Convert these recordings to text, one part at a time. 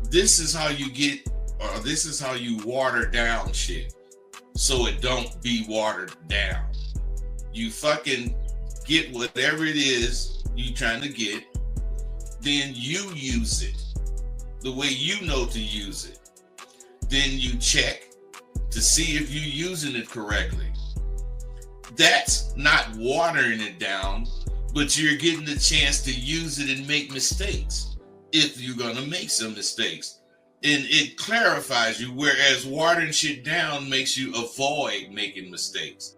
This is how you get, or this is how you water down shit so it don't be watered down. You fucking get whatever it is you trying to get, then you use it the way you know to use it. Then you check to see if you're using it correctly. That's not watering it down, but you're getting the chance to use it and make mistakes if you're going to make some mistakes. And it clarifies you, whereas watering shit down makes you avoid making mistakes.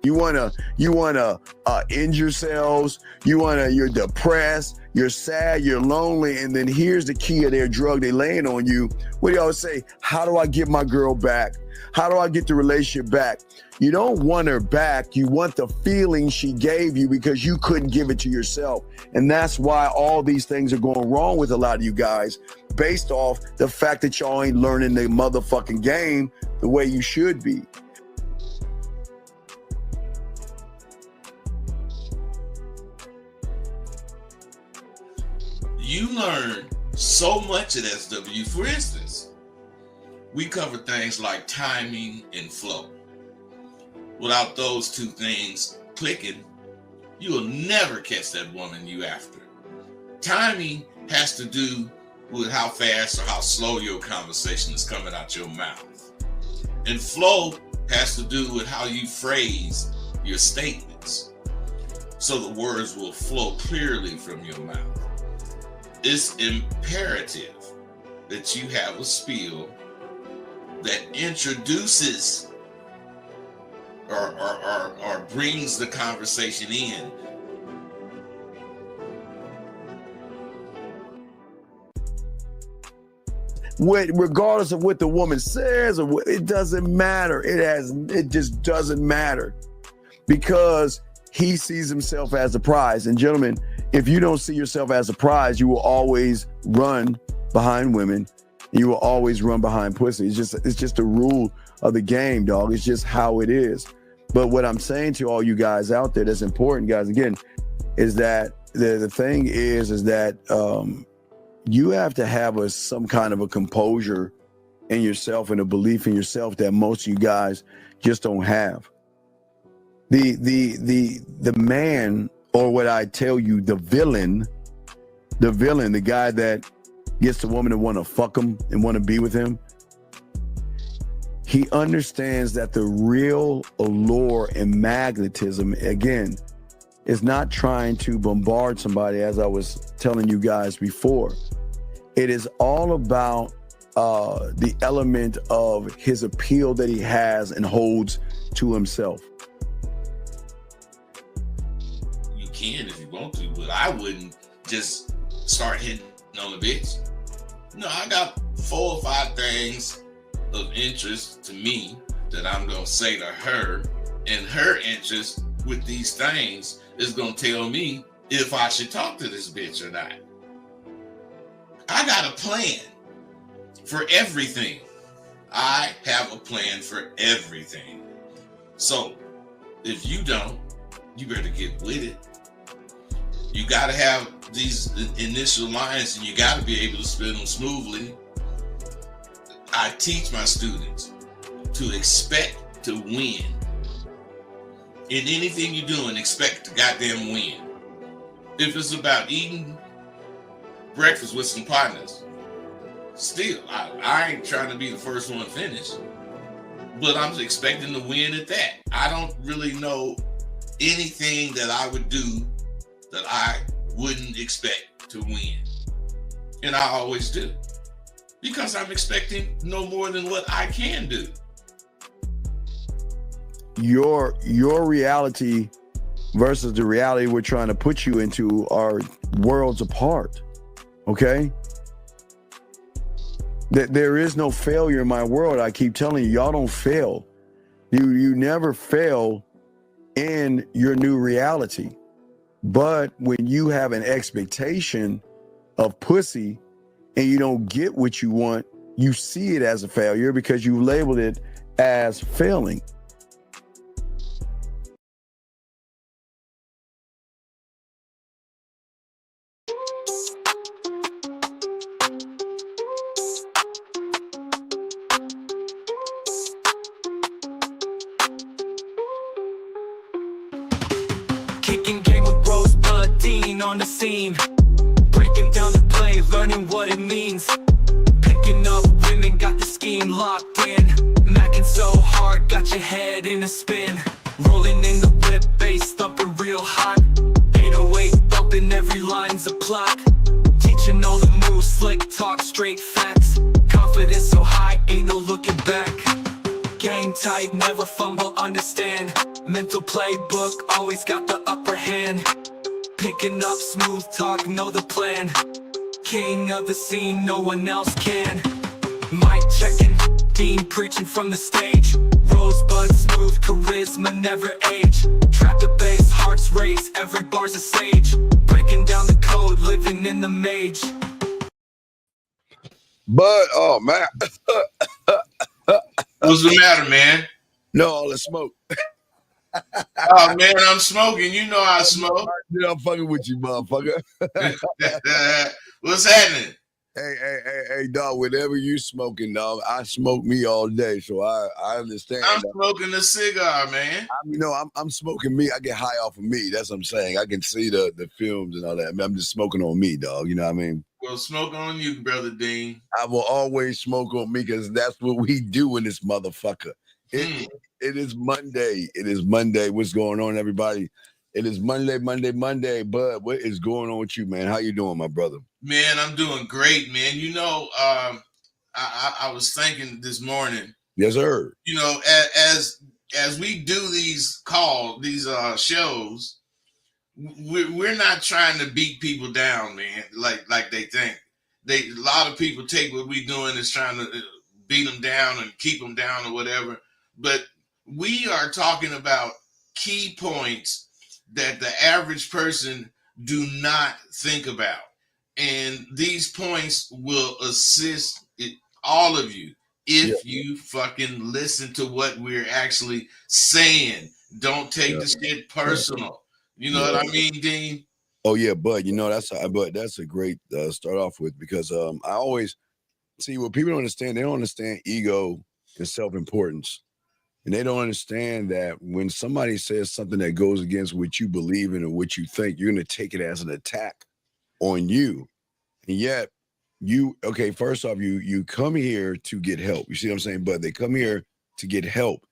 You wanna end yourselves. You're depressed, you're sad, you're lonely, and then here's the key of their drug they laying on you. What do you always say? How do I get my girl back? How do I get the relationship back? You don't want her back. You want the feeling she gave you because you couldn't give it to yourself. And that's why all these things are going wrong with a lot of you guys, based off the fact that y'all ain't learning the motherfucking game the way you should be. You learn so much at SW. For instance, we cover things like timing and flow. Without those two things clicking, you will never catch that woman you after. Timing has to do with how fast or how slow your conversation is coming out your mouth. And flow has to do with how you phrase your statements, so the words will flow clearly from your mouth. It's imperative that you have a spiel that introduces or brings the conversation in. Regardless of what the woman says, or it doesn't matter. It just doesn't matter, because he sees himself as a prize. And gentlemen, if you don't see yourself as a prize, you will always run behind women. You will always run behind pussy. It's just a rule of the game, dog. It's just how it is. But what I'm saying to all you guys out there that's important, guys, again, is that the thing is that you have to have some kind of a composure in yourself and a belief in yourself that most of you guys just don't have. The man, or what I tell you, the villain, the guy that gets the woman to want to fuck him and want to be with him, he understands that the real allure and magnetism, again, is not trying to bombard somebody, as I was telling you guys before. It is all about the element of his appeal that he has and holds to himself. You can if you want to, but I wouldn't just start hitting on the bitch. No, I got 4 or 5 things of interest to me that I'm going to say to her, and her interest with these things is going to tell me if I should talk to this bitch or not. I got a plan for everything. I have a plan for everything. So if you don't, you better get with it. You got to have these initial lines, and you got to be able to spin them smoothly. I teach my students to expect to win. In anything you're doing, expect to goddamn win. If it's about eating breakfast with some partners, still, I ain't trying to be the first one finished, but I'm expecting to win at that. I don't really know anything that I would do that I wouldn't expect to win. And I always do, because I'm expecting no more than what I can do. Your reality versus the reality we're trying to put you into are worlds apart. Okay? There is no failure in my world. I keep telling you, y'all don't fail. You never fail in your new reality. But when you have an expectation of pussy and you don't get what you want, you see it as a failure because you labeled it as failing. Kicking game with Rosebud Dean on the scene. Breaking down the play, learning what it means. Picking up women, got the scheme locked in. Macking so hard, got your head in a spin. Rolling in the whip, bass thumping real hot. 808 bumping, every line's a plot. Teaching all the moves, slick talk, straight facts. Confidence so high, ain't no looking back. Game tight, never fumble, understand. Mental playbook, always got the upper hand. Picking up smooth talk, know the plan. King of the scene, no one else can. Mic checking, Dean preaching from the stage. Rosebud smooth, charisma never age. Trap the bass, hearts race, every bar's a sage. Breaking down the code, living in the mage. But oh man, What's the matter, man? no, all the smoke. Oh man, I'm smoking. You know I smoke. Yeah, I'm fucking with you, motherfucker. What's happening? Hey, dog. Whatever you smoking, dog, I smoke me all day, so I understand. I'm smoking a cigar, man. I'm smoking me. I get high off of me. That's what I'm saying. I can see the films and all that. I mean, I'm just smoking on me, dog. You know what I mean? Well, smoke on you, brother Dean. I will always smoke on me because that's what we do in this motherfucker. It is Monday. It is Monday. What's going on, everybody? It is Monday. Bud, what is going on with you, man? How you doing, my brother? Man, I'm doing great, man. You know, I was thinking this morning. Yes, sir. You know, as we do these shows, we're not trying to beat people down, man. Like they think. A lot of people take what we're doing is trying to beat them down and keep them down or whatever. But we are talking about key points that the average person do not think about. And these points will assist all of you if you fucking listen to what we're actually saying. Don't take the shit personal. You know what I mean, Dean? Oh yeah, Bud. You know that's a great start off with because I always see what people don't understand. They don't understand ego and self-importance. And they don't understand that when somebody says something that goes against what you believe in or what you think, you're going to take it as an attack on you. And yet first off, you come here to get help. You see what I'm saying? But they come here to get help.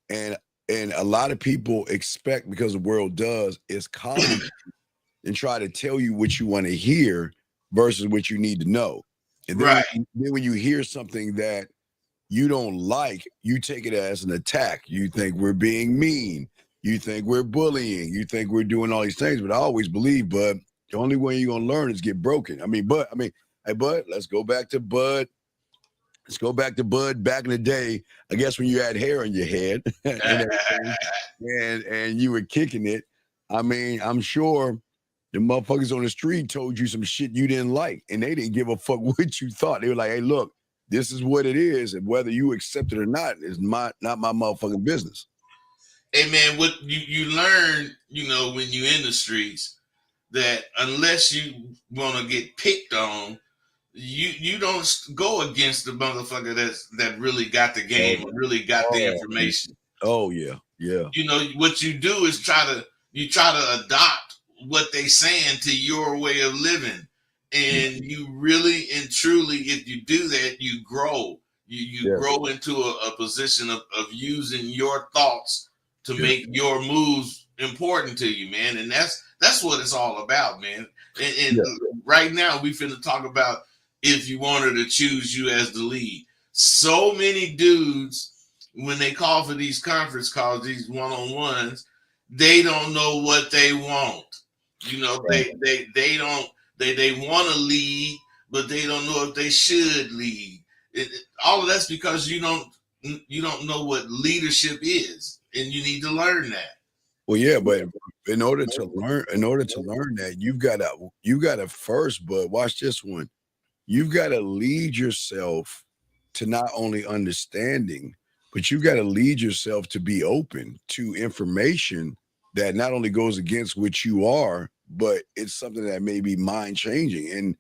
And a lot of people expect, because the world does, is copy and try to tell you what you want to hear versus what you need to know. And then, then when you hear something that you don't like, you take it as an attack. You think we're being mean. You think we're bullying. You think we're doing all these things. But I always believe, Bud, the only way you're going to learn is get broken. Hey, Bud, let's go back to Bud. Let's go back to Bud back in the day. I guess when you had hair in your head and you were kicking it. I mean, I'm sure the motherfuckers on the street told you some shit you didn't like, and they didn't give a fuck what you thought. They were like, hey, look, this is what it is, and whether you accept it or not is not my motherfucking business. Hey, man, what you learn, you know, when you're in the streets, that unless you want to get picked on, you don't go against the motherfucker that really got the game, really got the information. Oh yeah. You know what you do is try to adopt what they saying to your way of living, and you really and truly, if you do that, you grow. You grow into a position of using your thoughts to make your moves important to you, man. And that's what it's all about, man. And right now we finna talk about if you wanted to choose you as the lead. So many dudes, when they call for these conference calls, these one-on-ones, they don't know what they want. You know, they want to lead, but they don't know if they should lead. All of that's because you don't know what leadership is, and you need to learn that. Well, yeah, but in order to learn that, you've got to first, but watch this one. You've got to lead yourself to not only understanding, but you've got to lead yourself to be open to information that not only goes against what you are, but it's something that may be mind changing. And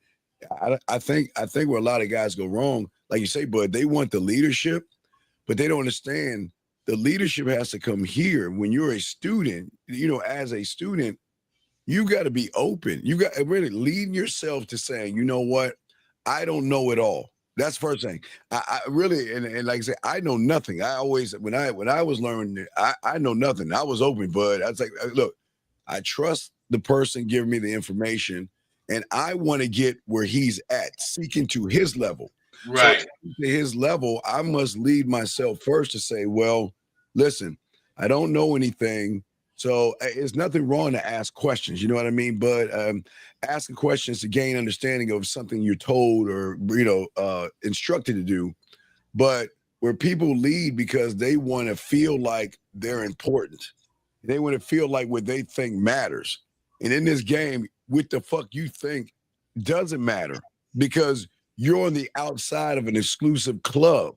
I think where a lot of guys go wrong, like you say, Bud, they want the leadership, but they don't understand the leadership has to come here. When you're a student, you know, as a student, You got to be open. You got really leading yourself to saying, you know what? I don't know it all. That's first thing. I really and like I said, I know nothing. I always when I was learning, I know nothing. I was open, but I was like, look, I trust the person giving me the information, and I want to get where he's at, seeking to his level. So Right. to his level, I must lead myself first to say, well, listen, I don't know anything. So it's nothing wrong to ask questions, you know what I mean? But asking questions to gain understanding of something you're told or instructed to do. But where people lead because they want to feel like they're important, they want to feel like what they think matters. And in this game, what the fuck you think doesn't matter because you're on the outside of an exclusive club.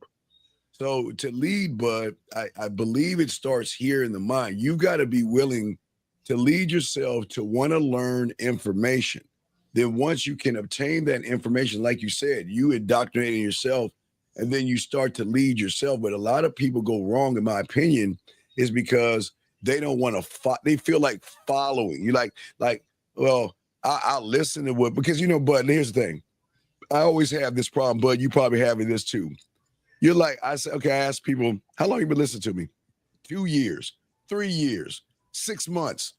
So to lead, Bud, I believe it starts here in the mind. You got to be willing to lead yourself to want to learn information. Then once you can obtain that information, like you said, you indoctrinating yourself, and then you start to lead yourself. But a lot of people go wrong, in my opinion, is because they don't want to. They feel like following. You well, I'll listen to what because Bud. Here's the thing. I always have this problem, Bud. You probably have this too. You're like, I said, okay, I ask people, how long you been listening to me? 2 years, 3 years, 6 months.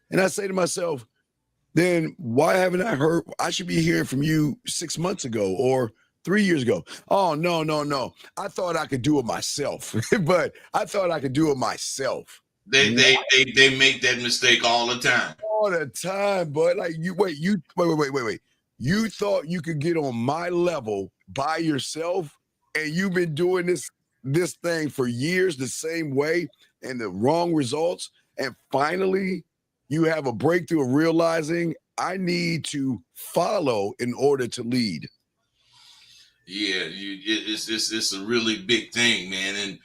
And I say to myself, then why haven't I heard? I should be hearing from you 6 months ago or 3 years ago. Oh, no. I thought I could do it myself, but I thought I could do it myself. They make that mistake all the time. All the time, but like wait. You thought you could get on my level by yourself? And you've been doing this thing for years the same way and the wrong results. And finally, you have a breakthrough of realizing I need to follow in order to lead. Yeah, it's a really big thing, man. And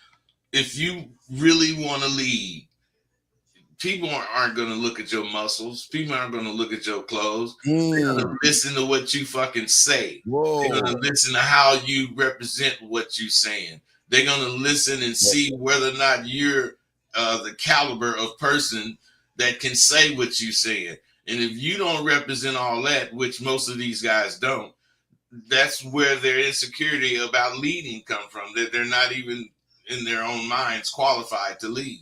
if you really want to lead, people aren't going to look at your muscles. People aren't going to look at your clothes. They're going to listen to what you fucking say. Whoa. They're going to listen to how you represent what you're saying. They're going to listen and see whether or not you're the caliber of person that can say what you're saying. And if you don't represent all that, which most of these guys don't, that's where their insecurity about leading come from. That they're not even in their own minds qualified to lead.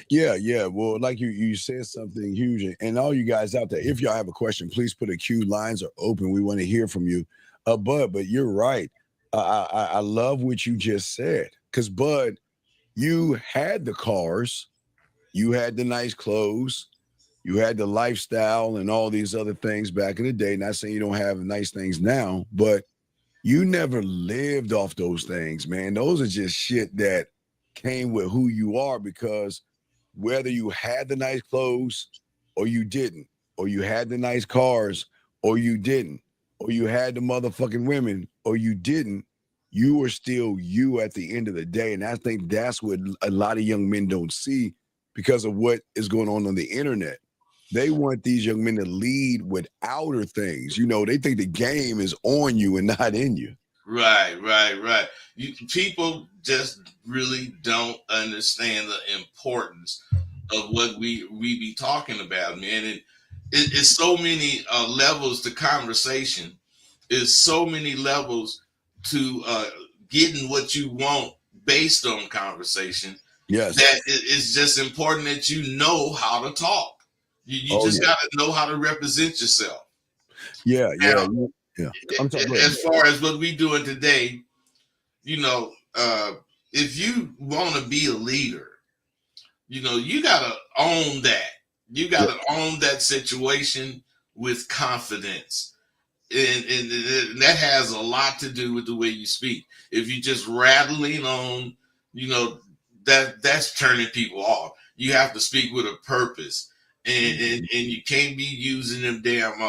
Yeah. Well, like you said something huge, and all you guys out there, if y'all have a question, please put a queue. Lines are open. We want to hear from you. But you're right. I love what you just said because Bud, you had the cars, you had the nice clothes, you had the lifestyle, and all these other things back in the day. Not saying you don't have nice things now, but you never lived off those things, man. Those are just shit that came with who you are because whether you had the nice clothes or you didn't, or you had the nice cars or you didn't, or you had the motherfucking women or you didn't, you were still you at the end of the day. And I think that's what a lot of young men don't see because of what is going on the internet. They want these young men to lead with outer things. They think the game is on you and not in you. Right. People just really don't understand the importance of what we be talking about, man. And it's so many levels to conversation. It's so many levels to getting what you want based on conversation. Yes. That it's just important that you know how to talk. You got to know how to represent yourself. Yeah. I'm sorry, as far as what we doing today, if you want to be a leader, you got to own that. You got to own that situation with confidence. And that has a lot to do with the way you speak. If you just rattling on, that's turning people off. You have to speak with a purpose. And you can't be using them damn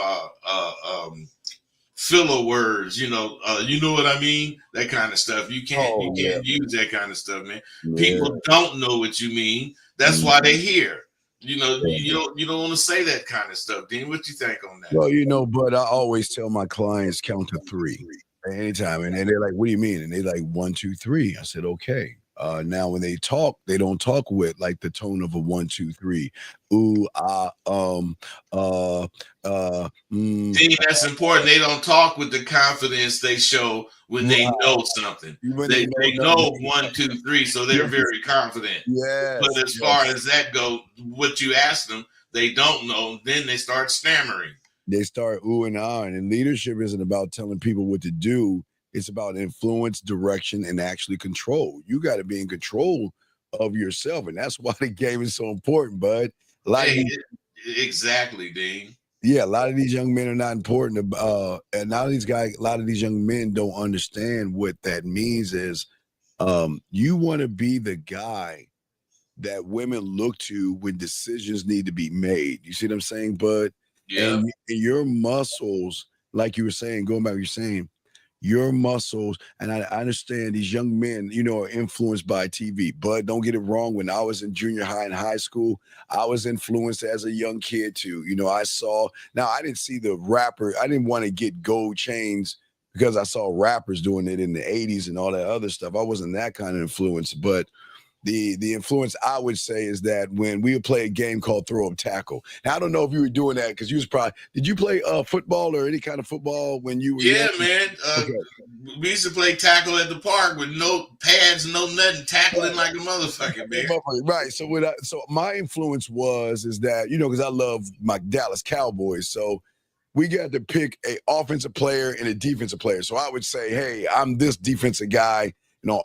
filler words, you know what I mean? That kind of stuff. You can't use that kind of stuff, man. Yeah. People don't know what you mean. That's why they're here. You don't want to say that kind of stuff. Dean, what you think on that? Well, but I always tell my clients count to 3 anytime. And they're like, what do you mean? And they're like 1, 2, 3. I said, okay. Now, when they talk, they don't talk with like the tone of a 1, 2, 3. Ooh, See, that's important. They don't talk with the confidence they show when they know something. When They know know nothing. 1, 2, 3, so they're Yes. very confident. Yes. But as far as that go, what you ask them, they don't know. Then they start stammering. They start ooh and ahhing. And leadership isn't about telling people what to do. It's about influence, direction, and actually control. You got to be in control of yourself. And that's why the game is so important, bud. A lot of these, Exactly, Dean. yeah, a lot of these young men are not important. And now these guys, a lot of these young men don't understand what that means is you want to be the guy that women look to when decisions need to be made. You see what I'm saying, bud? Yeah. And your muscles, like you were saying, going back, you're saying your muscles, and I understand these young men, are influenced by TV, but don't get it wrong. When I was in junior high and high school, I was influenced as a young kid too. I didn't see the rapper. I didn't want to get gold chains because I saw rappers doing it in the 80s and all that other stuff. I wasn't that kind of influence, but the influence I would say is that when we would play a game called throw up tackle. Now I don't know if you were doing that because did you play football or any kind of football when you were young? Yeah, man. Okay. We used to play tackle at the park with no pads, no nothing, tackling like a motherfucker, man. Right. So my influence is that, because I love my Dallas Cowboys. So we got to pick a offensive player and a defensive player. So I would say, hey, I'm this defensive guy.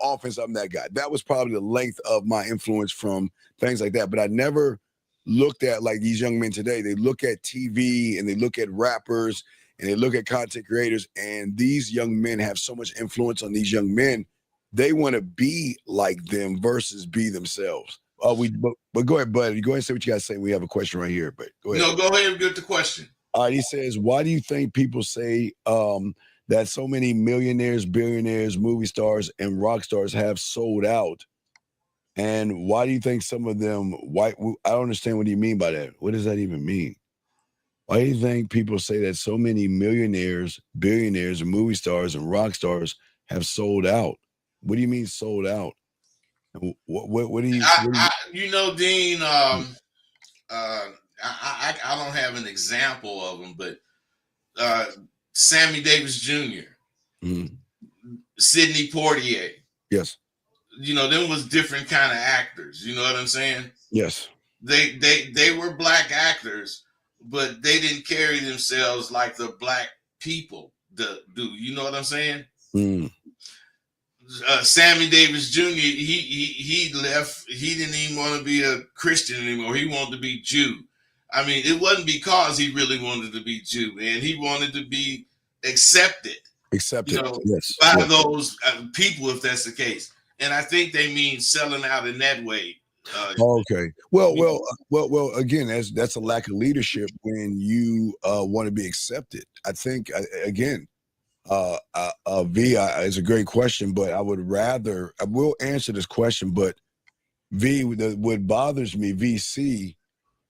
Offense, I'm that guy. That was probably the length of my influence from things like that. But I never looked at like these young men today. They look at TV and they look at rappers and they look at content creators. And these young men have so much influence on these young men. They want to be like them versus be themselves. But go ahead, bud. Go ahead and say what you got to say. We have a question right here, but go ahead. No, go ahead and get the question. All right, he says, why do you think people say that so many millionaires, billionaires, movie stars, and rock stars have sold out? And why do you think some of them I don't understand what do you mean by that. What does that even mean? Why do you think people say that so many millionaires, billionaires, and movie stars and rock stars have sold out? What do you mean sold out? What do you? Dean, I don't have an example of them, but Sammy Davis Jr., Sidney Poitier. Yes. Them was different kind of actors. You know what I'm saying? Yes. They were black actors, but they didn't carry themselves like the black people do. You know what I'm saying? Sammy Davis Jr., he left. He didn't even want to be a Christian anymore. He wanted to be Jew. I mean, it wasn't because he really wanted to be Jew, and he wanted to be accepted. Yes. By those people, if that's the case. And I think they mean selling out in that way. Okay. Well. Again, that's a lack of leadership when you want to be accepted. I think again, V is a great question, but I will answer this question. But V, what bothers me, VC,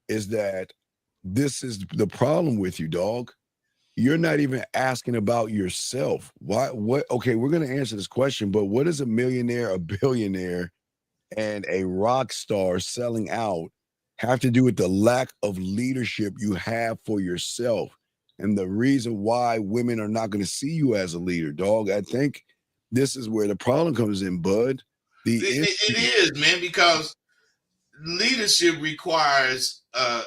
is that this is the problem with you, dog. You're not even asking about yourself. Why? What? Okay, we're going to answer this question, but what does a millionaire, a billionaire, and a rock star selling out have to do with the lack of leadership you have for yourself and the reason why women are not going to see you as a leader, dog? I think this is where the problem comes in, bud. It is, man, because leadership requires a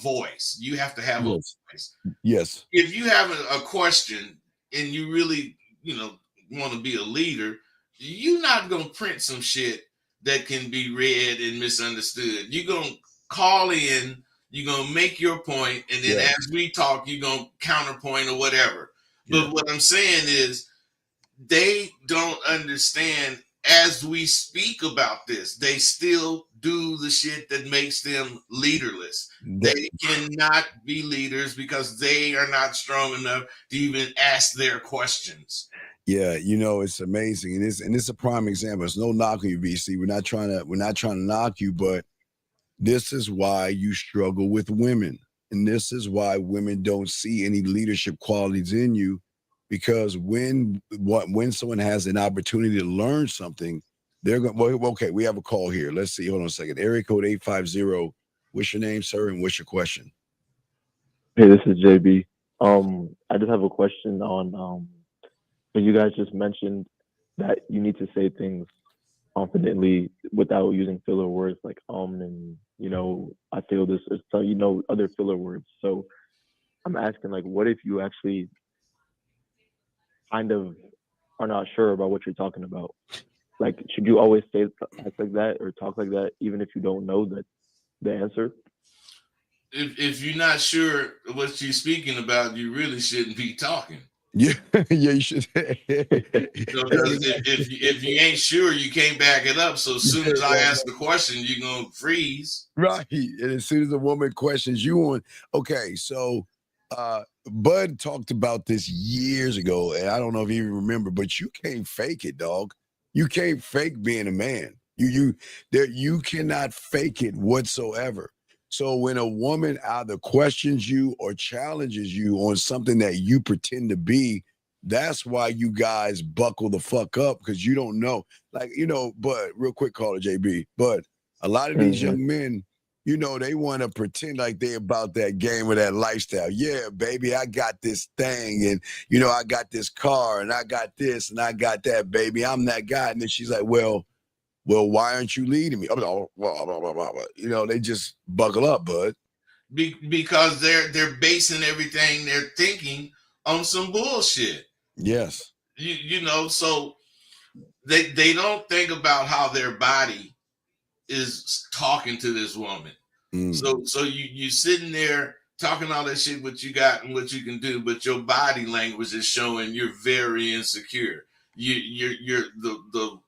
voice. You have to have a voice. Yes. If you have a question and you really, want to be a leader, you're not going to print some shit that can be read and misunderstood. You're going to call in, you're going to make your point, and then as we talk, you're going to counterpoint or whatever. But what I'm saying is they don't understand as we speak about this, they still do the shit that makes them leaderless. They cannot be leaders because they are not strong enough to even ask their questions. Yeah, it's amazing, and it's a prime example. It's no knock on you, VC. We're not trying to knock you, but this is why you struggle with women, and this is why women don't see any leadership qualities in you, because when someone has an opportunity to learn something, They're going. Well, okay, we have a call here. Let's see. Hold on a second. Area code 850. What's your name, sir, and what's your question? Hey, this is JB. I just have a question on when you guys just mentioned that you need to say things confidently without using filler words like and I feel this, so other filler words. So I'm asking, like, what if you actually kind of are not sure about what you're talking about? Like, should you always act like that or talk like that even if you don't know the answer? If you're not sure what you're speaking about, you really shouldn't be talking. Yeah, yeah, you should. Because if you ain't sure, you can't back it up. So as soon as I ask the question, you're gonna freeze. Right. And as soon as a woman questions you on, okay, so Bud talked about this years ago, and I don't know if you even remember, but you can't fake it, dog. You can't fake being a man. You cannot fake it whatsoever. So when a woman either questions you or challenges you on something that you pretend to be, that's why you guys buckle the fuck up, because you don't know. Like, but real quick, caller JB, but a lot of these young men, they want to pretend like they about that game or that lifestyle. Yeah, baby, I got this thing, and I got this car, and I got this, and I got that, baby. I'm that guy. And then she's like, well, why aren't you leading me? They just buckle up, Bud. Because they're basing everything they're thinking on some bullshit. Yes. So they don't think about how their body is talking to this woman. So you sitting there talking all that shit, what you got and what you can do, but your body language is showing you're very insecure. You're the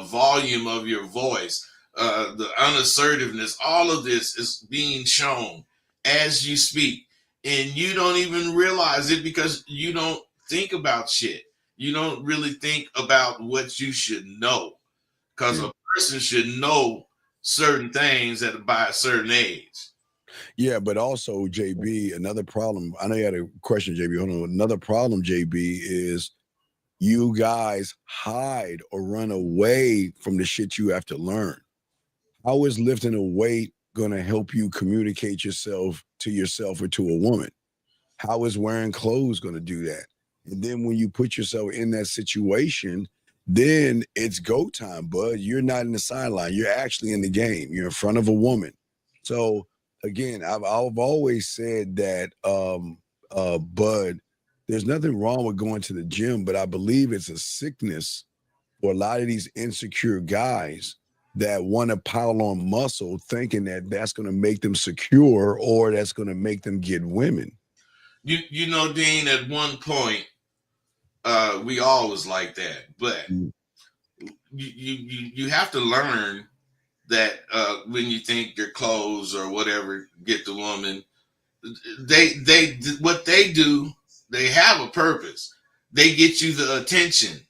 volume of your voice, the unassertiveness, all of this is being shown as you speak, and you don't even realize it because you don't think about shit. You don't really think about what you should know, because a person should know certain things by a certain age. Yeah, but also, JB, another problem. I know you had a question, JB. Hold on. Another problem, JB, is you guys hide or run away from the shit you have to learn. How is lifting a weight going to help you communicate yourself or to a woman? How is wearing clothes going to do that? And then when you put yourself in that situation, then it's go time, bud. You're not in the sideline. You're actually in the game. You're in front of a woman. So again, I've always said that, Bud, there's nothing wrong with going to the gym, but I believe it's a sickness for a lot of these insecure guys that want to pile on muscle, thinking that that's going to make them secure or that's going to make them get women. Dean, at one point, we always like that, but you have to learn that when you think your clothes or whatever get the woman, what they do. They have a purpose. They get you the attention.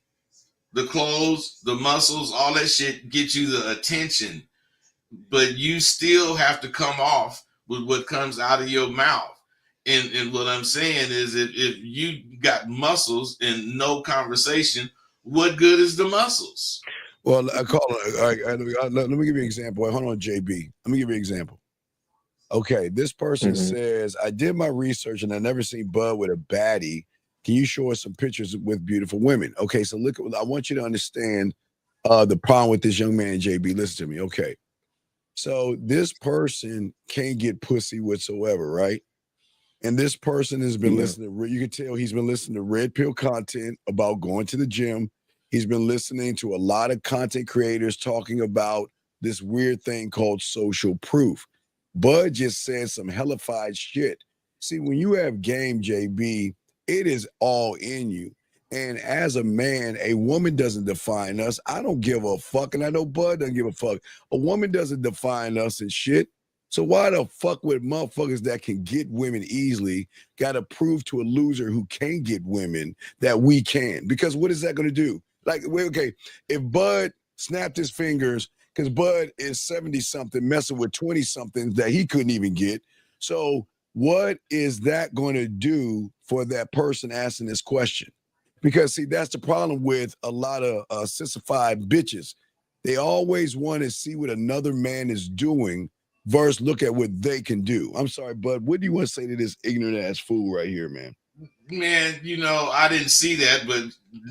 The clothes, the muscles, all that shit get you the attention. But you still have to come off with what comes out of your mouth. And what I'm saying is if you got muscles and no conversation, what good is the muscles? Well, I call it. All right, let me give you an example. Hold on, JB. Let me give you an example. Okay, this person says, I did my research and I never seen Bud with a baddie. Can you show us some pictures with beautiful women? Okay, so look, I want you to understand the problem with this young man, JB. Listen to me. Okay, so this person can't get pussy whatsoever, right? And this person has been listening to, you can tell he's been listening to red pill content about going to the gym. He's been listening to a lot of content creators talking about this weird thing called social proof. Bud just said some hellified shit. See, when you have game, JB, it is all in you. And as a man, a woman doesn't define us. I don't give a fuck, and I know Bud doesn't give a fuck. A woman doesn't define us and shit. So why the fuck would motherfuckers that can get women easily got to prove to a loser who can't get women that we can? Because what is that going to do? Like, okay, if Bud snapped his fingers, because Bud is 70-something messing with 20-somethings that he couldn't even get. So what is that going to do for that person asking this question? Because, see, that's the problem with a lot of sissified bitches. They always want to see what another man is doing versus look at what they can do. I'm sorry, Bud. What do you want to say to this ignorant ass fool right here, man? Man, I didn't see that, but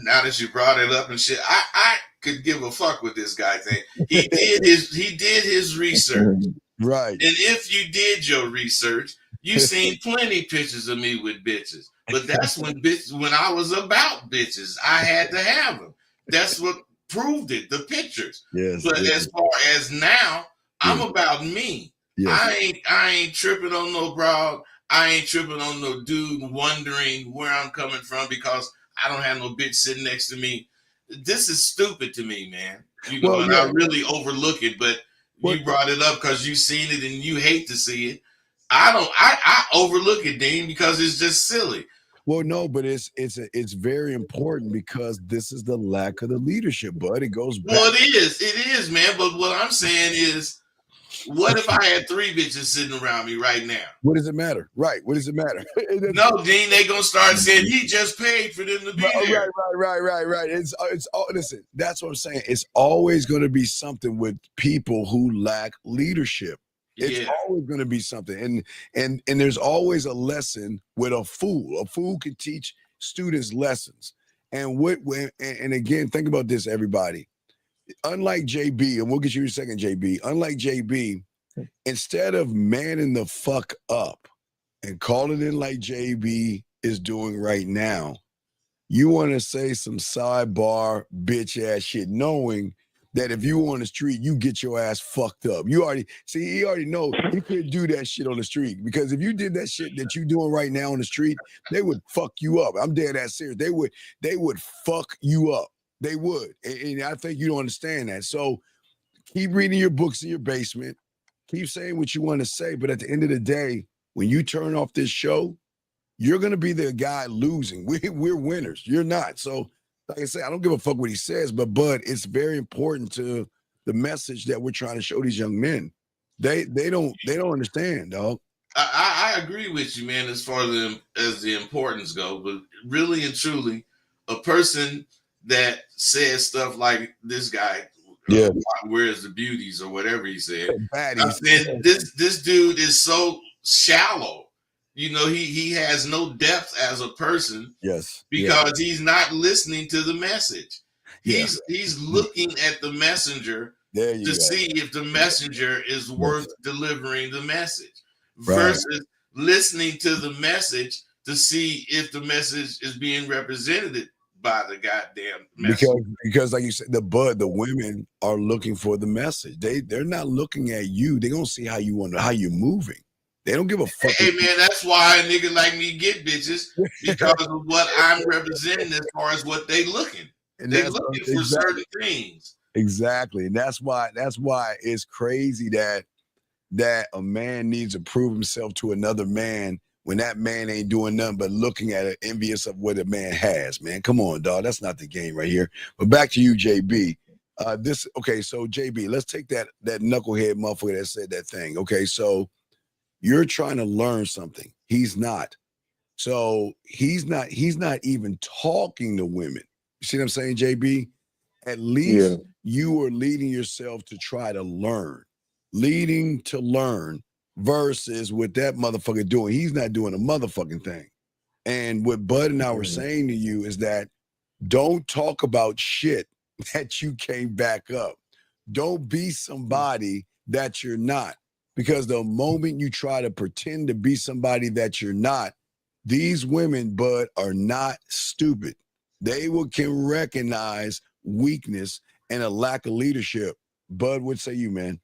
now that you brought it up and shit, I could give a fuck what this guy think. He did his research. Right. And if you did your research, you seen plenty pictures of me with bitches. But that's when I was about bitches. I had to have them. That's what proved it, the pictures. Yes. But as far as now, I'm about me. Yes. I ain't tripping on no broad. I ain't tripping on no dude wondering where I'm coming from because I don't have no bitch sitting next to me. This is stupid to me, man. And I really overlook it, but you brought it up because you've seen it and you hate to see it. I overlook it, Dean, because it's just silly. Well, no, but it's very important because this is the lack of the leadership, bud. It goes back. Well, it is, man. But what I'm saying is, what if I had 3 bitches sitting around me right now? What does it matter? Right. What does it matter? No, Dean, they gonna start saying he just paid for them to be there. Right. It's listen, that's what I'm saying. It's always going to be something with people who lack leadership. It's always going to be something. And there's always a lesson with a fool. A fool can teach students lessons. And again, think about this, everybody. Unlike JB, and we'll get you in a second, JB. Unlike JB, instead of manning the fuck up and calling in like JB is doing right now, you want to say some sidebar bitch ass shit, knowing that if you on the street, you get your ass fucked up. He already know he couldn't do that shit on the street, because if you did that shit that you doing right now on the street, they would fuck you up. I'm dead ass serious. They would fuck you up. They would. And I think you don't understand that. So keep reading your books in your basement. Keep saying what you want to say. But at the end of the day, when you turn off this show, you're going to be the guy losing. We're winners. You're not. So like I said, I don't give a fuck what he says, but Bud, it's very important to the message that we're trying to show these young men. They don't understand, dog. I agree with you, man, as far as the importance go. But really and truly, a person that says stuff like this guy, where's the beauties or whatever he said, then this dude is so shallow. He has no depth as a person. Yes. Because he's not listening to the message. He's looking at the messenger to see if the messenger is worth delivering the message, versus listening to the message to see if the message is being represented by the goddamn message. Because like you said, the women are looking for the message. They're not looking at you. They're gonna see how you're moving. They don't give a fuck. Hey, man, that's why a nigga like me get bitches, because of what I'm representing as far as what they looking. They're looking for certain things. Exactly. And that's why it's crazy that a man needs to prove himself to another man when that man ain't doing nothing but looking at it, envious of what a man has, man. Come on, dog. That's not the game right here. But back to you, JB. So JB, let's take that knucklehead motherfucker that said that thing. Okay, so you're trying to learn something. He's not. So he's not even talking to women. You see what I'm saying, JB? At least you are leading yourself to try to learn. Leading to learn versus what that motherfucker doing. He's not doing a motherfucking thing. And what Bud and I were saying to you is that don't talk about shit that you can't back up. Don't be somebody that you're not. Because the moment you try to pretend to be somebody that you're not, these women, Bud, are not stupid. They can recognize weakness and a lack of leadership. Bud, what say you, man?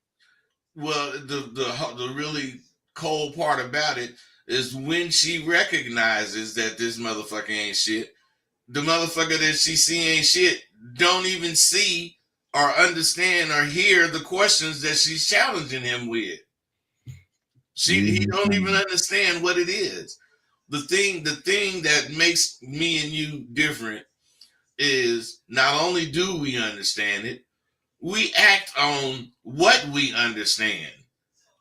Well, the really cold part about it is when she recognizes that this motherfucker ain't shit, the motherfucker that she see ain't shit don't even see or understand or hear the questions that she's challenging him with. He don't even understand what it is. The thing that makes me and you different is not only do we understand it, we act on what we understand.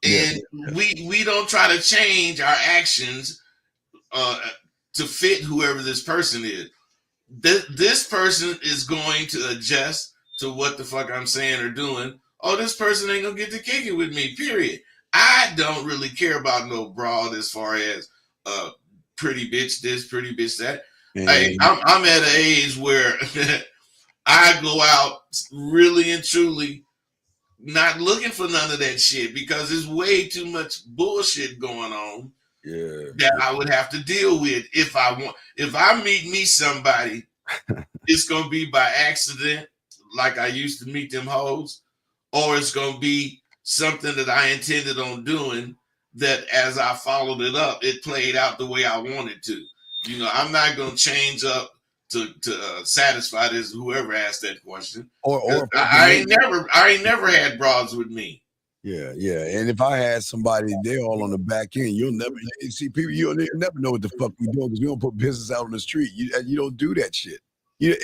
And we don't try to change our actions to fit whoever this person is. This person is going to adjust to what the fuck I'm saying or doing, oh, this person ain't gonna get to kick it with me, period. I don't really care about no broad as far as pretty bitch this, pretty bitch that. Hey, I'm at an age where I go out really and truly not looking for none of that shit because there's way too much bullshit going on that I would have to deal with if I meet me somebody, it's gonna be by accident, like I used to meet them hoes, or it's gonna be something that I intended on doing that as I followed it up, it played out the way I wanted to. You know, I'm not gonna change up to satisfy this whoever asked that question. Or I ain't never had broads with me. Yeah. And if I had somebody, they're all on the back end. You'll never see people. You'll never know what the fuck we doing because we don't put business out on the street. You don't do that shit. You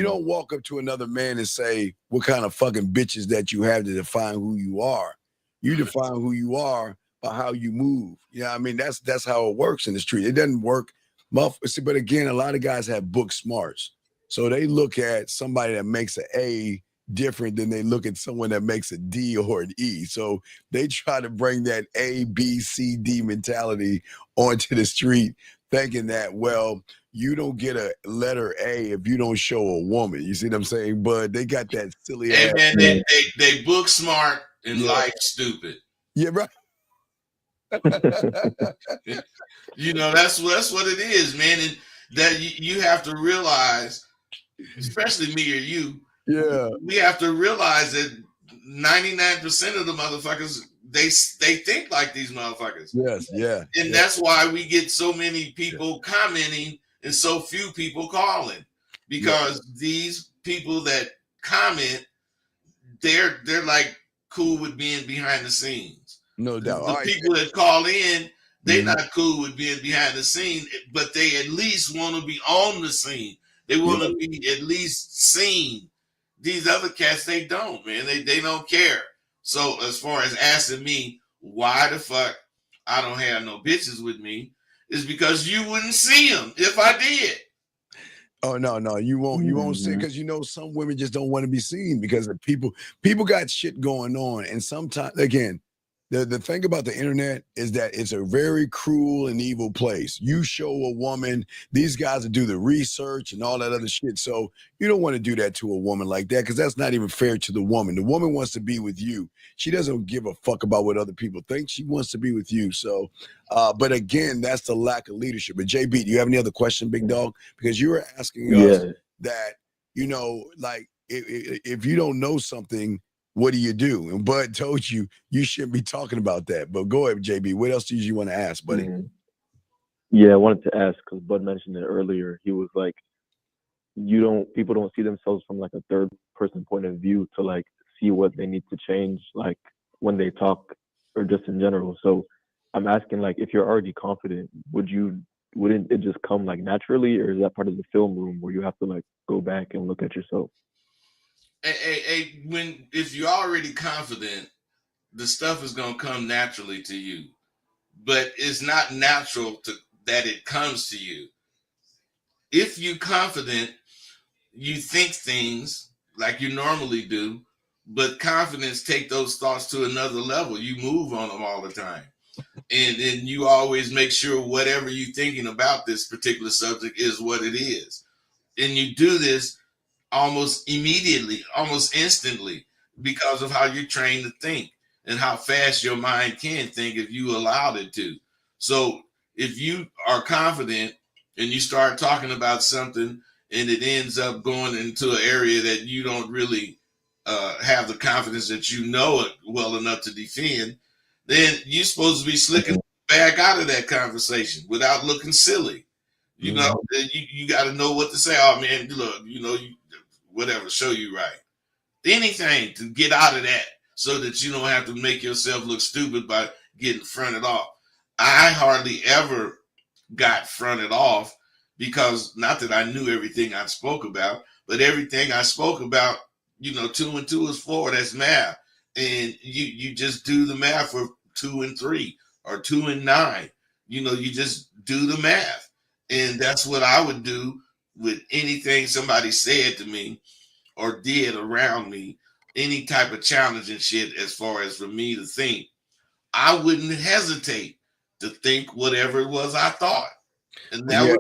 don't walk up to another man and say what kind of fucking bitches that you have to define who you are. You define who you are by how you move. You know what I mean? That's how it works in the street. It doesn't work. But again, a lot of guys have book smarts. So they look at somebody that makes an A different than they look at someone that makes a D or an E. So they try to bring that A, B, C, D mentality onto the street, thinking that, well, you don't get a letter A if you don't show a woman. You see what I'm saying? But they got that silly ass. Man, they book smart and life stupid. Yeah, right. You know, that's what it is, man. And that you have to realize, especially me or you, we have to realize that 99% of the motherfuckers, they think like these motherfuckers. And that's why we get so many people commenting and so few people calling, because these people that comment, they're like cool with being behind the scenes. No doubt. The people that call in, they're not cool with being behind the scene, but they at least want to be on the scene. They want to be at least seen. These other cats, they don't, man. They don't care. So as far as asking me why the fuck I don't have no bitches with me, is because you wouldn't see them if I did. Oh no, you won't see, because some women just don't want to be seen because of people got shit going on, and sometimes again. The thing about the internet is that it's a very cruel and evil place. You show a woman, these guys will do the research and all that other shit. So you don't want to do that to a woman like that, because that's not even fair to the woman. The woman wants to be with you. She doesn't give a fuck about what other people think. She wants to be with you. So, but again, that's the lack of leadership. But JB, do you have any other question, big dog? Because you were asking us that, like if you don't know something, what do you do? And Bud told you shouldn't be talking about that. But go ahead, JB. What else did you want to ask, buddy? Yeah, I wanted to ask because Bud mentioned it earlier. He was like, people don't see themselves from like a third person point of view to like see what they need to change, like when they talk or just in general. So I'm asking, like, if you're already confident, wouldn't it just come like naturally, or is that part of the film room where you have to like go back and look at yourself? If you're already confident, the stuff is gonna come naturally to you, but it's not natural that it comes to you. If you're confident, you think things like you normally do, but confidence take those thoughts to another level. You move on them all the time, and then you always make sure whatever you're thinking about this particular subject is what it is, and you do this almost immediately, almost instantly, because of how you're trained to think and how fast your mind can think if you allowed it to. So if you are confident and you start talking about something and it ends up going into an area that you don't really have the confidence that you know it well enough to defend, then you're supposed to be slicking back out of that conversation without looking silly. You know, you got to know what to say. Oh man, look, whatever, show you right. Anything to get out of that so that you don't have to make yourself look stupid by getting fronted off. I hardly ever got fronted off because not that I knew everything I spoke about, but everything I spoke about, 2 and 2 is 4. That's math. And you just do the math for 2 and 3 or 2 and 9. You just do the math. And that's what I would do with anything somebody said to me or did around me, any type of challenging shit as far as for me to think, I wouldn't hesitate to think whatever it was I thought. And that Yeah. would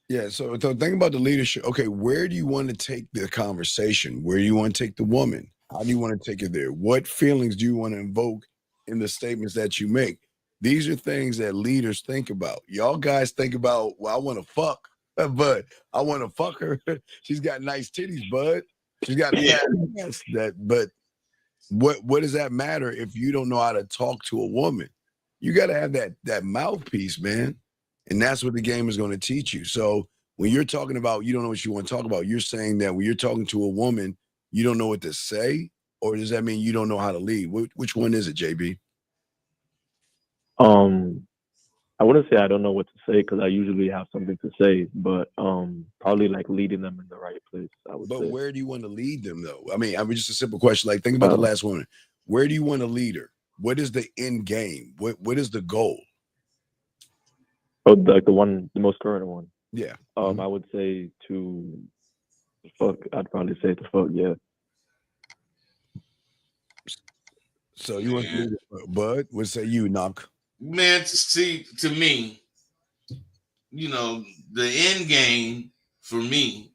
Yeah, so think about the leadership. Okay, where do you want to take the conversation? Where do you want to take the woman? How do you want to take it there? What feelings do you want to invoke in the statements that you make? These are things that leaders think about. Y'all guys think about, well, I want to fuck, but I want to fuck her. She's got nice titties, bud. She's got Yeah. ass. But what does that matter if you don't know how to talk to a woman? You got to have that mouthpiece, man. And that's what the game is going to teach you. So when you're talking about you don't know what you want to talk about, you're saying that when you're talking to a woman, you don't know what to say, or does that mean you don't know how to lead? Which one is it, JB? I wouldn't say I don't know what to say because I usually have something to say, but probably like leading them in the right place, I would But say. where do you want to lead them, though? I mean, just a simple question. Like, think about the last woman. Where do you want to lead her? What is the end game? What is the goal? Oh, like the most current one. Yeah. I would say to fuck. I'd probably say to fuck. Yeah. So you want to lead her, Bud? What say you, Knock? Man, see, to me, you know, the end game for me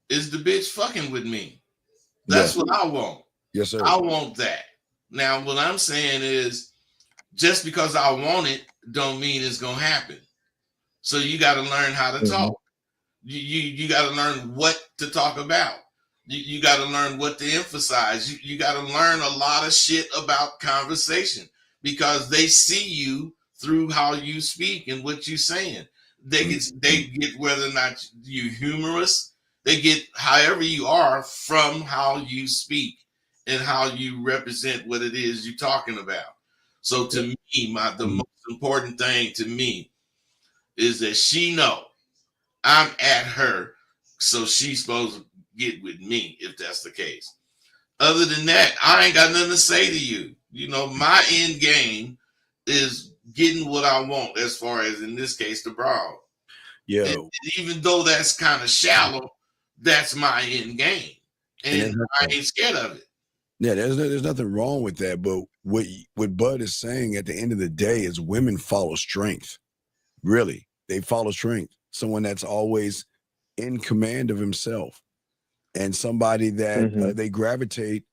is the bitch fucking with me. That's what I want. Yes, sir. I want that. Now, what I'm saying is, just because I want it, don't mean it's gonna happen. So you got to learn how to talk. You got to learn what to talk about. You got to learn what to emphasize. You got to learn a lot of shit about conversation because they see you through how you speak and what you're saying. They get whether or not you're humorous. They get however you are from how you speak and how you represent what it is you're talking about. So to me, the most important thing to me is that she know I'm at her, so she's supposed to get with me if that's the case. Other than that, I ain't got nothing to say to you. You know, my end game is getting what I want as far as, in this case, the broad. Yeah. And even though that's kind of shallow, that's my end game. And I ain't scared of it. Yeah, there's nothing wrong with that. But what Bud is saying at the end of the day is women follow strength. Really, they follow strength. Someone that's always in command of himself, and somebody that they gravitate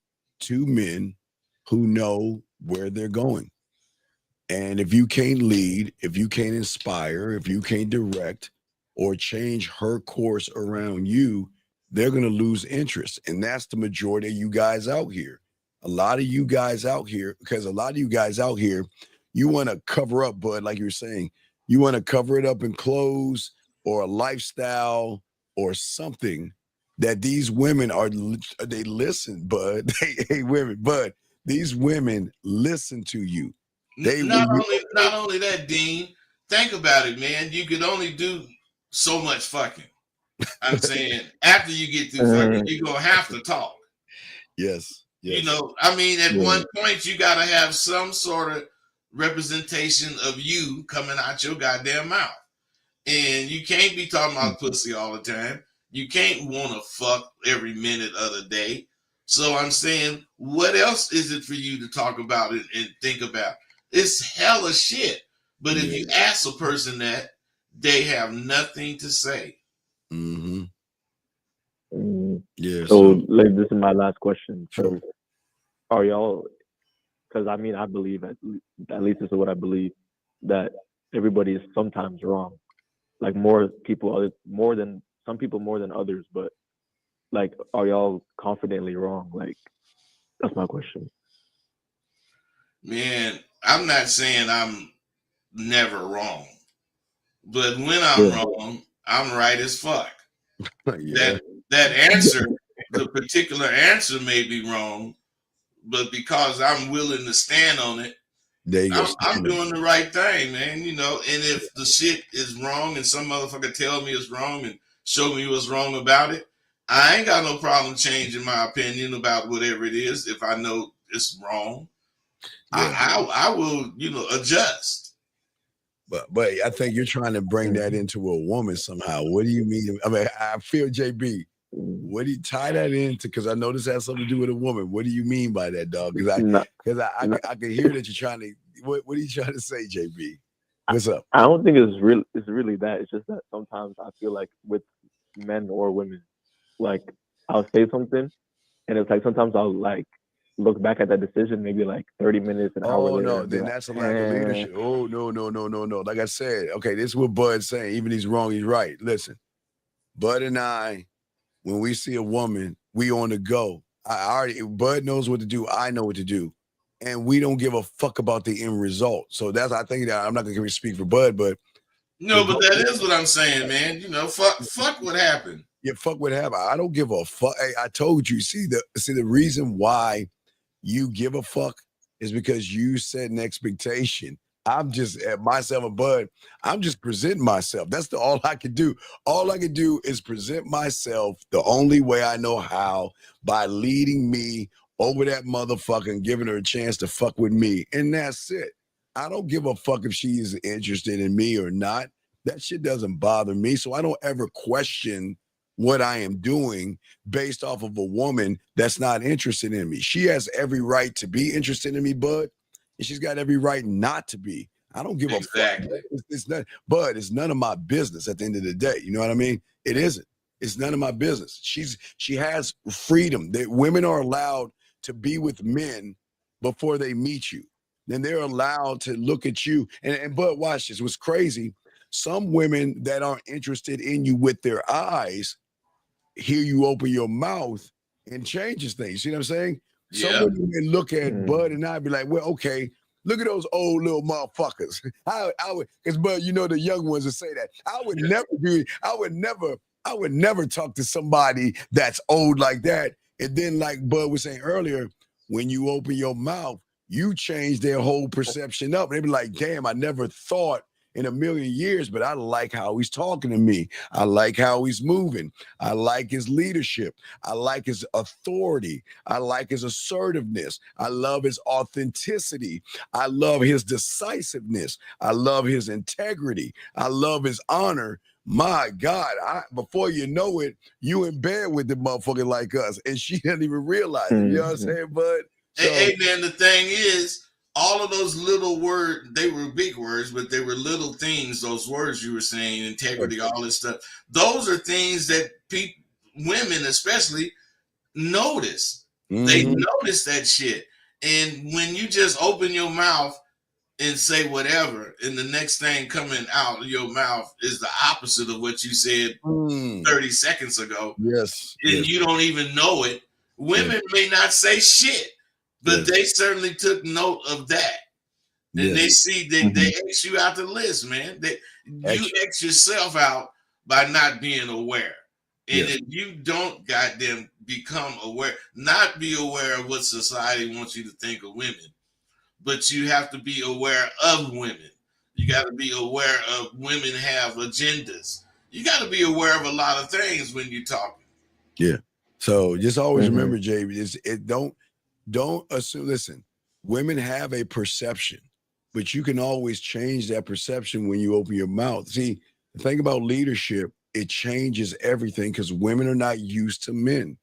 to men who know where they're going. And if you can't lead, if you can't inspire, if you can't direct or change her course around you, they're going to lose interest. And that's the majority of you guys out here. A lot of you guys out here, because a lot of you guys out here, you want to cover up, Bud, like you were saying. You want to cover it up in clothes or a lifestyle or something that these women they listen, Bud. Hey, women, Bud, these women listen to you. Not only that, Dean, think about it, man. You could only do so much fucking. I'm saying after you get through fucking, you're going to have to talk. Yes. You know, I mean, at one point, you got to have some sort of representation of you coming out your goddamn mouth. And you can't be talking about pussy all the time. You can't want to fuck every minute of the day. So I'm saying, what else is it for you to talk about and think about? It's hella shit. But if you ask a person that, they have nothing to say. Yeah. So, like, this is my last question. So, are y'all? Because I mean, I believe at least this is what I believe, that everybody is sometimes wrong. Like some people more than others. But like, are y'all confidently wrong? Like, that's my question. Man, I'm not saying I'm never wrong, but when I'm wrong, I'm right as fuck. That answer, the particular answer may be wrong, but because I'm willing to stand on it, I'm doing the right thing, man. You know, and if the shit is wrong and some motherfucker tell me it's wrong and show me what's wrong about it, I ain't got no problem changing my opinion about whatever it is if I know it's wrong. I will, adjust. But I think you're trying to bring that into a woman somehow. What do you mean? I mean, I feel JB. What do you tie that into? Because I know this has something to do with a woman. What do you mean by that, dog? Because No, I can hear that you're trying to. What are you trying to say, JB? What's up? I don't think it's really that. It's just that sometimes I feel like with men or women, like I'll say something, and it's like sometimes I'll like look back at that decision maybe like 30 minutes, an hour Oh later. no, and be then like, that's a lack of leadership. Oh no. Like I said, okay, this is what Bud's saying. Even he's wrong, he's right. Listen, Bud and I, when we see a woman, we on the go. Bud knows what to do. I know what to do. And we don't give a fuck about the end result. So I think that I'm not gonna speak for Bud, but No, but that is what I'm saying, man. You know, fuck what happened. yeah, fuck what happened. I don't give a fuck. Hey, I told you, see the reason why you give a fuck is because you set an expectation. I'm just at myself and Bud. I'm just presenting myself. That's all I can do. All I can do is present myself the only way I know how, by leading me over that motherfucker and giving her a chance to fuck with me. And that's it. I don't give a fuck if she's interested in me or not. That shit doesn't bother me. So I don't ever question what I am doing based off of a woman that's not interested in me. She has every right to be interested in me, Bud, and she's got every right not to be. I don't give a fuck. It's not, Bud, it's none of my business at the end of the day. You know what I mean? It isn't. It's none of my business. She has freedom. Women are allowed to be with men before they meet you. Then they're allowed to look at you. And Bud, watch this. What's crazy, some women that aren't interested in you with their eyes hear you open your mouth and changes things. You know what I'm saying? Yeah. Some women look at Bud and I'd be like, well, okay, look at those old little motherfuckers. I would, because Bud, you know the young ones would say that. I would never talk to somebody that's old like that. And then, like Bud was saying earlier, when you open your mouth, you change their whole perception up. They be like, damn, I never thought in a million years, but I like how he's talking to me. I like how he's moving. I like his leadership. I like his authority. I like his assertiveness. I love his authenticity. I love his decisiveness. I love his integrity. I love his honor. My God, before you know it, you in bed with the motherfucker like us, and she doesn't even realize it. You know what I'm saying, bud? So, hey, man, the thing is, all of those little words, they were big words, but they were little things, those words you were saying, integrity, all this stuff. Those are things that women especially, notice. They notice that shit. And when you just open your mouth and say whatever, and the next thing coming out of your mouth is the opposite of what you said 30 seconds ago. Yes. And you don't even know it. Women may not say shit, but they certainly took note of that. And they see they X you out the list, man. You X yourself out by not being aware. And if you don't goddamn become aware, not be aware of what society wants you to think of women, but you have to be aware of women. You got to be aware of women have agendas. You got to be aware of a lot of things when you're talking. Yeah. So just always remember, JB, don't assume. Listen, women have a perception, but you can always change that perception when you open your mouth. See, the thing about leadership, it changes everything because women are not used to men.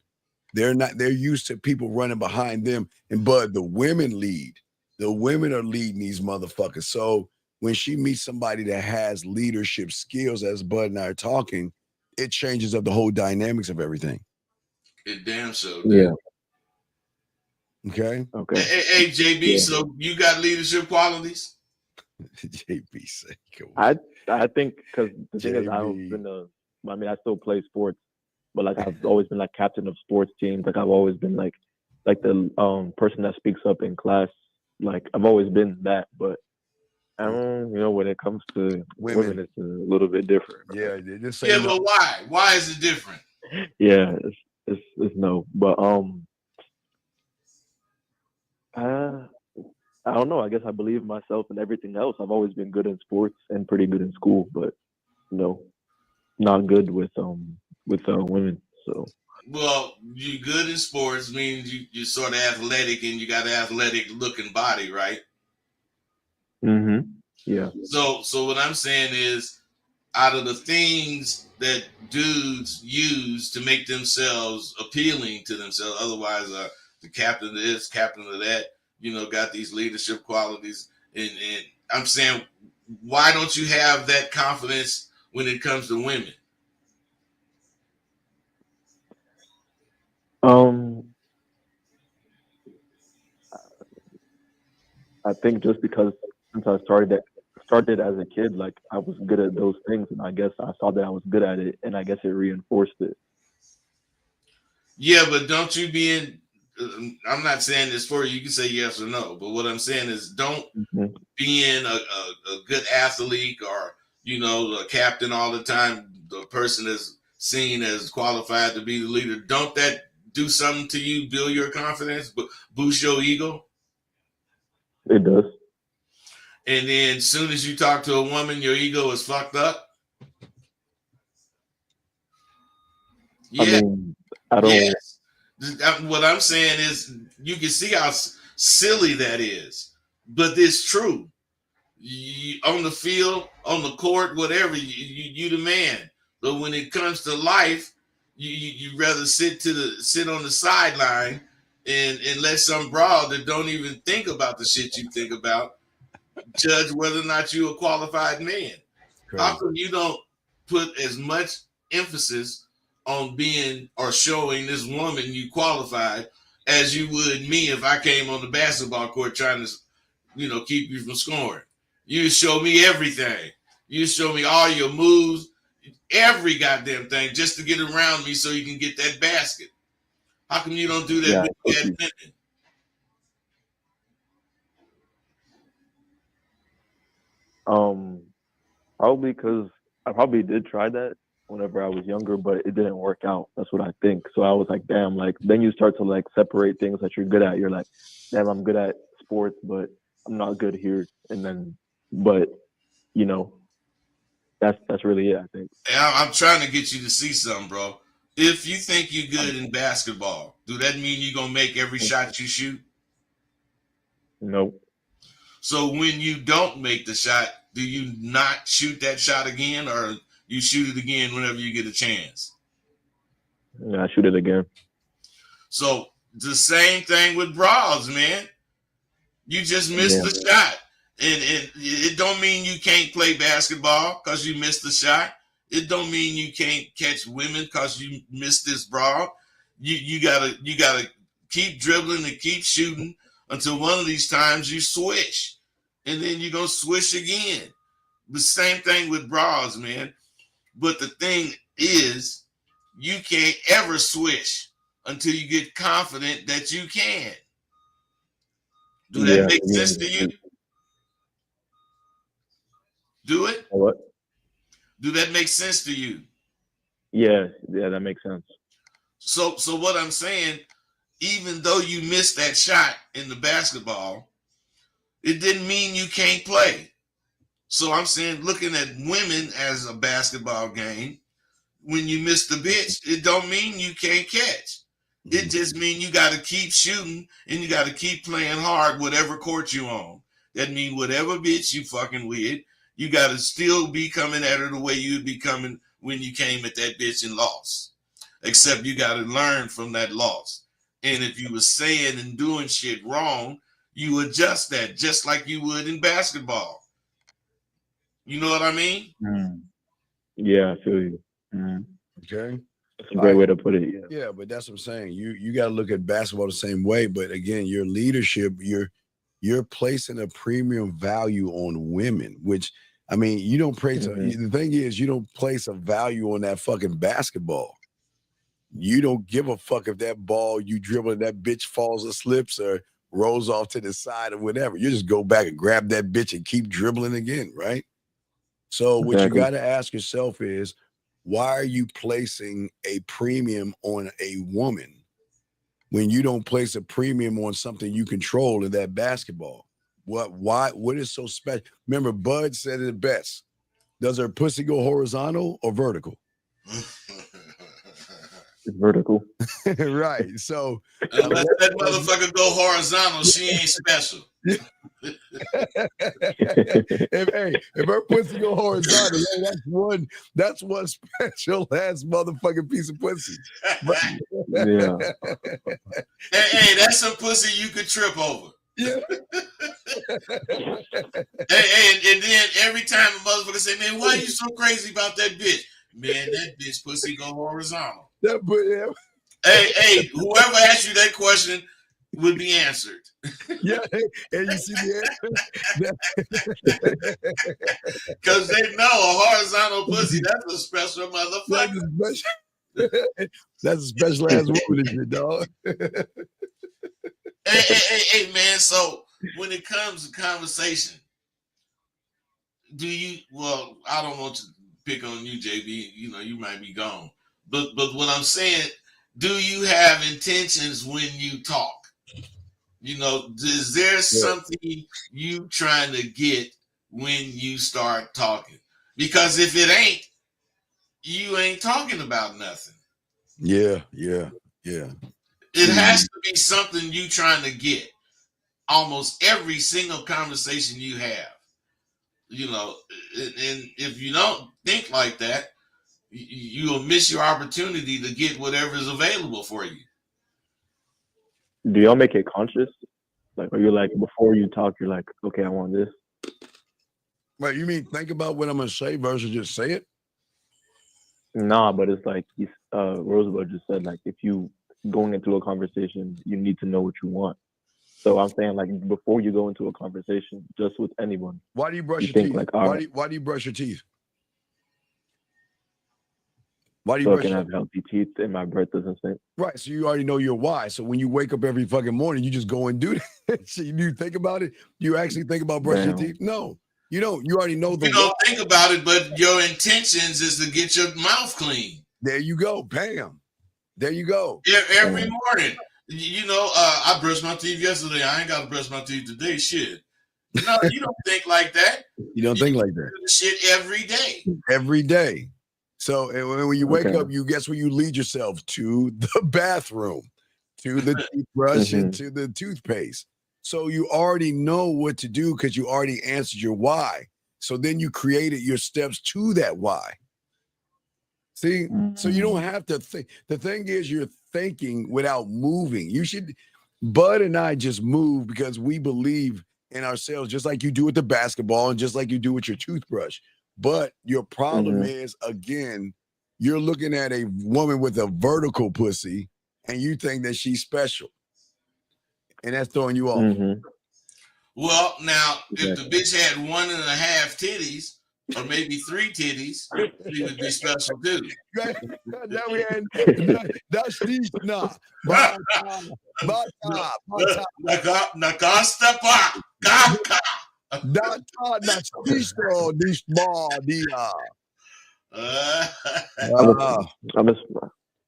They're used to people running behind them. And Bud, the women lead. The women are leading these motherfuckers. So when she meets somebody that has leadership skills, as Bud and I are talking, it changes up the whole dynamics of everything. It damn so. Yeah. Okay. Hey, JB, so you got leadership qualities? JB say, I think because the thing is, I still play sports, but like I've always been like captain of sports teams. Like I've always been like the person that speaks up in class. Like I've always been that, but I don't, when it comes to women it's a little bit different. Yeah, but why? Why is it different? Yeah, it's no, but I don't know. I guess I believe in myself and everything else. I've always been good in sports and pretty good in school, but not good with women. So. Well, you good in sports means you're sort of athletic and you got an athletic looking body, right? Yeah. So what I'm saying is, out of the things that dudes use to make themselves appealing to themselves. Otherwise, the captain of this, captain of that, got these leadership qualities. And I'm saying, why don't you have that confidence when it comes to women? I think just because since I started as a kid, like I was good at those things, and I guess I saw that I was good at it, and I guess it reinforced it. Yeah, but don't you be in? I'm not saying this for you. You can say yes or no, but what I'm saying is, don't be in a good athlete or a captain all the time. The person is seen as qualified to be the leader. Don't that do something to you? Build your confidence, but boost your ego. It does. And then as soon as you talk to a woman, your ego is fucked up. Yeah. I don't. Yes. What I'm saying is, you can see how silly that is, but it's true. On the field, on the court, whatever, you the man. But when it comes to life, you rather sit on the sideline and let some broad that don't even think about the shit you think about judge whether or not you're a qualified man. Crazy. How come you don't put as much emphasis on being or showing this woman you qualified as you would me if I came on the basketball court trying to, keep you from scoring? You show me everything. You show me all your moves, every goddamn thing, just to get around me so you can get that basket. How come you don't do that with that women? Probably because I probably did try that whenever I was younger, but it didn't work out. That's what I think. So I was like, damn, like then you start to like separate things that you're good at. You're like, damn, I'm good at sports, but I'm not good here. And then, but that's really it, I think. I'm trying to get you to see something, bro. If you think you're good in basketball, do that mean you're gonna make every shot you shoot? Nope. So when you don't make the shot, do you not shoot that shot again, or you shoot it again whenever you get a chance? Yeah, I shoot it again. So the same thing with bras, man. You just missed the shot. And it don't mean you can't play basketball because you missed the shot. It don't mean you can't catch women because you missed this bra. You gotta keep dribbling and keep shooting until one of these times you switch. And then you're gonna switch again. The same thing with bras, man. But the thing is, you can't ever switch until you get confident that you can. Do that make sense to you? Do it? What? Do that make sense to you? Yeah, that makes sense. So what I'm saying, even though you missed that shot in the basketball, it didn't mean you can't play. So I'm saying, looking at women as a basketball game, when you miss the bitch, it don't mean you can't catch. It just means you got to keep shooting and you got to keep playing hard, whatever court you on. That means whatever bitch you fucking with, you got to still be coming at her the way you'd be coming when you came at that bitch and lost. Except you got to learn from that loss. And if you were saying and doing shit wrong, you adjust that just like you would in basketball. You know what I mean? Yeah, I feel you. Okay. That's a great way to put it. Yeah, but that's what I'm saying. You got to look at basketball the same way. But again, your leadership, you're placing a premium value on women, which, I mean, you don't place the thing is, you don't place a value on that fucking basketball. You don't give a fuck if that ball you dribble and that bitch falls or slips or rolls off to the side or whatever. You just go back and grab that bitch and keep dribbling again, right? So what you got to ask yourself is, why are you placing a premium on a woman when you don't place a premium on something you control in that basketball? What is so special? Remember, Bud said it best. Does her pussy go horizontal or vertical? It's vertical. Right. So unless that motherfucker go horizontal, she ain't special. if her pussy go horizontal, that's one special ass motherfucking piece of pussy. Yeah. Hey, that's some pussy you could trip over. Yeah. And then every time a motherfucker say, man, why you so crazy about that bitch? Man, that bitch pussy go horizontal. Hey, whoever asked you that question would be answered. Yeah, and you see the answer? Because they know a horizontal pussy, that's a special motherfucker. That's a special ass woman, dog. Hey, man, so when it comes to conversation, I don't want to pick on you, JB, you might be gone. But what I'm saying, do you have intentions when you talk? Is there something you trying to get when you start talking? Because if it ain't, you ain't talking about nothing. Yeah. It has to be something you trying to get. Almost every single conversation you have, and if you don't think like that, you'll miss your opportunity to get whatever is available for you. Do y'all make it conscious? Like, are you like, before you talk, you're like, okay, I want this? Right, you mean think about what I'm going to say versus just say it? Nah, but it's like Roosevelt just said, like, if you going into a conversation, you need to know what you want. So I'm saying, like, before you go into a conversation, just with anyone. Why do you brush your teeth? Like, why do you brush your teeth? Why do you so I brush can your have healthy teeth and my breath doesn't stink. Right, so you already know your why. So when you wake up every fucking morning, you just go and do that. So you think about it? You actually think about brushing your teeth? No, you don't. You already know the You don't think about it, but your intentions is to get your mouth clean. There you go. Bam. There you go. Every morning. I brushed my teeth yesterday. I ain't got to brush my teeth today. Shit. No, you don't think like that. You don't think like that. Do shit every day. Every day. So when you wake up, you guess where you lead yourself? To the bathroom, to the toothbrush, and to the toothpaste. So you already know what to do because you already answered your why. So then you created your steps to that why. See, so you don't have to think. The thing is, you're thinking without moving. Bud and I just move because we believe in ourselves, just like you do with the basketball and just like you do with your toothbrush. But your problem is, again, you're looking at a woman with a vertical pussy and you think that she's special. And that's throwing you off. Well, now, if the bitch had 1.5 titties, or maybe 3 titties, she would be special too. That's these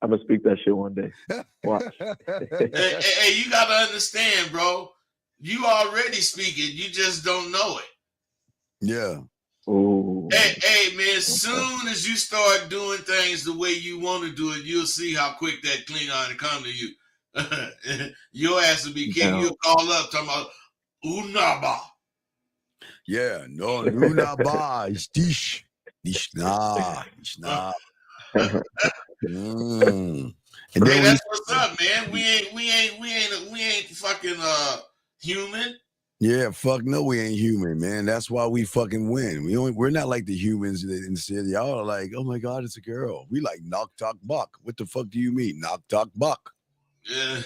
I'm gonna speak that shit one day. Watch. Hey, you gotta understand, bro. You already speak it. You just don't know it. Yeah. Ooh. Hey, man, as soon as you start doing things the way you want to do it, you'll see how quick that Klingon will come to you. Your ass will be kidding. You'll call up talking about Unaba. Yeah, no, Unaba is dish. Ishna. And then that's what's up, man. We ain't fucking human. Yeah, fuck no, we ain't human, man. That's why we fucking win. We're not like the humans in the city. Y'all are like, oh my god, it's a girl. We like knock talk buck. What the fuck do you mean, knock talk buck? Yeah.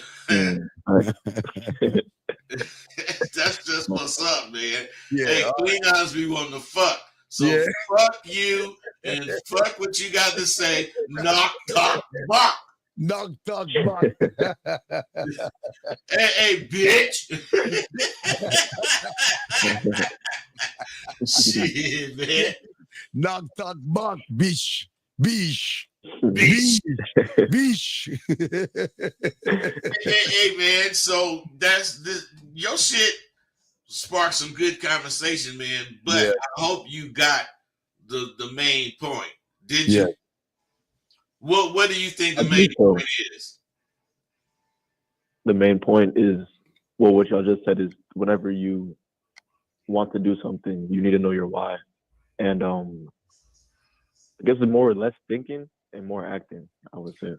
That's just what's up, man. Yeah, hey, Klingons be wanting to fuck. So fuck you and fuck what you got to say. Knock talk buck. Knock talk buck. hey, bitch. Shit, man. Knock talk buck, bitch. Bish. Hey, man. So your shit sparked some good conversation, man. But I hope you got the main point. Did you? Yeah. What do you think the main point is? The main point is, well, what y'all just said is whenever you want to do something, you need to know your why. And I guess it's more or less thinking and more acting, I would say.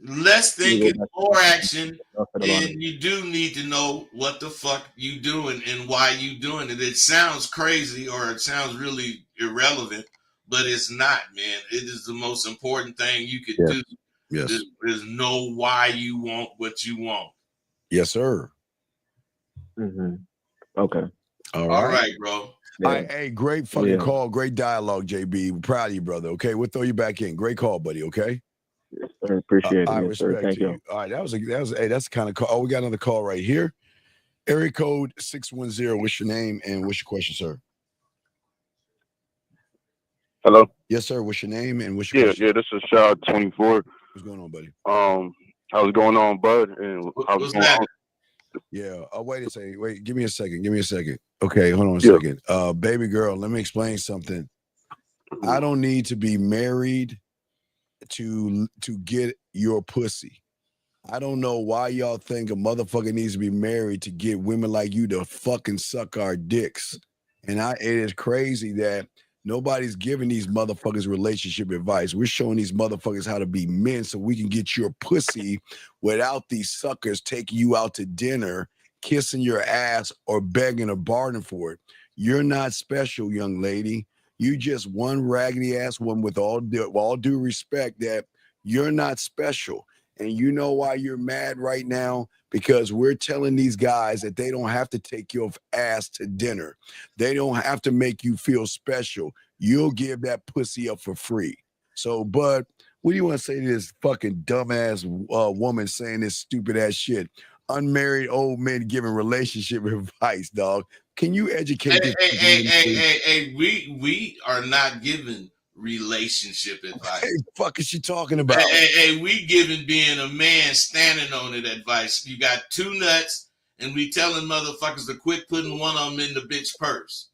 Less thinking, more action, That's a lot of and you do need to know what the fuck you doing and why you doing it. It sounds crazy or it sounds really irrelevant, but it's not, man. It is the most important thing you could do. Yes. Is know why you want what you want. Yes, sir. Okay. All right, bro. Yeah. All right, hey, great fucking call, great dialogue, JB. We're proud of you, brother. Okay, we'll throw you back in. Great call, buddy. Okay. Yes, sir. Appreciate it. I yes, respect sir. Thank you. All right, that's the kind of call. Oh, we got another call right here. Area code 610. What's your name and what's your question, sir? Hello. Yes, sir. What's your name and what's your question? Yeah. This is Shad 24. What's going on, buddy? How's it going on, bud? And how's it going on? Yeah. Wait a second. Wait. Give me a second. Okay. Hold on a second. Baby girl, let me explain something. I don't need to be married to get your pussy. I don't know why y'all think a motherfucker needs to be married to get women like you to fucking suck our dicks. And it is crazy that nobody's giving these motherfuckers relationship advice. We're showing these motherfuckers how to be men so we can get your pussy without these suckers taking you out to dinner, kissing your ass, or begging or bargaining for it. You're not special, young lady. You just one raggedy ass woman with all due respect that you're not special. And you know why you're mad right now? Because we're telling these guys that they don't have to take your ass to dinner. They don't have to make you feel special. You'll give that pussy up for free. So, Bud, what do you want to say to this fucking dumbass woman saying this stupid ass shit? Unmarried old men giving relationship advice, dog. Can you educate this? Hey, we are not giving relationship advice. Hey, fuck is she talking about? Hey, we giving being a man standing on it advice. You got two nuts, and we telling motherfuckers to quit putting one of them in the bitch purse.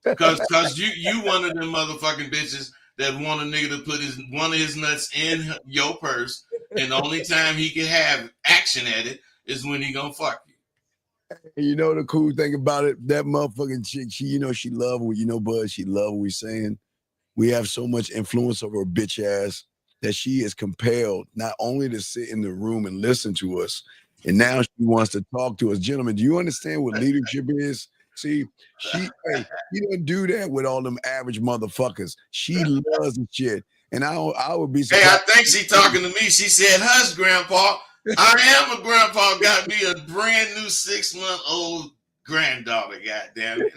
Cause you one of them motherfucking bitches that want a nigga to put one of his nuts in your purse, and the only time he can have action at it is when he gonna fuck you. And you know the cool thing about it, that motherfucking chick, she love what Bud, she love what we saying. We have so much influence over her bitch ass that she is compelled not only to sit in the room and listen to us, and now she wants to talk to us. Gentlemen, do you understand what leadership is? See, she don't do that with all them average motherfuckers. She loves the shit. And I would be surprised. Hey, I think she talking to me. She said, hush, grandpa. I am a grandpa. Got me a brand new 6-month-old granddaughter, goddamn it.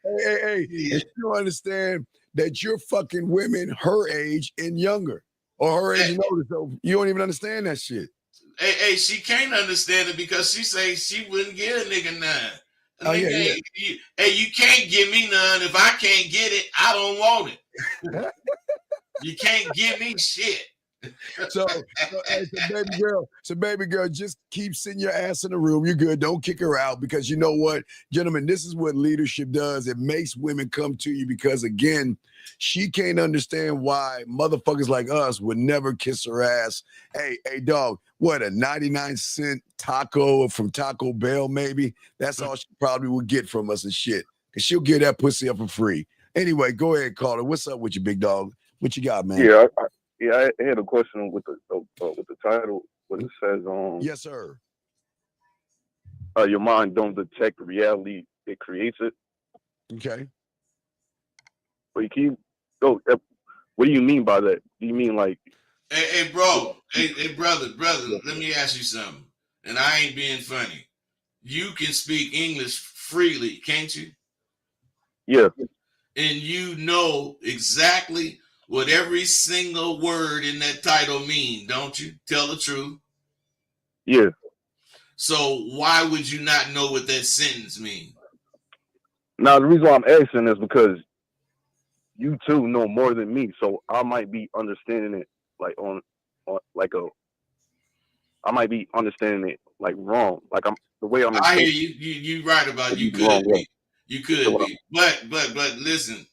hey, you understand that you're fucking women her age and younger, or her age and older, so you don't even understand that shit. Hey, she can't understand it because she say she wouldn't get a nigga none. You can't give me none. If I can't get it, I don't want it. You can't give me shit. So baby girl, just keep sitting your ass in the room. You're good. Don't kick her out, because you know what, gentlemen, this is what leadership does. It makes women come to you because, again, she can't understand why motherfuckers like us would never kiss her ass. Hey, dog, what, a 99-cent taco from Taco Bell, maybe? That's all she probably would get from us and shit, because she'll get that pussy up for free. Anyway, go ahead, caller. What's up with you, big dog? What you got, man? I had a question with the title. What it says yes, sir. Your mind don't detect reality, it creates it. Okay. But what do you mean by that? Do you mean like Hey, bro. Hey, brother, let me ask you something. And I ain't being funny. You can speak English freely, can't you? Yeah. And you know exactly what every single word in that title mean, don't you? Tell the truth. Yeah. So why would you not know what that sentence means? Now, the reason why I'm asking is because you two know more than me, so I might be understanding it like I might be understanding it like wrong. Like the way I'm. I hear you. You right about it. You could be. You could be. But listen.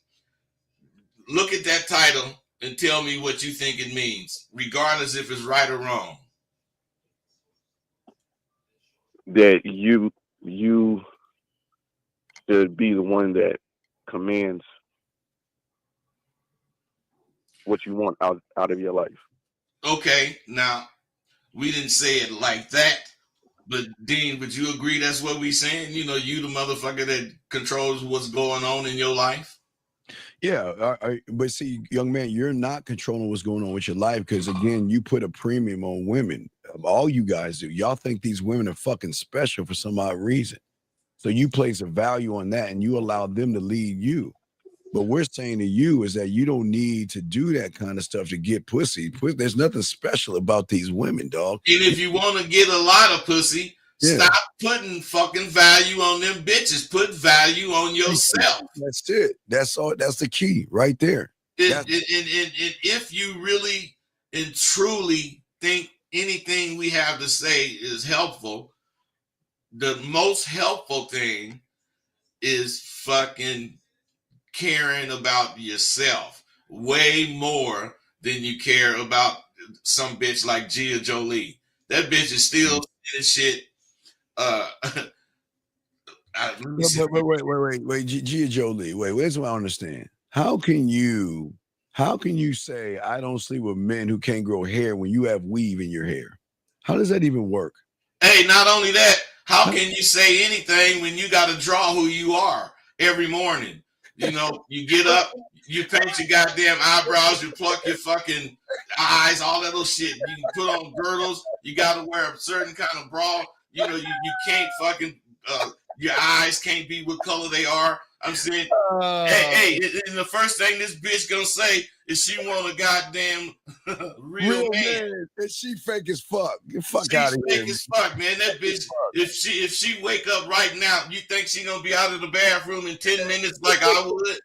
Look at that title and tell me what you think it means, regardless if it's right or wrong. that you should be the one that commands what you want out of your life. Okay, now we didn't say it like that, but Dean, would you agree that's what we saying? You know, you the motherfucker that controls what's going on in your life. Yeah, but see, young man, you're not controlling what's going on with your life because, again, you put a premium on women. All you guys do. Y'all think these women are fucking special for some odd reason. So you place a value on that and you allow them to lead you. But we're saying to you is that you don't need to do that kind of stuff to get pussy. There's nothing special about these women, dog. And if you want to get a lot of pussy, stop putting fucking value on them bitches. Put value on yourself. That's it. That's all. That's the key right there. And if you really and truly think anything we have to say is helpful, the most helpful thing is fucking caring about yourself way more than you care about some bitch like Gia Jolie. That bitch is still saying shit. Wait, Gia Jolie. Wait, here's what I understand. How can you say I don't sleep with men who can't grow hair when you have weave in your hair? How does that even work? Hey, not only that, how can you say anything when you got to draw who you are every morning? You know, you get up, you paint your goddamn eyebrows, you pluck your fucking eyes, all that little shit. You put on girdles, you got to wear a certain kind of bra. You know, you can't fucking, your eyes can't be what color they are. I'm saying, hey, and the first thing this bitch gonna say is she want a goddamn real man. And she fake as fuck. Get fuck out of here. Fake as fuck, man. That bitch, if she wake up right now, you think she gonna be out of the bathroom in 10 minutes like I would?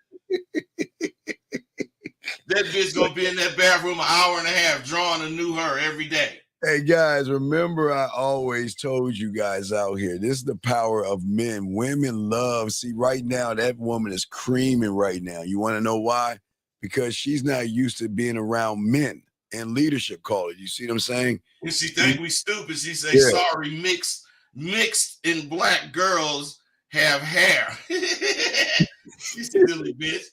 That bitch gonna be in that bathroom an hour and a half drawing a new her every day. Hey guys, remember I always told you guys out here, this is the power of men. Women love, see right now, that woman is creaming right now. You want to know why? Because she's not used to being around men and leadership quality. You see what I'm saying? When she think we stupid, she say, sorry, mixed in black girls have hair. She's silly bitch.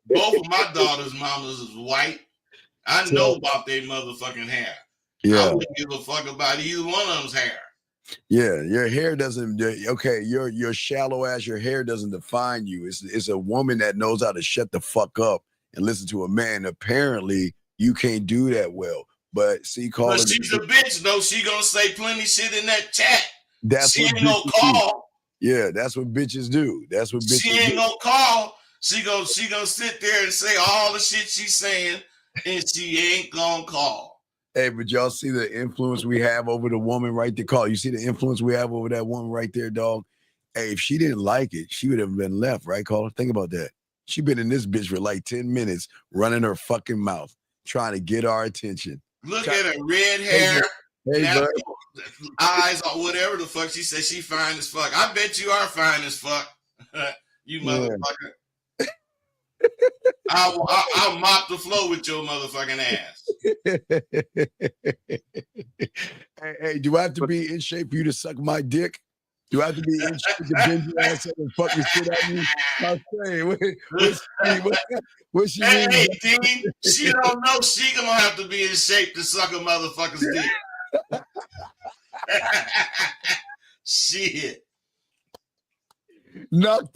Both of my daughter's mamas is white. I know about their motherfucking hair. I wouldn't give a fuck about either one of them's hair. Yeah, your hair doesn't. Okay, your shallow ass. Your hair doesn't define you. It's a woman that knows how to shut the fuck up and listen to a man. Apparently, you can't do that well. But see, but she's a bitch though. She gonna say plenty shit in that chat. That's she ain't gonna call. Yeah, that's what bitches do. That's what bitches. She ain't gonna call. She gonna sit there and say all the shit she's saying, and she ain't gonna call. Hey, but y'all see the influence we have over the woman right there? Call. You see the influence we have over that woman right there, dog? Hey, if she didn't like it, she would have been left, right, Caller? Think about that. She been in this bitch for like 10 minutes, running her fucking mouth, trying to get our attention. Look at her red hair, eyes, or whatever the fuck. She said she fine as fuck. I bet you are fine as fuck. You motherfucker. I'll mop the floor with your motherfucking ass. Hey, do I have to be in shape for you to suck my dick? Do I have to be in shape to bend your ass up and fucking shit at me? I'm saying, what she mean? Hey, Dean, she don't know she gonna have to be in shape to suck a motherfucker's dick. Shit. Knock,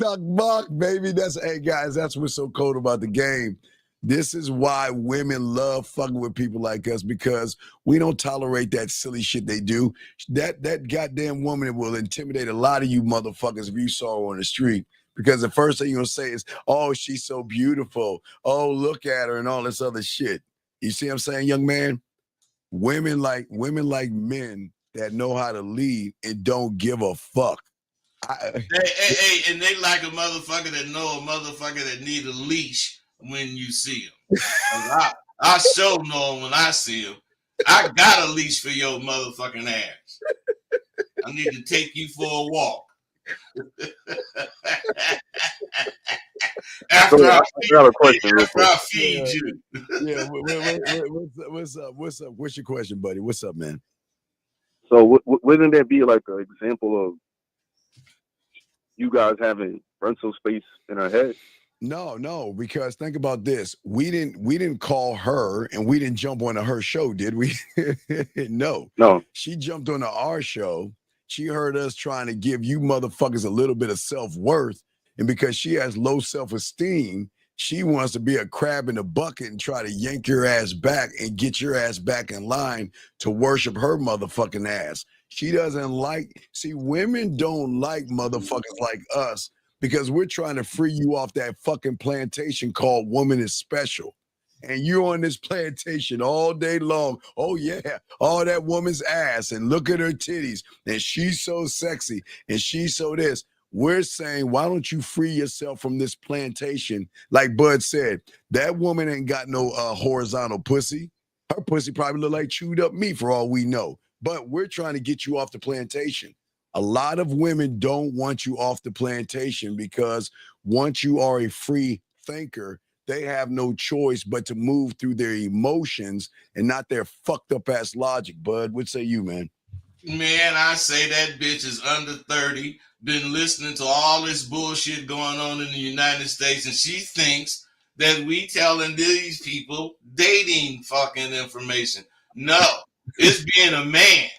baby. Hey guys, that's what's so cold about the game. This is why women love fucking with people like us, because we don't tolerate that silly shit they do. That goddamn woman will intimidate a lot of you motherfuckers if you saw her on the street, because the first thing you're gonna say is, oh, she's so beautiful. Oh, look at her and all this other shit. You see what I'm saying, young man? Women like men that know how to lead and don't give a fuck. Hey, and they like a motherfucker that know a motherfucker that need a leash when you see him. I sure know him when I see him. I got a leash for your motherfucking ass. I need to take you for a walk. After I feed you. Yeah, what's up? What's your question, buddy? What's up, man? So wouldn't that be like an example of you guys having rental space in her head? No, because think about this. We didn't call her and we didn't jump onto her show, did we? No. No. She jumped onto our show. She heard us trying to give you motherfuckers a little bit of self-worth. And because she has low self-esteem, she wants to be a crab in a bucket and try to yank your ass back and get your ass back in line to worship her motherfucking ass. She doesn't like, see, women don't like motherfuckers like us because we're trying to free you off that fucking plantation called Woman is Special. And you're on this plantation all day long. Oh, yeah, all that woman's ass and look at her titties. And she's so sexy and she's so this. We're saying, why don't you free yourself from this plantation? Like Bud said, that woman ain't got no horizontal pussy. Her pussy probably look like chewed up meat for all we know. But we're trying to get you off the plantation. A lot of women don't want you off the plantation because once you are a free thinker, they have no choice but to move through their emotions and not their fucked up ass logic. Bud, what say you, man? Man, I say that bitch is under 30, been listening to all this bullshit going on in the United States, and she thinks that we telling these people dating fucking information. No, it's being a man.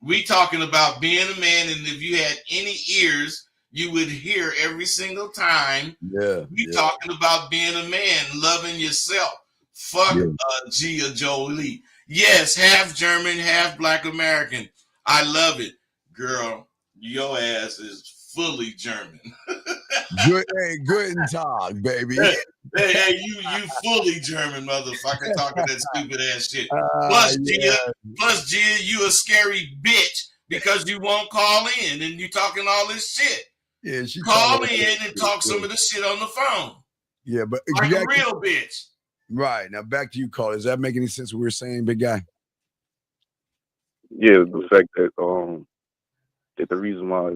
We talking about being a man, and if you had any ears, you would hear every single time. Yeah. We talking about being a man, loving yourself. Fuck Gia Jolie. Yes, half German, half Black American. I love it. Girl, your ass is fully German. Guten Tag, baby. Hey, you fully German, motherfucker, talking that stupid ass shit. Plus, Gia, you a scary bitch because you won't call in and you talking all this shit. Yeah, she call in and talk some of the shit on the phone. Yeah, but like a real bitch. Right. Now back to you, Carl. Does that make any sense what we're saying, big guy? Yeah, the fact that that the reason why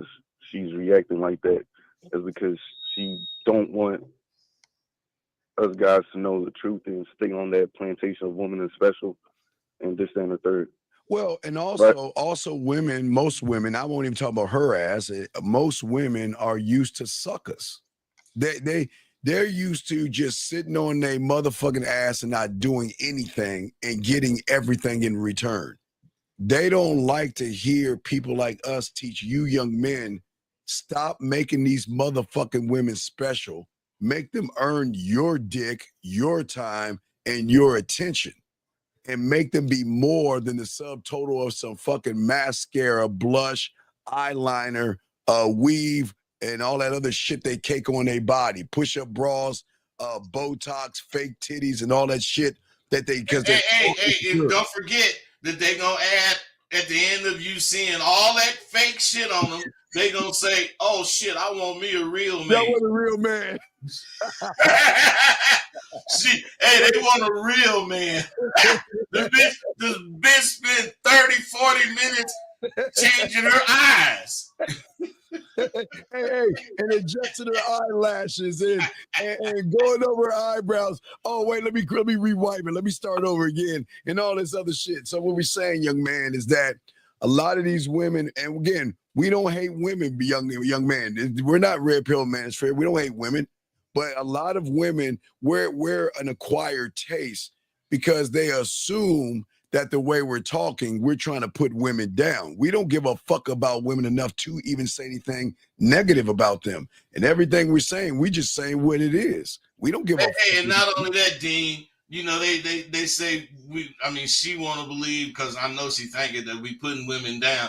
she's reacting like that is because she don't want us guys to know the truth and stay on that plantation of Woman is Special and this and the third. Well, and also women, most women, I won't even talk about her ass. Most women are used to suckers. They're used to just sitting on their motherfucking ass and not doing anything and getting everything in return. They don't like to hear people like us teach you young men, stop making these motherfucking women special. Make them earn your dick, your time, and your attention. And make them be more than the subtotal of some fucking mascara, blush, eyeliner, weave, and all that other shit they cake on their body. Push-up bras, Botox, fake titties, and all that shit that they... And don't forget that they gonna add, at the end of you seeing all that fake shit on them, they gonna say, oh shit, I want me a real man. I want a real man. They want a real man. The bitch spent 30, 40 minutes changing her eyes. And adjusting her eyelashes and going over her eyebrows. Oh, wait, let me rewind it. Let me start over again and all this other shit. So what we're saying, young man, is that a lot of these women, and again, we don't hate women, young man. We're not red pill manosphere. We don't hate women. But a lot of women, we're an acquired taste because they assume that the way we're talking, we're trying to put women down. We don't give a fuck about women enough to even say anything negative about them. And everything we're saying, we just saying what it is. We don't give a fuck. And not only that, Dean, you know, they say she want to believe, because I know she thinking that we putting women down.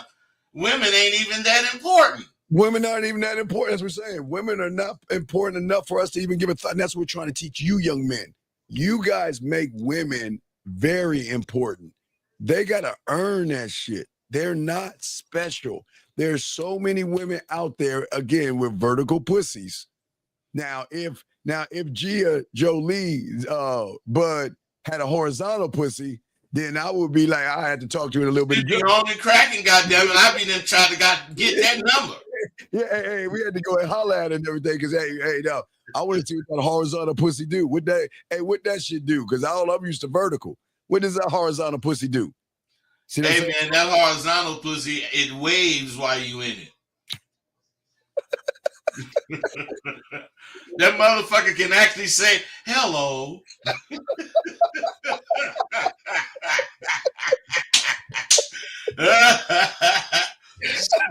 Women ain't even that important. Women aren't even that important, as we're saying. Women are not important enough for us to even give a thought. And that's what we're trying to teach you, young men. You guys make women very important. They got to earn that shit. They're not special. There's so many women out there, again, with vertical pussies. Now, if Gia Jolie Bud had a horizontal pussy, then I would be like, I had to talk to her a little bit. You're only cracking, goddammit. I've been trying to get that number. Yeah, hey, we had to go and holler at her and everything because no, I want to see what that horizontal pussy do. What that shit do? Because all I'm used to vertical. What does that horizontal pussy do? See what I'm Hey saying? man, that horizontal pussy, it waves while you in it. That motherfucker can actually say hello.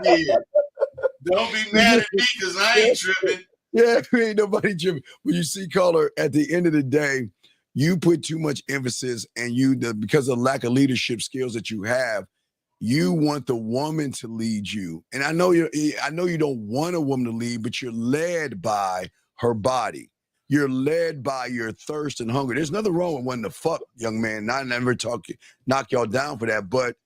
Shit. Don't be mad at me because I ain't tripping. Yeah, ain't nobody tripping. But you see, caller, at the end of the day, you put too much emphasis, and because of lack of leadership skills that you have, you want the woman to lead you. And I know you don't want a woman to lead, but you're led by her body. You're led by your thirst and hunger. There's nothing wrong with wanting to fuck, young man. I never knock y'all down for that. But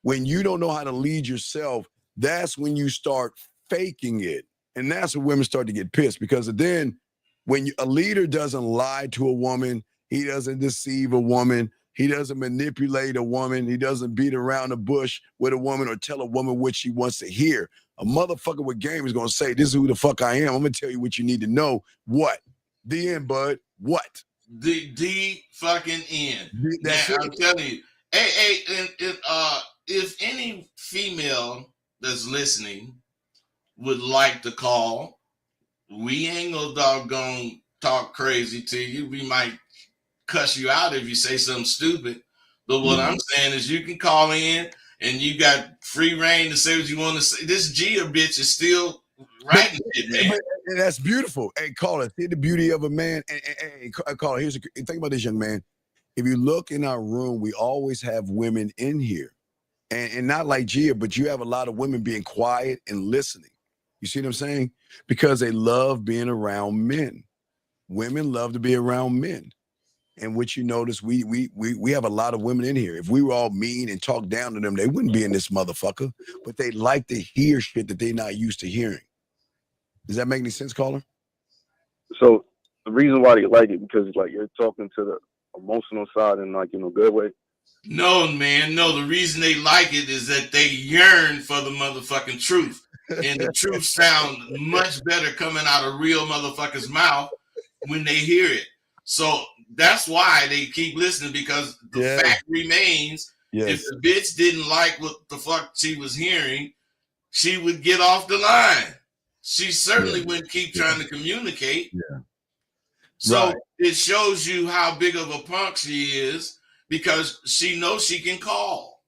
when you don't know how to lead yourself, that's when you start faking it. And that's when women start to get pissed, because then when a leader doesn't lie to a woman, he doesn't deceive a woman, he doesn't manipulate a woman, he doesn't beat around the bush with a woman or tell a woman what she wants to hear. A motherfucker with game is going to say, this is who the fuck I am. I'm going to tell you what you need to know. What? The end, bud. What? The fucking end. That's I'm telling you. Hey, if any female that's listening would like to call, we ain't gonna doggone talk crazy to you. We might cuss you out if you say something stupid. But what I'm saying is you can call in and you got free reign to say what you want to say. This Gia bitch is still writing it, man. And that's beautiful. Hey, caller, see the beauty of a man. Hey, caller, think about this, young man. If you look in our room, we always have women in here. And not like Gia, but you have a lot of women being quiet and listening. You see what I'm saying? Because they love being around men. Women love to be around men. And which you notice, we have a lot of women in here. If we were all mean and talk down to them, they wouldn't be in this motherfucker. But they like to hear shit that they're not used to hearing. Does that make any sense, caller? So the reason why they like it, because like you're talking to the emotional side in like in a good way. No, man. No, the reason they like it is that they yearn for the motherfucking truth. And the truth sounds much better coming out of real motherfuckers' mouth when they hear it. So that's why they keep listening, because the fact remains, if the bitch didn't like what the fuck she was hearing, she would get off the line. She certainly wouldn't keep trying to communicate. Yeah. So it shows you how big of a punk she is, because she knows she can call.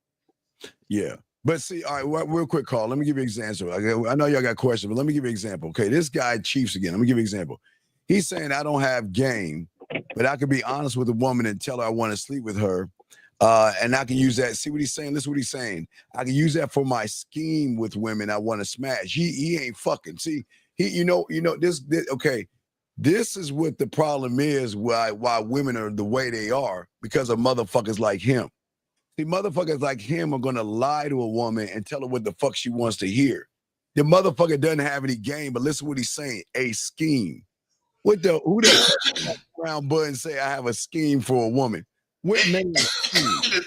Yeah. But see, all right, real quick call. Let me give you an example. I know y'all got questions, but let me give you an example. Okay, this guy Chiefs again. Let me give you an example. He's saying I don't have game, but I can be honest with a woman and tell her I want to sleep with her. And I can use that. See what he's saying? Listen what he's saying. I can use that for my scheme with women I want to smash. He ain't fucking. See, you know, this okay. This is what the problem is, why women are the way they are, because of motherfuckers like him. See, motherfuckers like him are gonna lie to a woman and tell her what the fuck she wants to hear. The motherfucker doesn't have any game, but listen what he's saying, a scheme. Who the round bud and say I have a scheme for a woman? What name is scheme?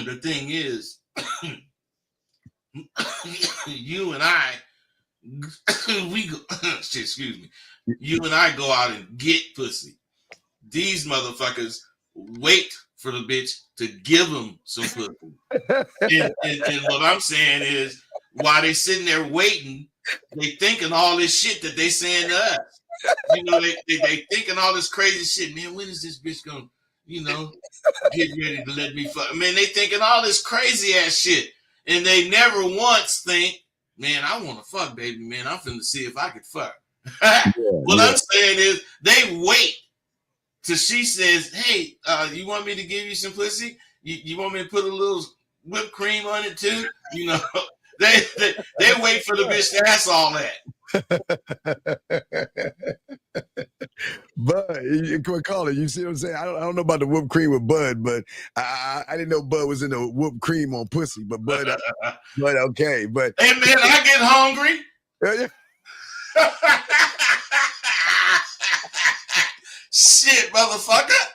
The thing is, you and I, excuse me, you and I go out and get pussy. These motherfuckers wait for the bitch to give them some pussy. And what I'm saying is, while they sitting there waiting, they thinking all this shit that they saying to us. You know, they thinking all this crazy shit. Man, when is this bitch gonna, get ready to let me fuck? Man, they thinking all this crazy ass shit. And they never once think, man, I want to fuck, baby, man. I'm finna see if I could fuck. What I'm saying is, they wait till she says, hey, you want me to give you some pussy? You want me to put a little whipped cream on it too? They wait for the bitch to ask all that. Bud, call it. You see what I'm saying? I don't know about the whipped cream with Bud, but I didn't know Bud was in the whipped cream on pussy. But Bud, okay. But hey man, I get hungry. Shit, motherfucker.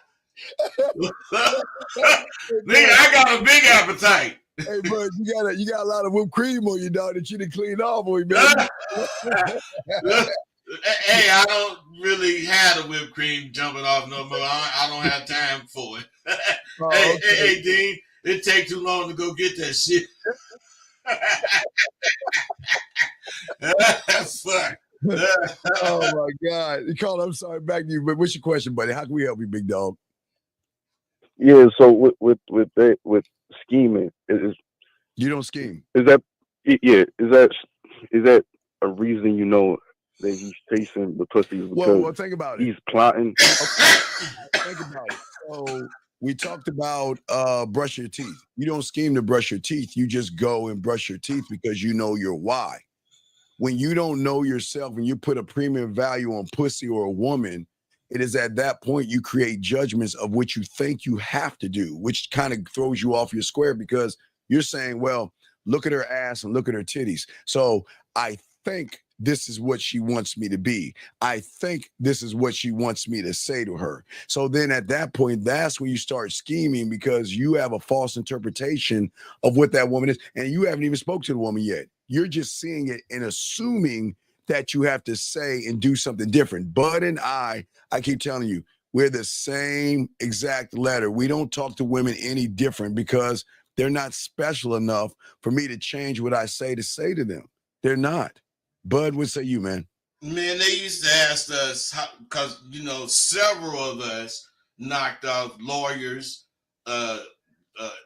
Nigga, I got a big appetite. Hey, bud, you got a lot of whipped cream on you, dog, that you done cleaned off on you, man. Hey, I don't really have the whipped cream jumping off no more. I don't have time for it. Oh, hey, okay. hey, Dean, it take too long to go get that shit. Fuck. Oh my God. Carl, I'm sorry, back to you. But what's your question, buddy? How can we help you, big dog? Yeah. So with scheming, is You don't scheme. that is that a reason you know that he's chasing the pussy is because Well, think about it. he's plotting? Think about it. So we talked about brush your teeth. You don't scheme to brush your teeth. You just go and brush your teeth because you know your why. When you don't know yourself and you put a premium value on pussy or a woman, it is at that point you create judgments of what you think you have to do, which kind of throws you off your square because you're saying, well, look at her ass and look at her titties. So I think this is what she wants me to be. I think this is what she wants me to say to her. So then at that point, that's when you start scheming because you have a false interpretation of what that woman is. And you haven't even spoke to the woman yet. You're just seeing it and assuming that you have to say and do something different. Bud and I keep telling you, we're the same exact letter. We don't talk to women any different because they're not special enough for me to change what I say to them. They're not. Bud, what say you, man? Man, they used to ask us because several of us knocked off lawyers,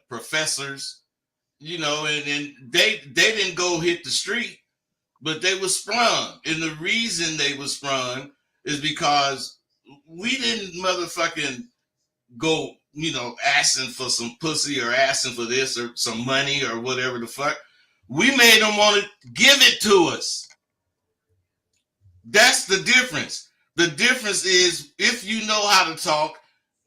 professors, and they didn't go hit the street, but they were sprung. And the reason they were sprung is because we didn't motherfucking go, asking for some pussy or asking for this or some money or whatever the fuck. We made them want to give it to us. That's the difference. The difference is if you know how to talk,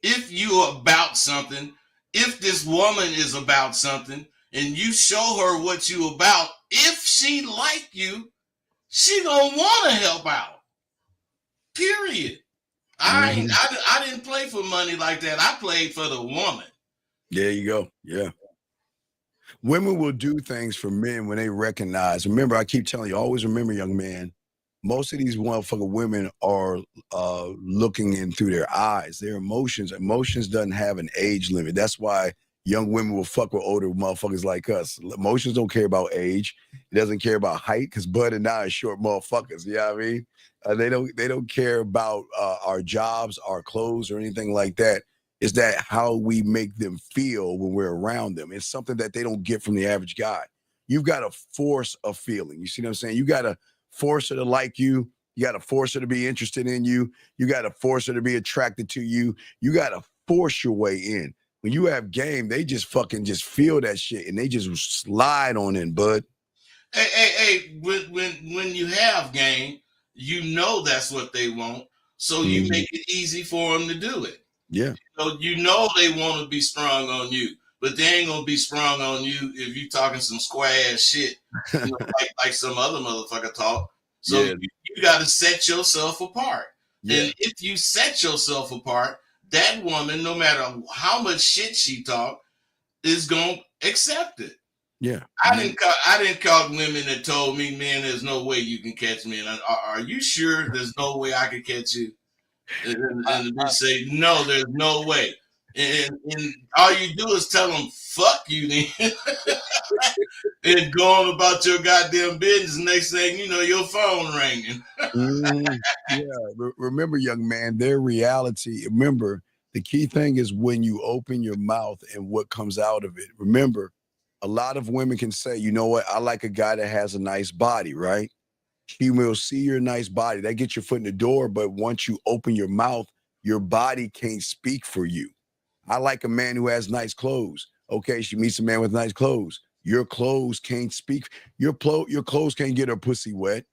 if you're about something, if this woman is about something, and you show her what you about, if she like you, she gonna want to help out. Period. I didn't play for money like that. I played for the woman. There you go. Yeah. Women will do things for men when they recognize. Remember, I keep telling you, always remember, young man, most of these motherfucking women are looking in through their eyes, their emotions. Emotions doesn't have an age limit. That's why young women will fuck with older motherfuckers like us. Emotions don't care about age. It doesn't care about height because Bud and I are short motherfuckers. You know what I mean? They don't care about our jobs, our clothes, or anything like that. It's that how we make them feel when we're around them. It's something that they don't get from the average guy. You've got to force a feeling. You see what I'm saying? You got to force her to like you. You got to force her to be interested in you. You got to force her to be attracted to you. You got to force your way in. When you have game, they just fucking just feel that shit and they just slide on in, Bud. Hey, when you have game, that's what they want. So you make it easy for them to do it. Yeah. So they want to be sprung on you, but they ain't gonna be sprung on you if you talking some square ass shit, like some other motherfucker talk. So you got to set yourself apart. Yeah. And if you set yourself apart, that woman, no matter how much shit she talk, is gonna accept it. Yeah. I didn't call women that told me, man, there's no way you can catch me. And are you sure there's no way I can catch you? And they say, no, there's no way. And all you do is tell them, fuck you then. And go on about your goddamn business. Next thing you know, your phone ringing. Yeah. Remember, young man, their reality. Remember, the key thing is when you open your mouth and what comes out of it. Remember, a lot of women can say, you know what? I like a guy that has a nice body, right? He will see your nice body. That gets your foot in the door. But once you open your mouth, your body can't speak for you. I like a man who has nice clothes. Okay, she meets a man with nice clothes. Your clothes can't speak. Your clothes can't get her pussy wet.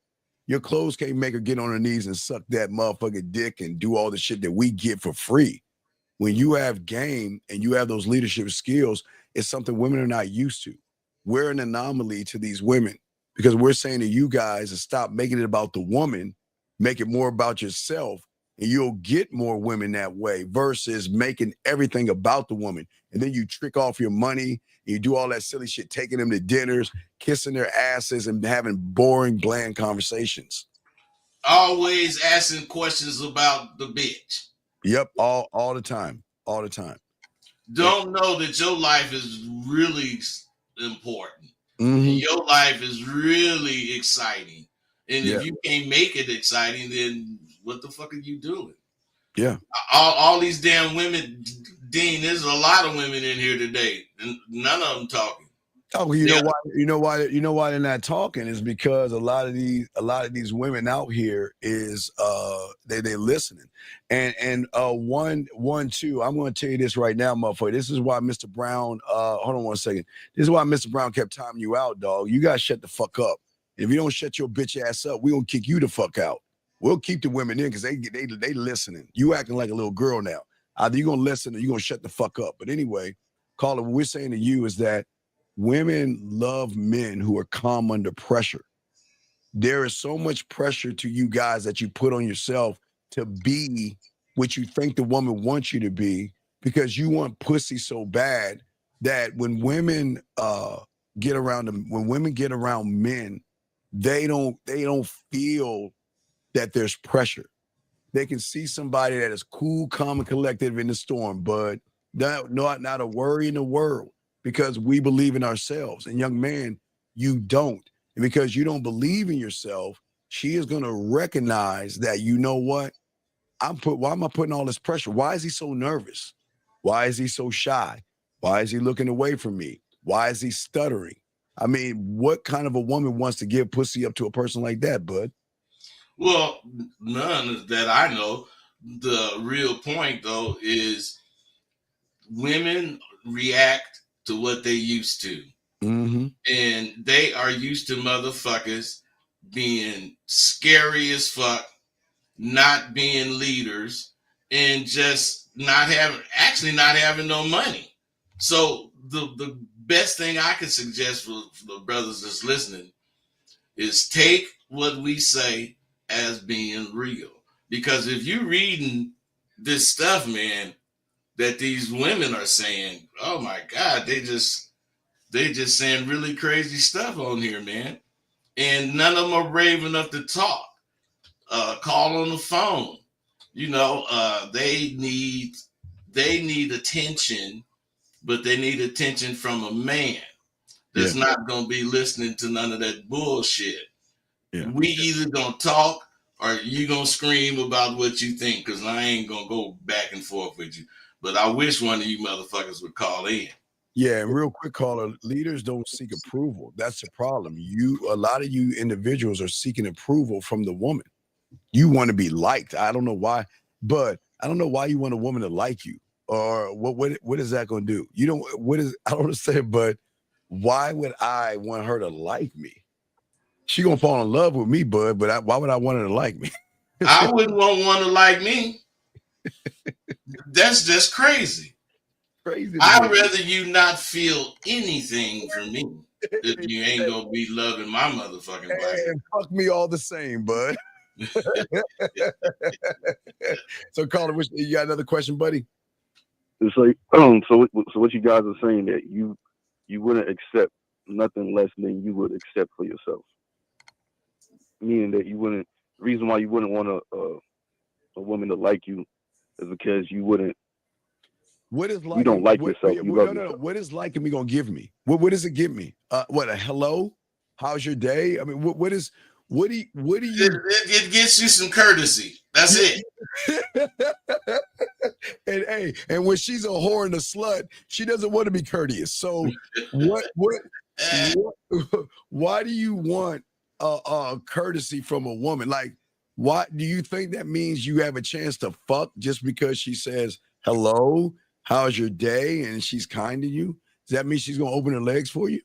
Your clothes can't make her get on her knees and suck that motherfucking dick and do all the shit that we get for free. When you have game and you have those leadership skills, it's something women are not used to. We're an anomaly to these women because we're saying to you guys to stop making it about the woman, make it more about yourself, and you'll get more women that way versus making everything about the woman. And then you trick off your money, and you do all that silly shit, taking them to dinners, kissing their asses, and having boring, bland conversations. always asking questions about the bitch. Yep, all the time, all the time. Don't know that your life is really important. Mhm. Your life is really exciting. And Yeah. if you can't make it exciting, then what the fuck are you doing? Yeah. All these damn women, Dean, there's a lot of women in here today, and none of them talking. Oh, you know why? You know why they're not talking is because a lot of these women out here is they listening, and two. I'm going to tell you this right now, motherfucker. This is why Mr. Brown. Hold on one second. This is why Mr. Brown kept timing you out, dog. You gotta shut the fuck up. If you don't shut your bitch ass up, we gonna kick you the fuck out. We'll keep the women in because they listening. You acting like a little girl now. Either you gonna listen or you gonna shut the fuck up. But anyway, Carla, what we're saying to you is that women love men who are calm under pressure. There is so much pressure to you guys that you put on yourself to be what you think the woman wants you to be because you want pussy so bad that when women get around them, when women get around men, they don't feel that there's pressure. They can see somebody that is cool, calm, and collected in the storm, but not a worry in the world. Because we believe in ourselves. And young man, you don't. And because you don't believe in yourself, she is going to recognize that, you know what? Why am I putting all this pressure? Why is he so nervous? Why is he so shy? Why is he looking away from me? Why is he stuttering? I mean, what kind of a woman wants to give pussy up to a person like that, bud? Well, none that I know. The real point, though, is women react to what they used to. Mm-hmm. And they are used to motherfuckers being scary as fuck, not being leaders, and just not having no money. So the best thing I can suggest for the brothers that's listening is take what we say as being real. Because if you're reading this stuff, man, that these women are saying, oh my God, they just saying really crazy stuff on here, man. And none of them are brave enough to talk. Call on the phone. You know, they need attention, but they need attention from a man that's not gonna be listening to none of that bullshit. Yeah. We either gonna talk or you gonna scream about what you think, because I ain't gonna go back and forth with you. But I wish one of you motherfuckers would call in. Yeah, and real quick, caller, leaders don't seek approval. That's the problem. A lot of you individuals are seeking approval from the woman. You want to be liked. I don't know why, but I don't know why you want a woman to like you. Or what is that going to do? You don't, I don't understand, but why would I want her to like me? She going to fall in love with me, bud, but why would I want her to like me? I wouldn't want one to like me. That's just crazy. I'd rather you not feel anything from me if you ain't gonna be loving my motherfucking black. And fuck me all the same, bud. So, Carter, you got another question, buddy? It's like, so what you guys are saying that you wouldn't accept nothing less than you would accept for yourself, meaning that you wouldn't. The reason why you wouldn't want a woman to like you is because you wouldn't. What is like? You don't like yourself. You love yourself. What is liking me gonna give me? What does it give me? What, a hello? How's your day? I mean, what do you? It gets you some courtesy. That's it. And hey, and when she's a whore and a slut, she doesn't want to be courteous. So why do you want courtesy from a woman? Like, why do you think that means you have a chance to fuck just because she says hello? How's your day? And she's kind to you? Does that mean she's gonna open her legs for you?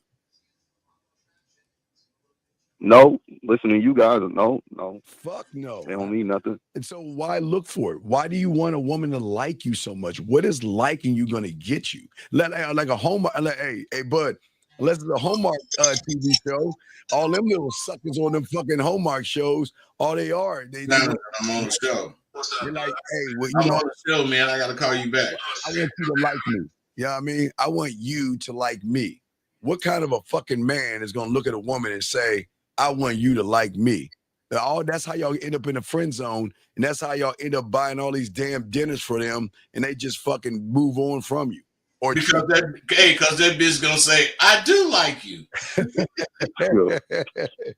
No, listening to you guys, no. Fuck no. They don't mean nothing. And so why look for it? Why do you want a woman to like you so much? What is liking you gonna get you? Like a Hallmark, hey, bud, unless it's a Hallmark TV show, all them little suckers on them fucking Hallmark shows, all they are. I'm on the show. You're like, hey, well, I'm on the show, man. I gotta call you back. I want you to like me. You know what I mean? I want you to like me. What kind of a fucking man is gonna look at a woman and say, I want you to like me? That's how y'all end up in the friend zone, and that's how y'all end up buying all these damn dinners for them, and they just fucking move on from you. Or because that bitch gonna say, I do like you.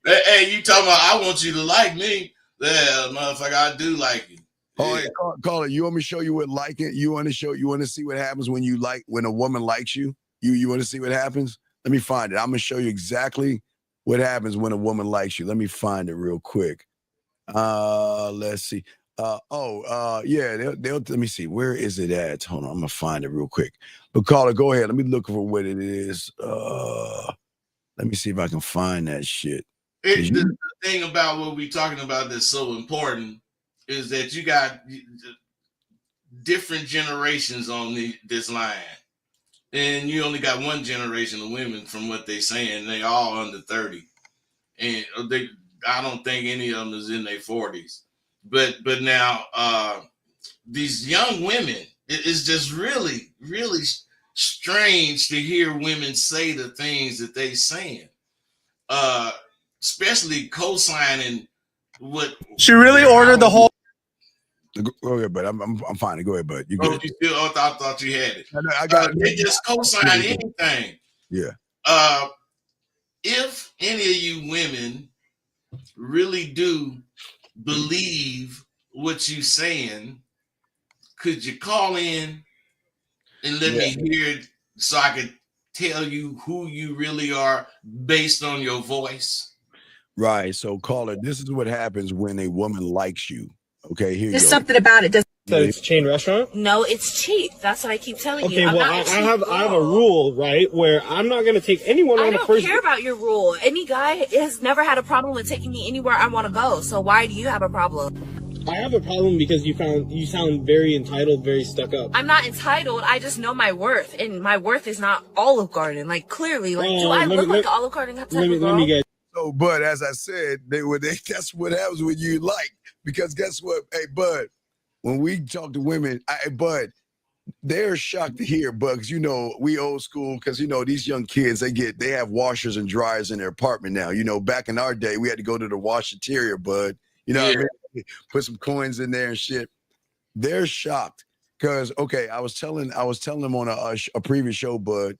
Hey, you talking about I want you to like me? Yeah, motherfucker, I do like you. Oh, yeah. Call it. You want me to show you what like it? You want to see what happens when a woman likes you? You want to see what happens? Let me find it. I'm gonna show you exactly what happens when a woman likes you. Let me find it real quick. Let's see. Yeah, they'll let me see. Where is it at? Hold on, I'm gonna find it real quick. But caller, go ahead. Let me look for what it is. Let me see if I can find that shit. The thing about what we're talking about that's so important is that you got different generations on this line. And you only got one generation of women from what they're saying. They all under 30. And I don't think any of them is in their 40s. But now these young women, it's just really, really strange to hear women say the things that they saying. Especially co-signing what she really ordered the whole. Go ahead, bud. I'm fine. Go ahead, bud. You good. You still? I thought you had it. I got it. They just co-sign anything. Yeah. If any of you women really do believe what you saying, could you call in and let me hear it so I could tell you who you really are based on your voice? Right. So, caller, this is what happens when a woman likes you. Okay, here There's you go. something about it. So it's a chain restaurant? No, it's cheap. That's what I keep telling you. Okay, well, I have a rule, right, where I'm not going to take anyone on the first. I don't care about your rule. Any guy has never had a problem with taking me anywhere I want to go. So why do you have a problem? I have a problem because you sound very entitled, very stuck up. I'm not entitled. I just know my worth, and my worth is not Olive Garden. Like clearly, like do I look like Olive Garden type of girl? Let me get. So, Bud, as I said, that's what happens when you like. Because guess what? Hey, Bud, when we talk to women, Bud, they're shocked to hear, Bud, because, we old school, because, these young kids, they have washers and dryers in their apartment now. Back in our day, we had to go to the washateria, Bud. What I mean? Put some coins in there and shit. They're shocked because, okay, I was telling them on a previous show, Bud,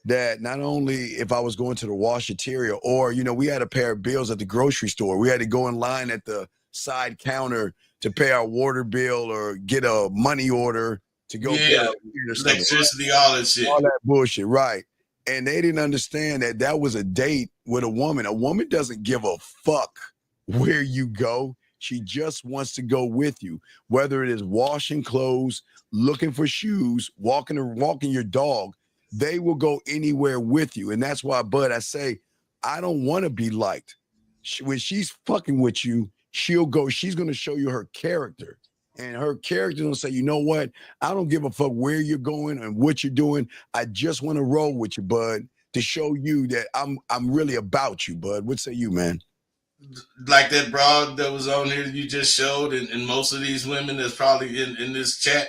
that not only if I was going to the washateria or, we had a pair of bills at the grocery store, we had to go in line at the side counter to pay our water bill or get a money order to go pay our electricity, all that shit. All that bullshit, right. And they didn't understand that was a date with a woman. A woman doesn't give a fuck where you go. She just wants to go with you, whether it is washing clothes, looking for shoes, walking your dog. They will go anywhere with you. And that's why, Bud, I say, I don't want to be liked. When she's fucking with you, she's going to show you her character. And her character will say, you know what? I don't give a fuck where you're going and what you're doing. I just want to roll with you, Bud, to show you that I'm really about you, Bud. What say you, man? Like that broad that was on here you just showed, and most of these women that's probably in this chat,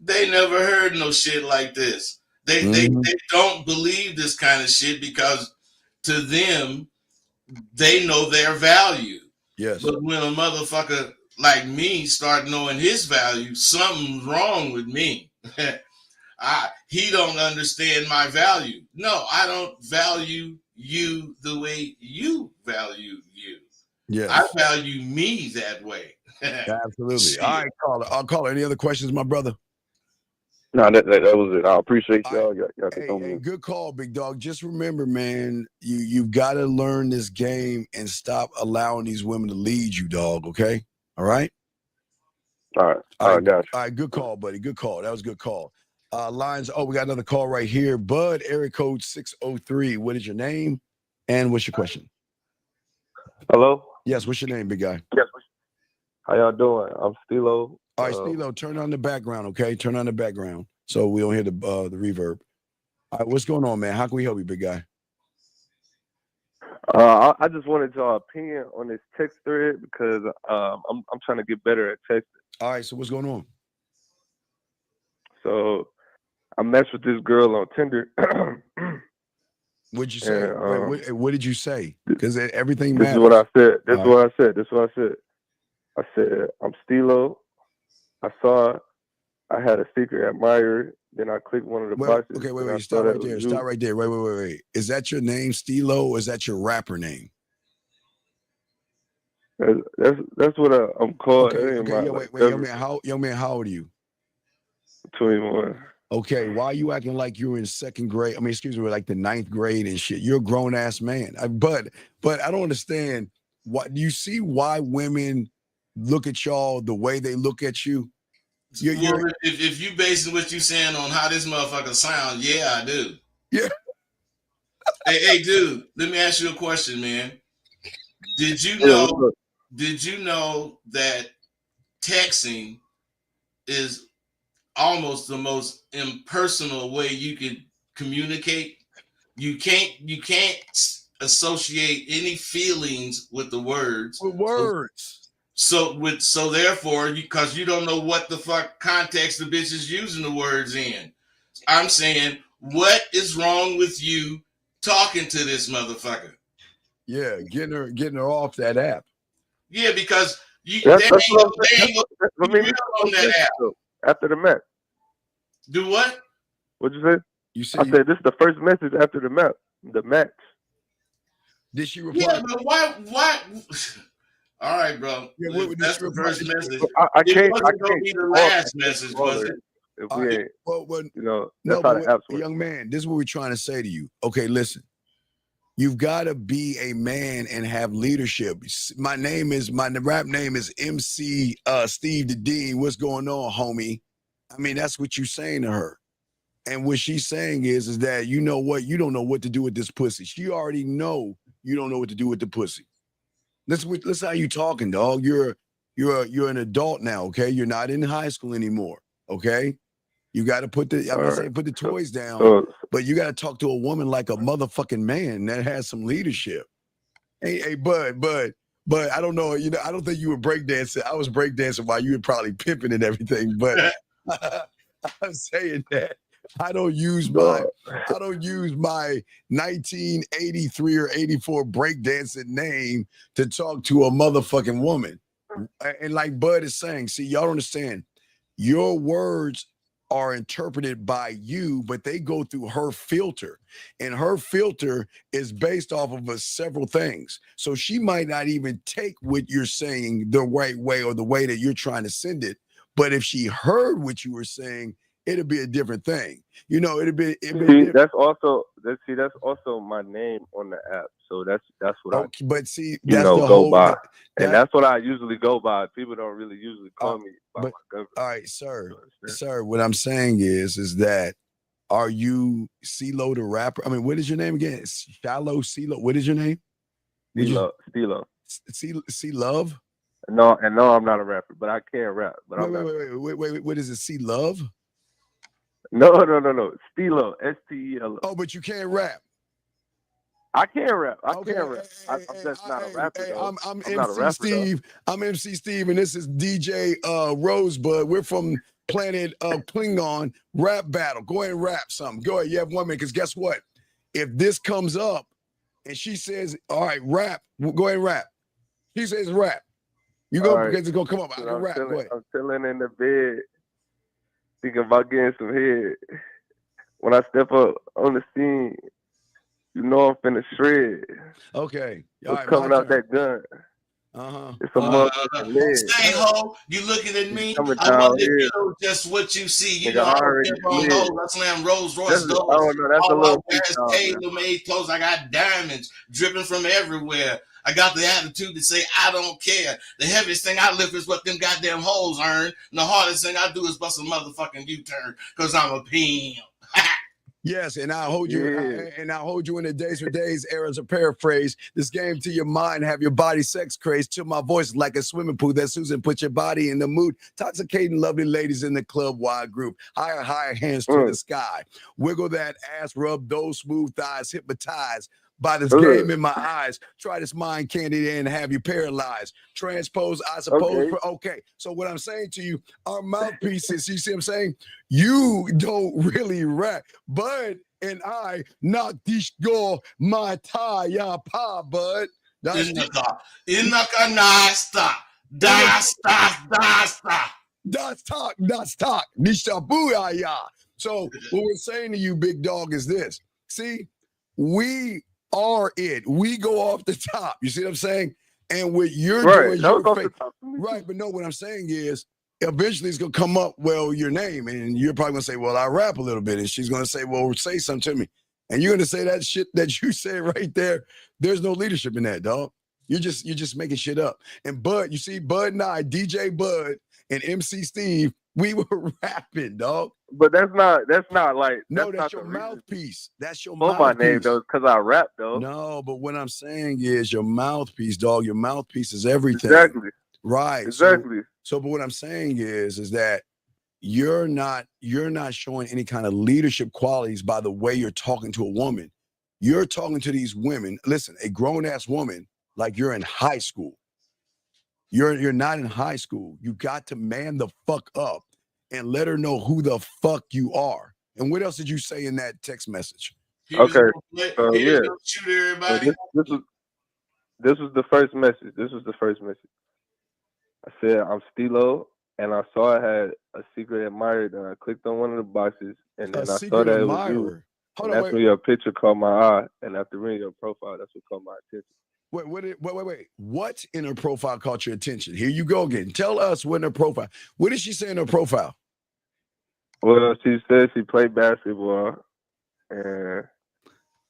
they never heard no shit like this. They don't believe this kind of shit because to them, they know their value. Yes. But when a motherfucker like me start knowing his value, something's wrong with me. He don't understand my value. No, I don't value you the way you value you. Yes. I value me that way. Absolutely. All right, caller. I'll call. Any other questions, my brother? No, that was it. I appreciate y'all. Hey, good call, big dog. Just remember, man, you've got to learn this game and stop allowing these women to lead you, dog. Okay? All right? All right, got you. All right, good call, buddy. Good call. That was a good call. Lines. Oh, we got another call right here. Bud, area code 603. What is your name? And what's your question? Hello? Yes, what's your name, big guy? Yes. How y'all doing? I'm Stilo. All right, Stilo, turn on the background, okay? Turn on the background so we don't hear the reverb. All right, what's going on, man? How can we help you, big guy? I just wanted your opinion on this text thread because I'm trying to get better at texting. All right, so what's going on? So I matched with this girl on Tinder. What'd you say? And What did you say? Because everything this matters. is what I said. This is All what I said. This is what I said. I said, I'm Stilo. I saw it. I had a secret admirer. Then I clicked one of the Well, boxes. okay, and I wait. saw Stop that right it was there. you. Stop right there. Wait. Is that your name, Stilo, or is that your rapper name? That's what I'm called. Okay, That ain't my, yeah, like, wait, young man, how old are you? 21. Okay, why are you acting like you were in second grade? I mean, excuse me, like the 9th grade and shit. You're a grown ass man. But I don't understand. What do you see? Why women look at y'all the way they look at you? Well, if you basing what you saying on how this motherfucker sound, yeah, I do. Yeah. Hey, dude, let me ask you a question, man. Did you know that texting is almost the most impersonal way you can communicate? You can't associate any feelings with the words. With words. So therefore, because you don't know what the fuck context the bitch is using the words in. I'm saying, what is wrong with you talking to this motherfucker? Yeah, getting her off that app. Yeah, because they ain't That's on that app. After the match. Do what? What'd you say? I said this is the first message after the match. The match. Did she reply? Yeah, but why? All right, bro. Yeah, that's the first message. I can't be the last message, was it? If we ain't, you know, that's how the apps work. Young man, this is what we're trying to say to you. Okay, listen. You've got to be a man and have leadership. My rap name is MC Steve the Dean. What's going on, homie? I mean, that's what you're saying to her. And what she's saying is that, you know what? You don't know what to do with this pussy. She already know you don't know what to do with the pussy. Listen how you talking, dog. You're an adult now, okay? You're not in high school anymore, okay? You got to put the toys down, but you got to talk to a woman like a motherfucking man that has some leadership. Hey, bud, I don't know. You know, I don't think you were breakdancing. I was breakdancing while you were probably pimping and everything. But I'm saying that I don't use my 1983 or 84 breakdancing name to talk to a motherfucking woman. And like Bud is saying, see, y'all don't understand. Your words are interpreted by you, but they go through her filter, and her filter is based off of several things. So she might not even take what you're saying the right way or the way that you're trying to send it. But if she heard what you were saying, it'd be a different thing. You know, that's also my name on the app. So that's what go by. And that's what I usually go by. People don't really usually call me by my government. All right, sir, what I'm saying is that, are you CeeLo the rapper? I mean, what is your name again? Shallow CeeLo. What is your name? Stilo. C-Love? No, I'm not a rapper, but I can rap. But wait, what is it? C-Love? No. Stilo, S-T-E-L-O. Oh, but you can't rap. I can rap. I'm just not a rapper. I'm MC Steve. I'm MC Steve, and this is DJ Rosebud. We're from Planet Klingon Rap Battle. Go ahead and rap something. Go ahead. You have 1 minute, because guess what? If this comes up and she says, all right, rap, go ahead and rap. She says rap. You go, because it's going to come up. I can rap. Go ahead. I'm chilling in the bed, thinking about getting some head. When I step up on the scene, you know I'm finna shred. Okay. It's coming out that gun. It's a motherfucking leg. Say ho, you looking at me? I wonder if you know just what you see. You know, I slam Rolls Royce doors. That's a little tailor-made clothes. I got diamonds dripping from everywhere. I got the attitude to say I don't care. The heaviest thing I lift is what them goddamn hoes earn. And the hardest thing I do is bust a motherfucking U-turn because I'm a pimp. Yes, and I'll hold you, and I'll hold you in the days for days era as a paraphrase. This game to your mind, have your body sex craze. Till my voice like a swimming pool. That Susan put your body in the mood. Toxicating lovely ladies in the club wide group. Higher hands to the sky. Wiggle that ass, rub those smooth thighs, hypnotized by this game in my eyes. Try this mind candy and have you paralyzed. Transpose, I suppose. Okay. So what I'm saying to you, our mouthpieces, you see what I'm saying? You don't really rap. Bud and I not this go my tie ya pa, bud. That's Inaka nasta. That's talk. Nisha booyah. So what we're saying to you, big dog, is this. See, we are it. We go off the top. You see what I'm saying? And what you're doing, right? But no, what I'm saying is, eventually it's gonna come up. Well, your name, and you're probably gonna say, "Well, I rap a little bit," and she's gonna say, "Well, say something to me," and you're gonna say that shit that you said right there. There's no leadership in that, dog. You're just making shit up. And Bud, you see, Bud and I, DJ Bud and MC Steve, we were rapping, dog. But that's not like that's your mouthpiece. That's your mouthpiece. My name though, because I rap though. No, but what I'm saying is your mouthpiece, dog. Your mouthpiece is everything. Exactly. Right. Exactly. So, but what I'm saying is that you're not showing any kind of leadership qualities by the way you're talking to a woman. You're talking to these women. Listen, a grown ass woman, like you're in high school. You're not in high school. You got to man the fuck up and let her know who the fuck you are. And what else did you say in that text message? Okay. Yeah. Shoot everybody. This was the first message. I said, I'm Stilo, and I saw I had a secret admirer. Then I clicked on one of the boxes, and then I saw that it was you. That's when your picture caught my eye, and after reading your profile, that's what caught my attention. Wait. What in her profile caught your attention? Here you go again. Tell us what in her profile. What did she say in her profile? Well, she said she played basketball, and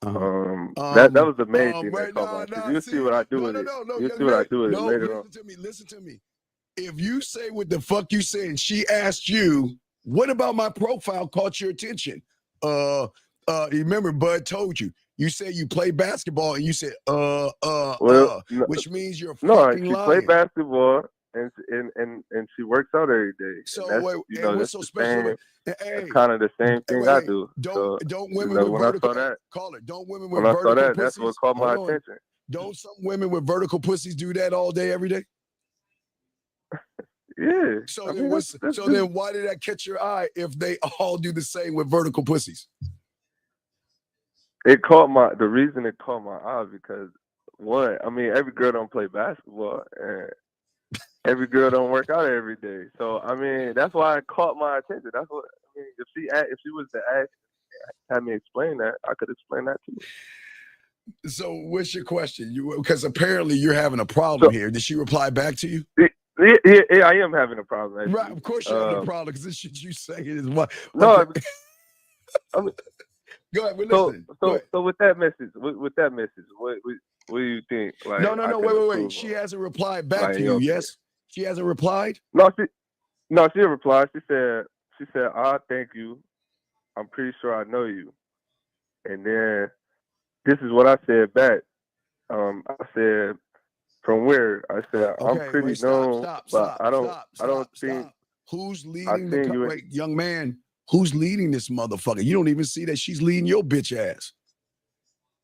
that was the main thing that caught my attention. You'll see what I do with it. You'll see what I do with it later on. Listen to me. If you say what the fuck you said and she asked you, what about my profile caught your attention? Remember Bud told you. You said you play basketball and you said which means you're fucking lying. No, she played basketball and she works out every day. So what's so special? It's kind of the same thing I do. Don't women with vertical don't women with vertical pussies? That's what caught my attention. Don't some women with vertical pussies do that all day, every day? Yeah. So then why did that catch your eye if they all do the same with vertical pussies? The reason it caught my eye because every girl don't play basketball and every girl don't work out every day. So that's why it caught my attention. That's what if she was to ask, have me explain that, I could explain that too. So what's your question? Because apparently you're having a problem here. Did she reply back to you? Yeah, I am having a problem. Actually. Right, of course you're having a problem because this shit you say is what. No, go ahead. We're listening. So with that message, what do you think? Like, no. Wait. She hasn't replied back to you. Yes, she hasn't replied. No, she didn't reply. She said, thank you. I'm pretty sure I know you. And then this is what I said back. I said, from where? I said, I'm pretty known, but I don't think. Who's leading wait, young man? Who's leading this motherfucker? You don't even see that she's leading your bitch ass.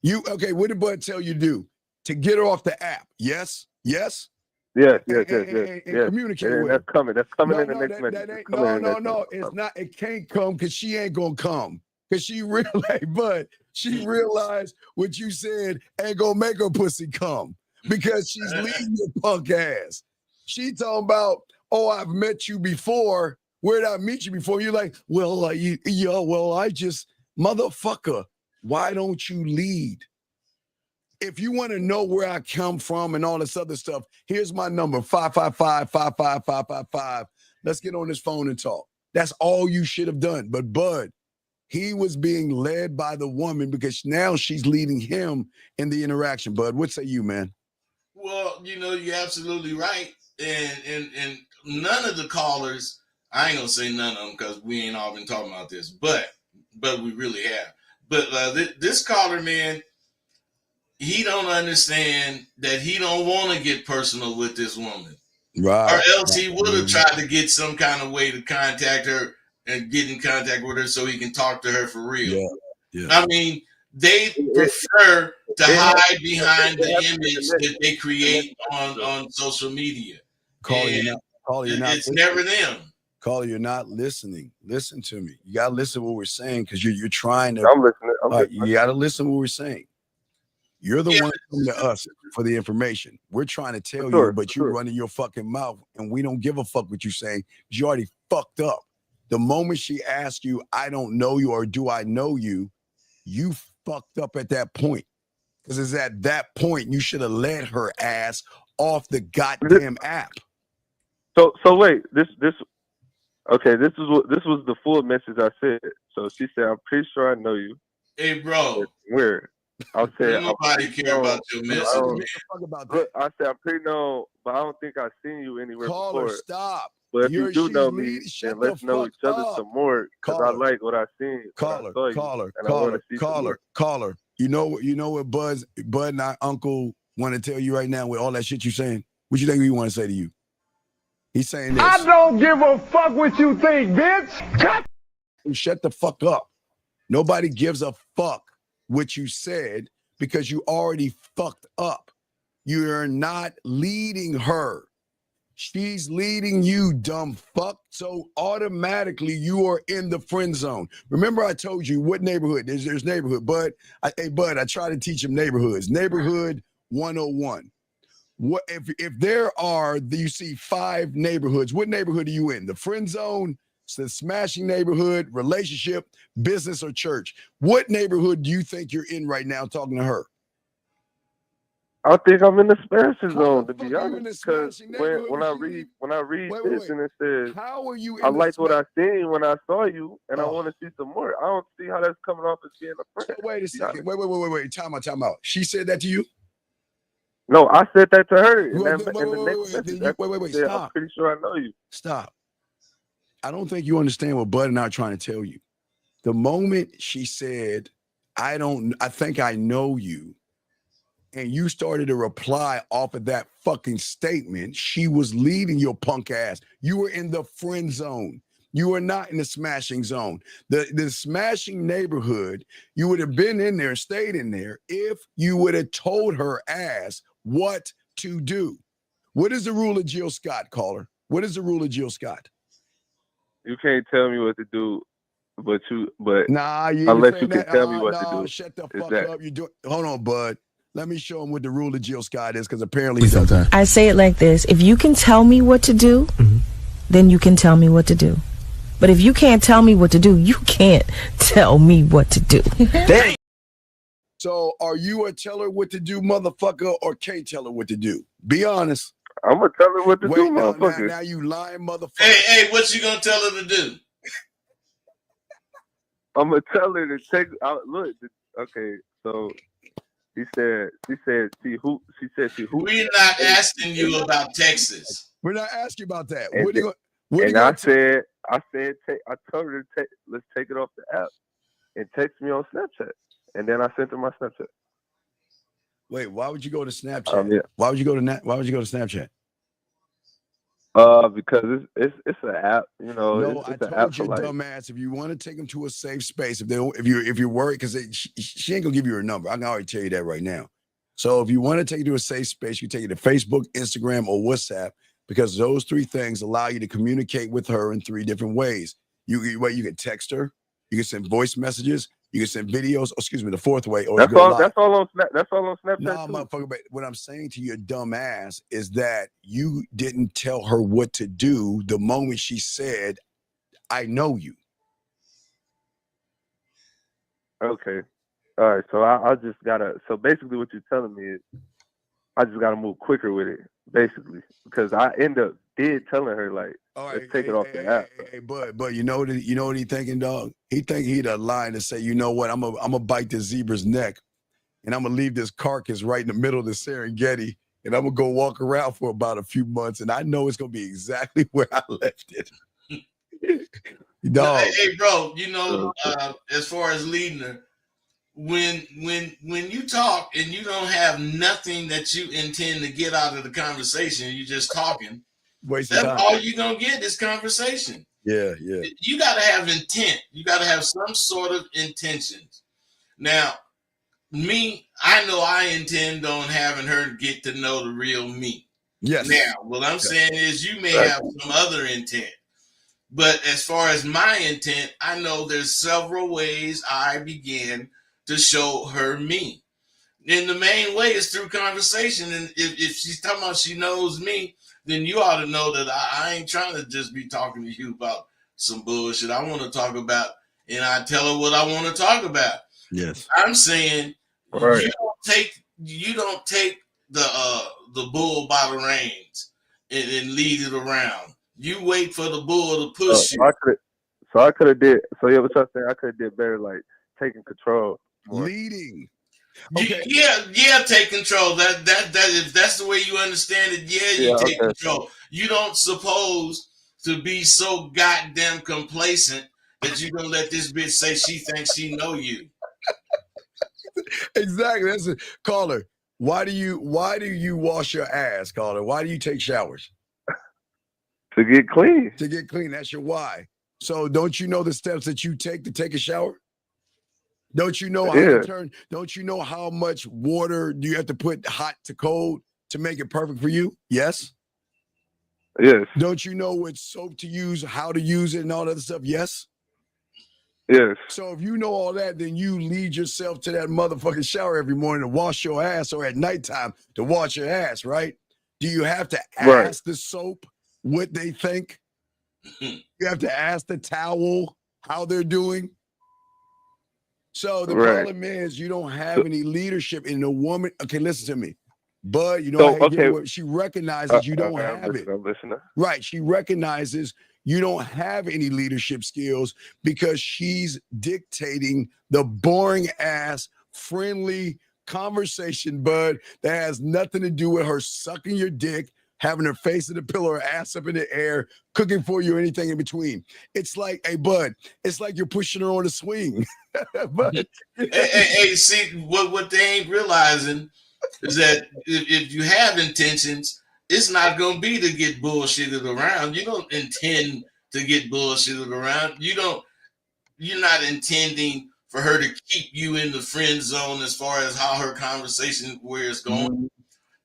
What did Bud tell you to do? To get her off the app? Yes. Yes. And communicate with her. That's coming in the next minute. No. It's not. It can't come because she ain't gonna come. Because she realized what you said ain't gonna make her pussy come. Because she's leading your punk ass. She talking about, I've met you before. Where did I meet you before? You're like, I just, motherfucker, why don't you lead? If you want to know where I come from and all this other stuff, here's my number, 555-555-555. Let's get on this phone and talk. That's all you should have done. But Bud, he was being led by the woman because now she's leading him in the interaction. Bud, what say you, man? Well, you're absolutely right. And none of the callers, I ain't gonna say none of them because we ain't all been talking about this, but we really have. But this caller, man, he don't understand that he don't want to get personal with this woman. Right. Or else he would have tried to get some kind of way to contact her and get in contact with her so he can talk to her for real. Yeah. They prefer to hide behind the image that they create on social media. Call you now. It's never them. Caller, you're not listening. Listen to me. You gotta listen to what we're saying because you're trying to. I'm listening. You gotta listen to what we're saying. You're the one coming to us for the information. We're trying to tell you, but you're running your fucking mouth, and we don't give a fuck what you're saying because you already fucked up. The moment she asked you, I don't know you or do I know you, you fucked up at that point. Because it's at that point you should have let her ass off the goddamn app. So wait, this okay, this was the full message I said. So she said, I'm pretty sure I know you. Hey, bro. Where? I said, nobody care about your message. I said, I'm pretty known, but I don't think I've seen you anywhere Caller, before. stop. But if you do know me, then let's know each other some more. Because I like what I seen. Caller. You know what Bud and I uncle want to tell you right now with all that shit you're saying? What you think we want to say to you? He's saying this. I don't give a fuck what you think, bitch. Shut the fuck up. Nobody gives a fuck what you said because you already fucked up. You're not leading her. She's leading you, dumb fuck. So automatically you are in the friend zone. Remember I told you what neighborhood? There's neighborhood. Bud, I try to teach them neighborhoods. Neighborhood 101. What if there are, you see 5 neighborhoods, what neighborhood are you in? The friend zone, the smashing neighborhood, relationship, business, or church? What neighborhood do you think you're in right now talking to her? I think I'm in the smashing zone, to be honest. Because when I read this and it says, how are you? I like what I seen when I saw you, and I want to see some more. I don't see how that's coming off as being a friend. Wait a second. Wait. Time out. She said that to you? No, I said that to her. Wait. Stop. I'm pretty sure I know you. Stop. I don't think you understand what Bud and I are trying to tell you. The moment she said, I think I know you, and you started to reply off of that fucking statement, she was leading your punk ass. You were in the friend zone. You were not in the smashing zone. The smashing neighborhood, you would have been in there and stayed in there if you would have told her ass what to do. What is the rule of Jill Scott, caller? What is the rule of Jill Scott? You can't tell me what to do, but unless you can tell me what to do. Shut the fuck up. Hold on, Bud. Let me show him what the rule of Jill Scott is, because apparently sometimes I say it like this: if you can tell me what to do, then you can tell me what to do. But if you can't tell me what to do, you can't tell me what to do. So are you a tell her what to do, motherfucker, or can't tell her what to do? Be honest. I'm going to tell her what to do, motherfucker. Now you lying motherfucker. Hey, what you going to tell her to do? I'm going to tell her to take out. Look, okay, so she said, We're not asking you about Texas. We're not asking about that. I told her to let's take it off the app and text me on Snapchat. And then I sent her my Snapchat. Wait, why would you go to Snapchat? Yeah. Why would you go to Snapchat? Because it's an app, you know. No, I told you, dumbass, if you want to take them to a safe space, if you're worried, because she ain't gonna give you her number. I can already tell you that right now. So if you want to take it to a safe space, you take it to Facebook, Instagram, or WhatsApp, because those 3 things allow you to communicate with her in 3 different ways. You can text her, you can send voice messages, you can send videos. The 4th way. Or that's all on Snapchat. No, motherfucker. But what I'm saying to your dumb ass is that you didn't tell her what to do the moment she said, "I know you." Okay. All right. So I just gotta. So basically, what you're telling me is, I just gotta move quicker with it, basically, because I did telling her like, let's take it off the app. But you know what he thinking, dog? He think he'd a line to say, you know what? I'm gonna bite this zebra's neck, and I'm gonna leave this carcass right in the middle of the Serengeti, and I'm gonna go walk around for about a few months, and I know it's gonna be exactly where I left it. Dog. Hey, bro, you know, as far as leading her, when you talk and you don't have nothing that you intend to get out of the conversation, you're just talking. That's all you're gonna get is conversation. Yeah. You gotta have intent. You gotta have some sort of intentions. Now, I know I intend on having her get to know the real me. Yes. Now, what I'm saying is you may have some other intent. But as far as my intent, I know there's several ways I began to show her me. And the main way is through conversation. And if she's talking about she knows me, then you ought to know that I ain't trying to just be talking to you about some bullshit. I want to talk about, and I tell her what I want to talk about. Yes. I'm saying Right. you don't take the bull by the reins and lead it around. You wait for the bull to push you. I could have did. So yeah, what y'all saying? I could have did better, like taking control. More. Leading. Okay. Yeah, take control. That if that's the way you understand it, you take control. You don't suppose to be so goddamn complacent that you're gonna let this bitch say she thinks she know you. Exactly. That's it. Caller, why do you wash your ass, caller? Why do you take showers? To get clean. To get clean. That's your why. So don't you know the steps that you take to take a shower? Don't you know how to turn? Don't you know how much water do you have to put hot to cold to make it perfect for you? Yes. Yes. Don't you know what soap to use, how to use it, and all that other stuff? Yes. Yes. So if you know all that, then you lead yourself to that motherfucking shower every morning to wash your ass, or at nighttime to wash your ass, right? Do you have to ask the soap what they think? You have to ask the towel how they're doing. So the problem is you don't have any leadership in the woman. Okay, listen to me. Bud, you know, she recognizes you don't have it. I'm listening. Right. She recognizes you don't have any leadership skills because she's dictating the boring ass, friendly conversation, Bud, that has nothing to do with her sucking your dick, having her face in the pillow, her ass up in the air, cooking for you, anything in between. It's like, hey, Bud, it's like you're pushing her on a swing. Bud. Hey, see, what they ain't realizing is that if you have intentions, it's not going to be to get bullshitted around. You don't intend to get bullshitted around. You're not intending for her to keep you in the friend zone as far as how her conversation, where it's going.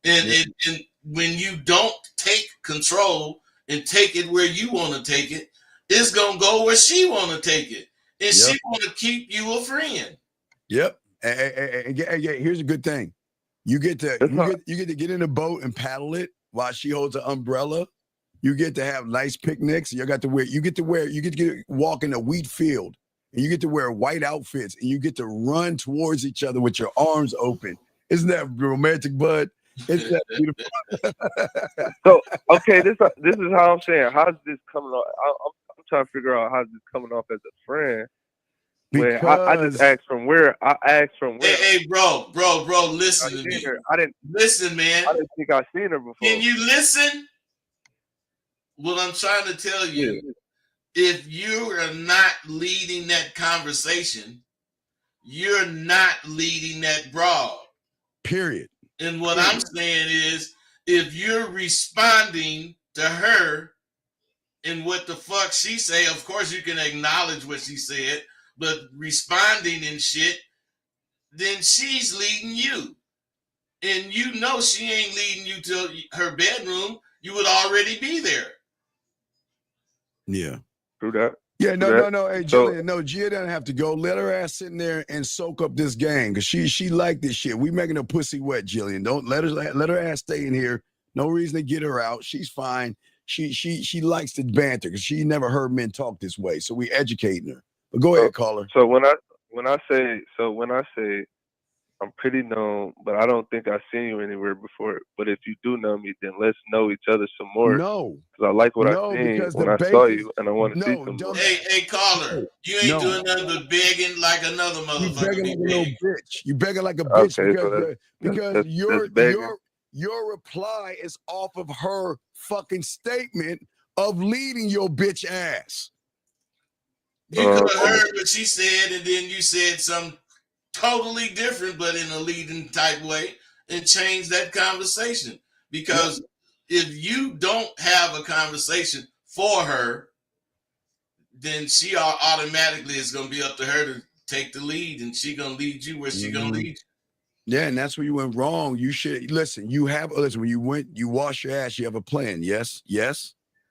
And when you don't take control and take it where you want to take it, it's going to go where she want to take it. And she want to keep you a friend. Yep. And here's a good thing. You get to get in a boat and paddle it while she holds an umbrella. You get to have nice picnics. You get to walk in a wheat field, and you get to wear white outfits, and you get to run towards each other with your arms open. Isn't that romantic, Bud? Isn't that beautiful? So okay, this is how I'm saying. How's this coming off? I'm trying to figure out how's this coming off as a friend. Because I just asked from where. Hey, bro, listen to me. Listen, man. I didn't think I've seen her before. Can you listen? What I'm trying to tell you, if you are not leading that conversation, you're not leading that broad. Period. And what I'm saying is, if you're responding to her and what the fuck she say, of course you can acknowledge what she said, but responding and shit, then she's leading you. And you know she ain't leading you to her bedroom. You would already be there. Yeah. True that. Yeah, no. Hey, Jillian, no, Gia doesn't have to go. Let her ass sit in there and soak up this game because she like this shit. We making her pussy wet, Jillian. Don't let her ass stay in here. No reason to get her out. She's fine. She likes to banter because she never heard men talk this way. So we educating her. But go ahead, caller. So when I say I'm pretty known, but I don't think I've seen you anywhere before. But if you do know me, then let's know each other some more. No, because I like what I seen when I saw you, and I want to see some more. Hey, caller, you ain't doing nothing but begging like another motherfucker. You begging like a little bitch. You begging like a bitch because your reply is off of her fucking statement of leading your bitch ass. You could have heard what she said, and then you said something totally different, but in a leading type way, and change that conversation. Because if you don't have a conversation for her, then she automatically is going to be up to her to take the lead, and she going to lead you where she going to lead you. Yeah, and that's where you went wrong. You should listen. When you wash your ass, you have a plan. Yes.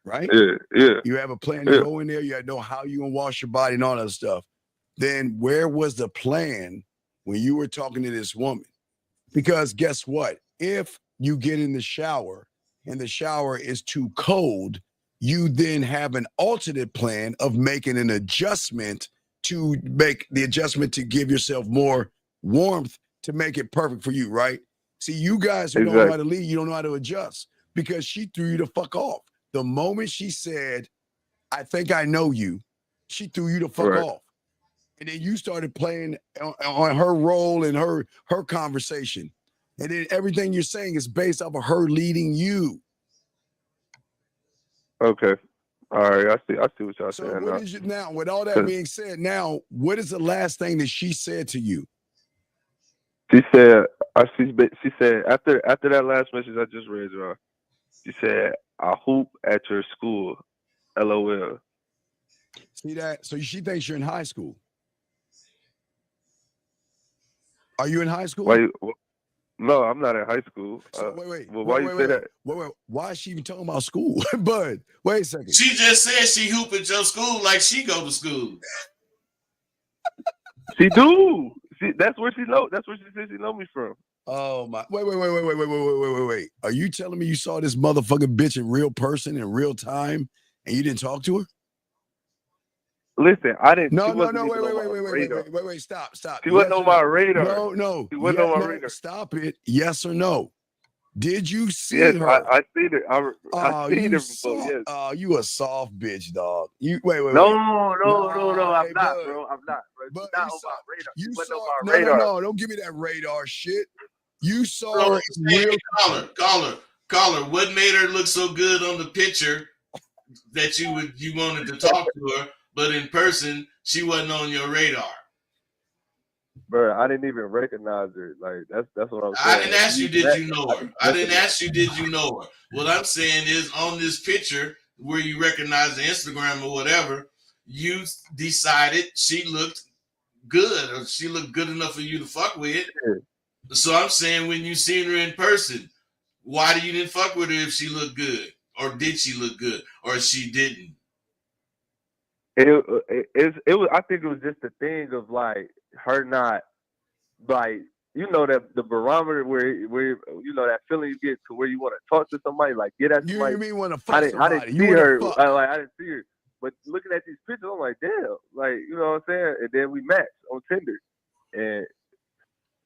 right? Yeah. You have a plan to go in there. You know how you gonna wash your body and all that stuff. Then where was the plan when you were talking to this woman? Because guess what? If you get in the shower and the shower is too cold, you then have an alternate plan of making an adjustment to make the adjustment to give yourself more warmth to make it perfect for you, right? See, you guys who don't know how to lead, you don't know how to adjust because she threw you the fuck off. The moment she said, I think I know you, she threw you the fuck off. And then you started playing on her role and her conversation. And then everything you're saying is based off of her leading you. Okay. All right. I see what y'all So saying what now. is it now? With all that being said, now what is the last thing that she said to you? She said, after that last message I just read, y'all, she said, I hoop at your school. LOL. See that? So she thinks you're in high school. Are you in high school? No, I'm not in high school. So why you say that? Wait. Why is she even talking about school? Bud, wait a second. She just said she hoop at your school like she go to school. She do. That's where she know. That's where she said she know me from. Oh my! Wait! Are you telling me you saw this motherfucking bitch in real person in real time and you didn't talk to her? Listen, I didn't. No. Wait! Stop! She wasn't on my radar. No. She wasn't on my radar. Stop it! Yes or no? Did you see her? I seen her. I seen her before. Yes. Oh, you a soft bitch, dog. You wait. No. I'm not, bro. I'm not, bro. She's not on my radar. You wasn't saw on my radar. No. Don't give me that radar shit. You saw her in real. Caller. What made her look so good on the picture that you wanted to talk to her, but in person she wasn't on your radar? Bro, I didn't even recognize her. Like that's what I'm saying. I didn't ask you, did you know her? I didn't ask you, did you know her? What I'm saying is, on this picture where you recognize the Instagram or whatever, you decided she looked good, or she looked good enough for you to fuck with. So I'm saying, when you seen her in person, why you didn't fuck with her if she looked good, or did she look good, or she didn't? It was. I think it was just a thing of like her not, like, you know, that the barometer where you know that feeling you get to where you want to talk to somebody, like get at somebody. You mean want to fuck somebody? I didn't see her. I didn't see her. But looking at these pictures, I'm like, damn, like, you know what I'm saying? And then we matched on Tinder, and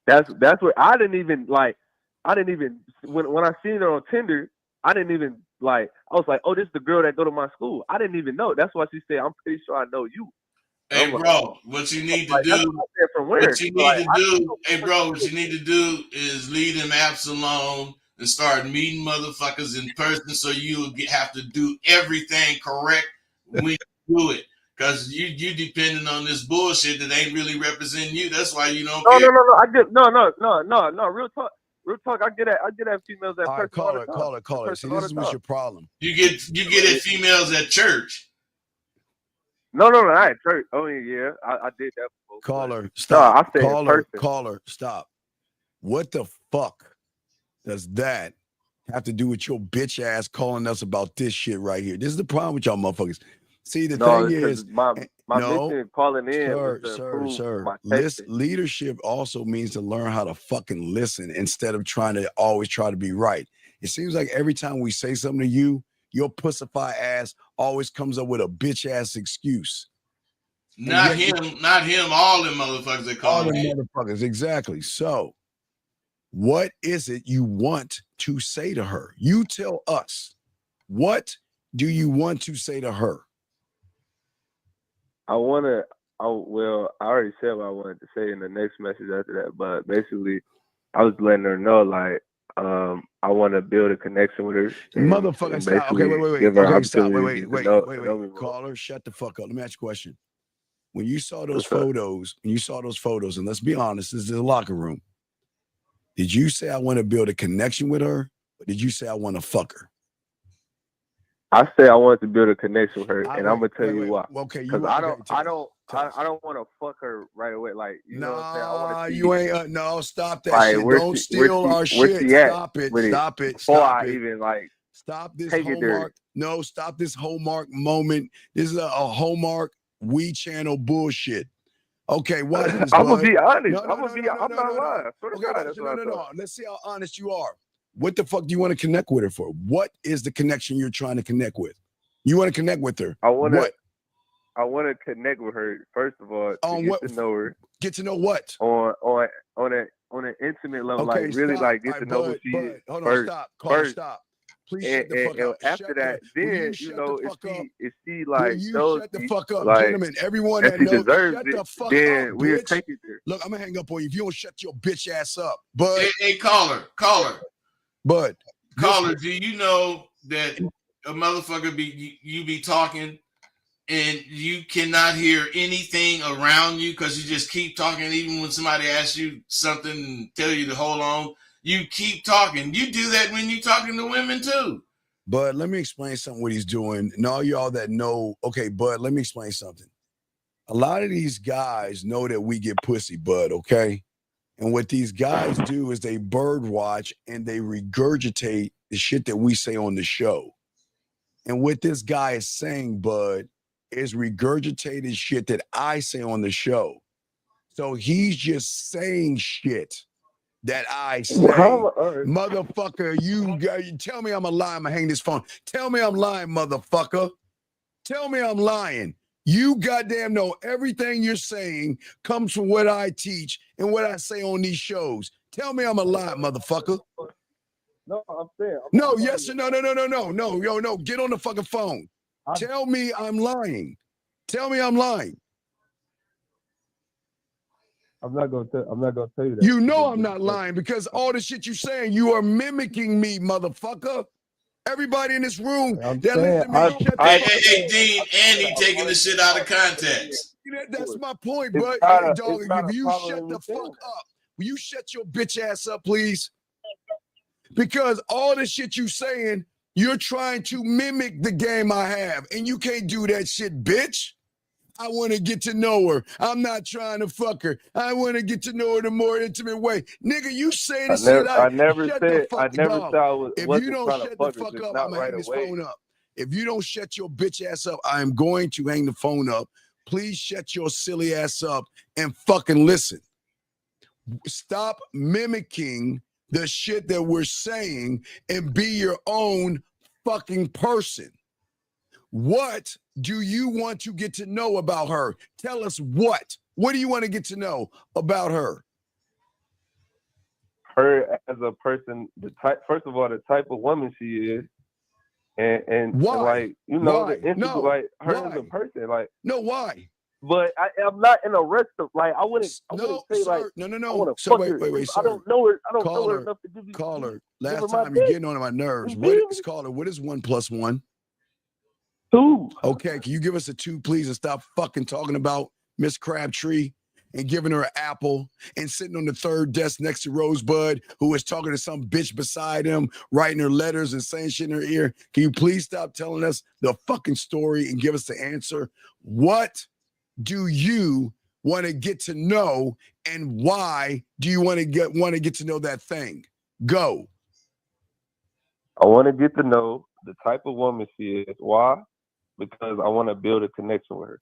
that's where I didn't even when I seen her on Tinder, I didn't even like. I was like, oh, this is the girl that go to my school. I didn't even know. That's why she said, I'm pretty sure I know you. Hey, bro, what you need to do, what you need to do is leave them apps alone and start meeting motherfuckers in person, so you'll have to do everything correct when you do it. Because you depending on this bullshit that ain't really representing you. That's why you don't care. No. I get no. Real talk. I get at females at church. Call her. See, this is what's your problem. You get at females at church. No, not at church. Oh yeah, I did that before. Caller, stop. No, I said caller, stop. What the fuck does that have to do with your bitch ass calling us about this shit right here? This is the problem with y'all motherfuckers. See, the thing is, my mission calling in, sir. Leadership also means to learn how to fucking listen instead of trying to always try to be right. It seems like every time we say something to you, your pussify ass always comes up with a bitch ass excuse. Not him. All them motherfuckers that call all me. All them motherfuckers, exactly. So, what is it you want to say to her? You tell us. What do you want to say to her? I already said what I wanted to say in the next message after that, but basically, I was letting her know, like, I want to build a connection with her. Motherfucker, stop. Okay, wait. Okay, stop. Wait. Caller, shut the fuck up. Let me ask you a question. When you saw those photos, and let's be honest, this is the locker room. Did you say I want to build a connection with her, or did you say I want to fuck her? I said I wanted to build a connection with her, and I'm gonna tell you why. Okay, because I don't want to fuck her right away. Like, you know what I'm saying? I want to. You ain't. No, stop that shit. Don't steal our shit. Stop it. Before I even like stop this homework. No, stop this Hallmark moment. This is a Hallmark We Channel bullshit. Okay, watch this. I'm gonna be honest. No, I'm not lying. No. Let's see how honest you are. What the fuck do you want to connect with her for? What is the connection you're trying to connect with? You want to connect with her? I want to connect with her first of all to know her. Get to know what? On an intimate level, okay, like really stop. like get to know who she is. Hold on, first, stop. Carter, stop. Please shut the fuck up. After that, then if she like shut the fuck up, like, gentlemen. Everyone that knows, shut the fuck then up, we'll bitch. take it there. Look, I'm gonna hang up on you if you don't shut your bitch ass up. But hey, caller. But caller, do you know that a motherfucker you be talking and you cannot hear anything around you because you just keep talking, even when somebody asks you something and tell you to hold on, you keep talking. You do that when you're talking to women too. But let me explain something what he's doing. And all y'all that know, okay, Bud, let me explain something. A lot of these guys know that we get pussy, Bud, okay? And what these guys do is they bird watch and they regurgitate the shit that we say on the show. And what this guy is saying, Bud, is regurgitated shit that I say on the show. So he's just saying shit that I say. Motherfucker, you tell me I'm a lie, I'm gonna hang this phone. Tell me I'm lying, motherfucker. Tell me I'm lying. You goddamn know everything you're saying comes from what I teach and what I say on these shows. Tell me I'm a lie, motherfucker. No, I'm saying. No, yes or no. Get on the fucking phone. Tell me I'm lying. Tell me I'm lying. I'm not gonna tell you that. You know I'm not lying because all the shit you're saying, you are mimicking me, motherfucker. Everybody in this room that listen to me, hey, Dean, and he taking the shit out of context. That's my point, bro. Hey, dog, if you shut the fuck up, will you shut your bitch ass up, please? Because all the shit you saying, you're trying to mimic the game I have, and you can't do that shit, bitch. I want to get to know her. I'm not trying to fuck her. I want to get to know her in a more intimate way. Nigga, you say this shit. I never said I was. If you don't shut the fuck up, I'm gonna hang this phone up. If you don't shut your bitch ass up, I am going to hang the phone up. Please shut your silly ass up and fucking listen. Stop mimicking the shit that we're saying and be your own fucking person. What do you want to get to know about her? Tell us what. What do you want to get to know about her? Her as a person, the type. First of all, the type of woman she is, and why? Like you know, why? the interview, like her as a person, like no, why? But I'm not in a rush to like. I wouldn't say like no. So wait, sir. I don't know her. I don't know her enough to give you. Caller, last time you're getting on my nerves. What is caller? What is 1 + 1? 2. Okay, can you give us a 2, please, and stop fucking talking about Miss Crabtree and giving her an apple and sitting on the third desk next to Rosebud, who was talking to some bitch beside him, writing her letters and saying shit in her ear. Can you please stop telling us the fucking story and give us the answer? What do you want to get to know, and why do you want to get to know that thing? Go. I want to get to know the type of woman she is. Why? Because I want to build a connection with her.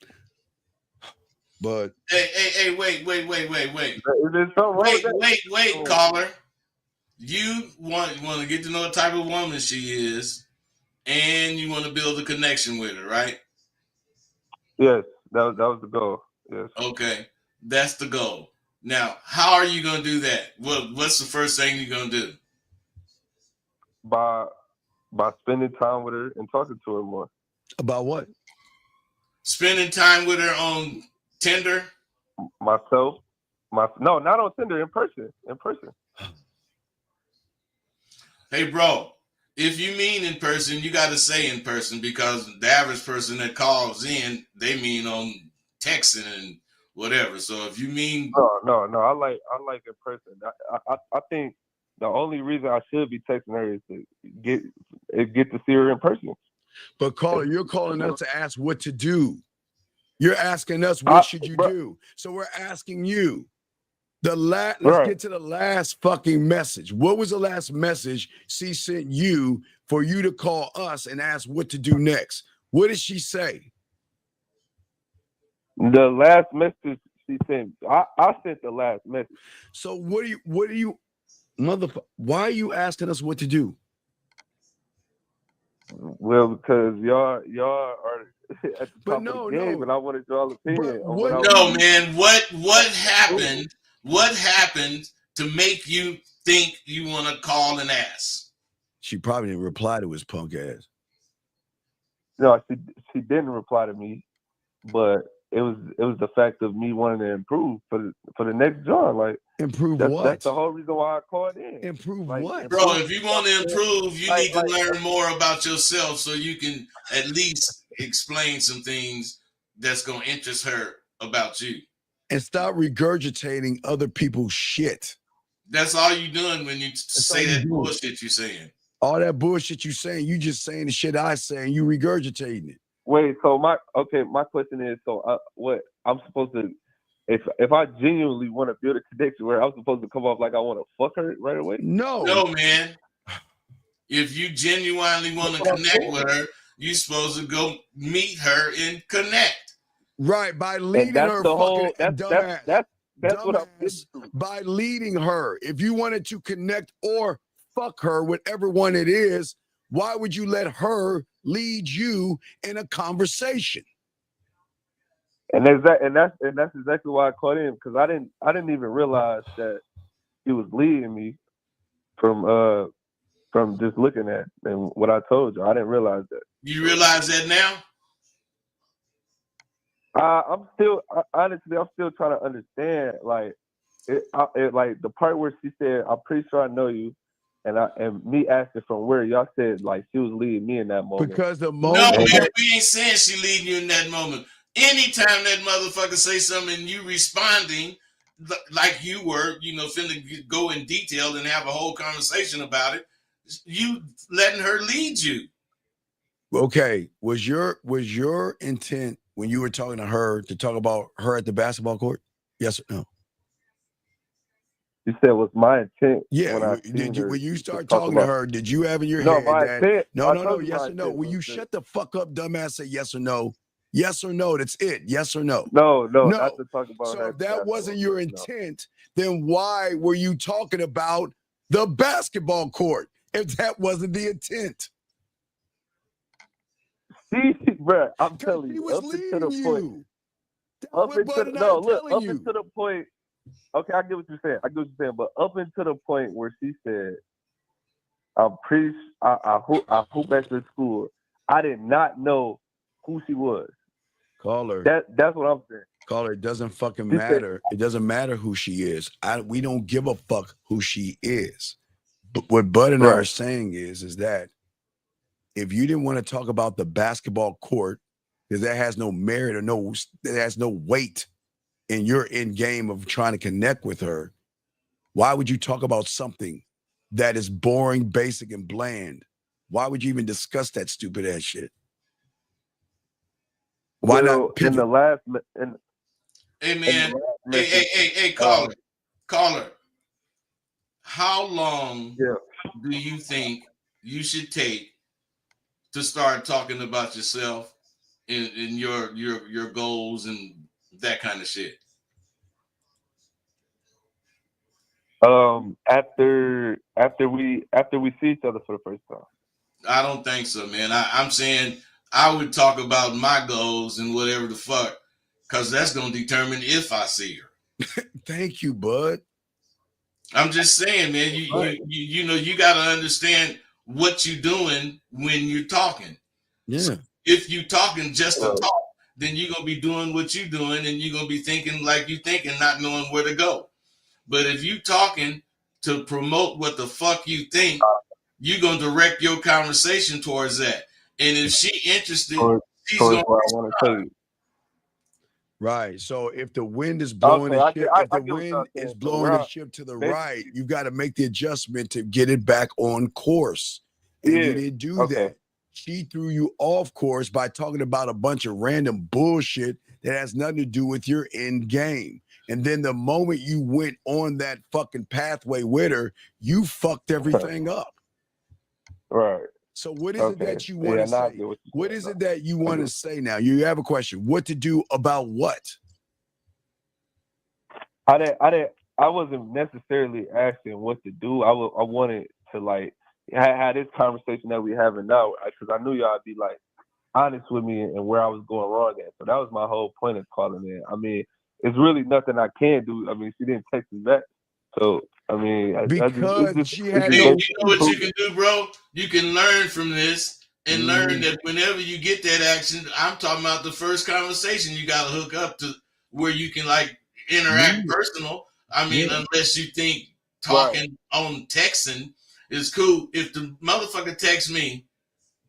But hey, wait. Is there something wrong with that? Wait, caller. You want to get to know the type of woman she is, and you want to build a connection with her, right? Yes, that was the goal. Yes. Okay, that's the goal. Now, how are you going to do that? What's the first thing you're going to do? By spending time with her and talking to her more. About what? Spending time with her on Tinder? No, not on Tinder, in person. Hey, bro, if you mean in person, you got to say in person, because the average person that calls in, they mean on texting and whatever. So if you mean... No, I like in person. I think the only reason I should be texting her is to get to see her in person. But caller, you're calling us to ask what to do. You're asking us what should you do. So we're asking you. Let's get to the last fucking message. What was the last message she sent you for you to call us and ask what to do next? What did she say? The last message she sent, I sent the last message. So what do you, motherfucker? Why are you asking us what to do? Well, because y'all are at the top of the game, and I wanted y'all's opinion. Man, what happened? What happened to make you think you want to call and ask? She probably didn't reply to his punk ass. No, she didn't reply to me, but it was the fact of me wanting to improve for the next job. Like improve what? That's the whole reason why I called in. Improve what, bro? If you want to improve, you need to learn more about yourself so you can at least explain some things that's gonna interest her about you. And stop regurgitating other people's shit. That's all you doing when you say that bullshit you saying. All that bullshit you saying, you just saying the shit I say and you regurgitating it. Wait, so my question is, so what I'm supposed to, if I genuinely want to build a connection, where I'm supposed to come off like I want to fuck her right away? No, man. If you genuinely want to connect with her, you're supposed to go meet her and connect. Right, by leading her by leading her. If you wanted to connect or fuck her, whatever one it is, why would you let her lead you in a conversation? And that's exactly why I called in, because I didn't even realize that he was leading me from just looking at and what I told you. I didn't realize that. You realize that now? Honestly, I'm still trying to understand, like, like the part where she said, "I'm pretty sure I know you," and me asking from where, y'all said like she was leading me in that moment. Because the moment, no, man, we ain't saying she leading you in that moment. Anytime that motherfucker say something and you responding like you were, finna go in detail and have a whole conversation about it, you letting her lead you. Okay, was your intent when you were talking to her to talk about her at the basketball court? Yes or no? You said was my intent. Yeah. When you start talking to her, did you have in your head that no, yes or no? Will you shut the fuck up, dumbass? Say yes or no. Yes or no. That's it. Yes or no. No. Not to talk about so if that wasn't your intent, then why were you talking about the basketball court? If that wasn't the intent. See, bro, I'm telling you, up until the point. Up until the point. Okay, I get what you're saying. But up until the point where she said, "I'm pretty. I hoop at this school," I did not know who she was. Call her. That's what I'm saying. Call her. It doesn't fucking matter. It doesn't matter who she is. We don't give a fuck who she is. But what Bud and I are saying is that if you didn't want to talk about the basketball court, because that has no merit or that has no weight in your end game of trying to connect with her, why would you talk about something that is boring, basic, and bland? Why would you even discuss that stupid ass shit? Why not? In the last, hey man, hey, caller. How long do you think you should take to start talking about yourself in your goals and that kind of shit? After we see each other for the first time. I don't think so, man. I'm saying I would talk about my goals and whatever the fuck, because that's gonna determine if I see her. Thank you, Bud. I'm just saying, man. You got to understand what you're doing when you're talking. Yeah. So if you talking just to talk, then you're gonna be doing what you're doing, and you're gonna be thinking like you think and not knowing where to go. But if you talking to promote what the fuck you think, you're gonna direct your conversation towards that. And if she interested, she's gonna. I want to tell you. Right. So if the wind is blowing the ship, if the wind is blowing the ship to the right, you've got to make the adjustment to get it back on course. And you didn't do that. She threw you off course by talking about a bunch of random bullshit that has nothing to do with your end game. And then the moment you went on that fucking pathway with her, you fucked everything up. Right. So what is it that you want to say? What is it that you want to say now? You have a question. What to do about what? I wasn't necessarily asking what to do. I wanted to like have this conversation that we having now, because I knew y'all be like honest with me and where I was going wrong at. So that was my whole point of calling in. I mean, it's really nothing I can do. I mean, she didn't text me back, so I mean, she you know what you can do, bro? You can learn from this and learn that whenever you get that action, I'm talking about the first conversation, you got to hook up to where you can like interact personal. I mean, unless you think talking on texting is cool. If the motherfucker texts me,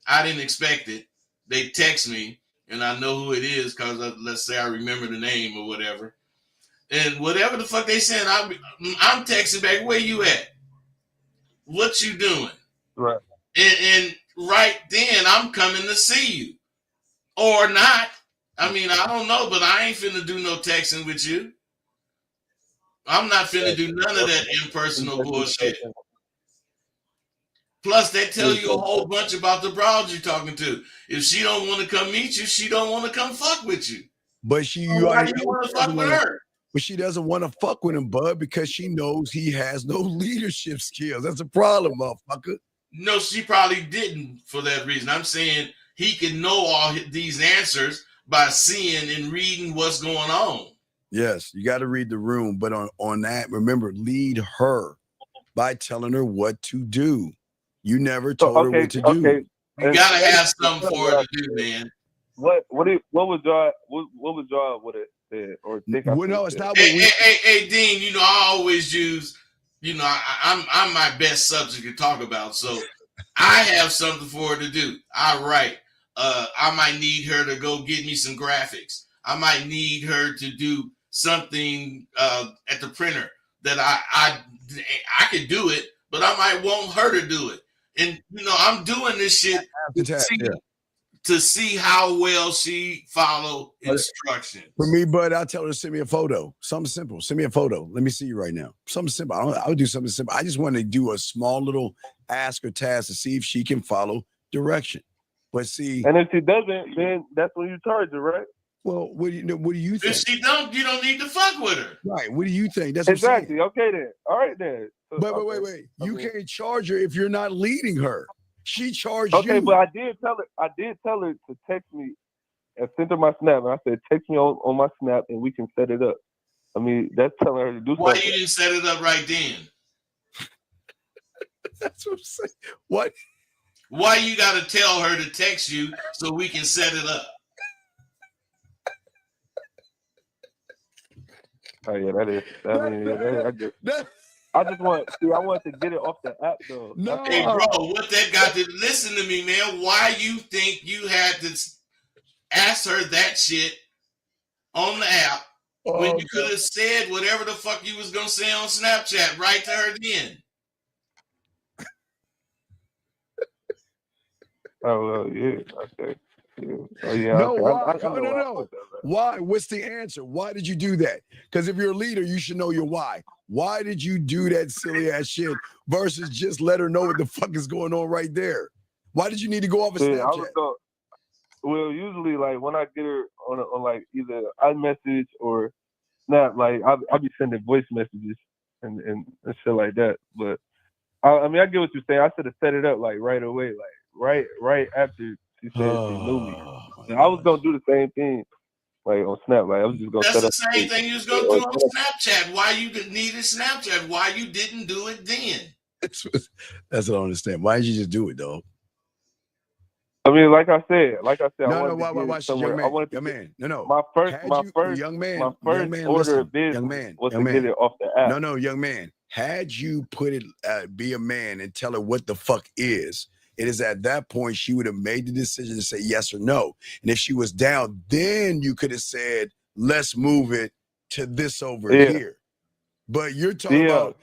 I didn't expect it. They text me and I know who it is because let's say I remember the name or whatever. And whatever the fuck they saying, I'm texting back, where you at? What you doing? Right. And right then, I'm coming to see you. Or not. I mean, I don't know, but I ain't finna do no texting with you. I'm not finna do none of that impersonal bullshit. Plus, they tell you a whole bunch about the broad you're talking to. If she don't want to come meet you, she don't want to come fuck with you. But why do you want to fuck with her? But she doesn't want to fuck with him, bud, because she knows he has no leadership skills. That's a problem, motherfucker. No, she probably didn't for that reason. I'm saying he can know all these answers by seeing and reading what's going on. Yes, you got to read the room. But on that, remember, lead her by telling her what to do. You never told her what to do. You got to have something for her to do, man. What was y'all would have said or think? Well, no, it's not. Hey, Dean. You know, I always use. You know, I'm my best subject to talk about. So I have something for her to do. I write. I might need her to go get me some graphics. I might need her to do something at the printer that I could do it, but I might want her to do it. And you know, I'm doing this shit to see how well she follow instructions. For me, bud, I'll tell her to send me a photo. Something simple. Send me a photo. Let me see you right now. Something simple. I would do something simple. I just want to do a small little ask or task to see if she can follow direction. But see, and if she doesn't, then that's when you charge her, right? Well, what do you think? If she don't, you don't need to fuck with her. Right. What do you think? That's exactly. Okay then. All right then. So, but wait. You can't charge her if you're not leading her. She charged you. Okay, but I did tell her to text me and send her my snap. And I said, text me on my snap and we can set it up. I mean, that's telling her to do something. Why you didn't set it up right then? That's what I'm saying. What? Why you got to tell her to text you so we can set it up? Oh yeah, that is. I mean, I just want to get it off the app though. No. Hey, bro, what that got to listen to me, man? Why you think you had to ask her that shit on the app when you could have said whatever the fuck you was gonna say on Snapchat right to her then? Oh well, yeah, okay. Yeah. Oh yeah. No, okay. why? No. Why? What's the answer? Why did you do that? Because if you're a leader, you should know your why. Why did you do that silly ass shit versus just let her know what the fuck is going on right there? Why did you need to go off of Snapchat? Well, usually like when I get her on like either iMessage or Snap, like I'll be sending voice messages and shit like that. But I mean, I get what you're saying. I should have set it up like right away, like right after she said she knew me. And I was gonna do the same thing, like on Snap. Like I was just gonna set up. That's the same thing you was gonna do on Snapchat. Why you needed Snapchat? Why you didn't do it then? That's what I don't understand. Why did you just do it, though? I mean, like I said. No, young man. No. My first order of business was to get it off the app. No, young man. Had you put it, be a man and tell her what the fuck is, it is at that point she would have made the decision to say yes or no. And if she was down, then you could have said, let's move it to this over here. But you're talking about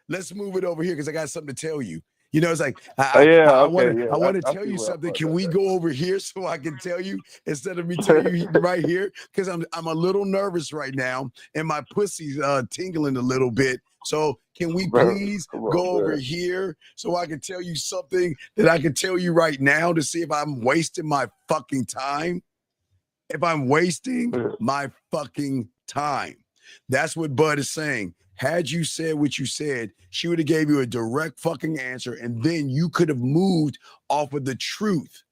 let's move it over here because I got something to tell you. You know, it's like I want to tell you something. Can we go over here so I can tell you instead of me telling you right here? Because I'm a little nervous right now and my pussy's tingling a little bit. So can we please go over here so I can tell you something that I can tell you right now to see if I'm wasting my fucking time? If I'm wasting my fucking time. That's what Bud is saying. Had you said what you said, she would have gave you a direct fucking answer, and then you could have moved off of the truth.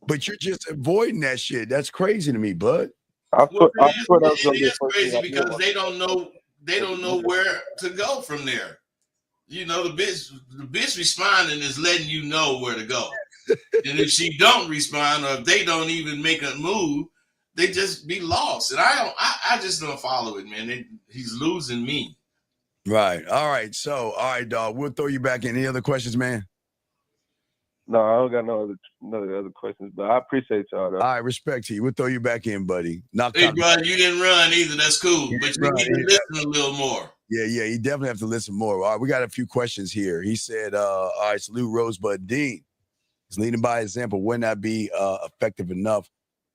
But you're just avoiding that shit. That's crazy to me, Bud. It is crazy because they don't know where to go from there. You know, the bitch responding is letting you know where to go. And if she don't respond, or if they don't even make a move, they just be lost. And I just don't follow it, man. He's losing me. Right. All right. So, all right, dog. We'll throw you back in. Any other questions, man? No, I don't got no other questions, but I appreciate y'all, though. All right, respect to you. We'll throw you back in, buddy. Hey, bro, you didn't run either. That's cool. But you need to listen a little more. Yeah, you definitely have to listen more. All right, we got a few questions here. He said, all right, salute Rosebud Dean. He's leading by example. Would not be effective enough.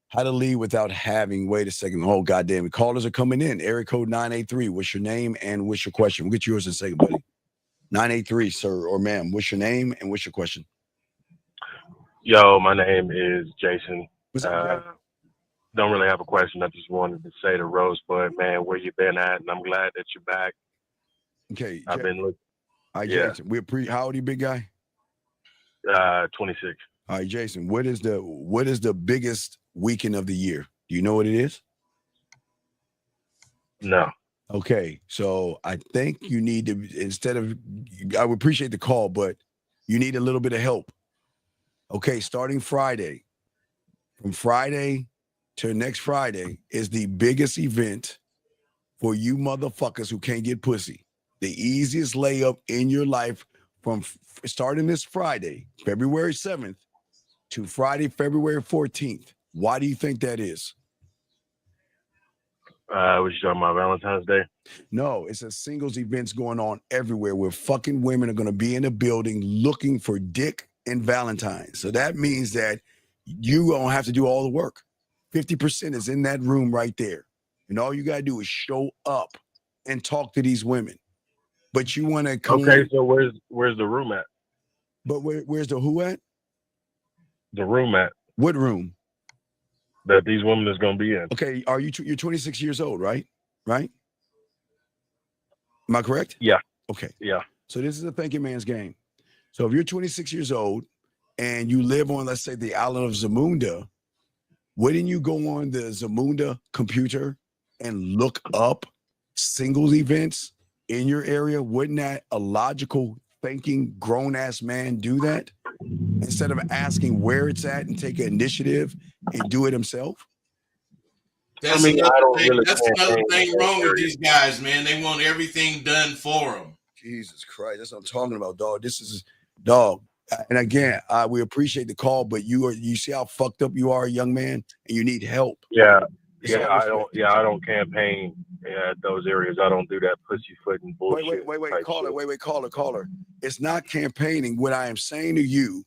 How to lead without having, wait a second. Oh, goddamn it. Callers are coming in. Area code 983. What's your name and what's your question? We'll get yours in a second, buddy. 983, sir or ma'am. What's your name and what's your question? Yo, my name is Jason. What's up, don't really have a question. I just wanted to say to Rosebud, man, where you been at? And I'm glad that you're back. Okay. I've been looking. All right, yeah. Jason, how old are you, big guy? 26. All right, Jason, what is the biggest weekend of the year? Do you know what it is? No. Okay, so I think you need to, I would appreciate the call, but you need a little bit of help. Okay, starting Friday, from Friday to next Friday is the biggest event for you motherfuckers who can't get pussy. The easiest layup in your life from starting this Friday, February 7th, to Friday, February 14th. Why do you think that is? Was you talking about Valentine's Day? No, it's a singles events going on everywhere where fucking women are going to be in the building looking for dick and Valentine's. So that means that you don't have to do all the work. 50% is in that room right there. And all you got to do is show up and talk to these women. But you want to come. Okay, so where's the room at? But where's the who at? The room at. What room? That these women is going to be in. Okay, you're 26 years old, right? Right? Am I correct? Yeah. Okay. Yeah. So this is a thinking man's game. So if you're 26 years old and you live on, let's say, the island of Zamunda, wouldn't you go on the Zamunda computer and look up singles events in your area? Wouldn't that a logical thinking grown-ass man do that instead of asking where it's at and take an initiative and do it himself? That's another thing wrong with these guys, man. They want everything done for them. Jesus Christ, that's what I'm talking about, dog. This is, dog. And again, we appreciate the call, but you see how fucked up you are, young man, and you need help. Yeah. I don't campaign at those areas. I don't do that pussyfooting bullshit. Wait, caller. It's not campaigning. What I am saying to you,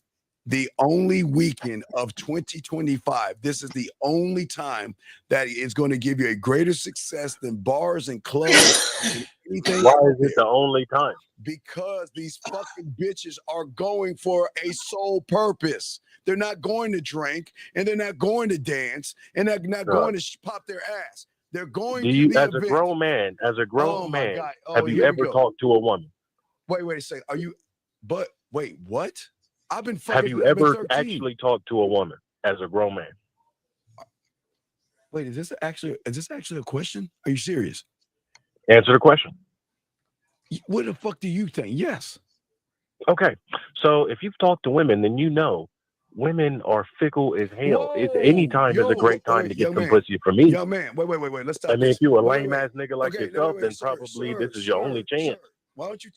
the only weekend of 2025, this is the only time that is going to give you a greater success than bars and clubs. And anything. Why is it the only time? Because these fucking bitches are going for a sole purpose. They're not going to drink, and they're not going to dance, and they're not going to pop their ass. They're going to the as a grown man, have you ever talked to a woman? Wait a second. Wait, what? I've been fucking. Have you ever actually talked to a woman as a grown man? Wait, is this actually a question? Are you serious? Answer the question. What the fuck do you think? Yes. Okay. So if you've talked to women, then you know women are fickle as hell. Any time is a great time to get some pussy for me. Young man, wait. Let's stop. I mean, if you a lame ass nigga like yourself, then probably this is your only chance. Why don't you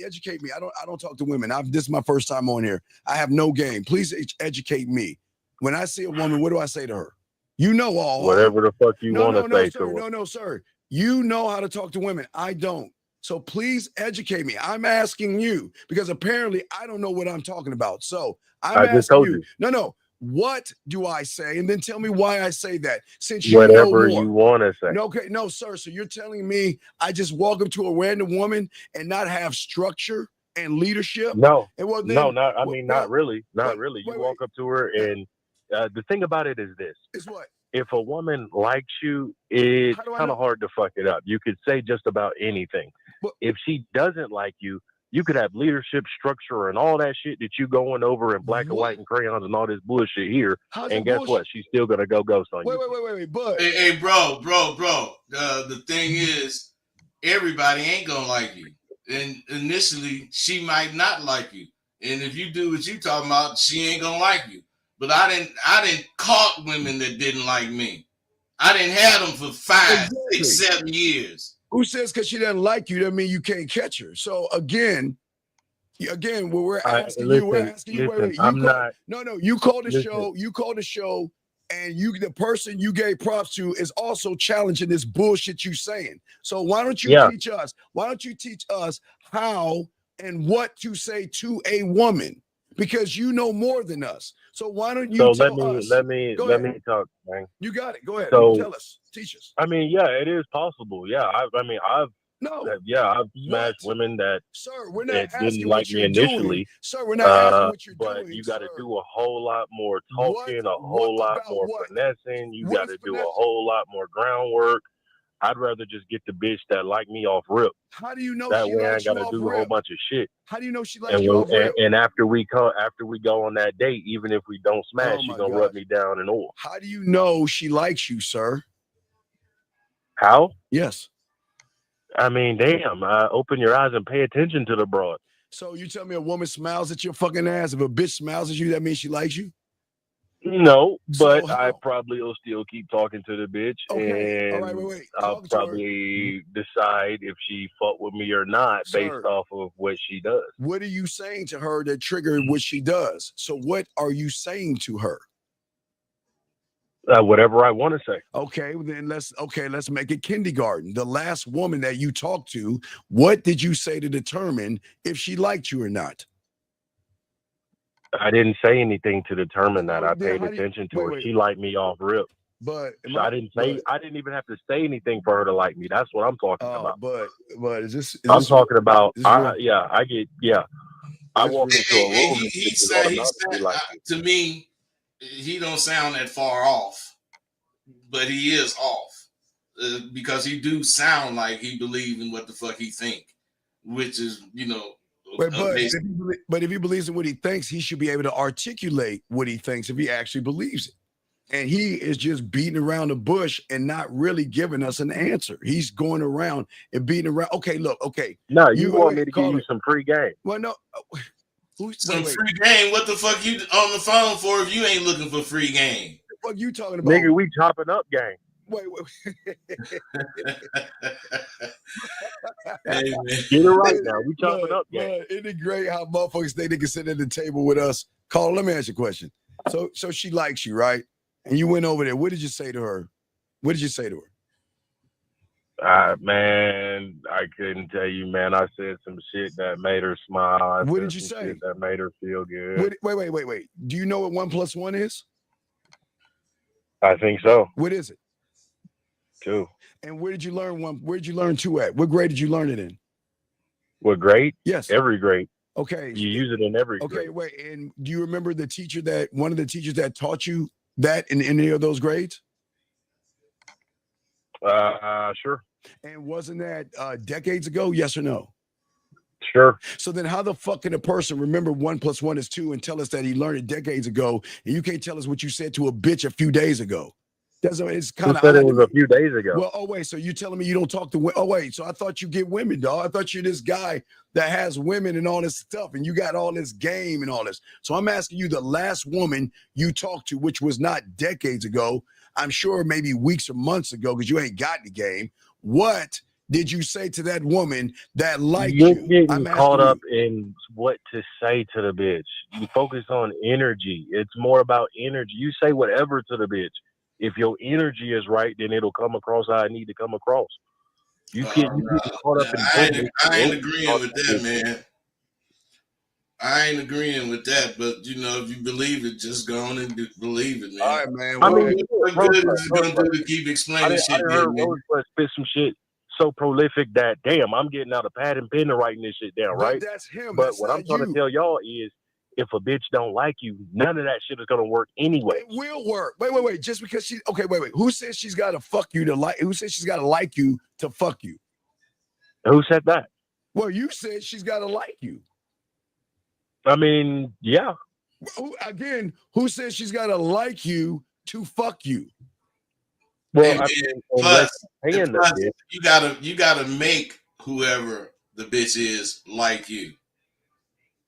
educate me? I don't talk to women. This is my first time on here. I have no game. Please educate me. When I see a woman, what do I say to her? You know all. Whatever the fuck you want to say to her. No, sir. You know how to talk to women. I don't. So please educate me. I'm asking you because apparently I don't know what I'm talking about. So I'm I just asking told you. you. No. What do I say? And then tell me why I say that. Since you Whatever know more. you want to say. No, okay, no, sir. So you're telling me I just walk up to a random woman and not have structure and leadership? No, And well, then, no, not. I mean, not really, not wait, really. You wait, walk up to her, and the thing about it is this: is what? if a woman likes you, it's How do I kind know? of hard to fuck it up. You could say just about anything. But- if she doesn't like you, you could have leadership, structure, and all that shit that you going over in black and white and crayons and all this bullshit here. How's And it guess bullshit? what? She's still gonna go ghost on Wait, you. but Hey, bro. The thing is, everybody ain't gonna like you, and initially she might not like you. And if you do what you talking about, she ain't gonna like you. But I didn't caught women that didn't like me. I didn't have them for 5, 6, 7 years. Who says because she doesn't like you doesn't mean you can't catch her? So again, what we're asking you, wait. You called the show. You called the show, and the person you gave props to is also challenging this bullshit you saying. So why don't you teach us? Why don't you teach us how and what to say to a woman? Because you know more than us. So why don't you tell us? Let me talk, man. You got it. Go ahead. So, Tell us. Teach us. I mean, yeah, it is possible. Yeah, I've smashed women that we're not that didn't asking like what me you're initially. doing. Sir, we're not asking what you're but doing. you got to do a whole lot more talking, a whole lot more finessing. You got to do a whole lot more groundwork. I'd rather just get the bitch that like me off rip. How do you know that she way? I likes ain't got you to off do a rip? whole bunch of shit. How do you know she likes you off rip? And after we go on that date, even if we don't smash, she's gonna rub me down in oil. How do you know she likes you, sir? How? Yes. I mean, damn. Open your eyes and pay attention to the broad. So you tell me a woman smiles at your fucking ass. If a bitch smiles at you, that means she likes you? No, but I probably will still keep talking to the bitch, and all right, wait. I'll probably decide if she fuck with me or not based off of what she does. What are you saying to her that triggered what she does? So what are you saying to her? Whatever I want to say. Okay, then let's make it kindergarten. The last woman that you talked to, what did you say to determine if she liked you or not? I didn't say anything to determine that. I paid attention to her. She liked me off rip. But I didn't even have to say anything for her to like me. That's what I'm talking about. But is this? I'm talking about. I walk into a room. He said to me, he don't sound that far off, but he is off because he do sound like he believe in what the fuck he think, which is But if he believes in what he thinks, he should be able to articulate what he thinks if he actually believes it. And he is just beating around the bush and not really giving us an answer. He's going around and beating around. Okay, look, okay. No, you want me to give you some free game. Well, no. Some free game? What the fuck you on the phone for if you ain't looking for free game? What you talking about? Nigga, we chopping up game. Wait. Hey, get it right now. We chopping up game. Isn't it great how motherfuckers think they can sit at the table with us? Carl, let me ask you a question. So she likes you, right? And you went over there. What did you say to her? What did you say to her? Man, I couldn't tell you, man. I said some shit that made her smile. What did you say? Shit that made her feel good. Wait. Do you know what 1 + 1 is? I think so. What is it? 2. And where did you learn 1? Where did you learn 2 at? What grade did you learn it in? What grade? Yes. Every grade. Okay. You use it in every grade. Okay, wait. And do you remember one of the teachers that taught you that in any of those grades? Sure. And wasn't that decades ago? Yes or no? Sure. So then how the fuck can a person remember 1 + 1 is 2 and tell us that he learned it decades ago, and you can't tell us what you said to a bitch a few days ago? It's kind of. Who said it was a few days ago? Well, wait. So you telling me you don't talk to women? Oh wait. So I thought you get women, dog. I thought you're this guy that has women and all this stuff, and you got all this game and all this. So I'm asking you, the last woman you talked to, which was not decades ago, I'm sure maybe weeks or months ago, because you ain't got the game. What did you say to that woman that liked you? You're getting caught up in what to say to the bitch. You focus on energy. It's more about energy. You say whatever to the bitch. If your energy is right, then it'll come across how I need to come across. You get caught up in I ain't agreeing with that, man. I ain't agreeing with that, but you know, if you believe it, just go on and believe it, man. All right, man. I mean, what good is it gonna do to keep explaining shit? I heard Rosebud spit some shit so prolific that damn, I'm getting out a pad and pen and writing this shit down, right? That's him. But that's what I'm trying to tell y'all is, if a bitch don't like you, none of that shit is gonna work anyway. It will work. Wait. Just because she wait. Who says she's got to fuck you to like? Who says she's got to like you to fuck you? Who said that? Well, you said she's got to like you. I mean, yeah. Again, who says she's got to like you to fuck you? Well, I mean, plus, you gotta make whoever the bitch is like you.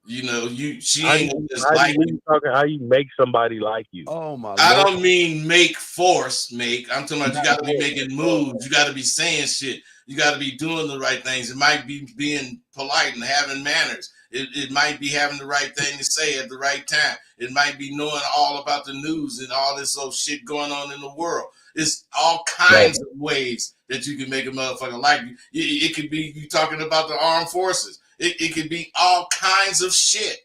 You know, she ain't just like you. How you make somebody like you? Oh my! I don't mean make. I'm talking about you got to be making moves. You got to be saying shit. You got to be doing the right things. It might be being polite and having manners. It might be having the right thing to say at the right time. It might be knowing all about the news and all this old shit going on in the world. It's all kinds of ways that you can make a motherfucker like you. It could be you talking about the armed forces. It could be all kinds of shit.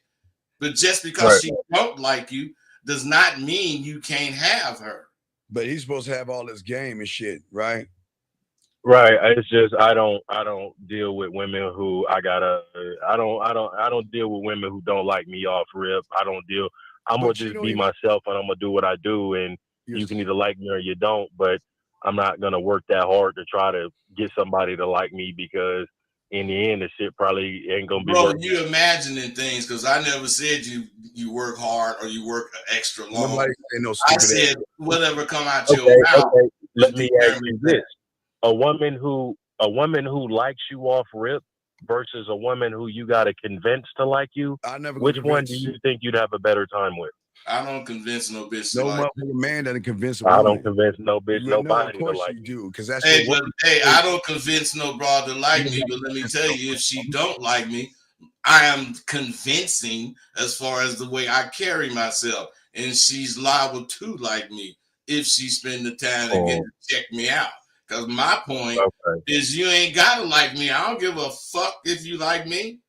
But just because she don't like you does not mean you can't have her. But he's supposed to have all this game and shit, right? Right. It's just I don't deal with women who I don't deal with women who don't like me off rip. I'm gonna just be myself and I'm gonna do what I do, and you can either like me or you don't, but I'm not gonna work that hard to try to get somebody to like me, because in the end the shit probably ain't gonna be working. You imagining things, because I never said you work hard or you work extra long. Nobody say no I said whatever come out your mouth. Okay. Let me ask you this. A woman who likes you off rip versus a woman who you got to convince to like you, which one do you think you'd have a better time with? I don't convince no bitch. No like man doesn't convince. I don't convince no bitch, nobody of course to like you do, because that's. I don't convince no broad to like me. But let me tell you, if she don't like me, I am convincing as far as the way I carry myself, and she's liable to like me if she spend the time to get to check me out. Because my point is you ain't got to like me. I don't give a fuck if you like me.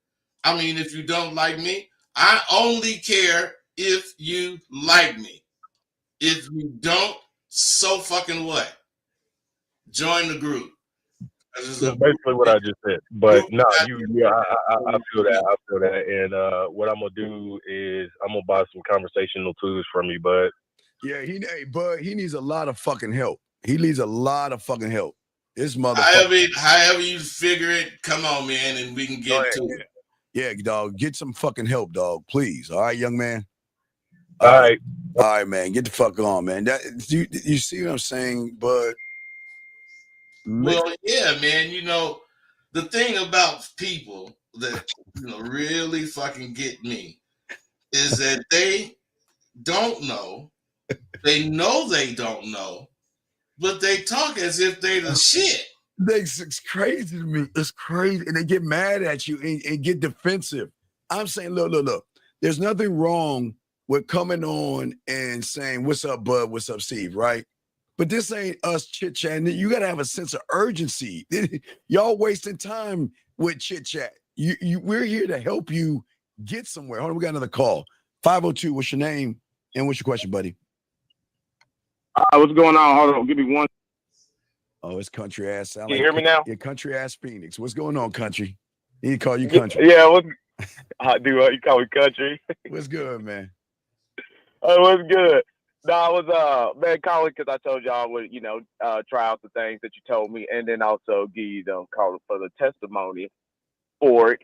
I mean, if you don't like me, I only care if you like me. If you don't, so fucking what? Join the group. That's basically what I just said. But no, I feel that. I feel that. And what I'm going to do is I'm going to buy some conversational tools from you, bud. Yeah, Bud, he needs a lot of fucking help. He needs a lot of fucking help. This motherfucker. However you figure it, come on, man, and we can get to it. Yeah, dog. Get some fucking help, dog. Please. All right, young man. All right, man. Get the fuck on, man. You see what I'm saying, Bud? Well, yeah, man. You know, the thing about people that really fucking get me is that they don't know. They know they don't know. But they talk as if they the shit. It's crazy to me. It's crazy. And they get mad at you and get defensive. I'm saying, look. There's nothing wrong with coming on and saying, what's up, Bud? What's up, Steve? Right? But this ain't us chit-chatting. You got to have a sense of urgency. Y'all wasting time with chit-chat. We're here to help you get somewhere. Hold on, we got another call. 502, what's your name? And what's your question, buddy? What's going on? Hold on, give me one. Oh, it's country ass. Can you hear me now? Yeah, country ass Phoenix. What's going on, country? He call you country. Yeah, you call me country? What's good, man? What's good? No, I was man calling because I told y'all I would try out the things that you told me, and then also give you call for the testimony for it.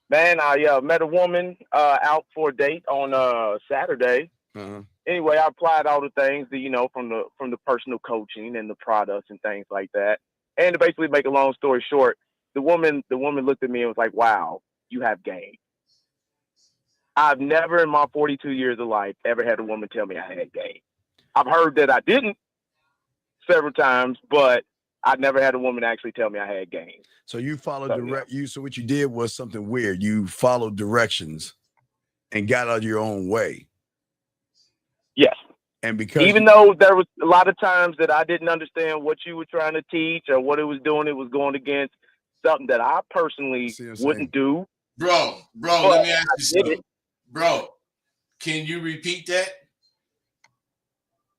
Man, I met a woman out for a date on Saturday. Uh-huh. Anyway, I applied all the things that, from the personal coaching and the products and things like that. And to basically make a long story short, the woman looked at me and was like, "Wow, you have game." I've never in my 42 years of life ever had a woman tell me I had game. I've heard that I didn't several times, but I never had a woman actually tell me I had game. So you followed So what you did was something weird. You followed directions and got out of your own way. Yes. And because even though there was a lot of times that I didn't understand what you were trying to teach or what it was doing, it was going against something that I personally wouldn't do. Bro, let me ask you something. Bro, can you repeat that?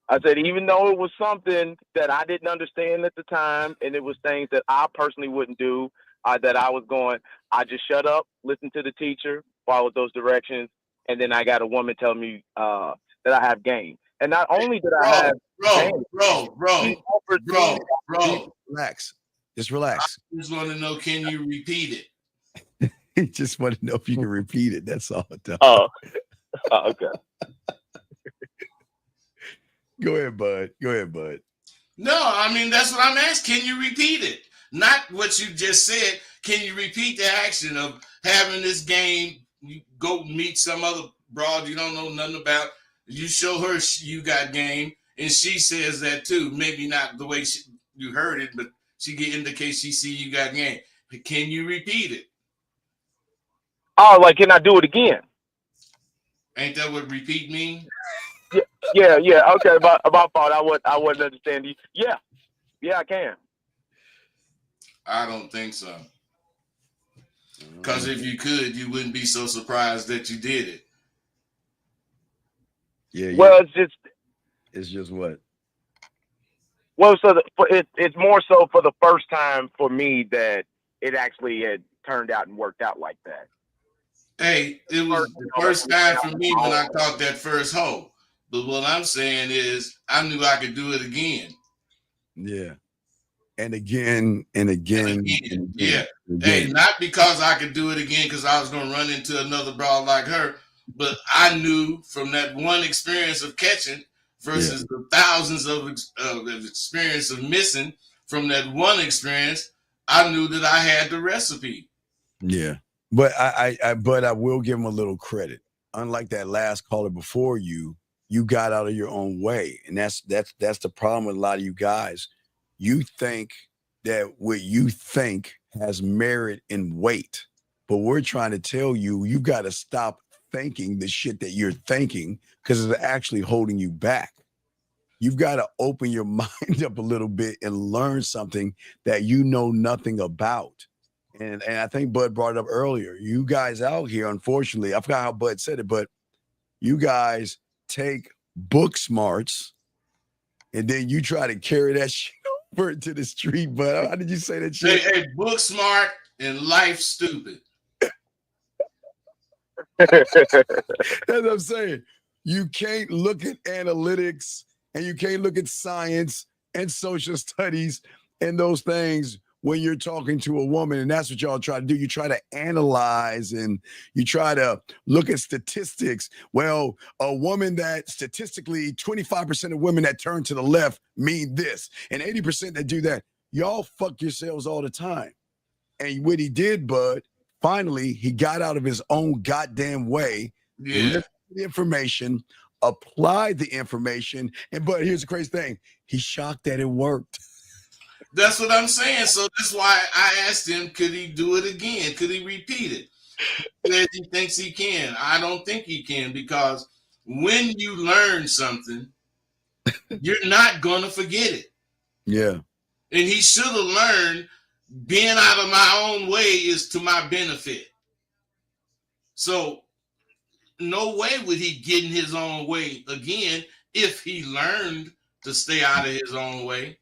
I said, even though it was something that I didn't understand at the time, and it was things that I personally wouldn't do, that I was going, I just shut up, listen to the teacher, followed those directions, and then I got a woman tell me that I have game. And not only did I have game, relax. Just relax. I just want to know, can you repeat it? He just want to know if you can repeat it. That's all. Oh, okay. Go ahead, bud. No, I mean, that's what I'm asking. Can you repeat it? Not what you just said. Can you repeat the action of having this game? You go meet some other broad you don't know nothing about. You show her you got game, and she says that too. Maybe not the way you heard it, but she get indicate she see you got game. Can you repeat it? Oh, like, can I do it again? Ain't that what repeat mean? Yeah. Okay, about fault. I wouldn't understand you. Yeah, I can. I don't think so. Because if you could, you wouldn't be so surprised that you did it. Yeah. Well, it's just what? Well, so it's more so for the first time for me that it actually had turned out and worked out like that. Hey, it was the first time for me when I caught that first hoe. But what I'm saying is, I knew I could do it again. Yeah. And again. Yeah. Hey, not because I could do it again because I was going to run into another broad like her, but I knew from that one experience of catching versus the thousands of experience of missing from that one experience, I knew that I had the recipe. Yeah. But I will give him a little credit. Unlike that last caller before you got out of your own way. And that's the problem with a lot of you guys. You think that what you think has merit in weight. But we're trying to tell you, you got to stop thinking the shit that you're thinking because it's actually holding you back. You've got to open your mind up a little bit and learn something that you know nothing about. And I think Bud brought it up earlier. You guys out here, unfortunately, I forgot how Bud said it, but you guys take book smarts and then you try to carry that shit over to the street. But how did you say that shit? Hey, book smart and life stupid. That's what I'm saying. You can't look at analytics and you can't look at science and social studies and those things when you're talking to a woman. And that's what y'all try to do. You try to analyze and you try to look at statistics. Well, a woman that statistically 25% of women that turn to the left mean this and 80% that do that. Y'all fuck yourselves all the time. And what he did, Bud, finally, he got out of his own goddamn way. Yeah. The information, applied the information. But here's the crazy thing. He's shocked that it worked. That's what I'm saying. So that's why I asked him, could he do it again? Could he repeat it? He said he thinks he can. I don't think he can because when you learn something, you're not going to forget it. Yeah. And he should have learned being out of my own way is to my benefit. So no way would he get in his own way again if he learned to stay out of his own way.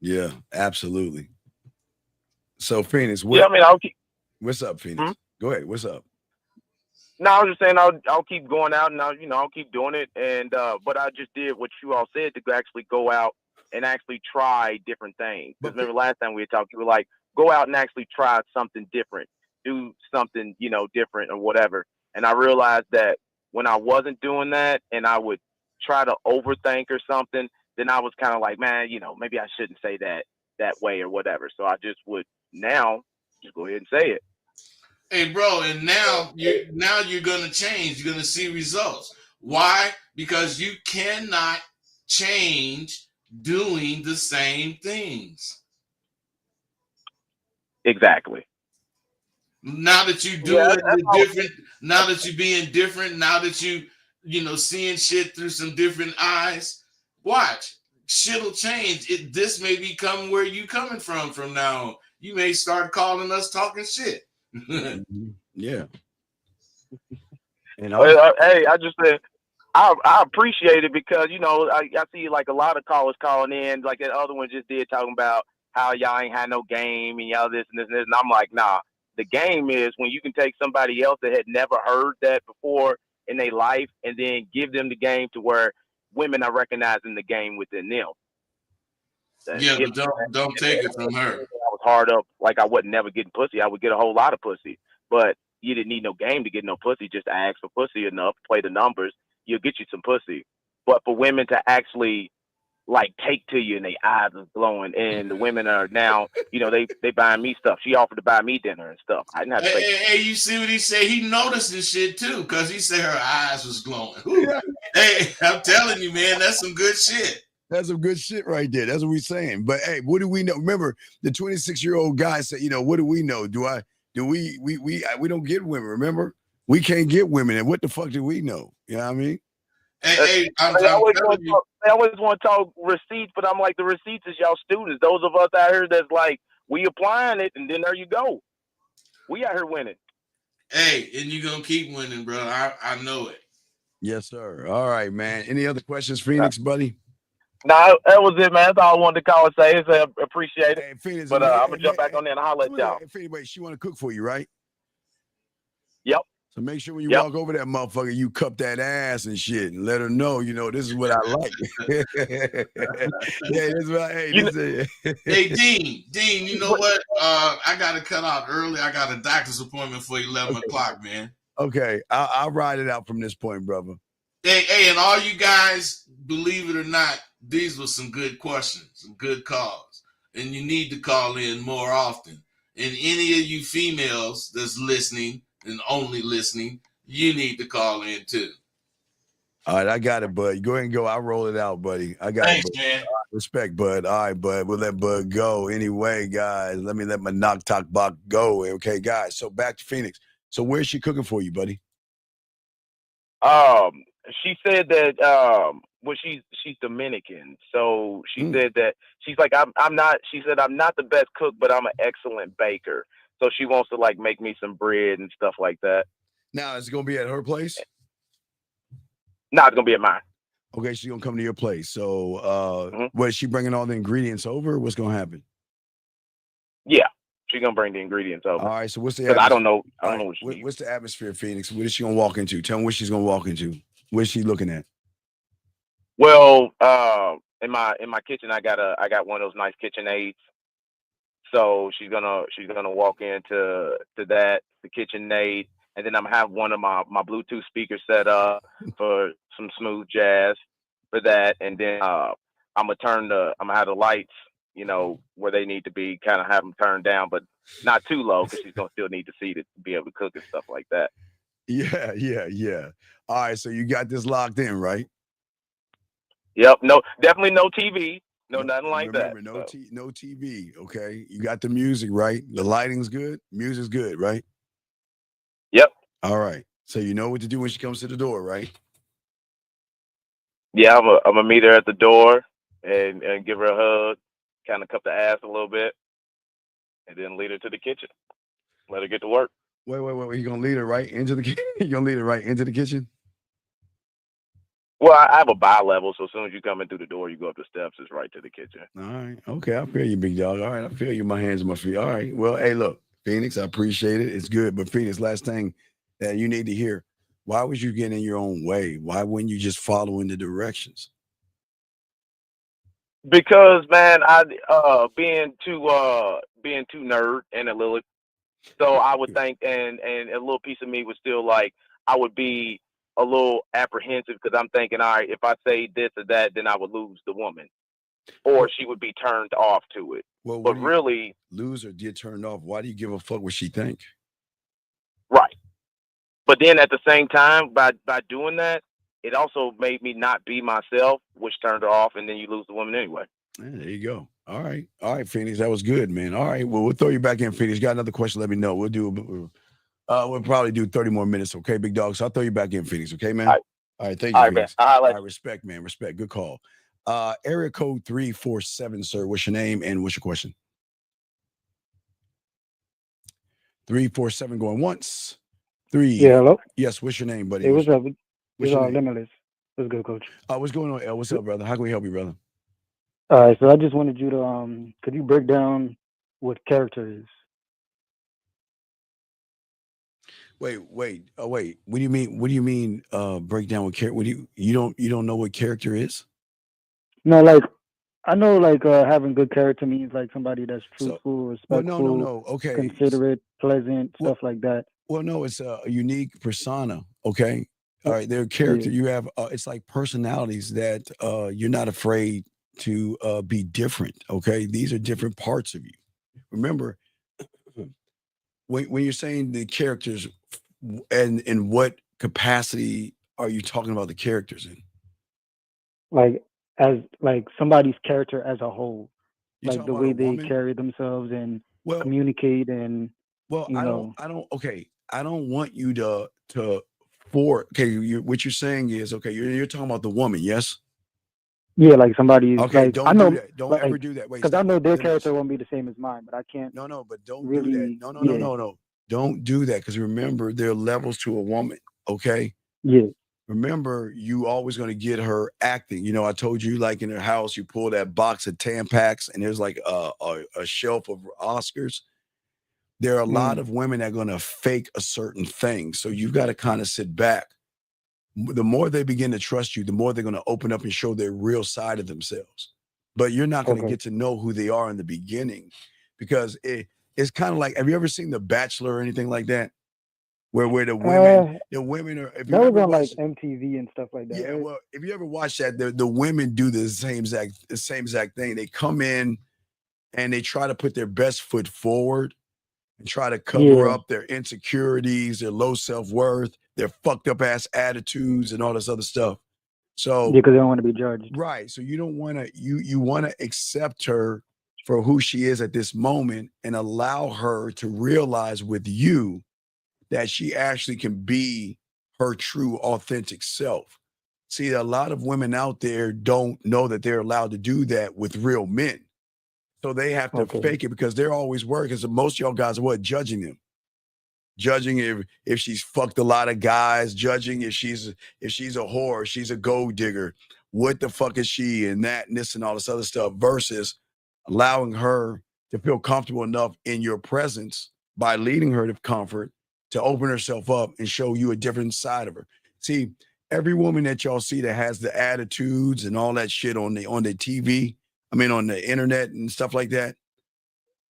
Yeah, absolutely. So Phoenix, what's up, Phoenix? Go ahead. What's up? No, I was just saying I'll keep going out and I'll keep doing it. And but I just did what you all said to actually go out and actually try different things. Because remember last time we had talked, you were like, go out and actually try something different, do something, different or whatever. And I realized that when I wasn't doing that and I would try to overthink or something, then I was kind of like, man, maybe I shouldn't say that way or whatever. So I just would now just go ahead and say it. Hey, bro, and now you're going to change. You're going to see results. Why? Because you cannot change doing the same things. Exactly. Now that you do it different, now that you're being different, now that you seeing shit through some different eyes, watch. Shit'll change. This may become where you coming from now on. You may start calling us talking shit. Yeah. Hey, I just said I appreciate it because I see like a lot of callers calling in, like that other one just did, talking about how y'all ain't had no game and y'all this and this and this, and I'm like, nah. The game is when you can take somebody else that had never heard that before in their life and then give them the game to where women are recognizing the game within them. Yeah, but don't take it from her. I was hard up, like I wasn't never getting pussy. I would get a whole lot of pussy, but you didn't need no game to get no pussy. Just ask for pussy enough, play the numbers, you'll get you some pussy. But for women to actually like take to you and their eyes is glowing, and the women are now, they buying me stuff. She offered to buy me dinner and stuff. I didn't have to say. Hey, you see what he said? He noticed this shit too, because he said her eyes was glowing. Hey, I'm telling you, man, that's some good shit. That's some good shit right there. That's what we're saying. But hey, what do we know? Remember, the 26-year-old guy said, what do we know? We don't get women, remember? We can't get women. And what the fuck do we know? You know what I mean? Hey, I always want to talk receipts, but I'm like, the receipts is y'all students. Those of us out here that's like, we applying it, and then there you go. We out here winning. Hey, and you're going to keep winning, bro. I know it. Yes, sir. All right, man. Any other questions, Phoenix, buddy? Nah, that was it, man. That's all I wanted to call and say. I appreciate it. Hey, Phoenix, but I'm going to jump back on there and holler at y'all. Phoenix, wait, she want to cook for you, right? Yep. So make sure when you walk over that motherfucker, you cup that ass and shit and let her know, this is what I like. Yeah, this is what Hey, Dean, you know what? I got to cut out early. I got a doctor's appointment for 11 o'clock, man. Okay, I'll ride it out from this point, brother. Hey, and all you guys, believe it or not, these were some good questions, some good calls. And you need to call in more often. And any of you females that's listening and only listening, you need to call in too. All right, I got it, bud. Go ahead and go. I'll roll it out, buddy. I got Thanks, it. Man. Respect, bud. All right, bud. We'll let Bud go. Anyway, guys, let me let my knock talk box go. Okay, guys. So back to Phoenix. So where's she cooking for you, buddy? She said that she's Dominican, so she said that she's like I'm not. She said I'm not the best cook, but I'm an excellent baker. So she wants to like make me some bread and stuff like that. Now, is it gonna be at her place? No, it's gonna be at mine. Okay, she's gonna come to your place. So, what is she bringing all the ingredients over? What's gonna happen? Yeah, she's gonna bring the ingredients over. All right. So what's the? I don't know. What's the atmosphere, Phoenix? What is she gonna walk into? Tell me what she's gonna walk into. What is she looking at? Well, in my kitchen, I got one of those nice KitchenAids. So she's gonna walk into that, the KitchenAid, and then I'm gonna have one of my Bluetooth speakers set up for some smooth jazz for that, and then I'm gonna have the lights, where they need to be, kind of have them turned down, but not too low because she's gonna still need to see to be able to cook and stuff like that. Yeah. All right, so you got this locked in, right? Yep. No, definitely no TV. No, nothing like that. No TV. Okay, you got the music right. The lighting's good. Music's good, right? Yep. All right. So you know what to do when she comes to the door, right? Yeah, I'm gonna meet her at the door and give her a hug, kind of cup the ass a little bit, and then lead her to the kitchen. Let her get to work. Wait. You gonna lead her right into the kitchen? You gonna lead her right into the kitchen? Well, I have a bi-level, so as soon as you come in through the door, you go up the steps, it's right to the kitchen. All right. Okay, I feel you, big dog. All right, I feel you. My hands and my feet. All right. Well, hey, look, Phoenix, I appreciate it. It's good. But Phoenix, last thing that you need to hear, why was you getting in your own way? Why wouldn't you just follow in the directions? Because, man, I being too nerd and a little, so I would think, and a little piece of me was still like, I would be a little apprehensive because I'm thinking, all right, if I say this or that, then I would lose the woman, or she would be turned off to it. Well, but really, lose or get turned off. Why do you give a fuck what she think? Right. But then at the same time, by doing that, it also made me not be myself, which turned her off, and then you lose the woman anyway. Yeah, there you go. All right, Phoenix, that was good, man. All right, well, we'll throw you back in, Phoenix. Got another question? Let me know. We'll probably do 30 more minutes, okay, big dog? So I'll throw you back in, Phoenix, okay, man? All right. All right, thank All you, right, man. Phoenix. I'll let I respect, man. Respect. Good call. Area code 347, sir. What's your name and what's your question? 347 going once. Yeah, hello? Yes, what's your name, buddy? Hey, what's up? What's It's your name? Limitless. What's good, coach? What's going on, L? What's up, brother? How can we help you, brother? All right, so I just wanted you to could you break down what character is? Wait. What do you mean? What do you mean? Break down what character? What do you don't know what character is? No, like I know like having good character means like somebody that's truthful, Well, respectful, no. Okay. considerate, pleasant, stuff like that. Well, no, it's a unique persona. Okay. All right. Their character. Yeah. You have. It's like personalities that you're not afraid to be different. Okay. These are different parts of you. Remember, when you're saying the characters, and in what capacity are you talking about the characters in? Like as like somebody's character as a whole. You Like talking the about way a they woman? carry themselves and Well- communicate and Well, you know. I don't want you to what you're saying is, okay, you're talking about the woman, yes? Yeah, like somebody's Okay, like don't I know do that. Don't ever do that. Wait, because I stop. know their Limitless. character won't be the same as mine, but I can't. No, but don't really, do that. No. Don't do that because remember, there are levels to a woman, okay? Yeah. Remember, you always going to get her acting. You know, I told you, like in her house, you pull that box of Tampax and there's like a shelf of Oscars. There are a lot of women that are going to fake a certain thing. So you've got to kind of sit back. The more they begin to trust you, the more they're going to open up and show their real side of themselves. But you're not going to get to know who they are in the beginning because it's kind of like, have you ever seen The Bachelor or anything like that? Where the women are, if you That was ever on like watched, MTV and stuff like that. yeah, right? well, if you ever watch that, the women do the same exact thing. They come in and they try to put their best foot forward and try to cover up their insecurities, their low self-worth, their fucked up ass attitudes and all this other stuff. So because they don't want to be judged. Right. So you don't want to, you want to accept her for who she is at this moment and allow her to realize with you that she actually can be her true, authentic self. See, a lot of women out there don't know that they're allowed to do that with real men. So they have to fake it because they're always worried because most of y'all guys are what? Judging them. Judging if she's fucked a lot of guys, judging if she's a whore, she's a gold digger. What the fuck is she and that and this and all this other stuff versus allowing her to feel comfortable enough in your presence by leading her to comfort to open herself up and show you a different side of her. See, every woman that y'all see that has the attitudes and all that shit on the TV, I mean on the internet and stuff like that.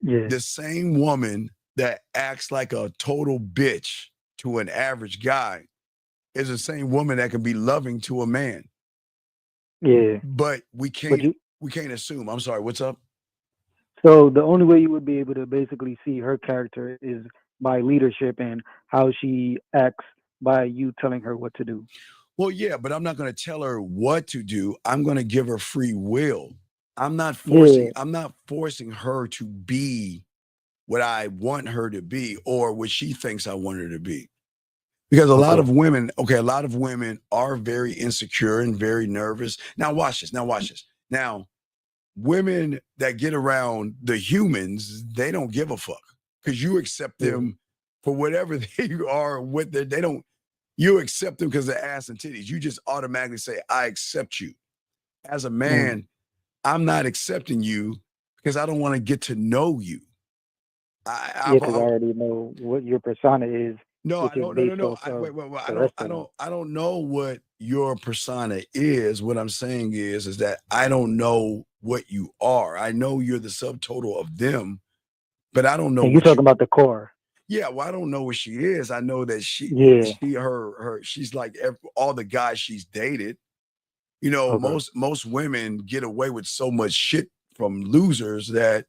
Yeah. The same woman that acts like a total bitch to an average guy is the same woman that can be loving to a man. Yeah. But we can't assume. I'm sorry, what's up? So the only way you would be able to basically see her character is by leadership and how she acts by you telling her what to do. Well, yeah, but I'm not going to tell her what to do. I'm going to give her free will. I'm not forcing her to be what I want her to be or what she thinks I want her to be. Because a lot of women are very insecure and very nervous. Now watch this. Now, women that get around the humans, they don't give a fuck because you accept them for whatever they are. You accept them because they're ass and titties. You just automatically say, I accept you. As a man, I'm not accepting you because I don't want to get to know you. Because I already know what your persona is. No. I don't know what your persona is. What I'm saying is that I don't know what you are. I know you're the subtotal of them, but I don't know. And you're talking about the core. Yeah, well, I don't know what she is. I know that she's like all the guys she's dated. You know, most women get away with so much shit from losers that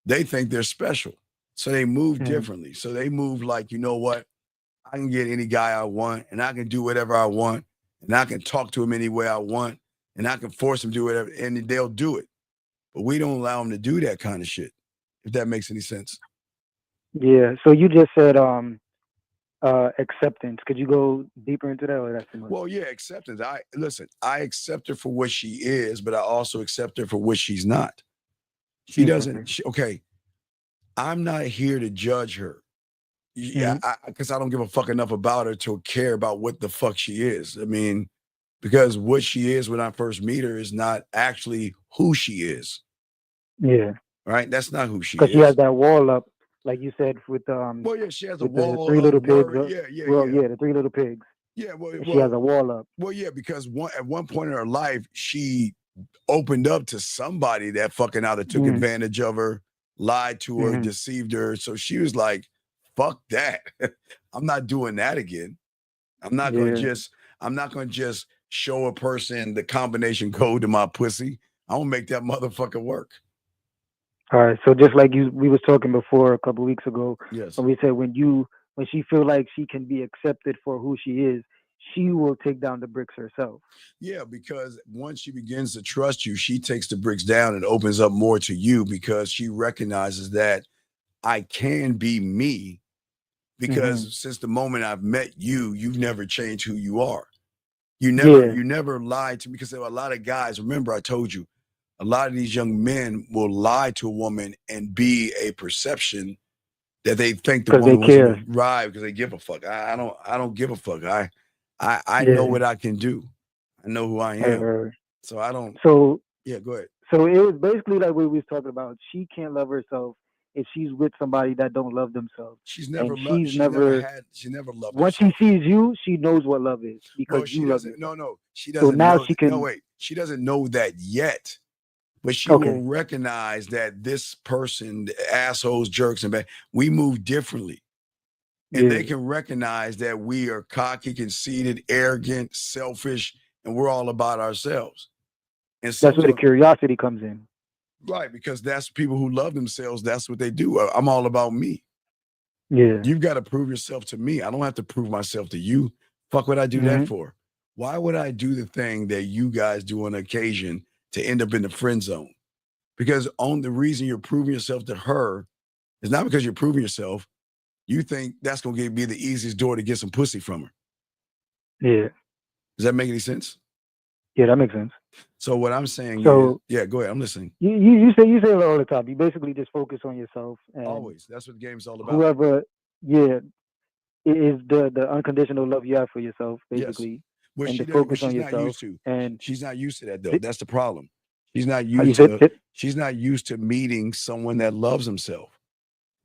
they think they're special. So they move differently. So they move like, you know what? I can get any guy I want and I can do whatever I want and I can talk to him any way I want and I can force him to do whatever and they'll do it. But we don't allow them to do that kind of shit, if that makes any sense. Yeah. So you just said acceptance. Could you go deeper into that, or that's too much? Well, yeah, acceptance. I accept her for what she is, but I also accept her for what she's not. She doesn't. Okay, I'm not here to judge her. Yeah, because I don't give a fuck enough about her to care about what the fuck she is. I mean, because what she is when I first meet her is not actually who she is. Yeah. Right? That's not who she is. Because she has that wall up, like you said, with Well, yeah, she has a with the wall three little of pigs. worry. Yeah, The 3 little pigs. Yeah, well, She has a wall up. Well, yeah, because at one point in her life, she opened up to somebody that fucking either took advantage of her, lied to her, deceived her. So she was like, fuck that. I'm not doing that again. I'm not gonna just show a person the combination code to my pussy. I don't make that motherfucker work. All right. So just like we was talking before a couple weeks ago, yes, when we said when she feel like she can be accepted for who she is, she will take down the bricks herself. Yeah, because once she begins to trust you, she takes the bricks down and opens up more to you because she recognizes that I can be me. Because since the moment I've met you, you've never changed who you are. You never lied to me, because there are a lot of guys. Remember, I told you, a lot of these young men will lie to a woman and be a perception that they think the woman was right because they give a fuck. I don't give a fuck. I know what I can do. I know who I am. So I don't. So yeah, go ahead. So it was basically like what we was talking about. She can't love herself if she's with somebody that don't love themselves. She's never loved. She never loved. Once herself. she sees you, she knows what love is because she you love doesn't. her. No, she doesn't. So now know she can. No, wait. She doesn't know that yet, but she will recognize that this person, the assholes, jerks, and bad, we move differently, and they can recognize that we are cocky, conceited, arrogant, selfish, and we're all about ourselves. And so that's where the curiosity comes in. Right, because that's people who love themselves. That's what they do. I'm all about me. Yeah. You've got to prove yourself to me. I don't have to prove myself to you. Fuck would I do that for? Why would I do the thing that you guys do on occasion to end up in the friend zone? Because the reason you're proving yourself to her is not because you're proving yourself. You think that's going to be the easiest door to get some pussy from her. Yeah. Does that make any sense? Yeah, that makes sense. So what I'm saying is, yeah, go ahead. I'm listening. You say it all the time. You basically just focus on yourself. And always. That's what the game's all about. Whoever, it is the unconditional love you have for yourself, basically. Yes. Well, and she's on not yourself. used to. And she's not used to that though. That's the problem. She's not used to. She's not used to meeting someone that loves himself.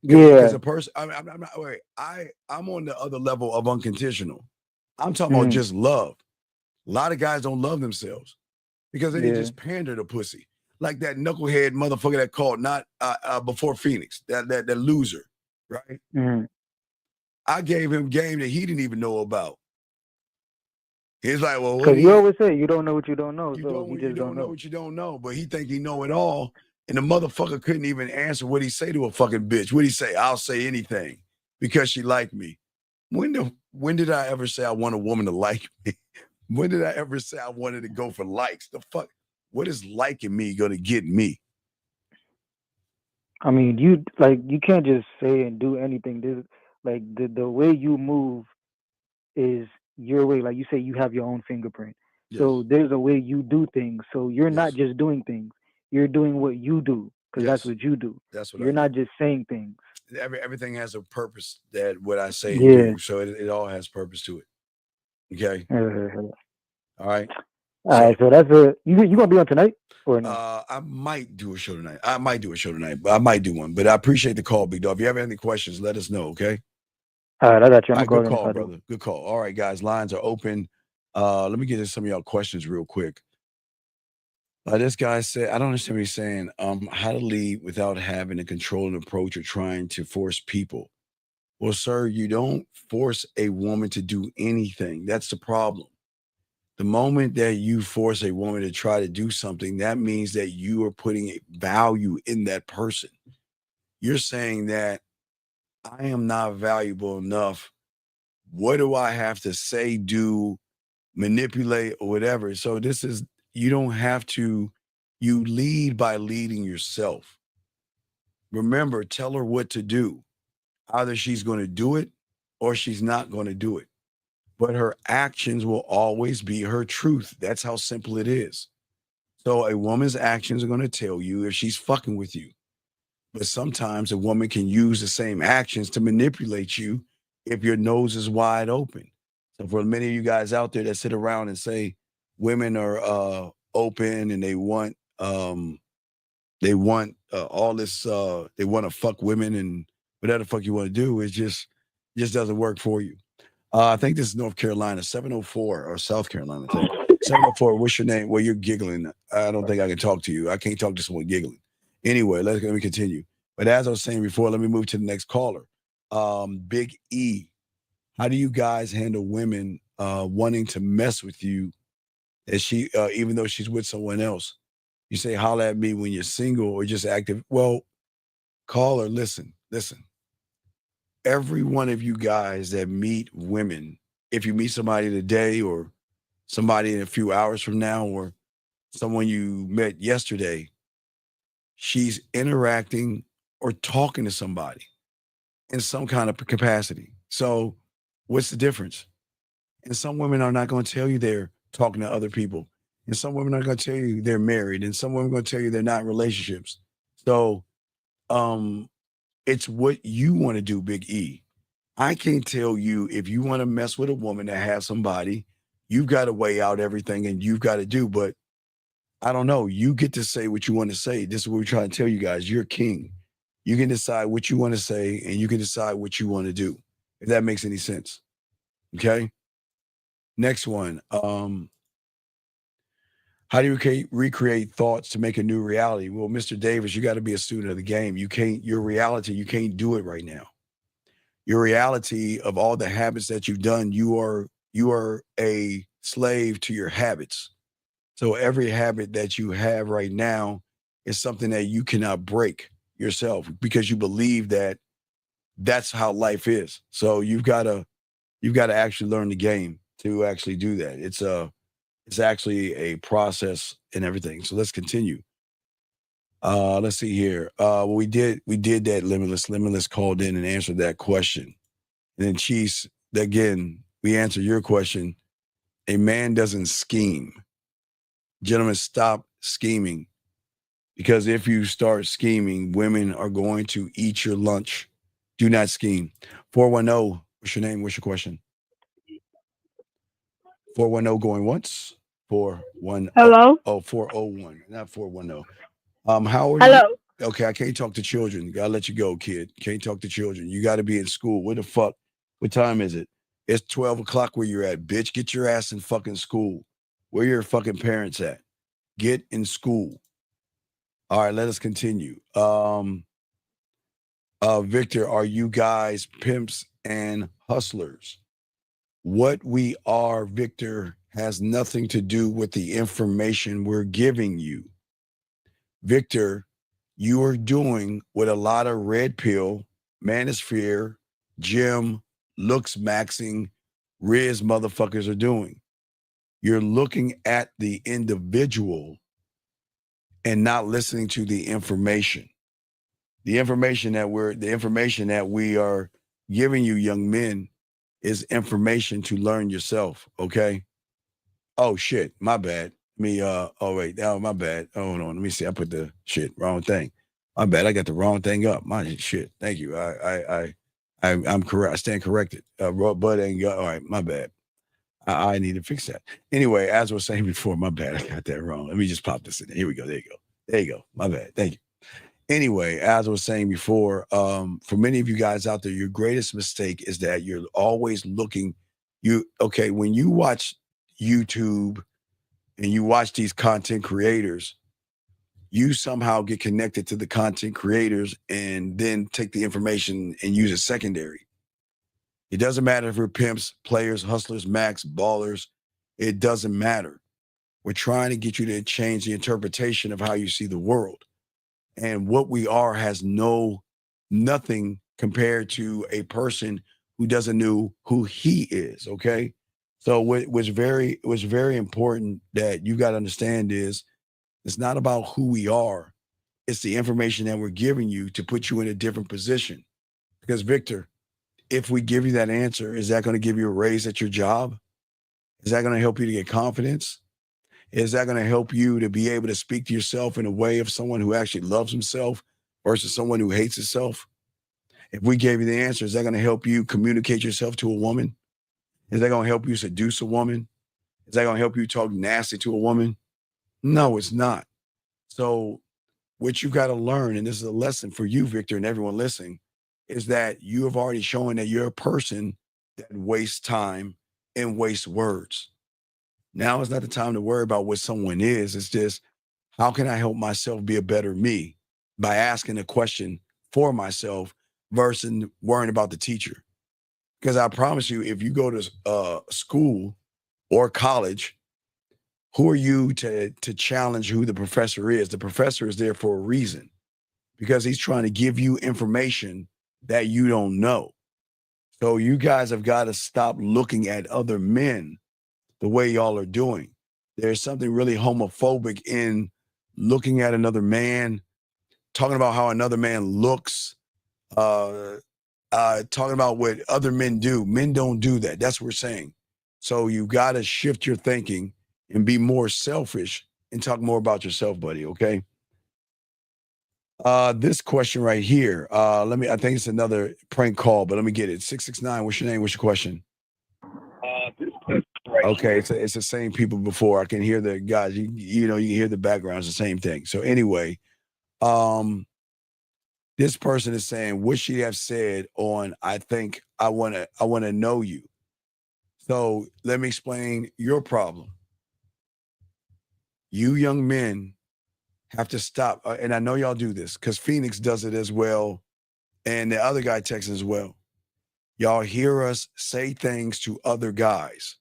Because a person. I'm not. Wait. I'm on the other level of unconditional. I'm talking about just love. A lot of guys don't love themselves because they just pander to pussy. Like that knucklehead motherfucker that called not before Phoenix, that loser, right? I gave him game that he didn't even know about. He's like, well, because you always say you don't know what you don't know. You just don't know what you don't know, but he think he know it all. And the motherfucker couldn't even answer what he say to a fucking bitch. What he say? I'll say anything because she liked me. When did I ever say I want a woman to like me? When did I ever say I wanted to go for likes? The fuck? What is liking me gonna get me? I mean, you can't just say and do anything. This like the way you move is your way. Like you say, you have your own fingerprint. Yes. So there's a way you do things. So you're not just doing things. You're doing what you do because that's what you do. That's what you're not just saying things. Everything has a purpose. That what I say and do. So it all has purpose to it. Okay. All right. All right. So that's you gonna be on tonight or no? I might do a show tonight. But I might do one. But I appreciate the call, Big Dog. If you have any questions, let us know. Okay. All right, I got you. Good call, brother. Good call. All right, guys. Lines are open. Let me get to some of y'all questions real quick. This guy said, I don't understand what he's saying. How to lead without having a controlling approach or trying to force people. Well, sir, you don't force a woman to do anything. That's the problem. The moment that you force a woman to try to do something, that means that you are putting a value in that person. You're saying that I am not valuable enough. What do I have to say, do, manipulate, or whatever? So you don't have to, you lead by leading yourself. Remember, tell her what to do. Either she's going to do it or she's not going to do it. But her actions will always be her truth. That's how simple it is. So a woman's actions are going to tell you if she's fucking with you. But sometimes a woman can use the same actions to manipulate you if your nose is wide open. So for many of you guys out there that sit around and say women are open and they want all this, they want to fuck women and whatever the fuck you want to do, it just doesn't work for you. I think this is North Carolina, 704 or South Carolina. 704, what's your name? Well, you're giggling. I don't think I can talk to you. I can't talk to someone giggling. Anyway, let me continue. But as I was saying before, let me move to the next caller. Big E, how do you guys handle women wanting to mess with you as she, even though she's with someone else? You say, holla at me when you're single or just active. Well, caller, listen. Every one of you guys that meet women, if you meet somebody today or somebody in a few hours from now or someone you met yesterday, she's interacting or talking to somebody in some kind of capacity. So what's the difference? And some women are not going to tell you they're talking to other people. And some women are going to tell you they're married. And some women are going to tell you they're not in relationships. So it's what you want to do, Big E. I can't tell you if you want to mess with a woman that has somebody, you've got to weigh out everything and you've got to do. But I don't know. You get to say what you want to say. This is what we're trying to tell you guys. You're king. You can decide what you want to say and you can decide what you want to do, if that makes any sense. Okay? Next one. How do you recreate thoughts to make a new reality? Well, Mr. Davis, you got to be a student of the game. Your reality, you can't do it right now. Your reality of all the habits that you've done, you are a slave to your habits. So every habit that you have right now is something that you cannot break yourself because you believe that that's how life is. So you've got to actually learn the game to actually do that. It's actually a process and everything. So let's continue. Let's see here. We did that Limitless. Limitless called in and answered that question. And then Chiefs, again, we answer your question. A man doesn't scheme. Gentlemen, stop scheming. Because if you start scheming, women are going to eat your lunch. Do not scheme. 410, what's your name? What's your question? 410 going once. 410. Hello? Oh, 401, not 410. How are Hello? you? Okay, I can't talk to children. Gotta let you go, kid. Can't talk to children. You got to be in school. What the fuck? What time is it? It's 12 o'clock where you're at, bitch. Get your ass in fucking school. Where your fucking parents at? Get in school. All right, let us continue. Victor, are you guys pimps and hustlers? What we are, Victor, has nothing to do with the information we're giving you. Victor, you are doing what a lot of red pill, manosphere, gym, looks maxing, Riz motherfuckers are doing. You're looking at the individual and not listening to the information. The information that we are giving you, young men, is information to learn yourself, okay? Oh shit, my bad. My bad. Hold on, let me see. I put the wrong thing. My bad. I got the wrong thing up. My shit. Thank you. I'm correct. I stand corrected. Bud ain't got. All right, my bad. I need to fix that. Anyway, as I was saying before, my bad. I got that wrong. Let me just pop this in. Here we go. There you go. My bad. Thank you. Anyway, as I was saying before, for many of you guys out there, your greatest mistake is that you're always looking. When you watch YouTube and you watch these content creators, you somehow get connected to the content creators and then take the information and use it secondary. It doesn't matter if we're pimps, players, hustlers, max, ballers. It doesn't matter. We're trying to get you to change the interpretation of how you see the world. And what we are has nothing compared to a person who doesn't know who he is, okay? So what was very important that you got to understand is it's not about who we are. It's the information that we're giving you to put you in a different position. Because Victor, if we give you that answer, is that going to give you a raise at your job? Is that going to help you to get confidence? Is that going to help you to be able to speak to yourself in a way of someone who actually loves himself versus someone who hates himself? If we gave you the answer, is that going to help you communicate yourself to a woman? Is that going to help you seduce a woman? Is that going to help you talk nasty to a woman? No, it's not. So what you've got to learn, and this is a lesson for you, Victor, and everyone listening, is that you have already shown that you're a person that wastes time and wastes words. Now is not the time to worry about what someone is. It's just, how can I help myself be a better me by asking a question for myself versus worrying about the teacher? Because I promise you, if you go to school or college, who are you to challenge who the professor is? The professor is there for a reason, because he's trying to give you information that you don't know. So you guys have got to stop looking at other men the way y'all are doing. There's something really homophobic in looking at another man, talking about how another man looks, talking about what other men do. Men don't do that. That's what we're saying. So you got to shift your thinking and be more selfish and talk more about yourself, buddy, okay? This question right here, I think it's another prank call, but let me get it. 669, what's your name? What's your question? Okay, it's the same people before. I can hear the guys, you know, you can hear the background, it's the same thing. So anyway, this person is saying, what should have said on, I think I wanna know you. So let me explain your problem. You young men have to stop, and I know y'all do this because Phoenix does it as well, and the other guy texts as well. Y'all hear us say things to other guys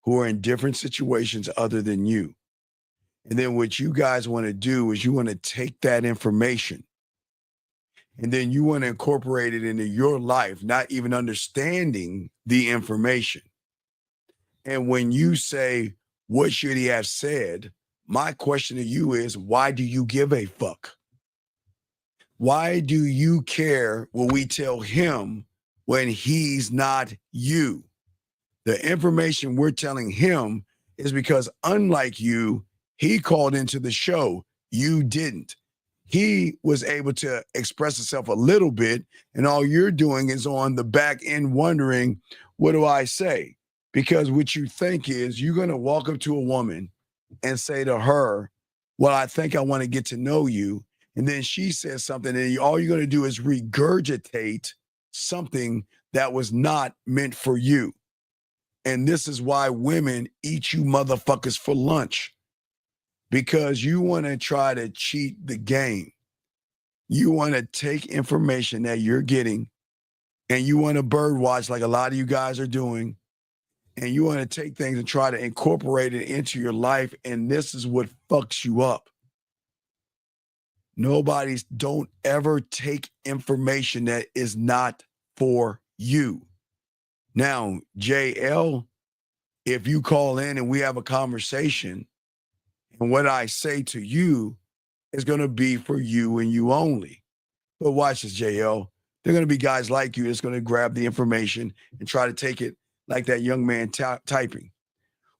who are in different situations other than you. And then what you guys want to do is you want to take that information and then you want to incorporate it into your life, not even understanding the information. And when you say, what should he have said? My question to you is, why do you give a fuck? Why do you care what we tell him when he's not you? The information we're telling him is because, unlike you, he called into the show. You didn't. He was able to express himself a little bit, and all you're doing is on the back end wondering, what do I say? Because what you think is you're going to walk up to a woman and say to her, well, I think I want to get to know you. And then she says something, and all you're going to do is regurgitate something that was not meant for you. And this is why women eat you motherfuckers for lunch, because you want to try to cheat the game. You want to take information that you're getting and you want to bird watch like a lot of you guys are doing. And you want to take things and try to incorporate it into your life. And this is what fucks you up. Don't ever take information that is not for you. Now, JL, if you call in and we have a conversation, and what I say to you is going to be for you and you only. But watch this, JL. There are going to be guys like you that's going to grab the information and try to take it like that young man typing.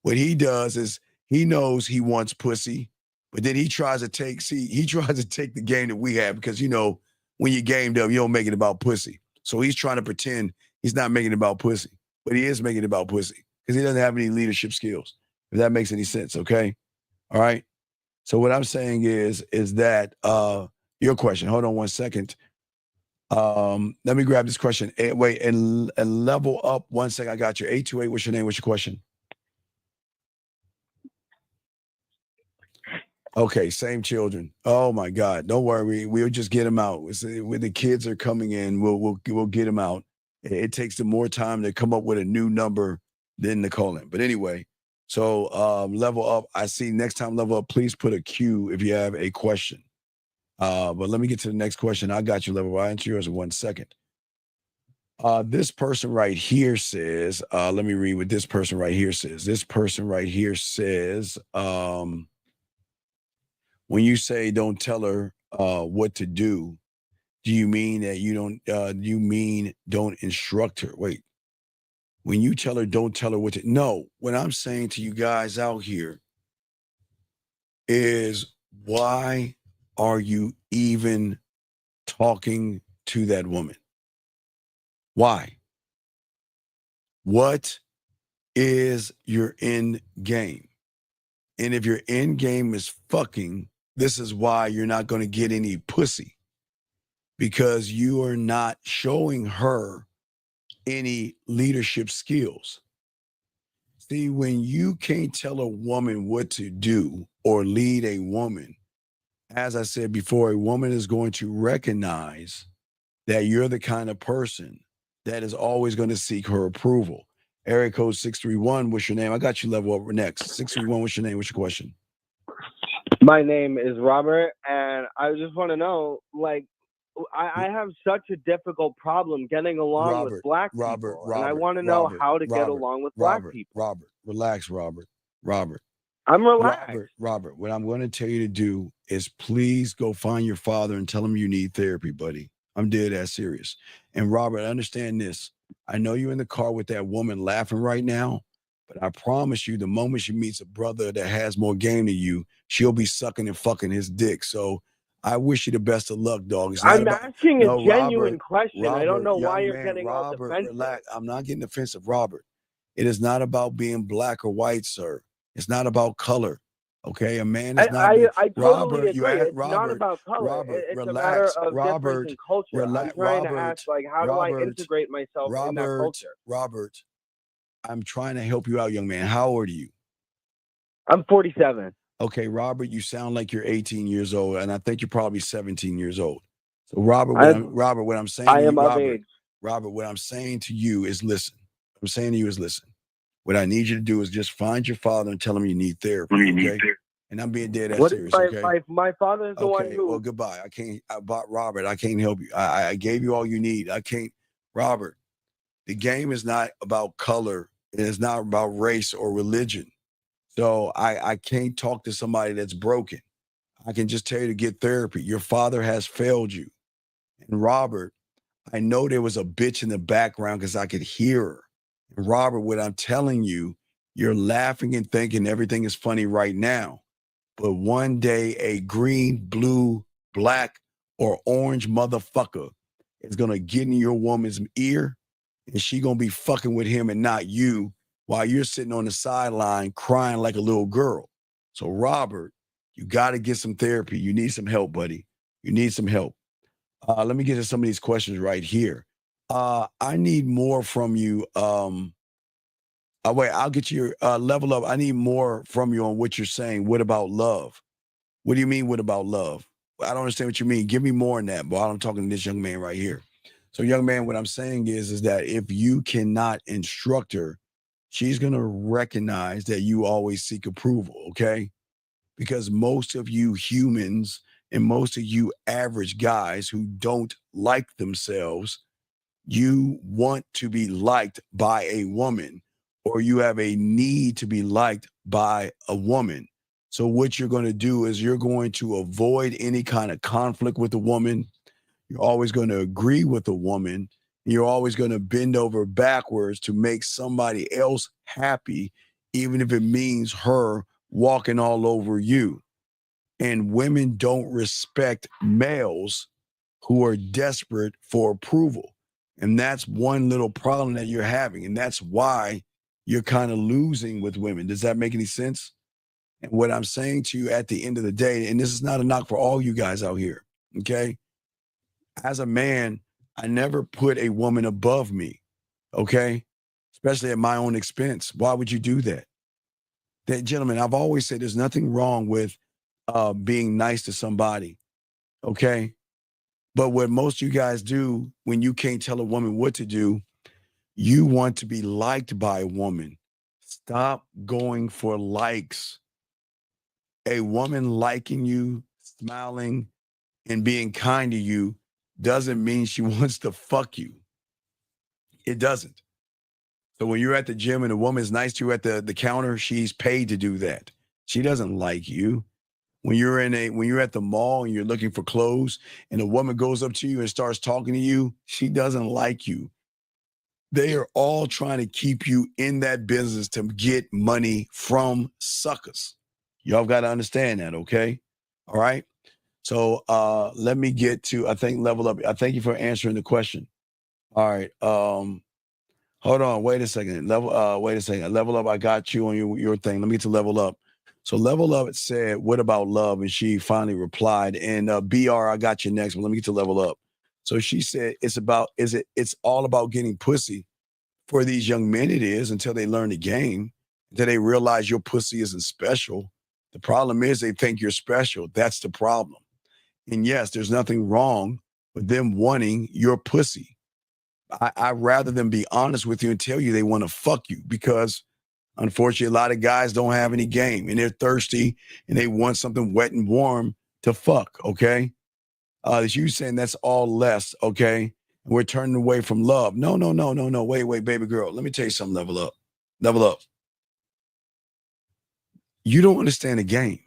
What he does is he knows he wants pussy, but then he tries to take the game that we have, because, you know, when you're gamed up, you don't make it about pussy. So he's trying to pretend he's not making it about pussy, but he is making it about pussy because he doesn't have any leadership skills, if that makes any sense, okay? All right. So what I'm saying is that your question, hold on one second. Let me grab this question. Wait, and level up 1 second. I got you. 828, what's your name? What's your question? Okay, same children. Oh my God. Don't worry. We'll just get them out. When the kids are coming in, we'll get them out. It takes them more time to come up with a new number than to call in. But anyway, so level up. I see next time level up, please put a Q if you have a question. But let me get to the next question. I got you, level. I'll answer yours in 1 second. This person right here says, let me read what this person right here says. This person right here says, when you say don't tell her what to do, Do you mean that you don't, you mean don't instruct her? Wait, when you tell her, don't tell her what to, no, what I'm saying to you guys out here is why are you even talking to that woman? Why? What is your end game? And if your end game is fucking, this is why you're not going to get any pussy, because you are not showing her any leadership skills. See, when you can't tell a woman what to do or lead a woman, as I said before, a woman is going to recognize that you're the kind of person that is always going to seek her approval. Area code 631, what's your name? I got you level up next. 631, what's your name? What's your question? My name is Robert, and I just want to know, like, I have such a difficult problem getting along with black people, and I want to know how to get along with black people. Robert, relax, Robert. I'm relaxed. Robert, what I'm going to tell you to do is please go find your father and tell him you need therapy, buddy. I'm dead ass serious. And Robert, understand this. I know you're in the car with that woman laughing right now, but I promise you, the moment she meets a brother that has more game than you, she'll be sucking and fucking his dick. So I wish you the best of luck, dog. I'm asking a genuine question. I don't know why you're getting all defensive. Relax. I'm not getting defensive, Robert. It is not about being black or white, sir. It's not about color. Okay, a man is not. I totally agree. It's not about color. It's relax, a matter of Robert, difference in culture. I'm trying to ask, like, how do I integrate myself in that culture? Robert, I'm trying to help you out, young man. How old are you? I'm 47. Okay, Robert, you sound like you're 18 years old, and I think you're probably 17 years old. So, Robert, what I'm saying to you, Robert, what I'm saying to you is listen. What I'm saying to you is listen. What I need you to do is just find your father and tell him you need therapy, okay? And I'm being dead ass serious, okay? My father is the one who... Well, goodbye. Robert, I can't help you. I gave you all you need. I can't... Robert, the game is not about color. It is not about race or religion. So I can't talk to somebody that's broken. I can just tell you to get therapy. Your father has failed you. And Robert, I know there was a bitch in the background because I could hear her. And Robert, what I'm telling you, you're laughing and thinking everything is funny right now. But one day a green, blue, black, or orange motherfucker is going to get in your woman's ear, and she going to be fucking with him and not you, while you're sitting on the sideline crying like a little girl. So, Robert, you got to get some therapy. You need some help, buddy. You need some help. Let me get to some of these questions right here. I need more from you. Wait, I'll get your level up. I need more from you on what you're saying. What about love? What do you mean, what about love? I don't understand what you mean. Give me more on that, boy. I'm talking to this young man right here. So, young man, what I'm saying is that if you cannot instruct her, she's going to recognize that you always seek approval, okay? Because most of you humans and most of you average guys who don't like themselves, you want to be liked by a woman, or you have a need to be liked by a woman. So what you're going to do is you're going to avoid any kind of conflict with a woman. You're always going to agree with a woman. You're always going to bend over backwards to make somebody else happy, even if it means her walking all over you. And women don't respect males who are desperate for approval. And that's one little problem that you're having. And that's why you're kind of losing with women. Does that make any sense? And what I'm saying to you at the end of the day, and this is not a knock for all you guys out here, okay? As a man, I never put a woman above me, okay? Especially at my own expense. Why would you do that? Gentlemen, I've always said there's nothing wrong with being nice to somebody, okay? But what most of you guys do when you can't tell a woman what to do, you want to be liked by a woman. Stop going for likes. A woman liking you, smiling, and being kind to you doesn't mean she wants to fuck you. It doesn't. So when you're at the gym and a woman's nice to you at the counter, she's paid to do that. She doesn't like you. when you're at the mall and you're looking for clothes and a woman goes up to you and starts talking to you, she doesn't like you. They are all trying to keep you in that business to get money from suckers. Y'all got to understand that, okay? All right. So let me get to, I think, Level Up. I thank you for answering the question. All right. Hold on. Wait a second. Wait a second. Level Up. I got you on your thing. Let me get to Level Up. So Level Up said, "What about love?" And she finally replied. And BR, I got you next. But let me get to Level Up. So she said, "It's all about getting pussy for these young men. It is until they learn the game, until they realize your pussy isn't special. The problem is they think you're special. That's the problem. And yes, there's nothing wrong with them wanting your pussy. I'd rather them be honest with you and tell you they want to fuck you, because unfortunately, a lot of guys don't have any game and they're thirsty and they want something wet and warm to fuck, okay? You saying that's all less, okay? We're turning away from love. No. Wait, baby girl. Let me tell you something, Level Up. Level Up. You don't understand the game.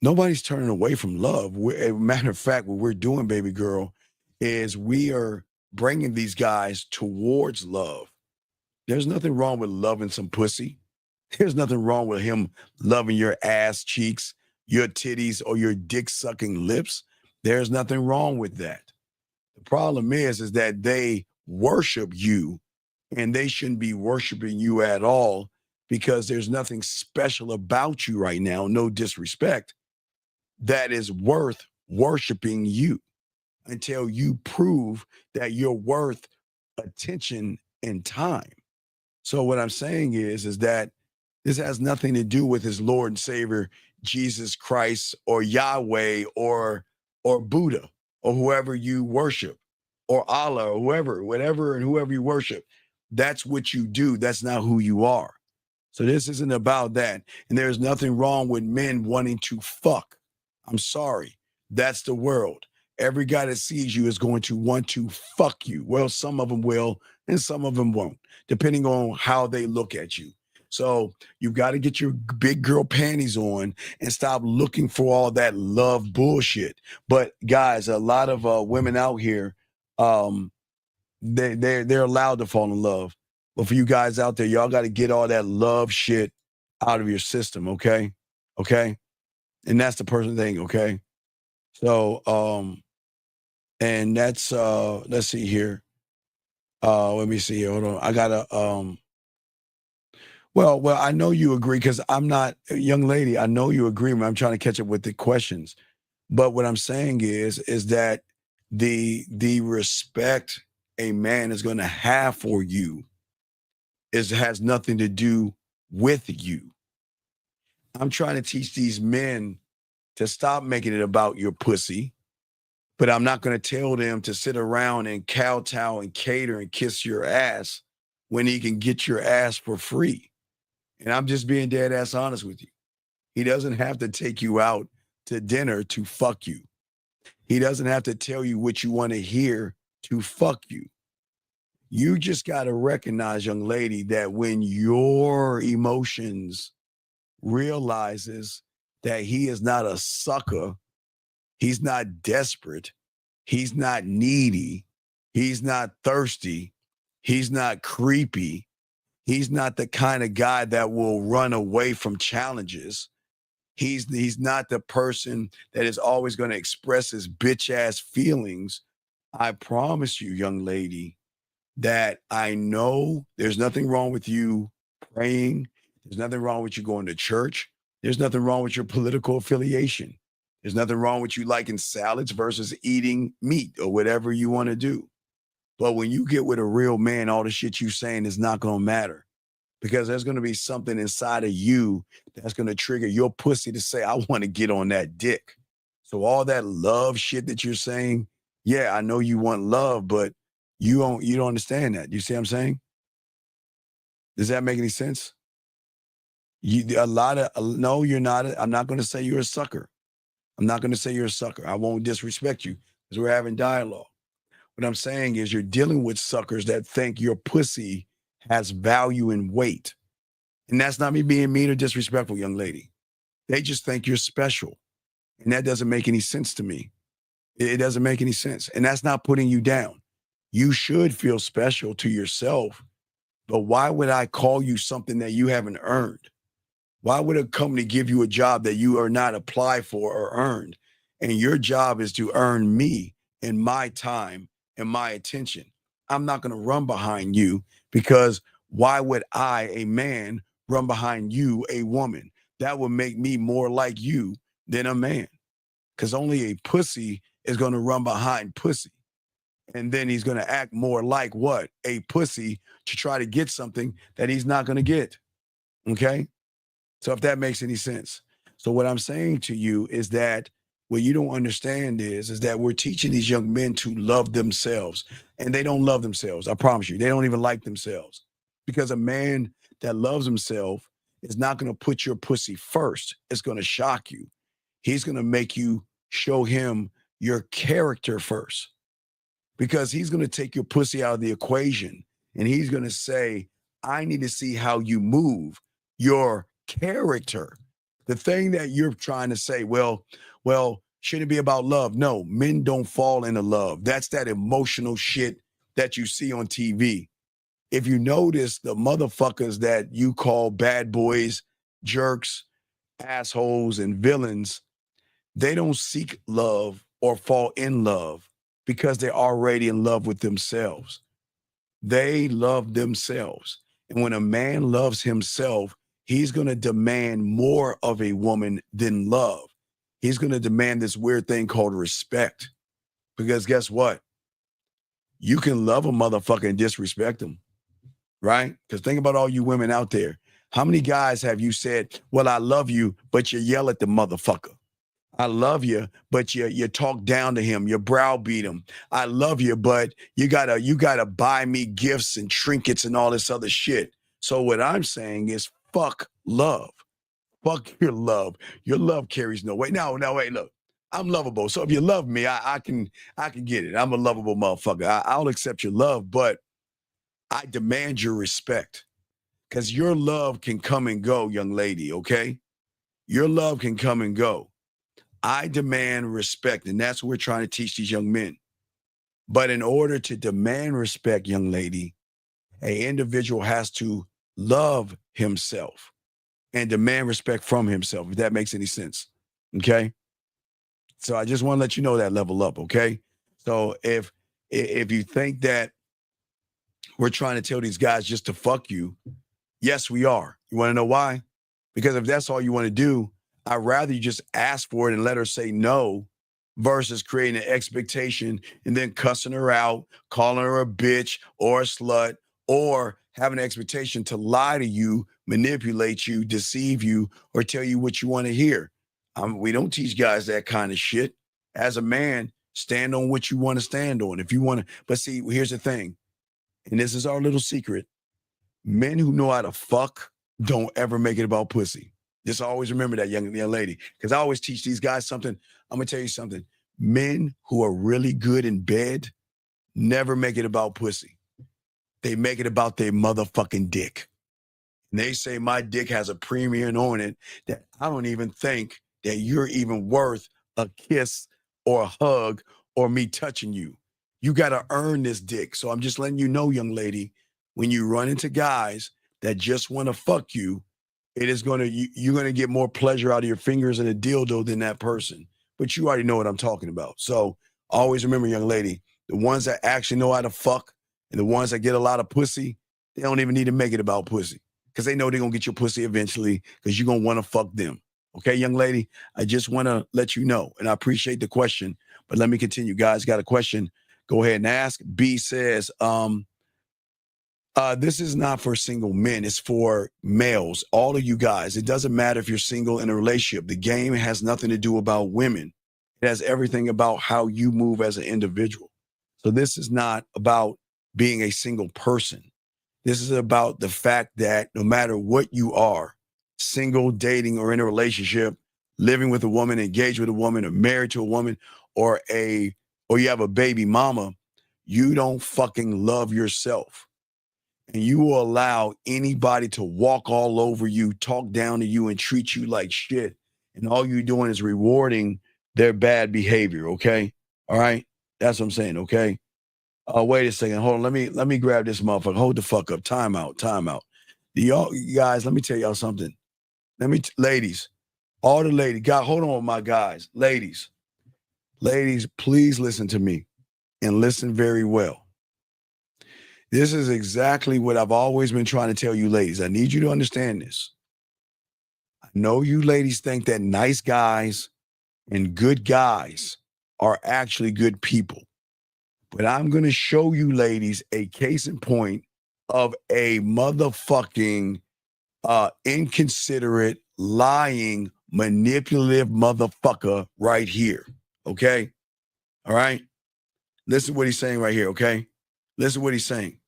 Nobody's turning away from love. As a matter of fact, what we're doing, baby girl, is we are bringing these guys towards love. There's nothing wrong with loving some pussy. There's nothing wrong with him loving your ass cheeks, your titties, or your dick-sucking lips. There's nothing wrong with that. The problem is that they worship you, and they shouldn't be worshiping you at all, because there's nothing special about you right now, no disrespect, that is worth worshiping you until you prove that you're worth attention and time. So what I'm saying is that this has nothing to do with his Lord and Savior, Jesus Christ, or Yahweh, or Buddha, or whoever you worship, or Allah, or whatever and whoever you worship. That's what you do. That's not who you are. So this isn't about that. And there's nothing wrong with men wanting to fuck. I'm sorry. That's the world. Every guy that sees you is going to want to fuck you. Well, some of them will, and some of them won't, depending on how they look at you. So you've got to get your big girl panties on and stop looking for all that love bullshit. But guys, a lot of women out here, they're allowed to fall in love. But for you guys out there, y'all got to get all that love shit out of your system, okay? Okay? And that's the person thing, okay? So, and that's, let's see here. Let me see here. Hold on. I gotta, well, I know you agree, because I'm not, young lady, I know you agree. I'm trying to catch up with the questions. But what I'm saying is that the respect a man is going to have for you has nothing to do with you. I'm trying to teach these men to stop making it about your pussy, but I'm not going to tell them to sit around and kowtow and cater and kiss your ass when he can get your ass for free. And I'm just being dead ass honest with you. He doesn't have to take you out to dinner to fuck you. He doesn't have to tell you what you want to hear to fuck you. You just got to recognize, young lady, that when your emotions realizes that he is not a sucker, he's not desperate, he's not needy, he's not thirsty, he's not creepy, he's not the kind of guy that will run away from challenges. He's not the person that is always going to express his bitch ass feelings. I promise you, young lady, that I know there's nothing wrong with you praying. There's nothing wrong with you going to church. There's nothing wrong with your political affiliation. There's nothing wrong with you liking salads versus eating meat or whatever you want to do. But when you get with a real man, all the shit you saying is not going to matter, because there's going to be something inside of you that's going to trigger your pussy to say, I want to get on that dick. So all that love shit that you're saying, yeah, I know you want love, but you don't understand that. You see what I'm saying? Does that make any sense? No, you're not. I'm not going to say you're a sucker. I'm not going to say you're a sucker. I won't disrespect you because we're having dialogue. What I'm saying is you're dealing with suckers that think your pussy has value and weight. And that's not me being mean or disrespectful, young lady. They just think you're special. And that doesn't make any sense to me. It doesn't make any sense. And that's not putting you down. You should feel special to yourself. But why would I call you something that you haven't earned? Why would a company give you a job that you are not applied for or earned? And your job is to earn me and my time and my attention. I'm not going to run behind you, because why would I, a man, run behind you, a woman? That would make me more like you than a man, because only a pussy is going to run behind pussy. And then he's going to act more like what? A pussy, to try to get something that he's not going to get. Okay? So if that makes any sense. So what I'm saying to you is that what you don't understand is that we're teaching these young men to love themselves, and they don't love themselves. I promise you, they don't even like themselves, because a man that loves himself is not going to put your pussy first. It's going to shock you. He's going to make you show him your character first, because he's going to take your pussy out of the equation, and he's going to say, I need to see how you move, your character. The thing that you're trying to say, well, shouldn't it be about love? No, men don't fall into love. That's that emotional shit that you see on TV. If you notice, the motherfuckers that you call bad boys, jerks, assholes, and villains, they don't seek love or fall in love because they're already in love with themselves. They love themselves. And when a man loves himself, he's going to demand more of a woman than love. He's going to demand this weird thing called respect. Because guess what? You can love a motherfucker and disrespect him, right? Because think about all you women out there. How many guys have you said, well, I love you, but you yell at the motherfucker? I love you, but you talk down to him, you browbeat him. I love you, but you gotta buy me gifts and trinkets and all this other shit. So what I'm saying is fuck love. Fuck your love. Your love carries no weight. Now wait, look. I'm lovable. So if you love me, I can get it. I'm a lovable motherfucker. I'll accept your love, but I demand your respect. Because your love can come and go, young lady, okay? Your love can come and go. I demand respect, and that's what we're trying to teach these young men. But in order to demand respect, young lady, an individual has to love himself and demand respect from himself, if that makes any sense, okay? So I just want to let you know that level up, okay? So if you think that we're trying to tell these guys just to fuck you, yes, we are. You want to know why? Because if that's all you want to do, I'd rather you just ask for it and let her say no versus creating an expectation and then cussing her out, calling her a bitch or a slut, or having an expectation to lie to you, manipulate you, deceive you, or tell you what you want to hear. We don't teach guys that kind of shit. As a man, stand on what you want to stand on. If you want to, but see, here's the thing, and this is our little secret. Men who know how to fuck don't ever make it about pussy. Just always remember that, young lady, because I always teach these guys something. I'm going to tell you something. Men who are really good in bed never make it about pussy. They make it about their motherfucking dick. And they say my dick has a premium on it that I don't even think that you're even worth a kiss or a hug or me touching you. You got to earn this dick. So I'm just letting you know, young lady, when you run into guys that just want to fuck you, you're going to get more pleasure out of your fingers and a dildo than that person. But you already know what I'm talking about. So always remember, young lady, the ones that actually know how to fuck and the ones that get a lot of pussy, they don't even need to make it about pussy, because they know they're going to get your pussy eventually, because you're going to want to fuck them. Okay, young lady, I just want to let you know, and I appreciate the question, but let me continue. Guys, got a question? Go ahead and ask. B says, this is not for single men. It's for males. All of you guys. It doesn't matter if you're single in a relationship. The game has nothing to do about women. It has everything about how you move as an individual. So this is not about being a single person. This is about the fact that no matter what you are, single, dating, or in a relationship, living with a woman, engaged with a woman, or married to a woman, or you have a baby mama, you don't fucking love yourself. And you will allow anybody to walk all over you, talk down to you, and treat you like shit. And all you're doing is rewarding their bad behavior. Okay. All right. That's what I'm saying. Okay. Wait a second. Hold on. Let me grab this motherfucker. Hold the fuck up. Time out. Y'all, you guys, let me tell y'all something. Ladies, all the ladies, hold on, my guys. Ladies, please listen to me and listen very well. This is exactly what I've always been trying to tell you ladies. I need you to understand this. I know you ladies think that nice guys and good guys are actually good people. But I'm going to show you ladies a case in point of a motherfucking inconsiderate, lying, manipulative motherfucker right here. Okay? All right? Listen to what he's saying right here, okay? Listen to what he's saying.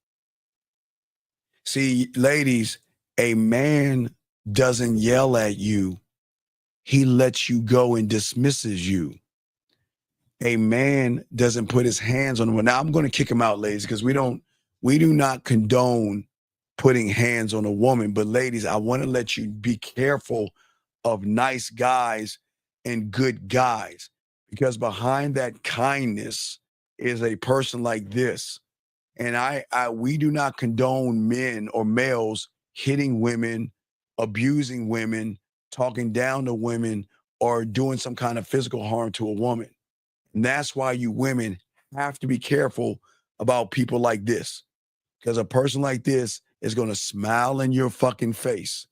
See, ladies, a man doesn't yell at you. He lets you go and dismisses you. A man doesn't put his hands on him. Now, I'm going to kick him out, ladies, because we do not condone putting hands on a woman. But ladies, I want to let you be careful of nice guys and good guys, because behind that kindness is a person like this. And we do not condone men or males hitting women, abusing women, talking down to women, or doing some kind of physical harm to a woman. And that's why you women have to be careful about people like this, because a person like this is going to smile in your fucking face,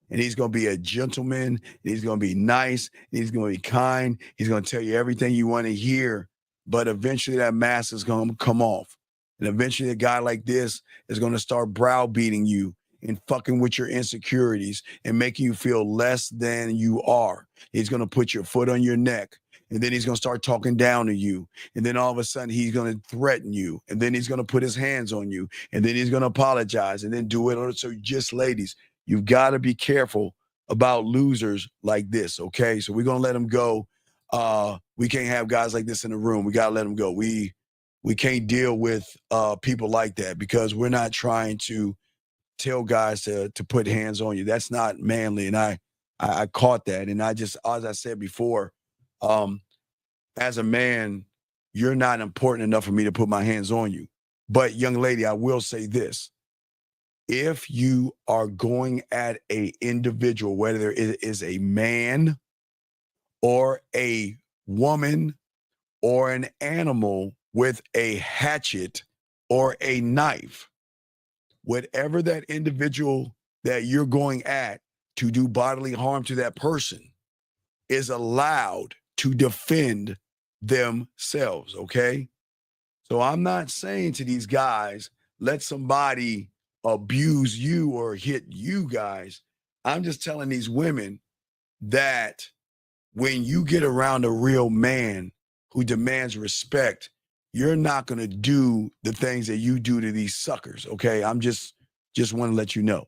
and he's going to be a gentleman, and he's going to be nice, and he's going to be kind. He's going to tell you everything you want to hear, but eventually that mask is going to come off. And eventually a guy like this is going to start browbeating you and fucking with your insecurities and making you feel less than you are. He's going to put your foot on your neck. And then he's going to start talking down to you. And then all of a sudden he's going to threaten you. And then he's going to put his hands on you. And then he's going to apologize and then do it. So just ladies, you've got to be careful about losers like this, okay? So we're going to let them go. We can't have guys like this in the room. We got to let them go. We can't deal with people like that, because we're not trying to tell guys to put hands on you. That's not manly. And I caught that. And I just, as I said before, as a man, you're not important enough for me to put my hands on you. But young lady, I will say this. If you are going at a individual, whether it is a man or a woman or an animal with a hatchet or a knife, whatever that individual that you're going at to do bodily harm to that person is allowed to defend themselves, okay? So I'm not saying to these guys, let somebody abuse you or hit you guys. I'm just telling these women that when you get around a real man who demands respect, you're not going to do the things that you do to these suckers, okay? I'm just want to let you know.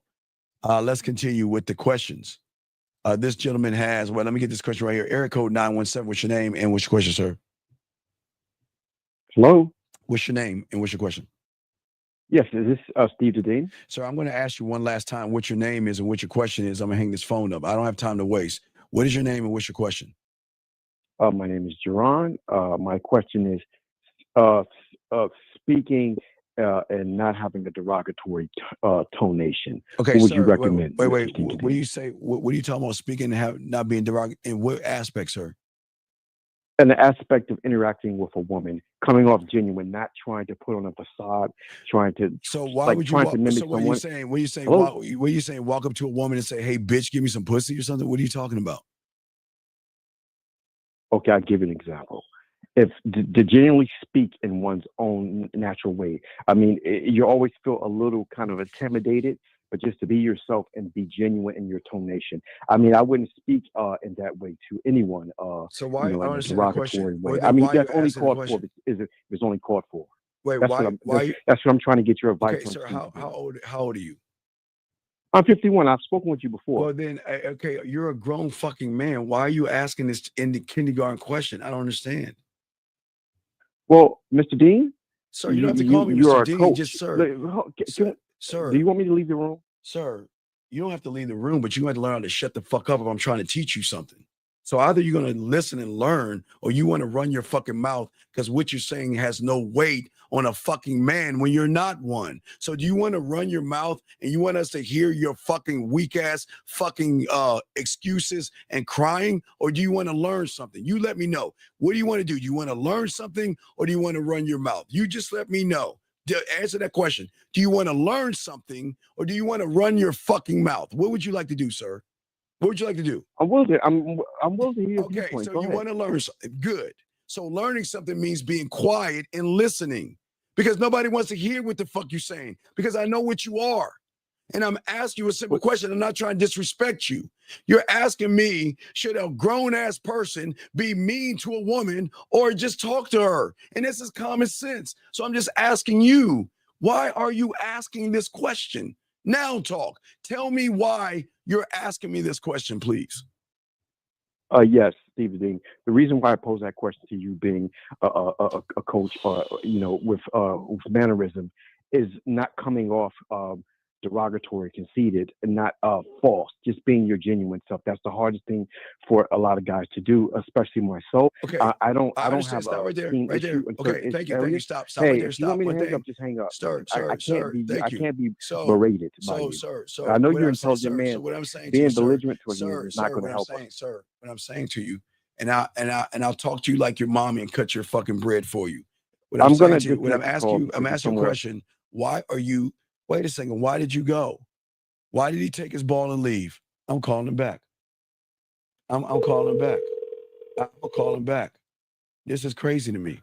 Let's continue with the questions. This gentleman has, well, let me get this question right here. Area code 917, what's your name and what's your question, sir? Hello? What's your name and what's your question? Yes, is this Steve Dedane? Sir, I'm going to ask you one last time what your name is and what your question is. I'm going to hang this phone up. I don't have time to waste. What is your name and what's your question? My name is Jerron. My question is speaking and not having a derogatory tonation. Okay, what would sir, you recommend? Wait. What do you say? What are you talking about speaking and not being derogatory? In what aspect, sir? And the aspect of interacting with a woman, coming off genuine, not trying to put on a facade, trying to. So why would you? Trying to mimic so what someone. are you saying? What are you saying? Hello? What are you saying? Walk up to a woman and say, "Hey, bitch, give me some pussy" or something? What are you talking about? Okay, I'll give you an example. If to genuinely speak in one's own natural way, I mean, you always feel a little kind of intimidated, but just to be yourself and be genuine in your tonation. I mean, I wouldn't speak in that way to anyone. So why? In I a understand the question. derogatory way. Well, I mean, why that's you only asking the called for. question? It's only called for. Wait, That's that's what I'm trying to get your advice Okay, on. sir. How old are you? I'm 51. I've spoken with you before. Well, then, okay, you're a grown fucking man. Why are you asking this in the kindergarten question? I don't understand. Well, Mr. Dean, Sir, you don't have to call me Mr. Dean, coach. just sir. Sir, do you want me to leave the room? Sir, you don't have to leave the room, but you have to learn how to shut the fuck up if I'm trying to teach you something. So either you're going to listen and learn, or you want to run your fucking mouth because what you're saying has no weight on a fucking man when you're not one. So do you want to run your mouth and you want us to hear your fucking weak ass fucking excuses and crying, or do you want to learn something? You let me know. What do you want to do? Do you want to learn something, or do you want to run your mouth? You just let me know. Answer that question. Do you want to learn something, or do you want to run your fucking mouth? What would you like to do, sir? What would you like to do? I'm willing to hear. Okay, so you want to learn something. Good. So learning something means being quiet and listening, because nobody wants to hear what the fuck you're saying, because I know what you are. And I'm asking you a simple question. I'm not trying to disrespect you. You're asking me, should a grown-ass person be mean to a woman or just talk to her? And this is common sense. So I'm just asking you, why are you asking this question? Now talk. Tell me why you're asking me this question, please. Yes, Steve Dean. The reason why I pose that question to you, being a coach, with mannerism, is not coming off derogatory, conceited, and not false. Just being your genuine self. That's the hardest thing for a lot of guys to do, especially myself. Okay, I don't have stop right there. Okay, thank you. Stop hey, right there. If you want me to hang up, just hang up. I can't be berated by you. Sir, I know you're an intelligent man. So what I'm saying being to you, belligerent towards you is not going to help us. Sir, what I'm saying to you, and I'll talk to you like your mommy and cut your fucking bread for you. I'm asking you a question. Why are you? Wait a second. Why did you go? Why did he take his ball and leave? I'm calling him back. I'm calling him back. I'm calling back. This is crazy to me.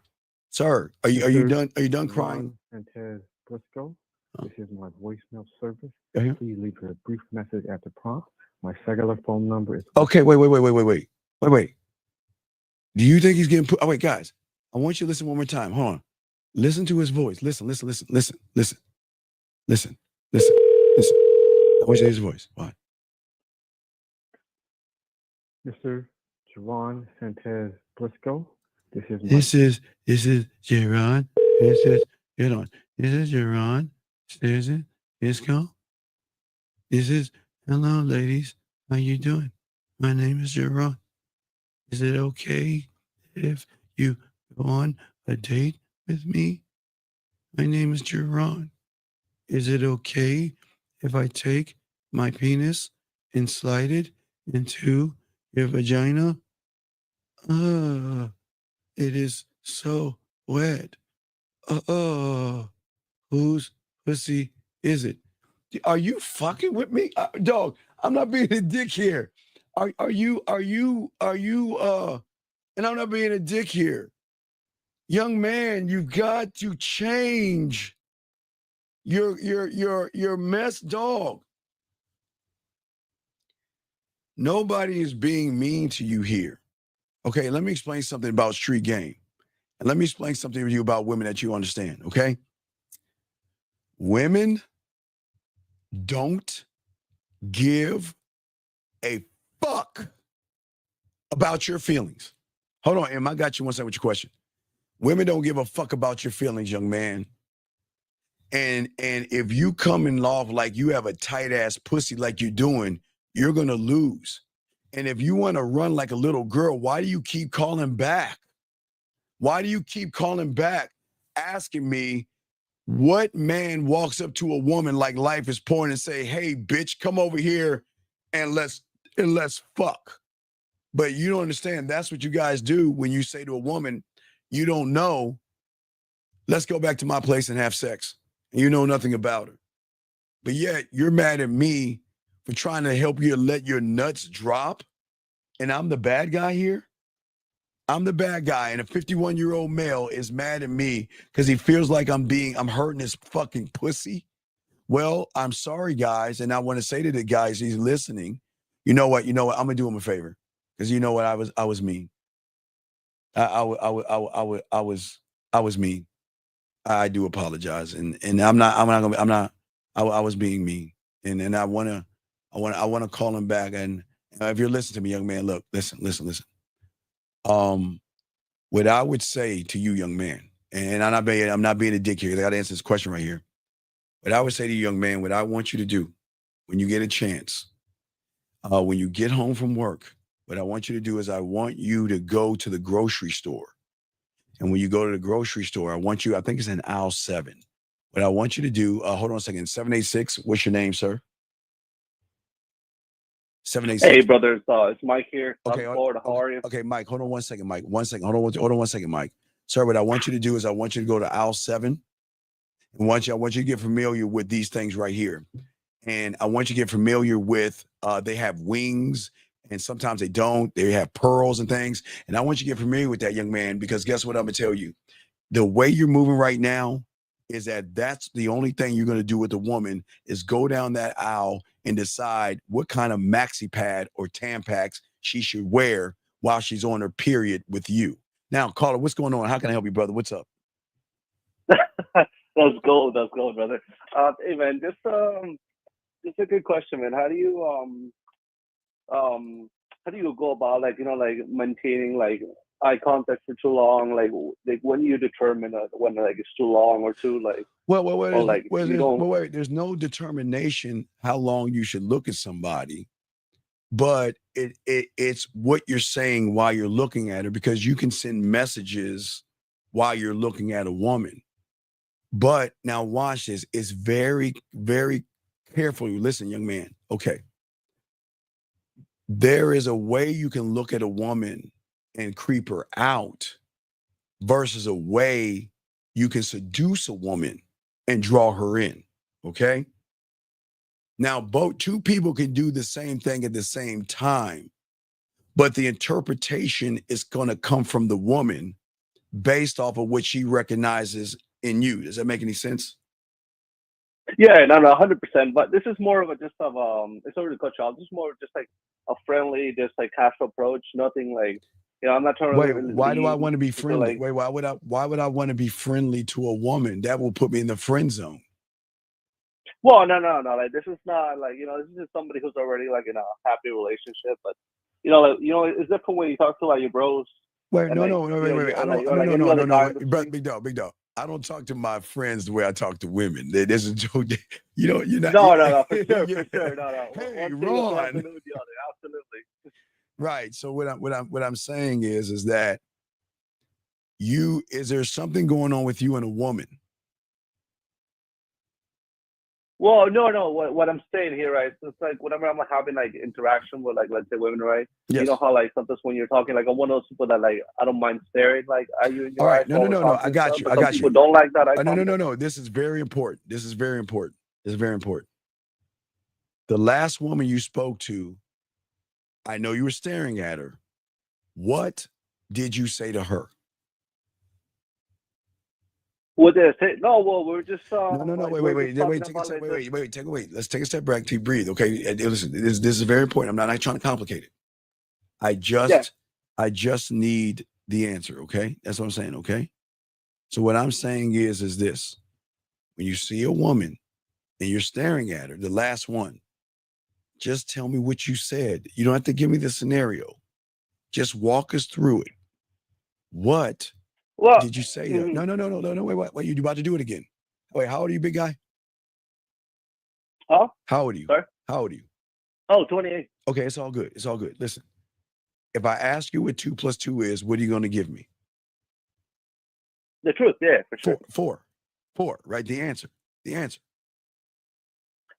Sir, are you done? Are you done crying? Sanchez Briscoe. This is my voicemail service. Yeah. Please leave a brief message at the prompt. My cellular phone number is. Okay, wait. Do you think he's getting put? Oh, wait, guys. I want you to listen one more time. Hold on. Listen to his voice. Listen. I want you to hear his voice. Why? Mr. Jerron Sanchez Briscoe. This is Jerron. This is Jerron. This is Jerron. Briscoe. This is hello, ladies. How you doing? My name is Jerron. Is it okay if you go on a date with me? My name is Jerron. Is it okay if I take my penis and slide it into your vagina? It is so wet. Whose pussy is it? Are you fucking with me? Dog, I'm not being a dick here. Are you, and I'm not being a dick here. Young man, you've got to change your mess, dog. Nobody is being mean to you here. Okay, let me explain something about street game. And let me explain something to you about women that you understand, okay? Women don't give a fuck about your feelings. Hold on, Em, I got you one second with your question. Women don't give a fuck about your feelings, young man. And if you come in off like you have a tight ass pussy like you're doing, you're gonna lose. And if you want to run like a little girl, why do you keep calling back? Why do you keep calling back, asking me what man walks up to a woman like life is porn and say, "Hey, bitch, come over here and let's fuck." But you don't understand. That's what you guys do when you say to a woman, you don't know, let's go back to my place and have sex. And you know nothing about her. But yet you're mad at me for trying to help you let your nuts drop. And I'm the bad guy here. I'm the bad guy. And a 51-year-old male is mad at me because he feels like I'm hurting his fucking pussy. Well, I'm sorry, guys. And I want to say to the guys, he's listening. You know what? I'm going to do him a favor. Because you know what? I was mean. I was mean. I do apologize, and I was being mean, and I wanna call him back. And if you're listening to me, young man, look, listen. What I would say to you, young man, and I'm not being a dick here. I got to answer this question right here. What I would say to you, young man, what I want you to do when you get a chance, when you get home from work, What I want you to do is I want you to go to the grocery store. And when you go to the grocery store, I think it's in aisle 7. What I want you to do, hold on a second, 786, what's your name, sir? 786. Hey, brother, it's Mike here. Okay, I'm Florida. How are you? Okay, Mike, hold on one second, Mike. One second. Hold on one second, Mike. Sir, what I want you to do is I want you to go to aisle 7. And I want you to get familiar with these things right here. And I want you to get familiar with, they have wings, and sometimes they don't. They have pearls and things. And I want you to get familiar with that, young man, because guess what I'm going to tell you? The way you're moving right now is that's the only thing you're going to do with a woman is go down that aisle and decide what kind of maxi pad or Tampax she should wear while she's on her period with you. Now, caller, what's going on? How can I help you, brother? What's up? That's gold, brother. Hey, man, just a good question, man. How do you go about maintaining eye contact for too long? Like when you determine when it's too long or too there's no determination how long you should look at somebody, but it's what you're saying while you're looking at her, because you can send messages while you're looking at a woman. But now watch this. It's very, very careful. Listen, young man. Okay. There is a way you can look at a woman and creep her out versus a way you can seduce a woman and draw her in. Okay. Now, two people can do the same thing at the same time, but the interpretation is going to come from the woman based off of what she recognizes in you. Does that make any sense? Yeah, no, 100%. But this is more of it's sorry to cut you off. This is more just like a friendly, just like casual approach. Nothing like, I'm not trying to. Wait, why do I want to be friendly? Wait, why would I want to be friendly to a woman? That will put me in the friend zone. Well, no. Like this is not this is just somebody who's already in a happy relationship. But it's different when you talk to your bros. Wait, no. No. Big dog. I don't talk to my friends the way I talk to women. There's a joke. You're not. No, for sure. No. Hey, Ron. Absolutely. Right. So what I'm saying is that is there something going on with you and a woman? Well, no. What I'm saying here, right? So it's like whenever I'm having interaction with let's say women, right? Yes. You know how sometimes when you're talking, I'm one of those people that I don't mind staring at you in your eyes. All right, no. I got you. People don't like that. No. This is very important. The last woman you spoke to, I know you were staring at her. What did you say to her? What did I say? No, well, we're just No. Wait. Let's take a step back to breathe. Okay, listen. This is very important. I'm not trying to complicate it. I just need the answer. Okay, that's what I'm saying. Okay, so what I'm saying is this: when you see a woman and you're staring at her, the last one, just tell me what you said. You don't have to give me the scenario. Just walk us through it. What did you say to her? No. Wait. You about to do it again. Wait, how old are you, big guy? Huh? How old are you? Sorry? How old are you? Oh, 28. Okay, it's all good. Listen, if I ask you what 2 + 2 is, what are you going to give me? The truth, yeah, for sure. 4, right? The answer.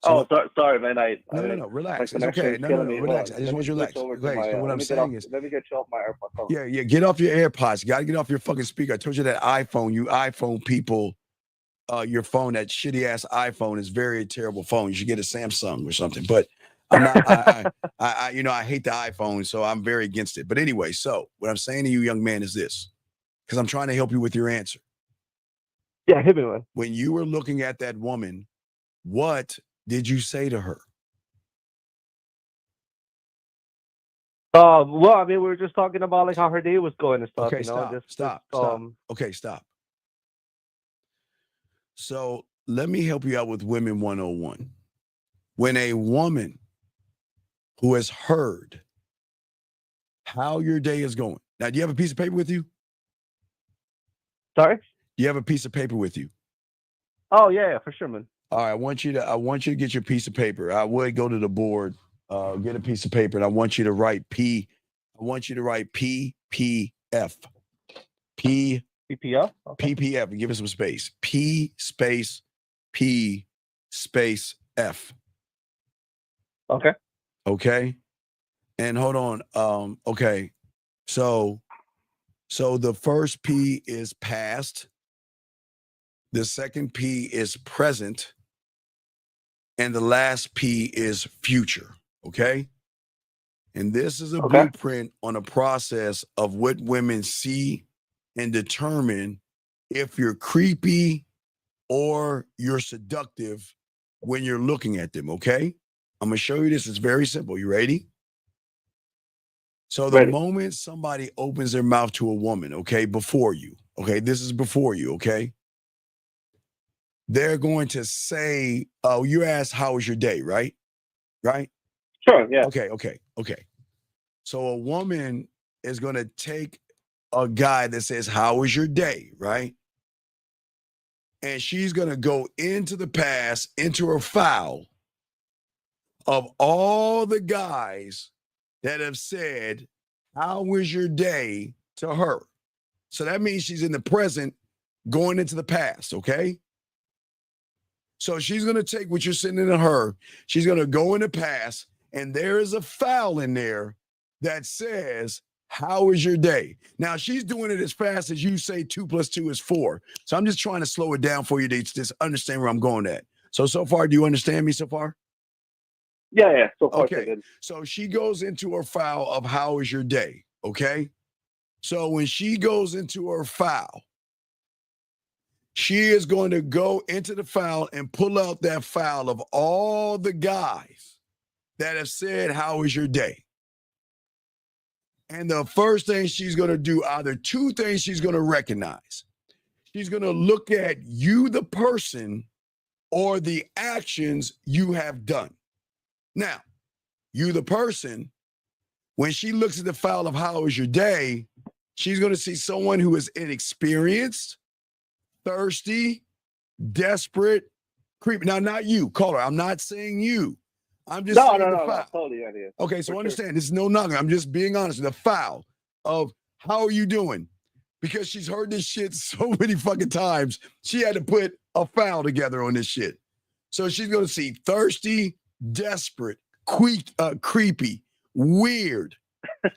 So, sorry, man. No. Relax. It's okay. No. Relax. I just want you to relax. Okay. So what I'm saying is, let me get you off my AirPods. Yeah. Get off your AirPods. You got to get off your fucking speaker. I told you that iPhone. You iPhone people, your phone, that shitty ass iPhone is very terrible phone. You should get a Samsung or something. But I'm not. I hate the iPhone, so I'm very against it. But anyway, so what I'm saying to you, young man, is this, because I'm trying to help you with your answer. Yeah, hit me, man. When you were looking at that woman, what did you say to her? Well, I mean, we were just talking about how her day was going and stuff. Okay, stop. Okay, stop. So let me help you out with Women 101. When a woman who has heard how your day is going. Now, do you have a piece of paper with you? Sorry? Do you have a piece of paper with you? Oh, yeah, for sure, man. All right, I want you to get your piece of paper. I would go to the board, get a piece of paper, and I want you to write P I want you to write PPF. P PPF? Okay. PPF. Give it some space. P space P space F. Okay. Okay. And hold on. Okay. So the first P is past. The second P is present. And the last P is future. Okay. And this is a blueprint on a process of what women see and determine if you're creepy or you're seductive when you're looking at them. Okay. I'm going to show you this. It's very simple. You ready? So the moment somebody opens their mouth to a woman, okay, before you, okay, this is before you, okay, they're going to say, oh, you asked, how was your day, right? Right? Sure, yeah. Okay. So a woman is going to take a guy that says, how was your day, right? And she's going to go into the past, into her file of all the guys that have said, how was your day to her? So that means she's in the present going into the past, okay? So she's going to take what you're sending to her. She's going to go in the past, and there is a file in there that says, how was your day? Now, she's doing it as fast as you say 2 + 2 is 4. So I'm just trying to slow it down for you to just understand where I'm going at. So far, do you understand me so far? Yeah. So far, okay. So she goes into her file of how is your day, okay? So when she goes into her file, she is going to go into the file and pull out that file of all the guys that have said, how is your day? And the first thing she's going to do, either two things she's going to recognize. She's going to look at you, the person, or the actions you have done. Now, you, the person, when she looks at the file of how is your day, she's going to see someone who is inexperienced, thirsty, desperate, creepy. Now, not you, caller. I'm not saying you. I'm just saying the file. Totally idea. Okay, so understand, this is no knocking. I'm just being honest. The file of how are you doing? Because she's heard this shit so many fucking times, she had to put a file together on this shit. So she's going to see thirsty, desperate, creepy, weird,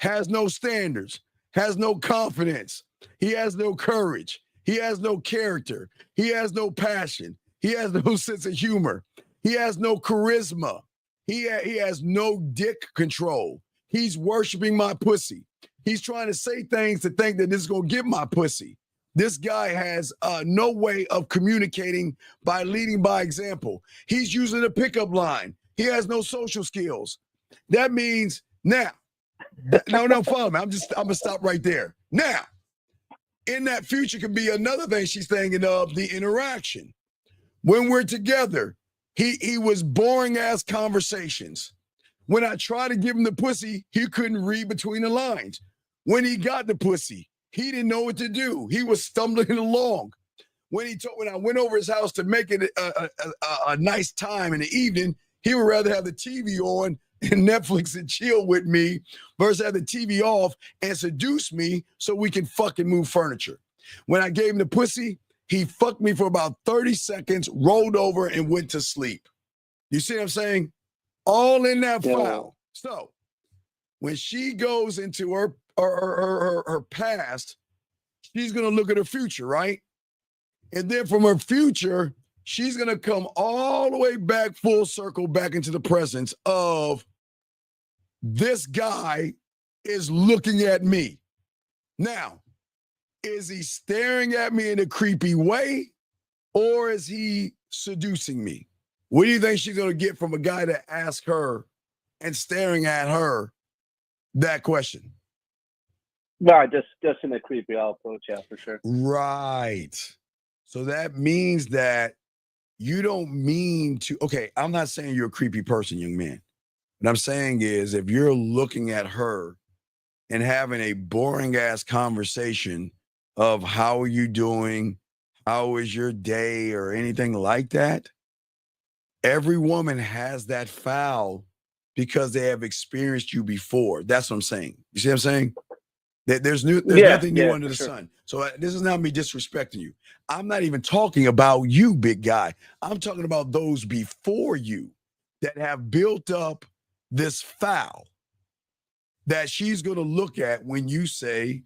has no standards, has no confidence. He has no courage. He has no character. He has no passion. He has no sense of humor. He has no charisma. He has no dick control. He's worshiping my pussy. He's trying to say things to think that this is going to get my pussy. This guy has no way of communicating by leading by example. He's using a pickup line. He has no social skills. That means now, no, follow me. I'm gonna stop right there. Now, in that future could be another thing she's thinking of, the interaction. When we're together, he was boring ass conversations. When I tried to give him the pussy, he couldn't read between the lines. When he got the pussy, he didn't know what to do. He was stumbling along. When I went over his house to make it a nice time in the evening, he would rather have the TV on and Netflix and chill with me versus have the TV off and seduce me so we can fucking move furniture. When I gave him the pussy, he fucked me for about 30 seconds, rolled over, and went to sleep. You see what I'm saying? All in that file. So when she goes into her past, she's going to look at her future, right? And then from her future, she's going to come all the way back, full circle, back into the presence of this guy is looking at me. Now, is he staring at me in a creepy way, or is he seducing me? What do you think she's going to get from a guy that asked her and staring at her that question? No, just in a creepy approach, yeah, for sure. Right. So that means that you don't mean to, okay, I'm not saying you're a creepy person, young man. What I'm saying is if you're looking at her and having a boring ass conversation of how are you doing, how is your day, or anything like that, every woman has that file because they have experienced you before. That's what I'm saying. You see what I'm saying? There's nothing new under the sun. So this is not me disrespecting you. I'm not even talking about you, big guy. I'm talking about those before you that have built up this foul that she's going to look at when you say,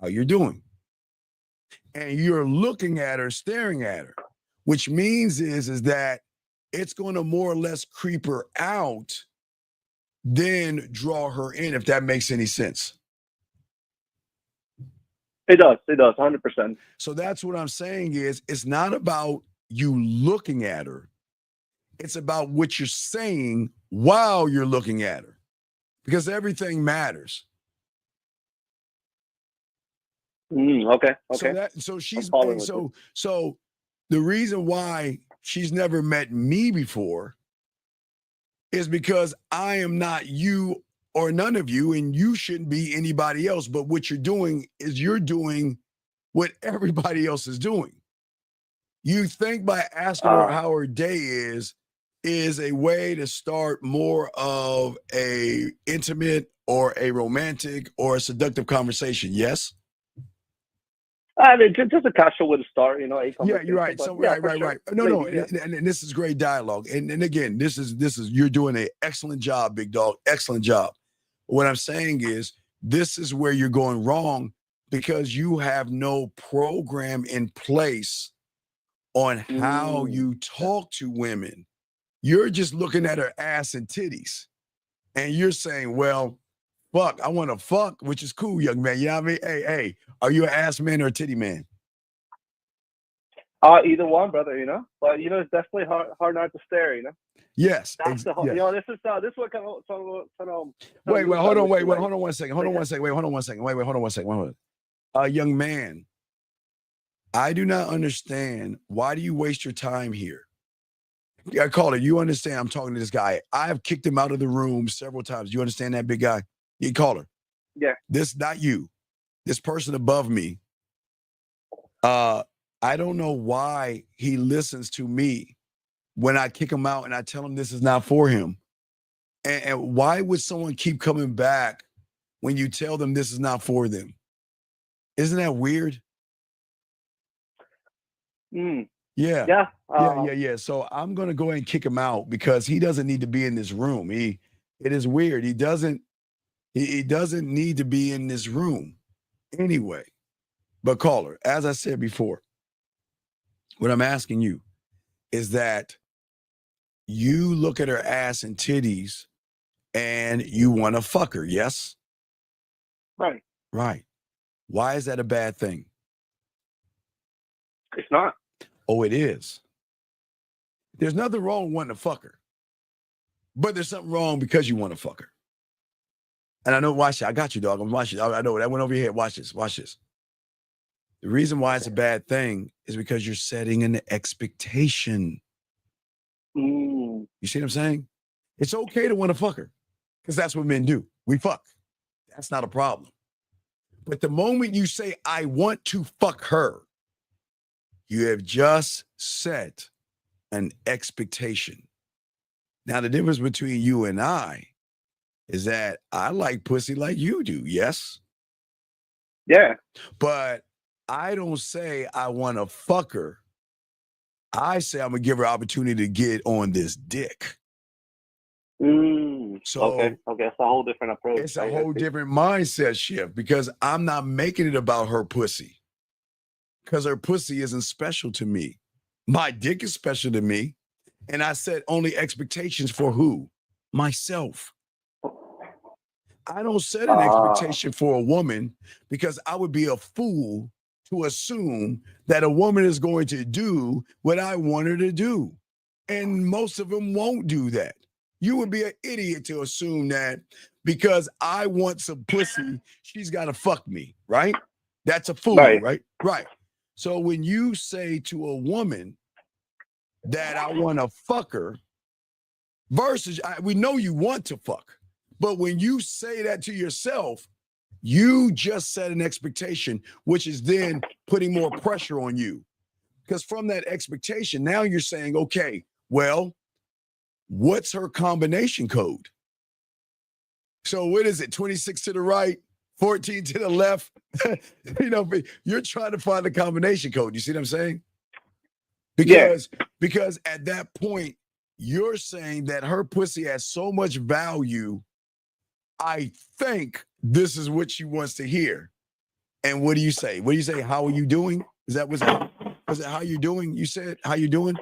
how you're doing. And you're looking at her, staring at her, which means is that it's going to more or less creep her out, then draw her in, if that makes any sense. It does, 100%. So that's what I'm saying is, it's not about you looking at her. It's about what you're saying while you're looking at her, because everything matters. Okay. So the reason why she's never met me before is because I am not you or none of you, and you shouldn't be anybody else. But what you're doing is you're doing what everybody else is doing. You think by asking her how her day is a way to start more of a intimate or a romantic or a seductive conversation. Yes? I mean, just a casual way to start, Yeah, you're right. So right. No, and this is great dialogue. And again, this is you're doing an excellent job, big dog. Excellent job. What I'm saying is, this is where you're going wrong, because you have no program in place on how you talk to women. You're just looking at her ass and titties, and you're saying, well, fuck, I want to fuck, which is cool, young man. You know what I mean? Hey, are you an ass man or a titty man? Either one, brother, But, it's definitely hard not to stare, Yes. That's the whole, yes. This is what kind of Wait, hold on one second. Young man, I do not understand. Why do you waste your time here? I call it. You understand? I'm talking to this guy. I have kicked him out of the room several times. You understand that, big guy? You call her. Yeah. This, not you. This person above me. I don't know why he listens to me when I kick him out and I tell him this is not for him. And why would someone keep coming back when you tell them this is not for them? Isn't that weird? Yeah. Yeah. So I'm going to go ahead and kick him out, because he doesn't need to be in this room. It is weird. He doesn't need to be in this room anyway. But caller, as I said before, what I'm asking you is that you look at her ass and titties and you want to fuck her, yes? Right. Right. Why is that a bad thing? It's not. Oh, it is. There's nothing wrong with wanting to fuck her, but there's something wrong because you want to fuck her. And I know, watch it. I got you, dog. I'm watching. I know that went over your head. Watch this. The reason why it's a bad thing is because you're setting an expectation. You see what I'm saying? It's okay to want to fuck her, because that's what men do. We fuck. That's not a problem. But the moment you say, I want to fuck her, you have just set an expectation. Now, the difference between you and I is that I like pussy like you do, yes? Yeah. But I don't say I want to fuck her. I say I'm going to give her opportunity to get on this dick. So okay, it's a whole different approach. It's a whole different mindset shift, because I'm not making it about her pussy, because her pussy isn't special to me. My dick is special to me, and I set only expectations for who? Myself. I don't set an expectation for a woman, because I would be a fool to assume that a woman is going to do what I want her to do. And most of them won't do that. You would be an idiot to assume that because I want some pussy, she's got to fuck me, right? That's a fool, right? Right. So when you say to a woman that I want to fuck her, versus, we know you want to fuck, but when you say that to yourself, you just set an expectation, which is then putting more pressure on you. Because from that expectation, now you're saying, okay, well, what's her combination code? So what is it? 26 to the right, 14 to the left. You know, you're trying to find a combination code. You see what I'm saying? Because at that point, you're saying that her pussy has so much value. I think this is what she wants to hear. And what do you say? What do you say? How are you doing? Was it how you doing? You said how you doing?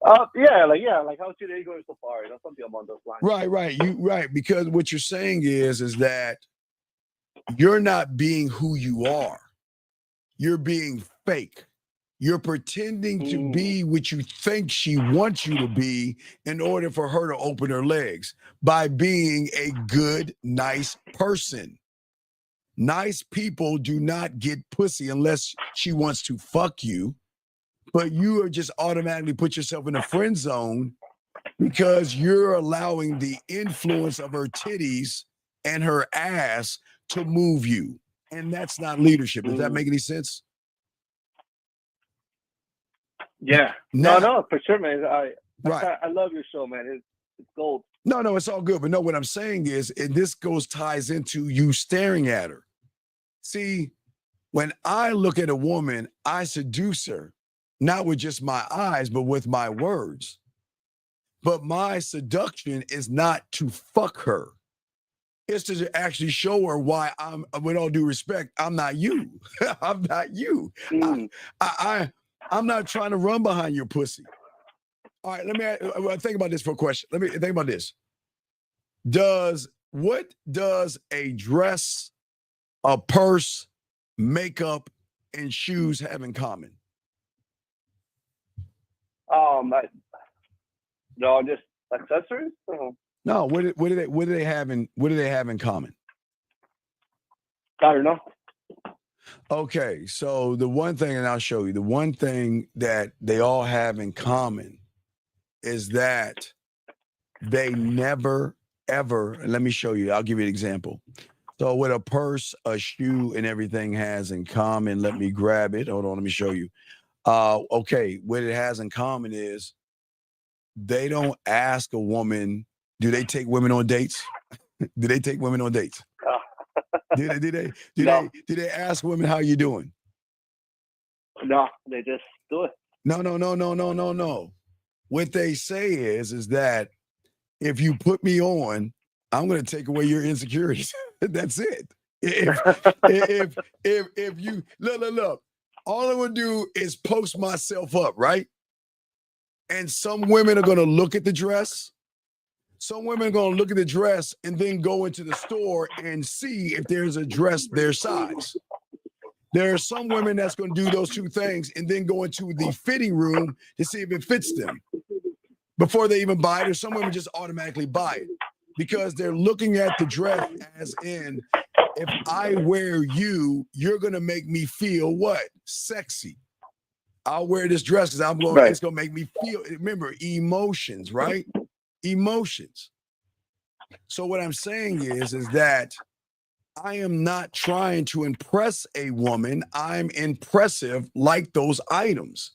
Like how's your day going so far? You know, something along those lines. Right. Because what you're saying is that you're not being who you are. You're being fake. You're pretending to be what you think she wants you to be in order for her to open her legs by being a good, nice person. Nice people do not get pussy unless she wants to fuck you, but you are just automatically put yourself in a friend zone because you're allowing the influence of her titties and her ass to move you. And that's not leadership. Does that make any sense? Yeah. No, for sure, man. I love your show, man. It's gold. No, it's all good. But no, what I'm saying is, and this ties into you staring at her. See, when I look at a woman, I seduce her, not with just my eyes, but with my words. But my seduction is not to fuck her. It's to actually show her why I'm, with all due respect, I'm not you. I'm not you. I'm not trying to run behind your pussy. All right, let me think about this for a question. Let me think about this. What does a dress, a purse, makeup, and shoes have in common? No, just accessories. No, what do they have in common? I don't know. Okay, so the one thing, and I'll show you, the one thing that they all have in common is that they never, ever, let me show you, I'll give you an example. So what a purse, a shoe, and everything has in common, let me grab it. Hold on, let me show you. Okay, what it has in common is they don't ask a woman, do they take women on dates? Do they take women on dates? Do they ask women how you doing? No, they just do it. No. What they say is that if you put me on, I'm going to take away your insecurities. That's it. If you look, all I would do is post myself up, right? And some women are going to look at the dress. Some women are going to look at the dress and then go into the store and see if there's a dress their size. There are some women that's going to do those two things and then go into the fitting room to see if it fits them before they even buy it. Or some women just automatically buy it because they're looking at the dress as in, if I wear you, you're going to make me feel what? Sexy. I'll wear this dress because it's going to make me feel, remember, emotions, right? Emotions. So what I'm saying is that I am not trying to impress a woman. I'm impressive like those items.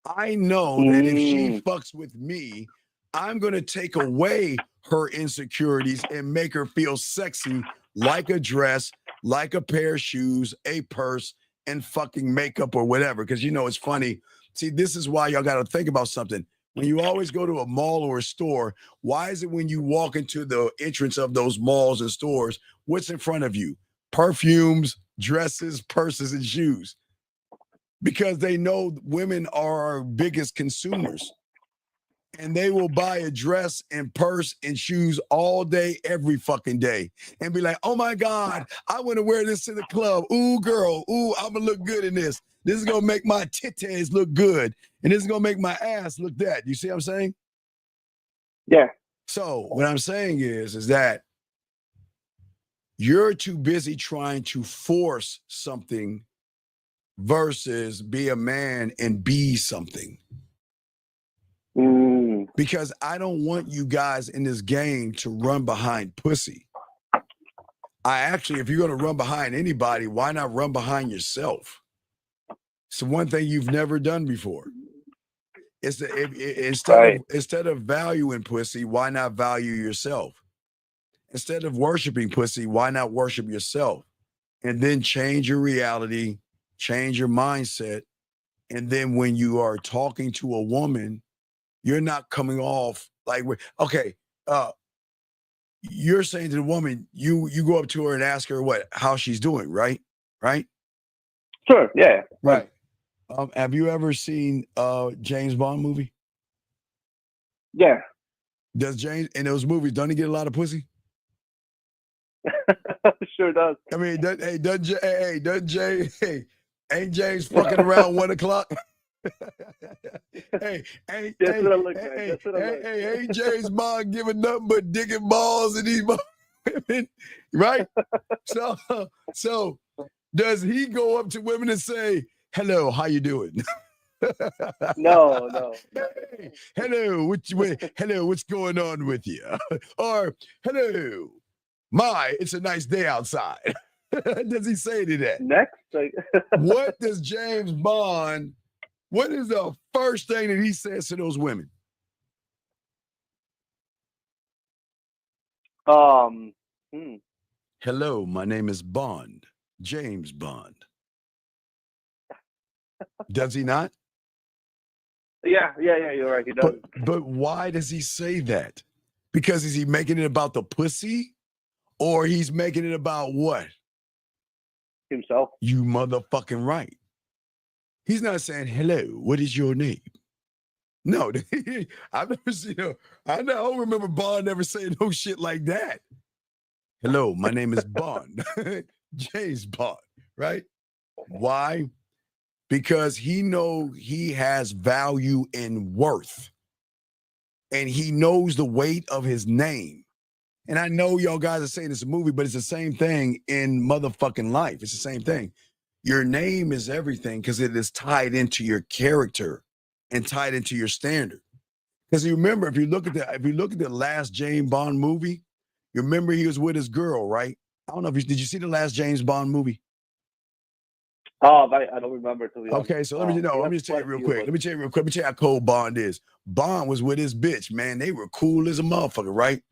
I know that if she fucks with me, I'm going to take away her insecurities and make her feel sexy like a dress, like a pair of shoes, a purse, and fucking makeup or whatever. Because you know, it's funny. See, this is why y'all got to think about something. When you always go to a mall or a store, why is it when you walk into the entrance of those malls and stores, what's in front of you? Perfumes, dresses, purses, and shoes. Because they know women are our biggest consumers. And they will buy a dress and purse and shoes all day, every fucking day. And be like, oh my God, I want to wear this to the club. Ooh, girl, ooh, I'm going to look good in this. This is going to make my titties look good. And this is going to make my ass look that. You see what I'm saying? Yeah. So what I'm saying is that you're too busy trying to force something versus be a man and be something. Because I don't want you guys in this game to run behind pussy. If you're going to run behind anybody, why not run behind yourself? It's the one thing you've never done before. Instead of valuing pussy, why not value yourself? Instead of worshiping pussy, why not worship yourself? And then change your reality, change your mindset. And then when you are talking to a woman, you're not coming off like, okay, you're saying to the woman, you go up to her and ask her how she's doing, right? Right? Sure, yeah. Right. Have you ever seen James Bond movie? Yeah. Does James, in those movies, doesn't he get a lot of pussy? Sure does. I mean, ain't James fucking around 1 o'clock? Ain't James Bond giving nothing but dick and balls and these women, right? So does he go up to women and say, "Hello, how you doing?" No. Hey, hello, what's going on with you? Or hello, it's a nice day outside. Does he say to that? Next, What does James Bond? What is the first thing that he says to those women? Hello, my name is Bond, James Bond. Does he not? Yeah, you're right. He does. But why does he say that? Because is he making it about the pussy, or he's making it about what? Himself. You motherfucking right. He's not saying, hello, what is your name? No, I've never seen I don't remember Bond ever saying no shit like that. Hello, my name is Bond. James Bond, right? Why? Because he knows he has value and worth. And he knows the weight of his name. And I know y'all guys are saying it's a movie, but it's the same thing in motherfucking life. It's the same thing. Your name is everything because it is tied into your character and tied into your standard. Because you remember, if you look at the last James Bond movie, you remember he was with his girl, right? I don't know did you see the last James Bond movie? Oh, I don't remember. Okay, so let me just tell you real quick. Let me tell you how cold Bond is. Bond was with his bitch, man. They were cool as a motherfucker, right?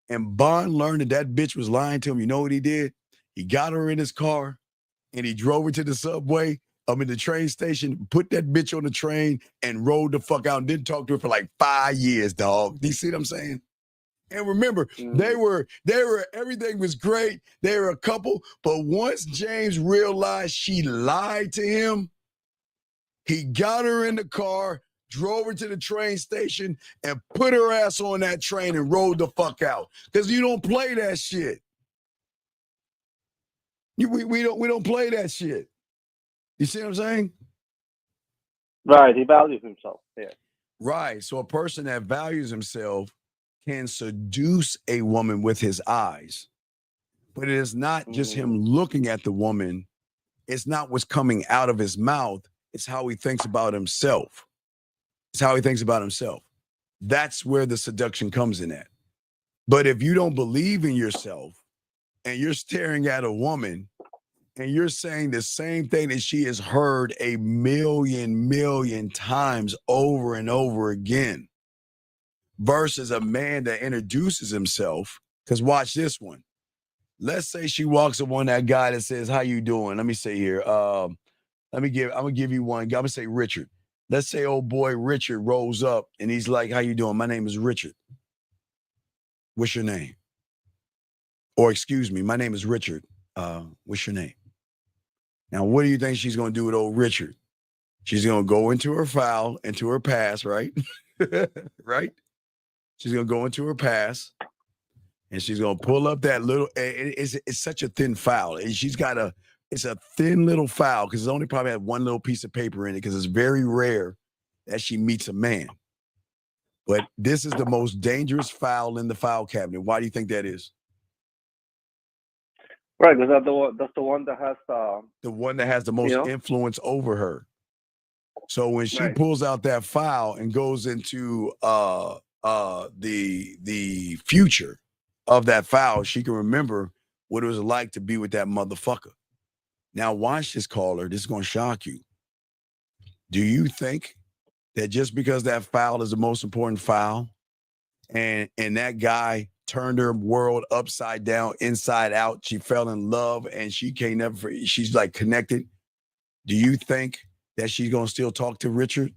And Bond learned that bitch was lying to him. You know what he did? He got her in his car and he drove her to the subway, in the train station, put that bitch on the train and rode the fuck out and didn't talk to her for like 5 years, dog. Do you see what I'm saying? And remember, they were, everything was great. They were a couple, but once James realized she lied to him, he got her in the car, drove her to the train station, and put her ass on that train and rode the fuck out. Because you don't play that shit. We don't play that shit. You see what I'm saying? Right, he values himself. Yeah. Right. So a person that values himself can seduce a woman with his eyes. But it is not just him looking at the woman. It's not what's coming out of his mouth. It's how he thinks about himself. It's how he thinks about himself. That's where the seduction comes in at. But if you don't believe in yourself and you're staring at a woman and you're saying the same thing that she has heard a million times over and over again, versus a man that introduces himself, because watch this one. Let's say she walks up on that guy that says, how you doing? Let me say here. I'm gonna give you one. I'm gonna say Richard. Let's say old boy Richard rolls up and he's like, how you doing? My name is Richard. What's your name? Or excuse me, my name is Richard. What's your name? Now, what do you think she's gonna do with old Richard? She's gonna go into her file, into her past, right? Right? She's gonna go into her past and she's gonna pull up that little, it's such a thin file. And it's a thin little file because it's only probably had one little piece of paper in it because it's very rare that she meets a man. But this is the most dangerous file in the file cabinet. Why do you think that is? Right, because that's the one that has the one that has the most influence over her. So when she pulls out that file and goes into the future of that file, she can remember what it was like to be with that motherfucker. Now watch this, caller. This is going to shock you. Do you think that just because that file is the most important file and that guy turned her world upside down, inside out. She fell in love and she can't never, she's like connected. Do you think that she's going to still talk to Richard?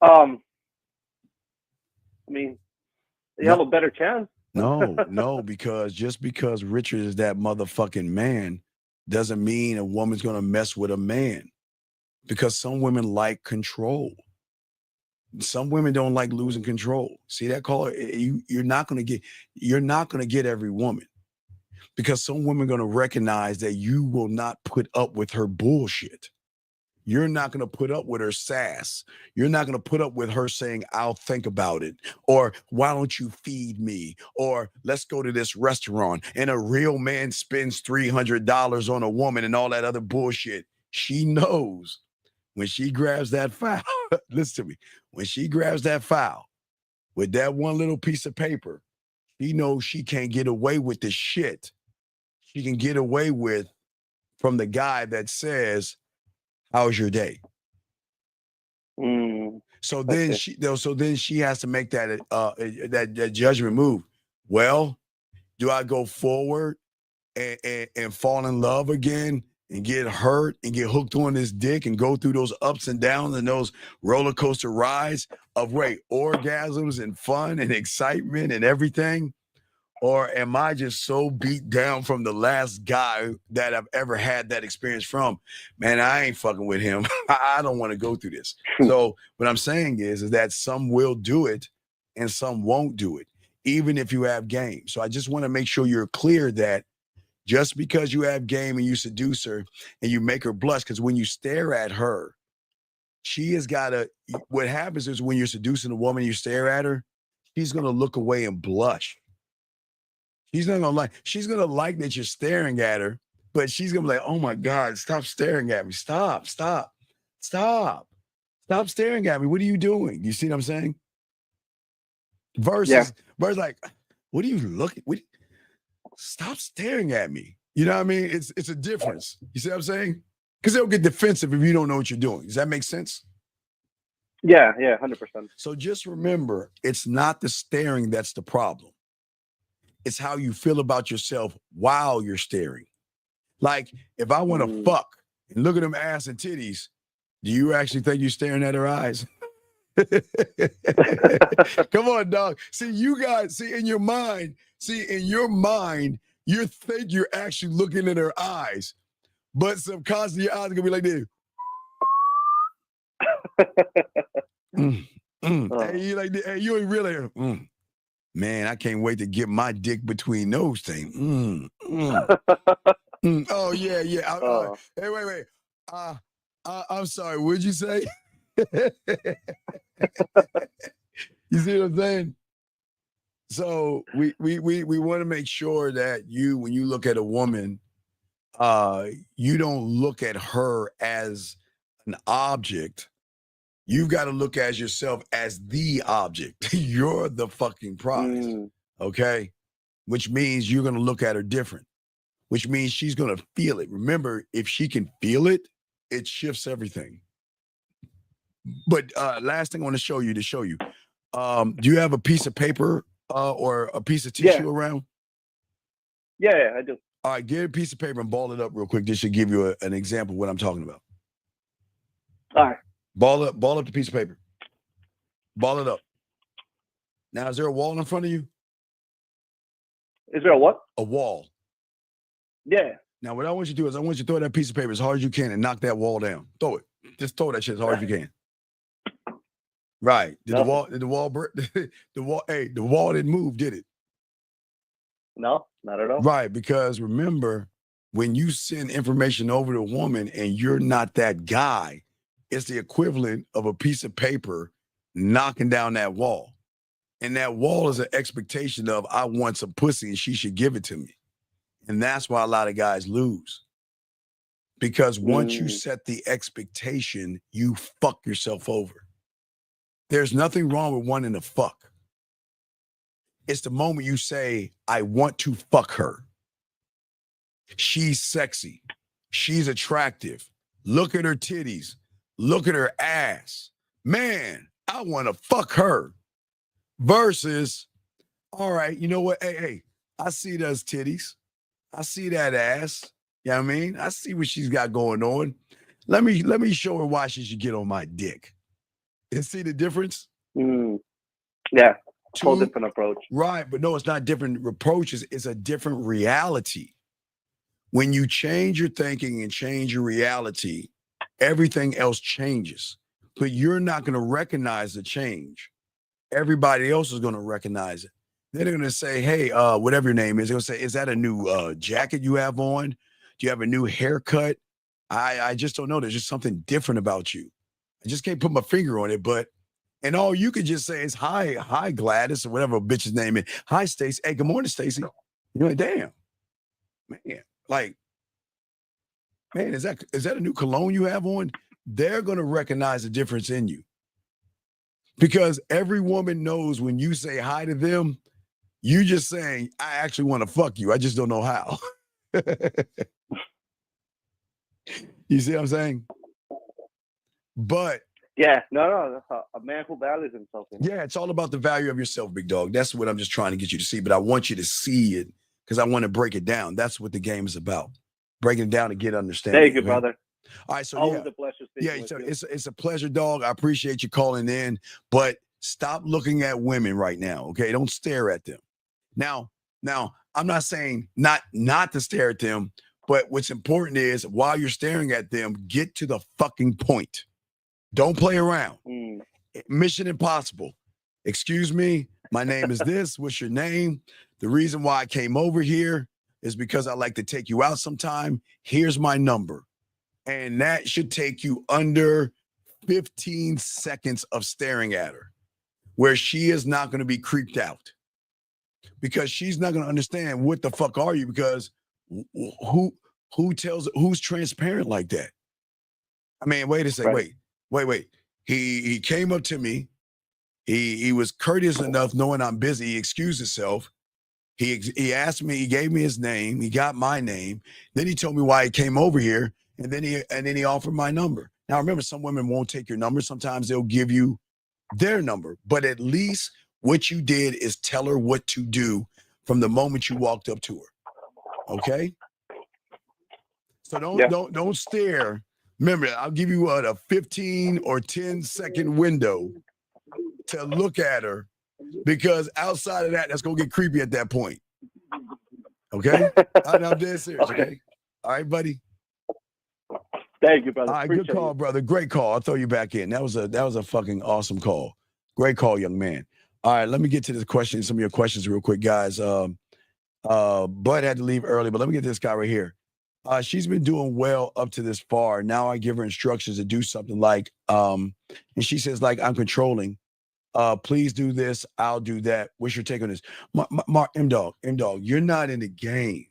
I mean, you have a better chance. No, because just because Richard is that motherfucking man doesn't mean a woman's going to mess with a man. Because some women like control. Some women don't like losing control. See that caller? You're not going to get every woman, because some women are going to recognize that you will not put up with her bullshit. You're not going to put up with her sass. You're not going to put up with her saying, I'll think about it. Or why don't you feed me? Or let's go to this restaurant. And a real man spends $300 on a woman and all that other bullshit. She knows when she grabs that file, listen to me, when she grabs that file with that one little piece of paper, she knows she can't get away with the shit she can get away with from the guy that says, how's your day? So then she has to make that judgment move. Well, do I go forward and fall in love again and get hurt and get hooked on this dick and go through those ups and downs and those roller coaster rides of orgasms and fun and excitement and everything? Or am I just so beat down from the last guy that I've ever had that experience from? Man, I ain't fucking with him. I don't want to go through this. So what I'm saying is that some will do it and some won't do it, even if you have game. So I just want to make sure you're clear that just because you have game and you seduce her and you make her blush, because when you stare at her, she has got to, what happens is when you're seducing a woman, you stare at her, she's going to look away and blush. She's not going to like, she's going to like that you're staring at her, but she's going to be like, oh my God, stop staring at me. Stop staring at me. What are you doing? You see what I'm saying? Versus like, what are you looking? Stop staring at me. You know what I mean? It's a difference. You see what I'm saying? Because they'll get defensive if you don't know what you're doing. Does that make sense? Yeah, 100%. So just remember, it's not the staring that's the problem. It's how you feel about yourself while you're staring. Like, if I want to fuck and look at them ass and titties, do you actually think you're staring at her eyes? Come on, dog. See, you guys, in your mind, you think you're actually looking at her eyes, but subconsciously your eyes are gonna be like this. Hey, you like this? Hey, you ain't really. Man, I can't wait to get my dick between those things. Oh yeah. Hey, wait. I'm sorry. What'd you say? You see what I'm saying? So we want to make sure that when you look at a woman, you don't look at her as an object. You've got to look at yourself as the object. You're the fucking prize. Okay? Which means you're going to look at her different, which means she's going to feel it. Remember, if she can feel it, it shifts everything. But last thing I want to show you, do you have a piece of paper or a piece of tissue around? Yeah, I do. All right, get a piece of paper and ball it up real quick. This should give you an example of what I'm talking about. All right. Ball up the piece of paper. Ball it up. Now, is there a wall in front of you? Is there a what? A wall. Yeah. Now, what I want you to do is I want you to throw that piece of paper as hard as you can and knock that wall down. Throw it. Just throw that shit as hard as you can. Right. The wall didn't move, did it? No, not at all. Right, because remember, when you send information over to a woman and you're not that guy, it's the equivalent of a piece of paper knocking down that wall. And that wall is an expectation of, I want some pussy and she should give it to me. And that's why a lot of guys lose. Because once you set the expectation, you fuck yourself over. There's nothing wrong with wanting to fuck. It's the moment you say, I want to fuck her. She's sexy. She's attractive. Look at her titties. Look at her ass. Man, I want to fuck her. versus, all right, you know what? Hey, I see those titties. I see that ass. You know what I mean? I see what she's got going on. Let me show her why she should get on my dick. And see the difference? Yeah, whole different approach. Right, but no, it's not different approaches. It's a different reality. When you change your thinking and change your reality, everything else changes. But you're not going to recognize the change. Everybody else is going to recognize it. They're going to say, hey, whatever your name is, they're going to say, is that a new jacket you have on? Do you have a new haircut? I just don't know. There's just something different about you. I just can't put my finger on it, and all you could just say is, hi, Gladys, or whatever a bitch's name is. Hi, Stacy. Hey, good morning, Stacy. You're like, damn, man. Like, man, is that a new cologne you have on? They're going to recognize the difference in you. Because every woman knows when you say hi to them, you just saying, I actually want to fuck you. I just don't know how. You see what I'm saying? But yeah, no, a man who values himself. Yeah, it's all about the value of yourself, big dog. That's what I'm just trying to get you to see. But I want you to see it because I want to break it down. That's what the game is about. Breaking it down to get understanding. Thank you, brother. All right, so always a pleasure speaking with so you. it's a pleasure, dog. I appreciate you calling in, but stop looking at women right now, okay? Don't stare at them. Now, I'm not saying not to stare at them, but what's important is while you're staring at them, get to the fucking point. Don't play around. Mission Impossible. Excuse me, my name is this. What's your name? The reason why I came over here is because I like to take you out sometime. Here's my number. And that should take you under 15 seconds of staring at her, where she is not going to be creeped out. Because she's not going to understand what the fuck are you, because who's transparent like that? I mean, wait a second, Right. wait. He came up to me. He was courteous enough, knowing I'm busy. He excused himself. He asked me, he gave me his name, he got my name. Then he told me why he came over here, and then he offered my number. Now remember, some women won't take your number. Sometimes they'll give you their number, but at least what you did is tell her what to do from the moment you walked up to her. Okay? So don't stare. Remember, I'll give you a 15 or 10 second window to look at her, because outside of that, that's gonna get creepy at that point. Okay? I'm dead serious, okay? All right, buddy. Thank you, brother. All right, good call, brother. Great call. I'll throw you back in. That was a fucking awesome call. Great call, young man. All right, let me get to this question, some of your questions real quick, guys. Bud had to leave early, but let me get this guy right here. She's been doing well up to this far. Now I give her instructions to do something like, and she says, like, I'm controlling. Please do this. I'll do that. What's your take on this? M-Dog, you're not in the game.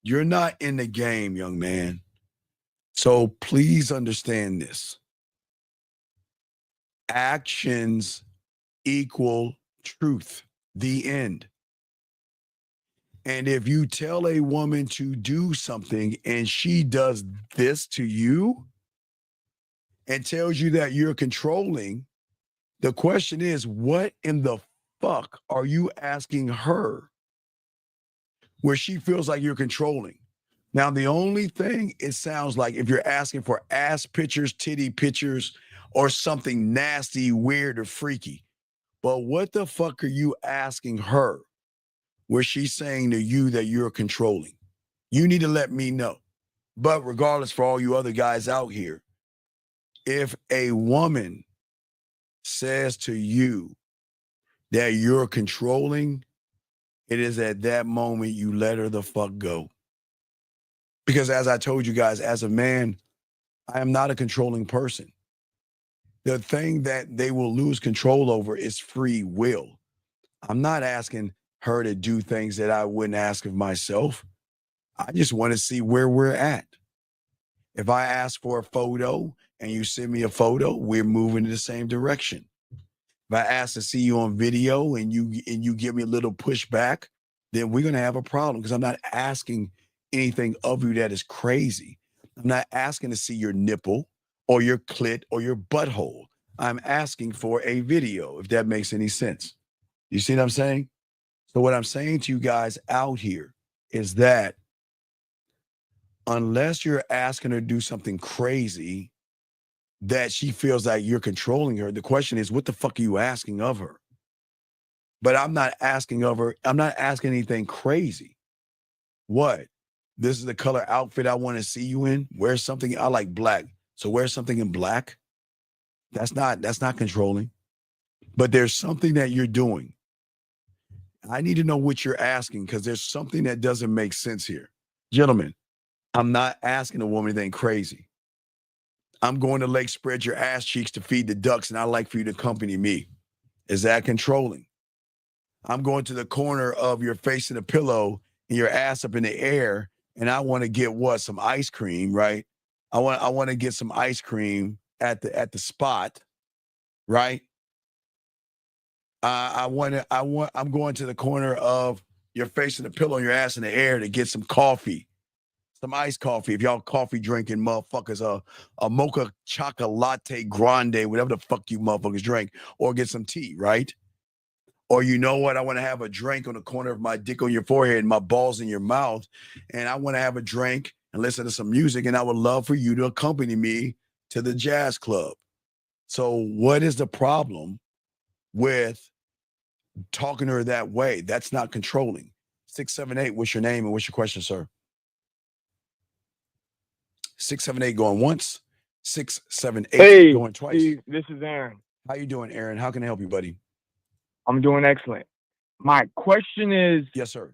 You're not in the game, young man. So please understand this. Actions equal truth. The end. And if you tell a woman to do something and she does this to you and tells you that you're controlling, the question is, what in the fuck are you asking her where she feels like you're controlling? Now, the only thing it sounds like, if you're asking for ass pictures, titty pictures, or something nasty, weird, or freaky, but what the fuck are you asking her where she's saying to you that you're controlling? You need to let me know. But regardless, for all you other guys out here, if a woman says to you that you're controlling, it is at that moment you let her the fuck go. Because as I told you guys, as a man, I am not a controlling person. The thing that they will lose control over is free will. I'm not asking her to do things that I wouldn't ask of myself. I just want to see where we're at. If I ask for a photo and you send me a photo, we're moving in the same direction. If I ask to see you on video and you give me a little pushback, then we're going to have a problem, because I'm not asking anything of you that is crazy. I'm not asking to see your nipple or your clit or your butthole. I'm asking for a video, if that makes any sense. You see what I'm saying? So what I'm saying to you guys out here is that unless you're asking her to do something crazy that she feels like you're controlling her, the question is, what the fuck are you asking of her? But I'm not asking of her. I'm not asking anything crazy. What? This is the color outfit I want to see you in. Wear something. I like black. So wear something in black. That's not controlling. But there's something that you're doing. I need to know what you're asking because there's something that doesn't make sense here. Gentlemen, I'm not asking a woman anything crazy. I'm going to lake, spread your ass cheeks to feed the ducks, and I'd like for you to accompany me. Is that controlling? I'm going to the corner of your face in a pillow and your ass up in the air, and I want to get what? Some ice cream, right? I want to get some ice cream at the spot, right? I'm going to the corner of your face in the pillow and your ass in the air to get some coffee. Some iced coffee. If y'all coffee drinking motherfuckers, a mocha chocolate latte grande, whatever the fuck you motherfuckers drink, or get some tea, right? Or you know what? I want to have a drink on the corner of my dick on your forehead and my balls in your mouth. And I want to have a drink and listen to some music. And I would love for you to accompany me to the jazz club. So what is the problem with talking to her that way? That's not controlling. 678, what's your name and what's your question, sir? 678 going once, 678 going twice. Steve, this is Aaron. How you doing, Aaron? How can I help you, buddy? I'm doing excellent. My question is, yes, sir.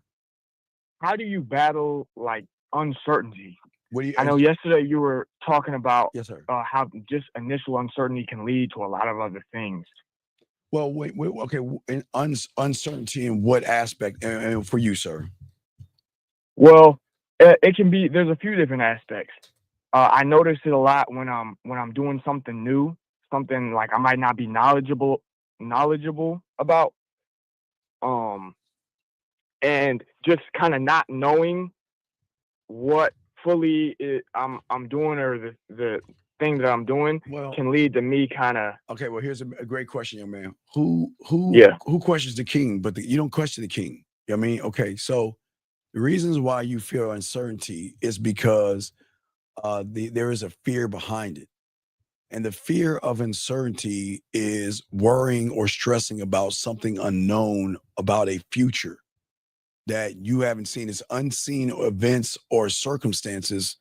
How do you battle like uncertainty? What do you? I know yesterday you were talking about, yes, sir, how just initial uncertainty can lead to a lot of other things. Well, wait, okay. Uncertainty in what aspect for you, sir? Well, it can be. There's a few different aspects. I notice it a lot when I'm doing something new, something like I might not be knowledgeable about, and just kind of not knowing what fully I'm doing, or the thing that I'm doing can lead to me kind of. Okay, well, here's a great question, young man. Who questions the king, but you don't question the king. You know what I mean? Okay, so the reasons why you feel uncertainty is because there is a fear behind it. And the fear of uncertainty is worrying or stressing about something unknown, about a future that you haven't seen. It's unseen events or circumstances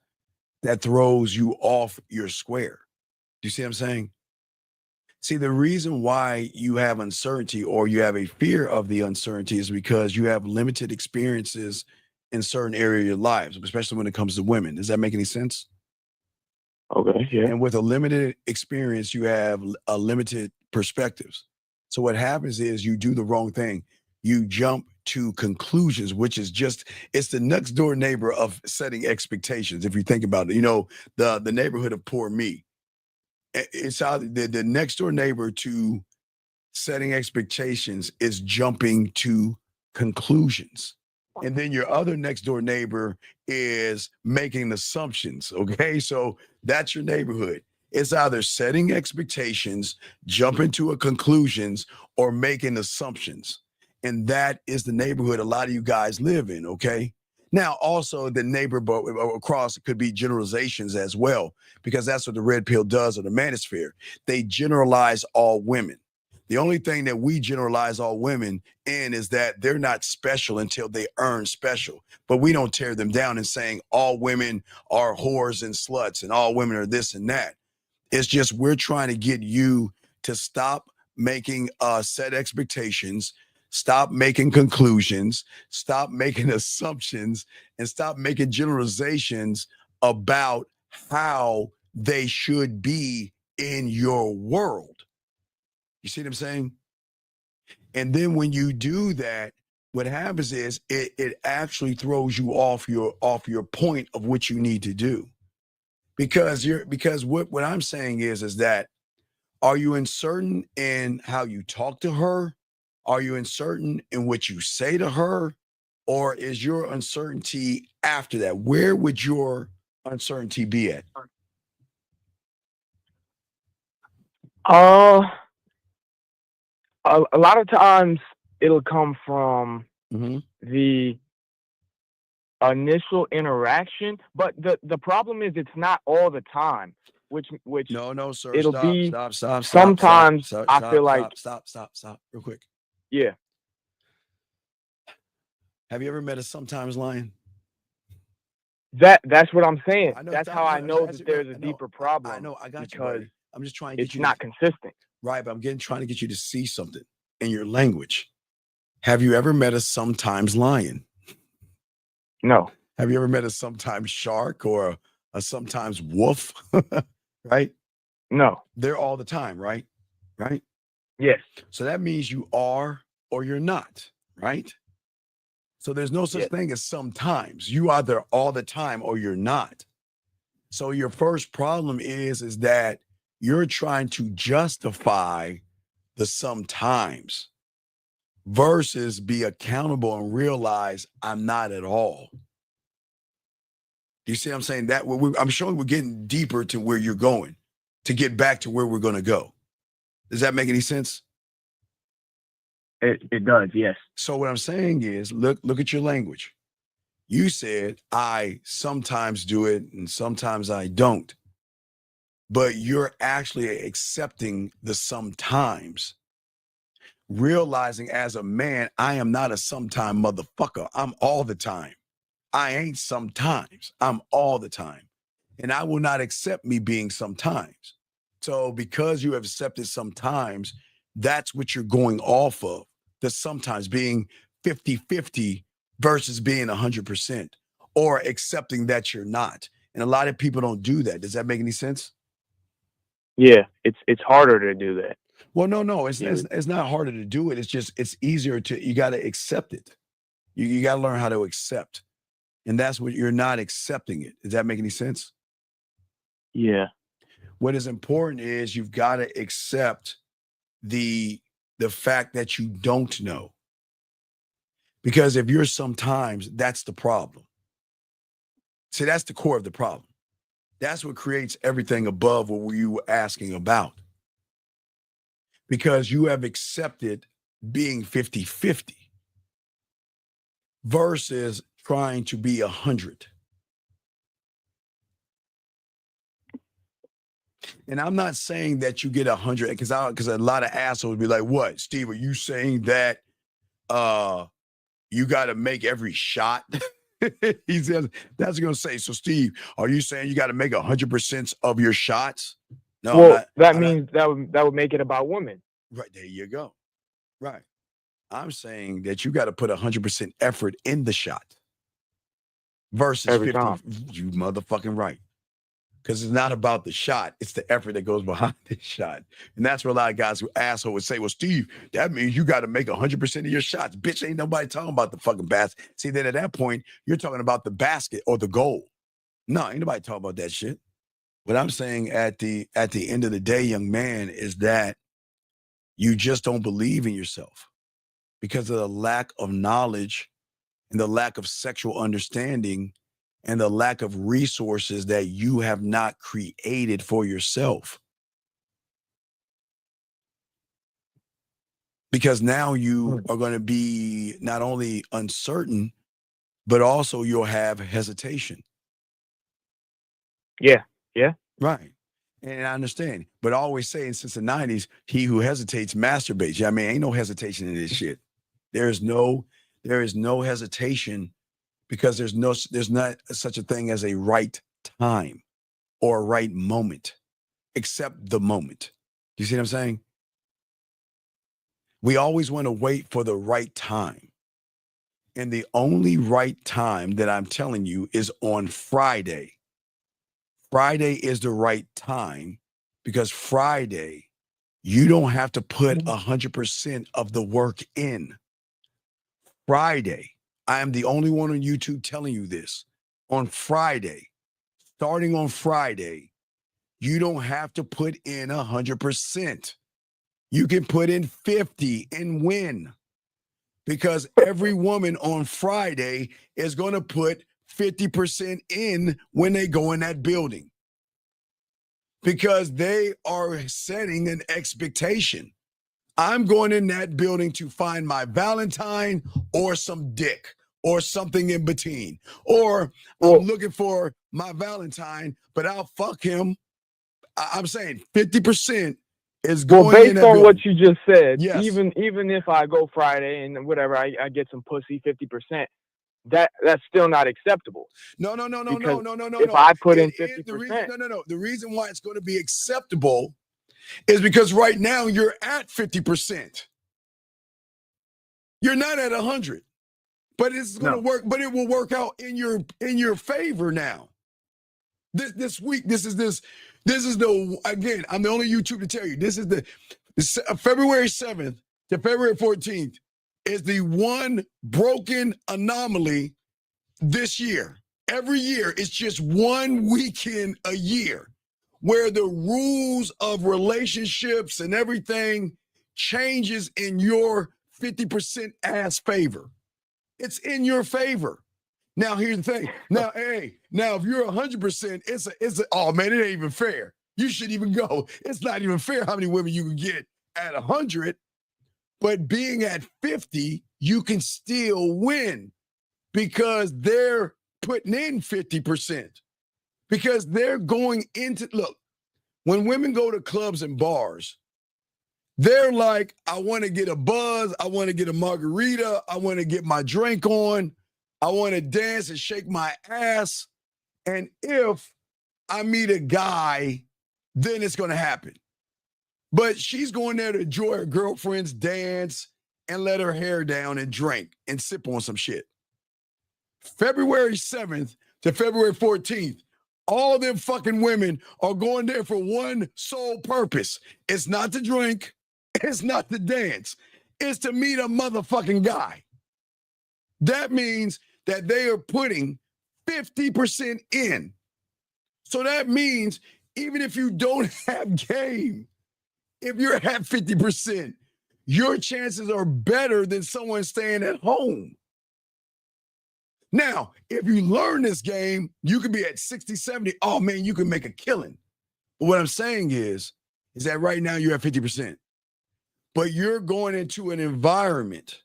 that throws you off your square. Do you see what I'm saying? See, the reason why you have uncertainty or you have a fear of the uncertainty is because you have limited experiences in certain areas of your lives, especially when it comes to women. Does that make any sense? Okay, yeah. And with a limited experience, you have a limited perspectives. So what happens is you do the wrong thing. You jump to conclusions, which is it's the next door neighbor of setting expectations. If you think about it, you know, the neighborhood of poor me. It's how the next door neighbor to setting expectations is jumping to conclusions. And then your other next door neighbor is making assumptions. Okay. So that's your neighborhood. It's either setting expectations, jumping to a conclusions, or making assumptions. And that is the neighborhood a lot of you guys live in. Okay. Now, also the neighbor across could be generalizations as well, because that's what the red pill does, or the manosphere. They generalize all women. The only thing that we generalize all women in is that they're not special until they earn special. But we don't tear them down and saying all women are whores and sluts and all women are this and that. It's just we're trying to get you to stop making set expectations, stop making conclusions, stop making assumptions, and stop making generalizations about how they should be in your world. You see what I'm saying? And then when you do that, what happens is it actually throws you off your point of what you need to do. Because what I'm saying is that, are you uncertain in how you talk to her? Are you uncertain in what you say to her? Or is your uncertainty after that? Where would your uncertainty be at? A lot of times it'll come from the initial interaction, but the problem is it's not all the time. Which no, sir. It'll Stop. Sometimes I feel like stop real quick. Yeah. Have you ever met a sometimes lion? That's what I'm saying. That's how I know that there's a deeper problem. I know. I got you, because buddy. I'm just trying to get it's you. not consistent. Right, but I'm trying to get you to see something in your language. Have you ever met a sometimes lion? No. Have you ever met a sometimes shark or a sometimes wolf? Right? No. They're all the time, right? Right? Yes. So that means you are or you're not, right? So there's no such thing as sometimes. You are there all the time or you're not. So your first problem is that you're trying to justify the sometimes versus be accountable and realize I'm not at all. You see what I'm saying? That I'm showing we're getting deeper to where you're going to get back to where we're going to go. Does that make any sense? It does, yes. So what I'm saying is, look at your language. You said, I sometimes do it and sometimes I don't. But you're actually accepting the sometimes. Realizing as a man, I am not a sometime motherfucker. I'm all the time. I ain't sometimes. I'm all the time. And I will not accept me being sometimes. So because you have accepted sometimes, that's what you're going off of. The sometimes being 50-50 versus being 100%, or accepting that you're not. And a lot of people don't do that. Does that make any sense? Yeah, it's harder to do that. Well, no, it's not harder to do it. It's just, it's easier to, you got to accept it. You got to learn how to accept. And that's what you're not accepting it. Does that make any sense? Yeah. What is important is you've got to accept the fact that you don't know. Because if you're sometimes, that's the problem. See, that's the core of the problem. That's what creates everything above what you were asking about. Because you have accepted being 50-50 versus trying to be 100. And I'm not saying that you get 100 because a lot of assholes be like, what, Steve, are you saying that you got to make every shot? He says, that's going to say, so Steve, are you saying you got to make 100% of your shots? No, well, that means that would make it about women. Right, there you go. Right. I'm saying that you got to put 100% effort in the shot versus every 50. Time. You motherfucking right. Because it's not about the shot. It's the effort that goes behind the shot. And that's where a lot of guys who asshole would say, well, Steve, that means you got to make 100% of your shots. Bitch, ain't nobody talking about the fucking basket. See, then at that point, you're talking about the basket or the goal. No, ain't nobody talking about that shit. What I'm saying at the end of the day, young man, is that you just don't believe in yourself because of the lack of knowledge and the lack of sexual understanding and the lack of resources that you have not created for yourself. Because now you are going to be not only uncertain, but also you'll have hesitation. Yeah. Right. And I understand. But I always say since the 90s, he who hesitates masturbates. Yeah, I mean, ain't no hesitation in this shit. There is no hesitation because there's not such a thing as a right time or a right moment, except the moment. You see what I'm saying? We always want to wait for the right time. And the only right time that I'm telling you is on Friday. Friday is the right time because Friday, you don't have to put 100% of the work in. Friday, I am the only one on YouTube telling you this. On Friday, starting on Friday, you don't have to put in 100%. You can put in 50 and win because every woman on Friday is going to put 50% in when they go in that building. because they are setting an expectation. I'm going in that building to find my Valentine or some dick or something in between. Or I'm looking for my Valentine, but I'll fuck him. I'm saying 50% is going Well, based on what you just said, yes. even if I go Friday and whatever, I get some pussy 50%, that's still not acceptable. No. If I put in 50%. The reason why it's going to be acceptable is because right now you're at 50%. You're not at 100. But it's going to work, but it will work out in your favor now. This week, this is the, again, I'm the only YouTube to tell you, this is the February 7th to February 14th is the one broken anomaly this year. Every year, it's just one weekend a year where the rules of relationships and everything changes in your 50% ass favor. It's in your favor. Now, here's the thing. Now, if you're 100%, it's a, oh man, it ain't even fair. You shouldn't even go. It's not even fair how many women you can get at 100, but being at 50, you can still win because they're putting in 50%. Because they're going into, look, when women go to clubs and bars, they're like, I want to get a buzz. I want to get a margarita. I want to get my drink on. I want to dance and shake my ass. And if I meet a guy, then it's going to happen. But she's going there to enjoy her girlfriend's dance and let her hair down and drink and sip on some shit. February 7th to February 14th, all them fucking women are going there for one sole purpose. It's not to drink. It's not to dance. It's to meet a motherfucking guy. That means that they are putting 50% in. So that means even if you don't have game, if you're at 50%, your chances are better than someone staying at home. Now, if you learn this game, you could be at 60, 70. Oh, man, you can make a killing. But what I'm saying is that right now you're at 50%. But you're going into an environment.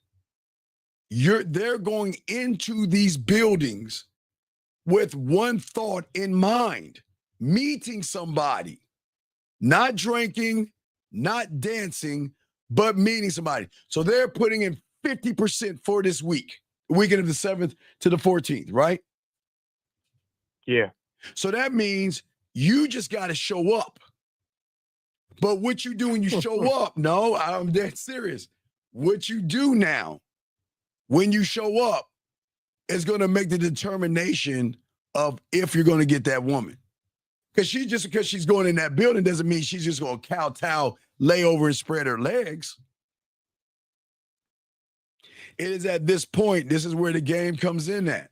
They're going into these buildings with one thought in mind, meeting somebody, not drinking, not dancing, but meeting somebody. So they're putting in 50% for this week, weekend of the 7th to the 14th, right? Yeah. So that means you just got to show up. But what you do when you show up, no, I'm dead serious. What you do now, when you show up, is going to make the determination of if you're going to get that woman. Because she's going in that building doesn't mean she's just going to kowtow, lay over and spread her legs. It is at this point, this is where the game comes in at.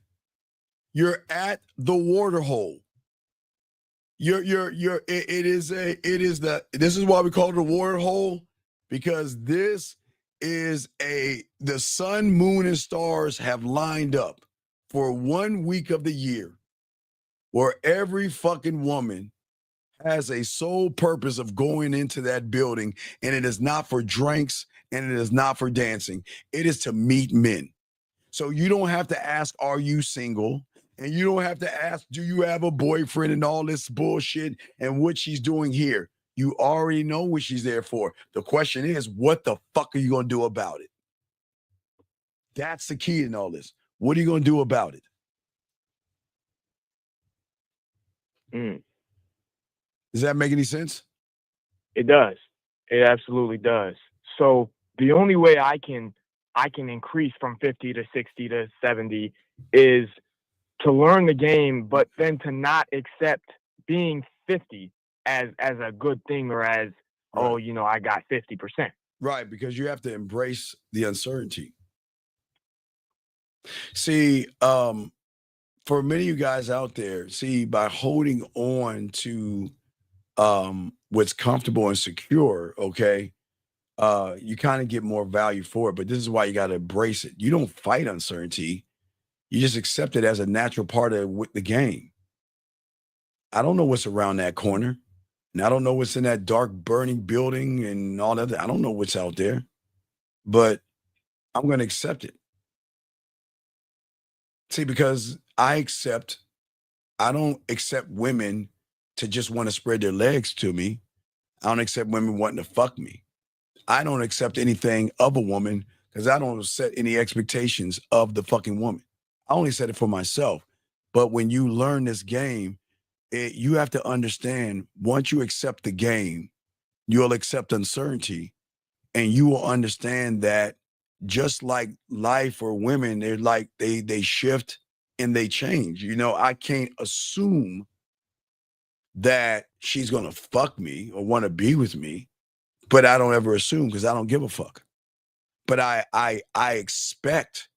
You're at the water hole. This is why we call it a water hole, because this is the sun, moon, and stars have lined up for 1 week of the year where every fucking woman has a sole purpose of going into that building, and it is not for drinks and it is not for dancing. It is to meet men. So you don't have to ask, are you single? And you don't have to ask, do you have a boyfriend and all this bullshit and what she's doing here. You already know what she's there for. The question is, what the fuck are you going to do about it? That's the key in all this. What are you going to do about it? Does that make any sense? It does. It absolutely does. So the only way I can increase from 50 to 60 to 70 is to learn the game, but then to not accept being 50 as a good thing or as, oh, you know, I got 50%. Right, because you have to embrace the uncertainty. See, for many of you guys out there, by holding on to what's comfortable and secure, okay, you kind of get more value for it. But this is why you got to embrace it. You don't fight uncertainty. You just accept it as a natural part of the game. I don't know what's around that corner. And I don't know what's in that dark burning building and all that. I don't know what's out there, but I'm going to accept it. See, because I don't accept women to just want to spread their legs to me. I don't accept women wanting to fuck me. I don't accept anything of a woman because I don't set any expectations of the fucking woman. I only set it for myself. But when you learn this game, you have to understand, once you accept the game, you'll accept uncertainty, and you will understand that just like life or women, they're like they shift and they change. You know, I can't assume that she's gonna fuck me or want to be with me, but I don't ever assume because I don't give a fuck. But I expect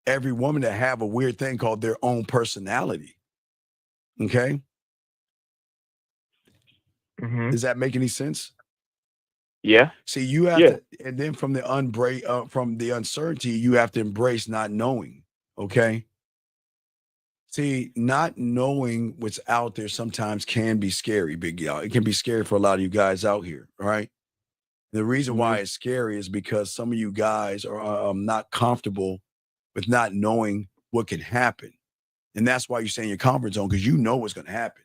every woman to have a weird thing called their own personality. Okay. Does that make any sense? Yeah. See, you have to, and then from the uncertainty, you have to embrace not knowing. Okay. See, not knowing what's out there sometimes can be scary, big y'all. It can be scary for a lot of you guys out here. All right. The reason why it's scary is because some of you guys are not comfortable with not knowing what can happen. And that's why you stay in your comfort zone, because you know what's going to happen.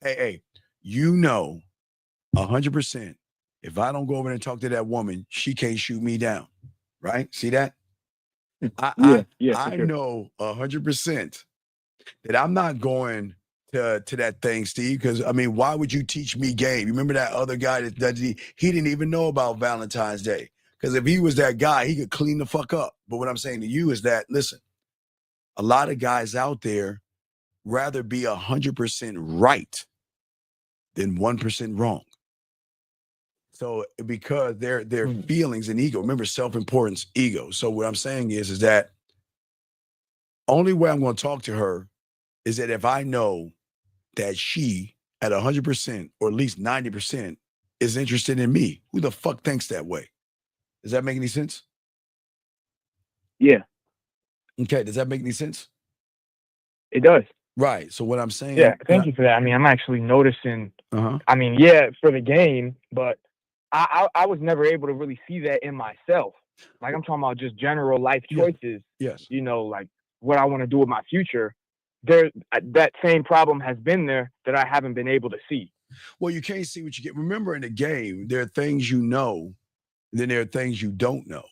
Hey, you know 100%. If I don't go over and talk to that woman, she can't shoot me down. Right? See that? I know 100% that I'm not going to that thing, Steve, because I mean, why would you teach me game? You remember that other guy that he didn't even know about Valentine's Day? Because if he was that guy, he could clean the fuck up. But what I'm saying to you is that, listen, a lot of guys out there rather be 100% right than 1% wrong. So because their feelings and ego, remember self-importance, ego. So what I'm saying is that only way I'm going to talk to her is that if I know that she at 100% or at least 90% is interested in me. Who the fuck thinks that way? Does that make any sense? Yeah. Okay. Does that make any sense? It does. Right. So what I'm saying. Yeah. Thank you for that. I mean, I'm actually noticing. I mean, yeah, for the game, but I was never able to really see that in myself. Like I'm talking about just general life choices. Yes. You know, like what I want to do with my future. That same problem has been there that I haven't been able to see. Well, you can't see what you get. Remember, in the game, there are things you know, and then there are things you don't know.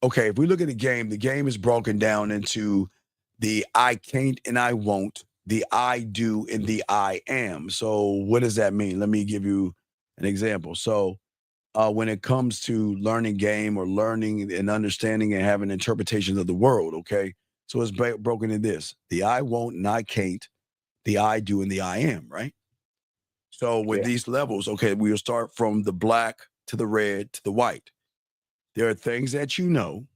Okay, if we look at the game is broken down into the I can't and I won't, the I do and the I am. So what does that mean? Let me give you an example. So when it comes to learning game or learning and understanding and having interpretations of the world, okay? So it's broken in this: the I won't and I can't, the I do and the I am, right? So with these levels, okay, we'll start from the black to the red to the white. There are things that you know,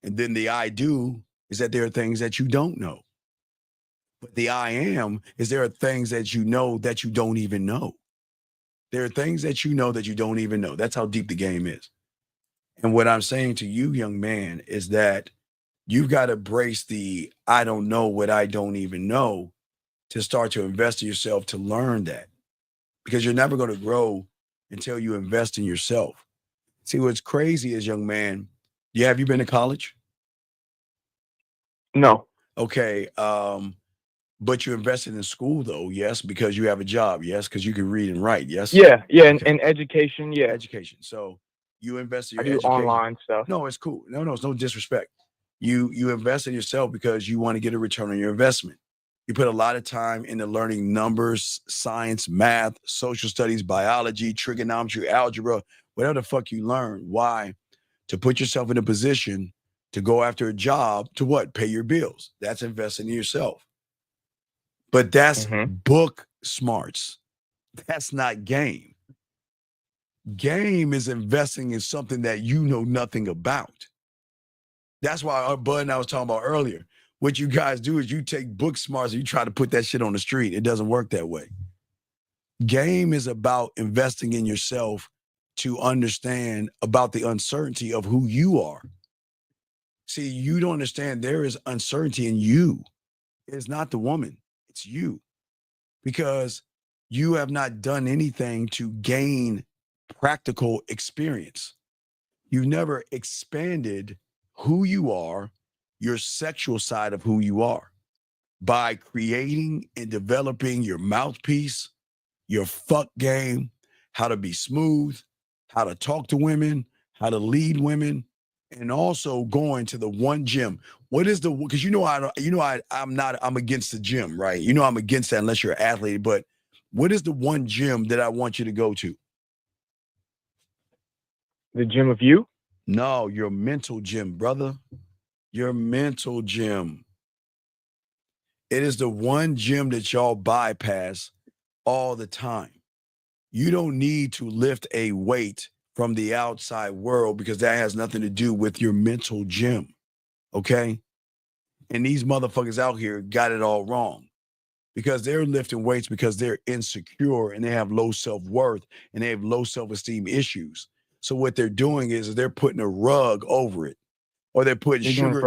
and then the I do is that there are things that you don't know. But the I am is there are things that you know that you don't even know. There are things that you know that you don't even know. That's how deep the game is. And what I'm saying to you, young man, is that you've got to embrace the I don't know what I don't even know to start to invest in yourself to learn that. Because you're never going to grow until you invest in yourself. See, what's crazy is, young man, have you been to college? No. Okay. But you invested in school, though, yes, because you have a job, yes, because you can read and write, yes? Yeah, and education, yeah. Education. So you invest in I your do education. online stuff. No, it's cool. No, it's no disrespect. You invest in yourself because you want to get a return on your investment. You put a lot of time into learning numbers, science, math, social studies, biology, trigonometry, algebra, whatever the fuck you learn. Why? To put yourself in a position to go after a job to what? Pay your bills. That's investing in yourself. But that's book smarts. That's not game. Game is investing in something that you know nothing about. That's why our Bud and I was talking about earlier. What you guys do is you take book smarts and you try to put that shit on the street. It doesn't work that way. Game is about investing in yourself to understand about the uncertainty of who you are. See, you don't understand there is uncertainty in you. It's not the woman. It's you. Because you have not done anything to gain practical experience. You've never expanded who you are, your sexual side of who you are, by creating and developing your mouthpiece, your fuck game, how to be smooth, how to talk to women, how to lead women, and also going to the one gym. What is the, because I'm against the gym, right? You know I'm against that unless you're an athlete, but what is the one gym that I want you to go to? The gym of you? No, your mental gym, brother. Your mental gym. It is the one gym that y'all bypass all the time. You don't need to lift a weight from the outside world because that has nothing to do with your mental gym. Okay? And these motherfuckers out here got it all wrong because they're lifting weights because they're insecure and they have low self-worth and they have low self-esteem issues. So what they're doing is they're putting a rug over it. Or they're putting sugar.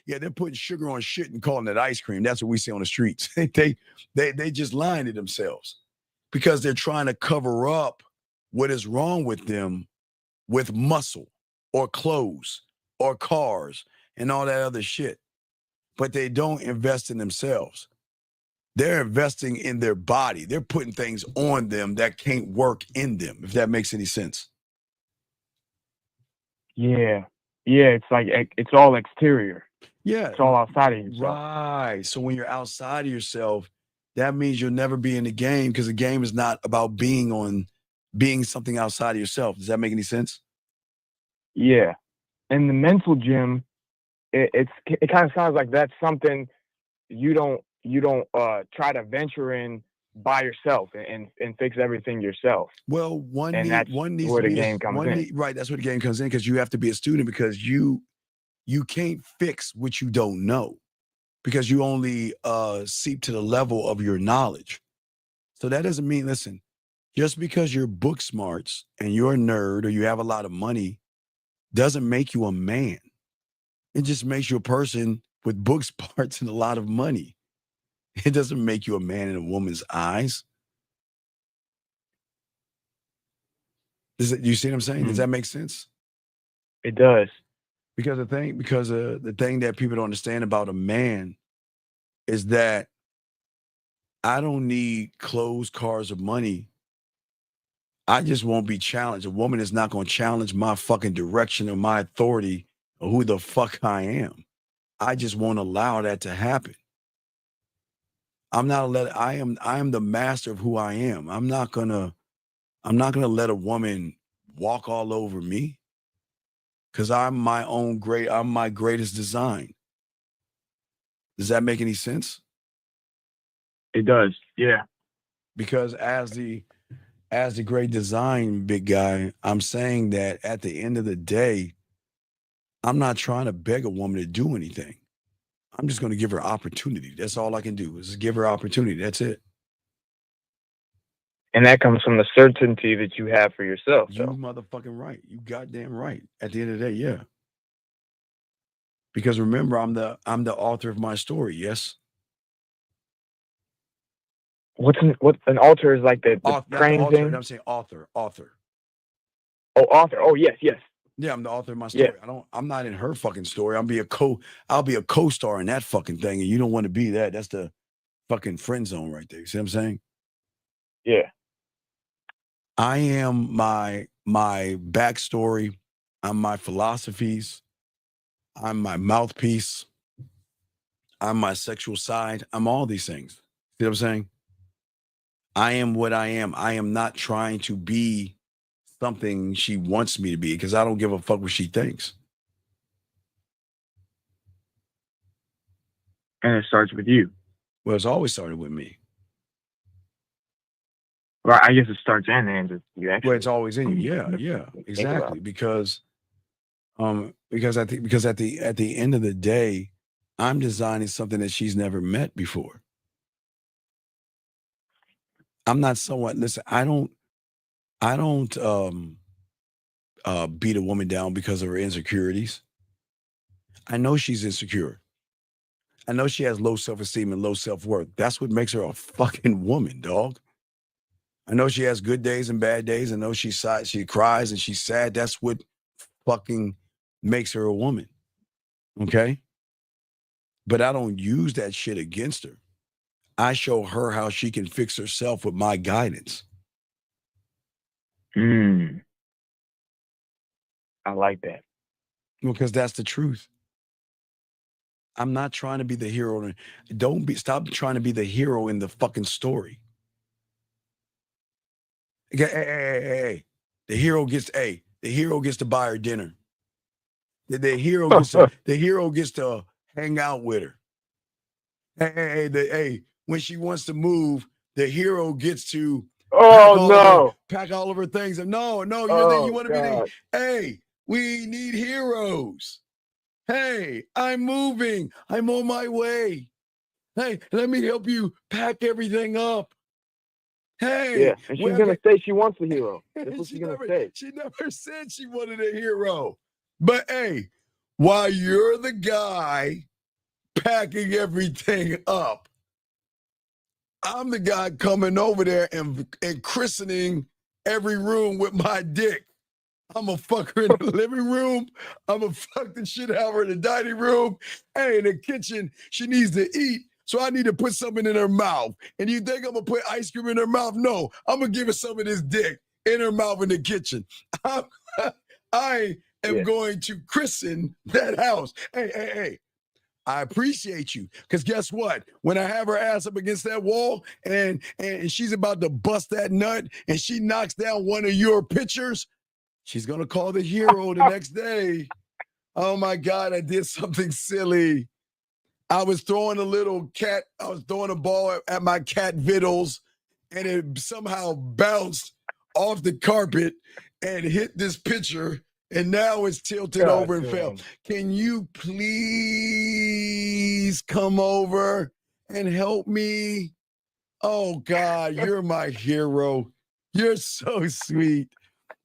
They're putting sugar on shit and calling it ice cream. That's what we see on the streets. They just lying to themselves because they're trying to cover up what is wrong with them with muscle or clothes or cars and all that other shit. But they don't invest in themselves. They're investing in their body. They're putting things on them that can't work in them, if that makes any sense. Yeah. Yeah, it's like it's all exterior. Yeah. It's all outside of yourself. Right. So when you're outside of yourself, that means you'll never be in the game because the game is not about being something outside of yourself. Does that make any sense? Yeah. And the mental gym, it kind of sounds like that's something you don't try to venture in by yourself and fix everything yourself. Well, that's where the game comes in. Right, that's where the game comes in because you have to be a student because you can't fix what you don't know because you only seep to the level of your knowledge. So that doesn't mean, listen, just because you're book smarts and you're a nerd or you have a lot of money doesn't make you a man. It just makes you a person with book smarts and a lot of money. It doesn't make you a man in a woman's eyes. You see what I'm saying? Does that make sense? It does. Because the thing that people don't understand about a man is that I don't need clothes, cars, or money. I just won't be challenged. A woman is not going to challenge my fucking direction or my authority or who the fuck I am. I just won't allow that to happen. I am the master of who I am. I'm not gonna let a woman walk all over me because I'm my greatest design. Does that make any sense? It does, yeah. Because as the great design big guy, I'm saying that at the end of the day, I'm not trying to beg a woman to do anything. I'm just going to give her opportunity. That's all I can do is give her opportunity. That's it. And that comes from the certainty that you have for yourself. You motherfucking right. You goddamn right. At the end of the day, yeah. Because remember, I'm the author of my story. Yes. What an author is like the train thing? I'm saying author. Oh, author. Oh, yes. Yeah, I'm the author of my story. Yeah. I'm not in her fucking story. I'll be a co-star in that fucking thing, and you don't want to be that. That's the fucking friend zone right there. You see what I'm saying? Yeah. I am my backstory. I'm my philosophies. I'm my mouthpiece. I'm my sexual side. I'm all these things. See what I'm saying? I am what I am. I am not trying to be something she wants me to be because I don't give a fuck what she thinks. And it starts with you. Well, it's always started with me. Well, I guess it starts and ends with you. Actually, well, it's always in you. Yeah, exactly. Because at the end of the day, I'm designing something that she's never met before. I'm not someone. Listen, I don't beat a woman down because of her insecurities. I know she's insecure. I know she has low self-esteem and low self-worth. That's what makes her a fucking woman, dog. I know she has good days and bad days. I know she cries and she's sad. That's what fucking makes her a woman. Okay? But I don't use that shit against her. I show her how she can fix herself with my guidance. I like that. Because that's the truth. I'm not trying to be the hero. Stop trying to be the hero in the fucking story. Hey. The hero gets to buy her dinner. The hero gets to hang out with her. Hey, when she wants to move, the hero gets to pack all of her things. No, you want to be the, hey, we need heroes. Hey, I'm moving. I'm on my way. Hey, let me help you pack everything up. Hey. Yeah, and she's going to say she wants a hero. That's what she's going to say. She never said she wanted a hero. But hey, while you're the guy packing everything up, I'm the guy coming over there and christening every room with my dick. I'm a fuck her in the living room. I'm a fuck the shit out of her in the dining room. Hey, in the kitchen, she needs to eat. So I need to put something in her mouth. And you think I'm going to put ice cream in her mouth? No, I'm going to give her some of this dick in her mouth in the kitchen. I am going to christen that house. Hey. I appreciate you. Because guess what? When I have her ass up against that wall and she's about to bust that nut and she knocks down one of your pictures, she's going to call the hero the next day. Oh, my God, I did something silly. I was throwing a ball at my cat Vittles, and it somehow bounced off the carpet and hit this picture, and now it's tilted over and fell. Can you please come over and help me? Oh, God, you're my hero. You're so sweet.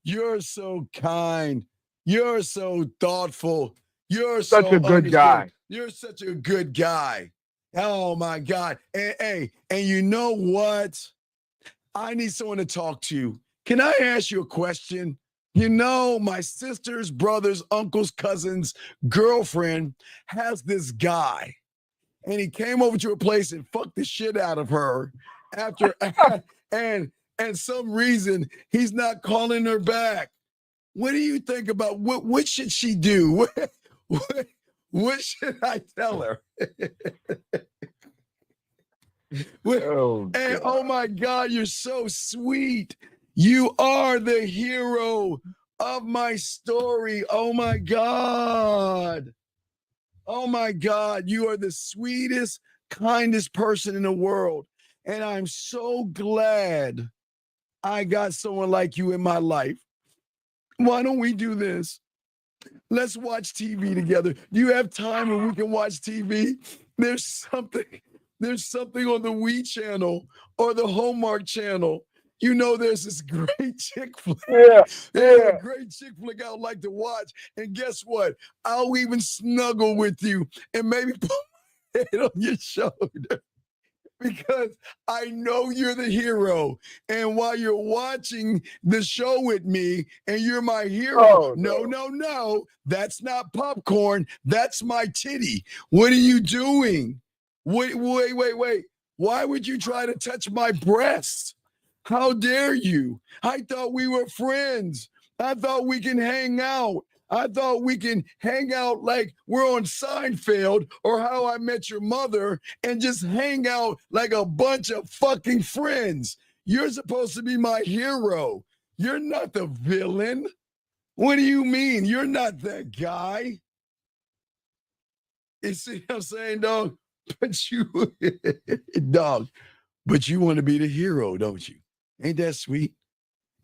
You're so kind. You're so thoughtful. You're such a good guy. You're such a good guy. Oh, my God. And you know what? I need someone to talk to. Can I ask you a question? You know, my sister's brother's uncle's cousin's girlfriend has this guy. And he came over to her place and fucked the shit out of her after and some reason he's not calling her back. What do you think about what should she do? What should I tell her? Oh my God, you're so sweet. You are the hero of my story. Oh my God. Oh my God, you are the sweetest, kindest person in the world. And I'm so glad I got someone like you in my life. Why don't we do this? Let's watch TV together. Do you have time when we can watch TV? There's something on the Wii channel or the Hallmark channel. You know, there's this great chick flick. There's a great chick flick I would like to watch. And guess what? I'll even snuggle with you and maybe put my head on your shoulder. Because I know you're the hero. And while you're watching the show with me and you're my hero, no, that's not popcorn. That's my titty. What are you doing? Wait. Why would you try to touch my breasts? How dare you? I thought we were friends. I thought we can hang out. I thought we can hang out like we're on Seinfeld or How I Met Your Mother and just hang out like a bunch of fucking friends. You're supposed to be my hero. You're not the villain. What do you mean? You're not that guy. You see what I'm saying, dog? But you, dog, but you want to be the hero, don't you? Ain't that sweet?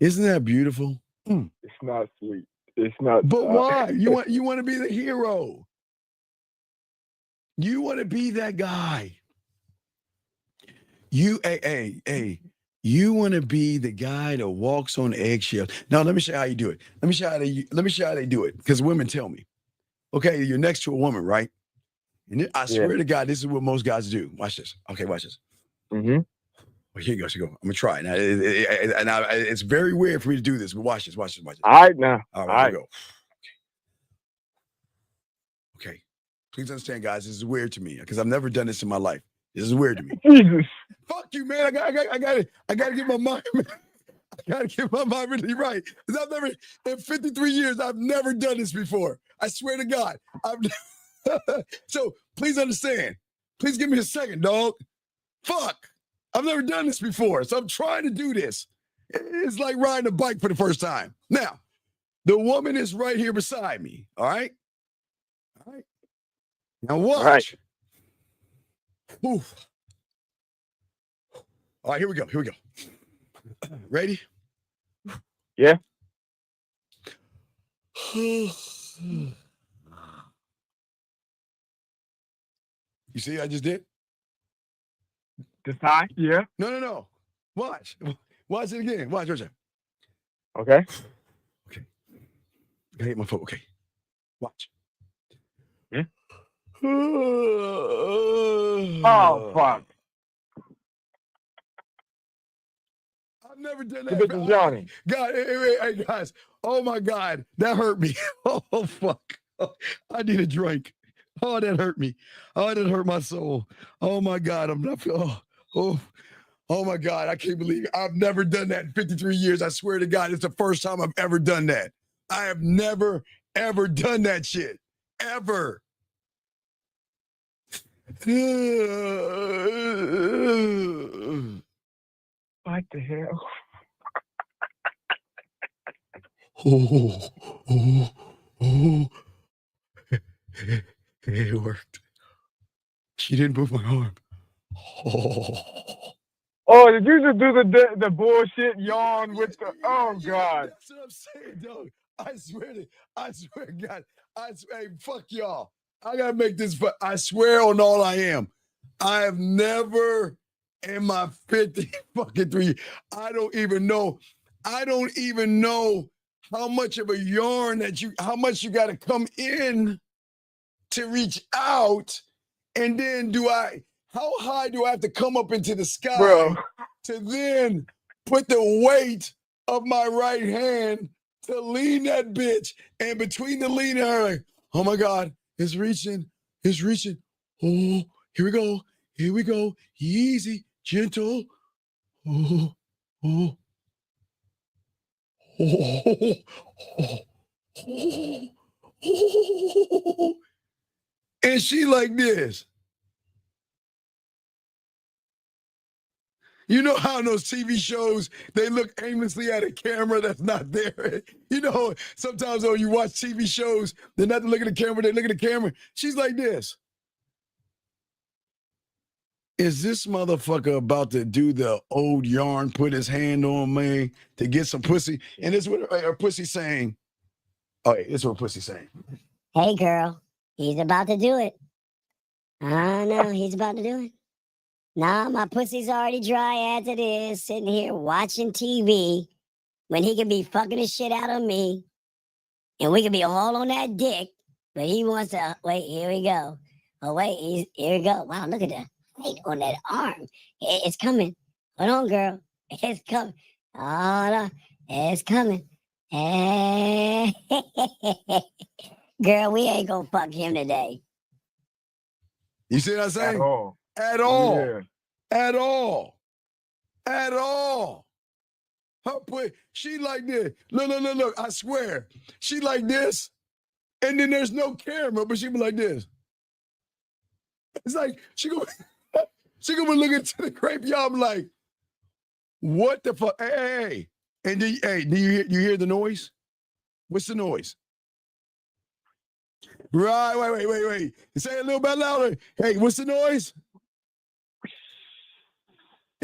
Isn't that beautiful? It's not sweet. It's not. But why? You want to be the hero. You want to be that guy. You want to be the guy that walks on eggshells. Now, let me show you how you do it. Let me show you how they do it. Because women tell me. Okay, you're next to a woman, right? And I swear to God, this is what most guys do. Watch this. Okay, watch this. Mm-hmm. here you go. I'm gonna try. Now, it's very weird for me to do this, but watch this. All right, now. All right, here we go. Okay. Please understand, guys. This is weird to me because I've never done this in my life. This is weird to me. Jesus. Fuck you, man. I gotta get my mind. I gotta get my mind really right. Because I've never, in 53 years, I've never done this before. I swear to God. So please understand. Please give me a second, dog. Fuck. I've never done this before. So I'm trying to do this. It's like riding a bike for the first time. Now, the woman is right here beside me. All right? All right. Now watch. All right. Oof. All right, here we go. Ready? Yeah. You see, I just did. This time? Yeah. No. Watch it again. Watch it. Okay. I hate my foot. Okay. Watch. Yeah. Oh, fuck. I've never done Give that. it to Johnny. God, hey, guys. Oh my God. That hurt me. Oh, fuck. I need a drink. Oh, that hurt me. Oh, that hurt my soul. Oh my God. I'm not oh my God. I can't believe it. I've never done that in 53 years. I swear to God, it's the first time I've ever done that. I have never, ever done that shit. Ever. What the hell? It worked. She didn't move my arm. Oh, did you just do the bullshit yawn with the? Oh God! That's what I'm saying, dog. I swear, God. Hey, fuck y'all. I gotta make this. I swear on all I am. I have never in my 50 fucking 3. I don't even know how much of a yarn how much you got to come in to reach out, and then how high do I have to come up into the sky, bro, to then put the weight of my right hand to lean that bitch, and between the lean and her, like, oh my God, it's reaching. Oh, here we go, easy, gentle. Oh. And she like this. You know how in those TV shows, they look aimlessly at a camera that's not there? You know, sometimes when you watch TV shows, they're not looking at the camera, they look at the camera. She's like this. Is this motherfucker about to do the old yarn, put his hand on me to get some pussy? And this is what her pussy saying. Oh, this is what her pussy saying. Hey, girl, he's about to do it. I know, he's about to do it. Nah, my pussy's already dry as it is, sitting here watching TV when he could be fucking the shit out of me and we could be all on that dick, but he wants to, wait, here we go. Oh, wait, here we go. Wow, look at that. Wait, on that arm. It's coming. Hold on, girl. It's coming. Oh, no. It's coming. Girl, we ain't gonna fuck him today. You see what I'm saying? At all. She like this. Look. I swear. She like this. And then there's no camera, but she be like this. It's like, she gonna look into the graveyard like, what the fuck? Hey. And do you hear the noise? What's the noise? Right, wait. Say it a little bit louder. Hey, what's the noise?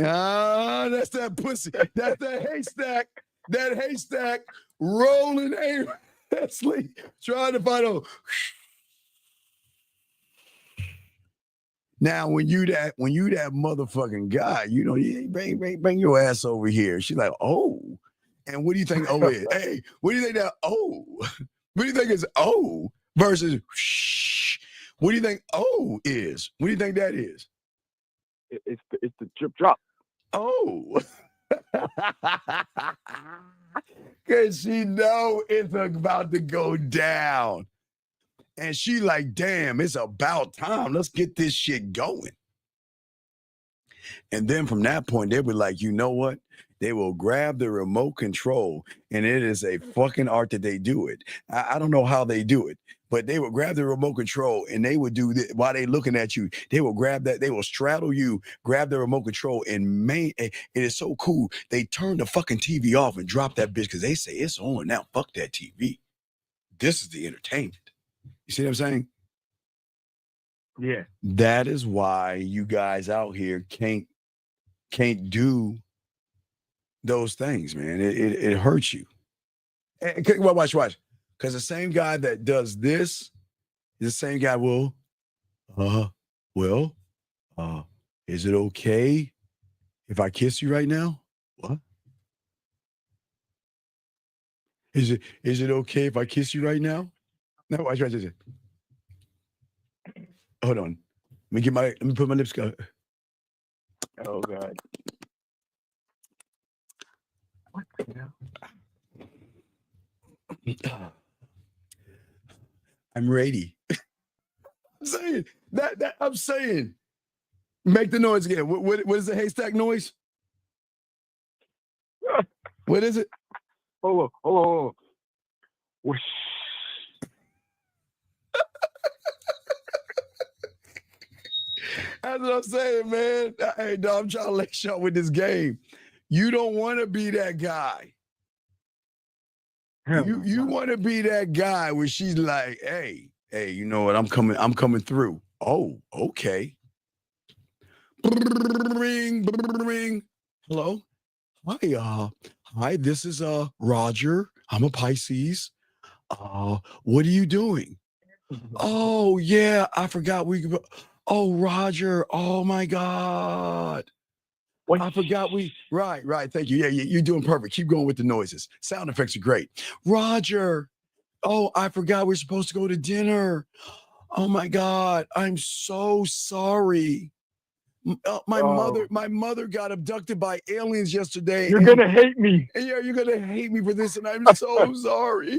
Ah, that's that pussy. That's that haystack. That haystack rolling aimlessly, trying to find out. Now, when you that motherfucking guy, you know, you bring your ass over here. She's like, oh. And what do you think O is? Hey, what do you think that O? What do you think is O versus shh? What do you think O is? What do you think that is? It's the drip drop. Oh. Cause she know it's about to go down. And she like, damn, it's about time. Let's get this shit going. And then from that point, they were like, you know what? They will grab the remote control, and it is a fucking art that they do it. I don't know how they do it, but they will grab the remote control and they would do this while they looking at you. They will grab that, they will straddle you, grab the remote control, and it is so cool. They turn the fucking TV off and drop that bitch because they say it's on now. Fuck that TV. This is the entertainment. You see what I'm saying? Yeah. That is why you guys out here can't do those things, man. It hurts you. Well, watch. Because the same guy that does this, the same guy will, is it okay if I kiss you right now? What? Is it okay if I kiss you right now? No, watch. Hold on. Let me put my lips. Oh God. What the hell? I'm ready. I'm saying. Make the noise again. What is the haystack noise? What is it? Hold on. Whoosh. That's what I'm saying, man. Hey, dog, I'm trying to let y'all with this game. You don't want to be that guy. You want to be that guy where she's like, hey, you know what? I'm coming through. Oh, okay. Ring. Hello. Hi, this is Roger. I'm a Pisces. What are you doing? Oh, yeah, I forgot oh, Roger. Oh my God. I forgot right. Thank you. Yeah, you're doing perfect. Keep going with the noises. Sound effects are great. Roger. Oh, I forgot we're supposed to go to dinner. Oh my God. I'm so sorry. My mother got abducted by aliens yesterday. You're gonna hate me. Yeah, you're gonna hate me for this, and I'm so sorry.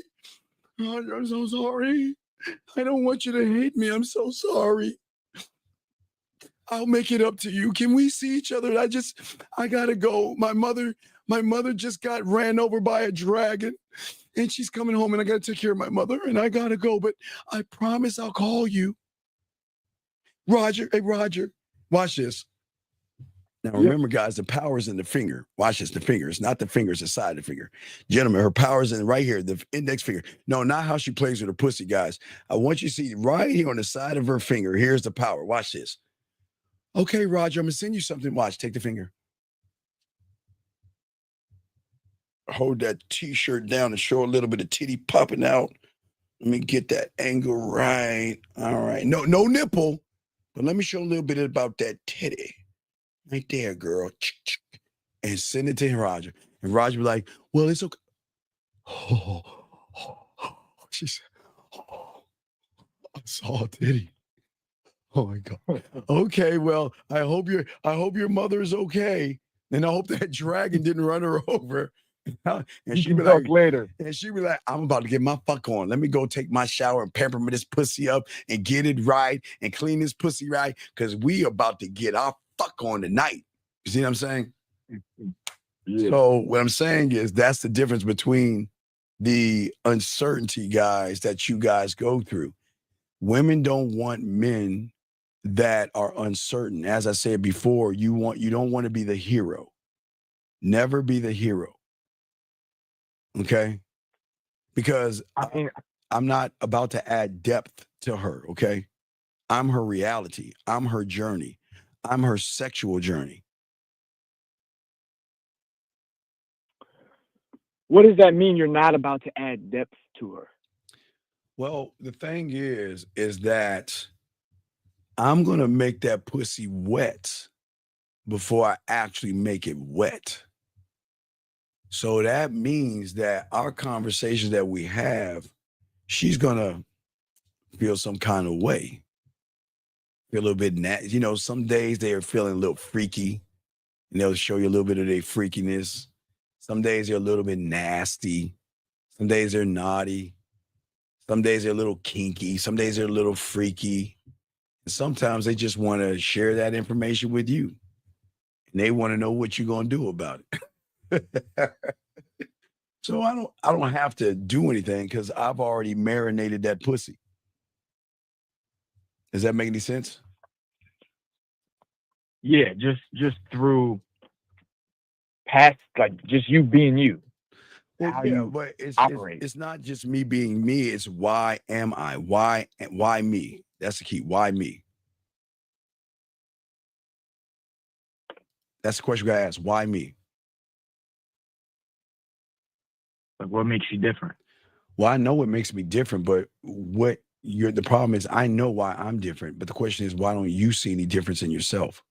Roger, I'm so sorry. I don't want you to hate me. I'm so sorry. I'll make it up to you. Can we see each other? I gotta go. My mother just got ran over by a dragon, and she's coming home, and I gotta take care of my mother, and I gotta go. But I promise I'll call you. Roger, hey Roger, watch this. Now remember, guys, the power's in the finger. Watch this, the finger. It's not the fingers inside the finger. Gentlemen, her power's in right here, the index finger. No, not how she plays with her pussy, guys. I want you to see right here on the side of her finger. Here's the power. Watch this. Okay, Roger, I'm gonna send you something. Watch, take the finger. Hold that t-shirt down and show a little bit of titty popping out. Let me get that angle right. All right. No nipple, but let me show a little bit about that titty. Right there, girl. And send it to Roger. And Roger be like, well, it's okay. She said, I saw a titty. Oh my God. Okay, well, I hope your mother is okay. And I hope that dragon didn't run her over. And she be like later. And she be like, I'm about to get my fuck on. Let me go take my shower and pamper this pussy up and get it right and clean this pussy right. Cause we about to get our fuck on tonight. You see what I'm saying? Yeah. So what I'm saying is that's the difference between the uncertainty, guys, that you guys go through. Women don't want men that are uncertain. As I said before, you don't want to be the hero. Never be the hero. Okay? Because I'm not about to add depth to her, okay? I'm her reality. I'm her journey. I'm her sexual journey. What does that mean? You're not about to add depth to her? Well, the thing is that I'm going to make that pussy wet before I actually make it wet. So that means that our conversations that we have, she's going to feel some kind of way. Feel a little bit, some days they are feeling a little freaky. and they'll show you a little bit of their freakiness. Some days they're a little bit nasty. Some days they're naughty. Some days they're a little kinky. Some days they're a little freaky. And sometimes they just want to share that information with you. And they want to know what you're going to do about it. So I don't have to do anything because I've already marinated that pussy. Does that make any sense? Yeah, just through past, like just you being you. Well, how yeah, you but operate. it's not just me being me. It's why am I? Why me? That's the key. Why me? That's the question we gotta ask. Why me? Like, what makes you different? Well, I know what makes me different, but the problem is I know why I'm different. But the question is, why don't you see any difference in yourself?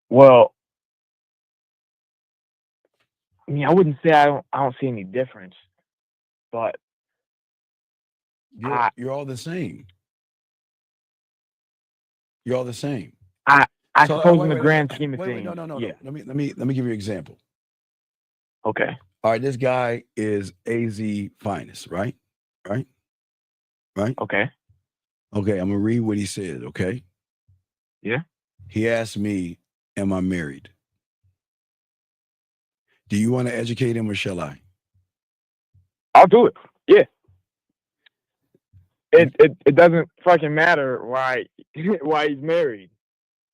Well, I mean, I wouldn't say I don't see any difference, but you're all the same. You're all the same. I So, suppose wait, in the wait, grand wait, scheme of wait, things. no. Yeah. Let me give you an example. Okay. All right, this guy is AZ Finest, right? Right? Okay. Okay, I'm gonna read what he said, okay? Yeah. He asked me, am I married? Do you want to educate him or shall I? I'll do it. Yeah. It doesn't fucking matter why he's married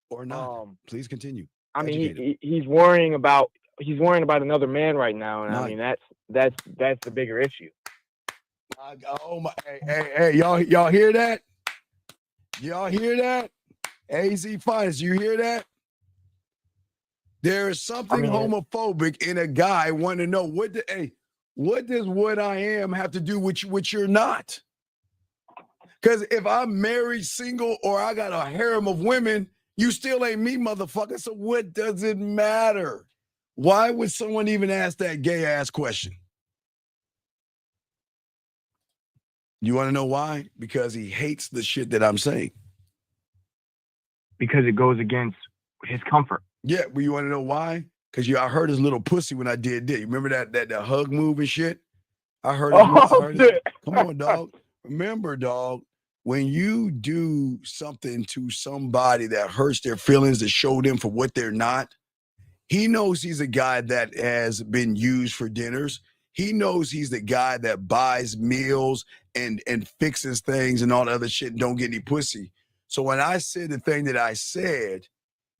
or not. Please continue. I mean, he's worrying about another man right now, and I mean that's the bigger issue. Oh my! Hey! Y'all hear that? Y'all hear that? AZ Finest, you hear that? There is something homophobic in a guy wanting to know what does what I am have to do with what you're not? Because if I'm married, single, or I got a harem of women, you still ain't me, motherfucker. So what does it matter? Why would someone even ask that gay ass question? You want to know why? Because he hates the shit that I'm saying. Because it goes against his comfort. Yeah, but you want to know why? Because I heard his little pussy when I did. You remember that hug move and shit? I heard it. Come on, dog. Remember, dog, when you do something to somebody that hurts their feelings, to show them for what they're not, he knows he's a guy that has been used for dinners. He knows he's the guy that buys meals and fixes things and all the other shit and don't get any pussy. So when I said the thing that I said,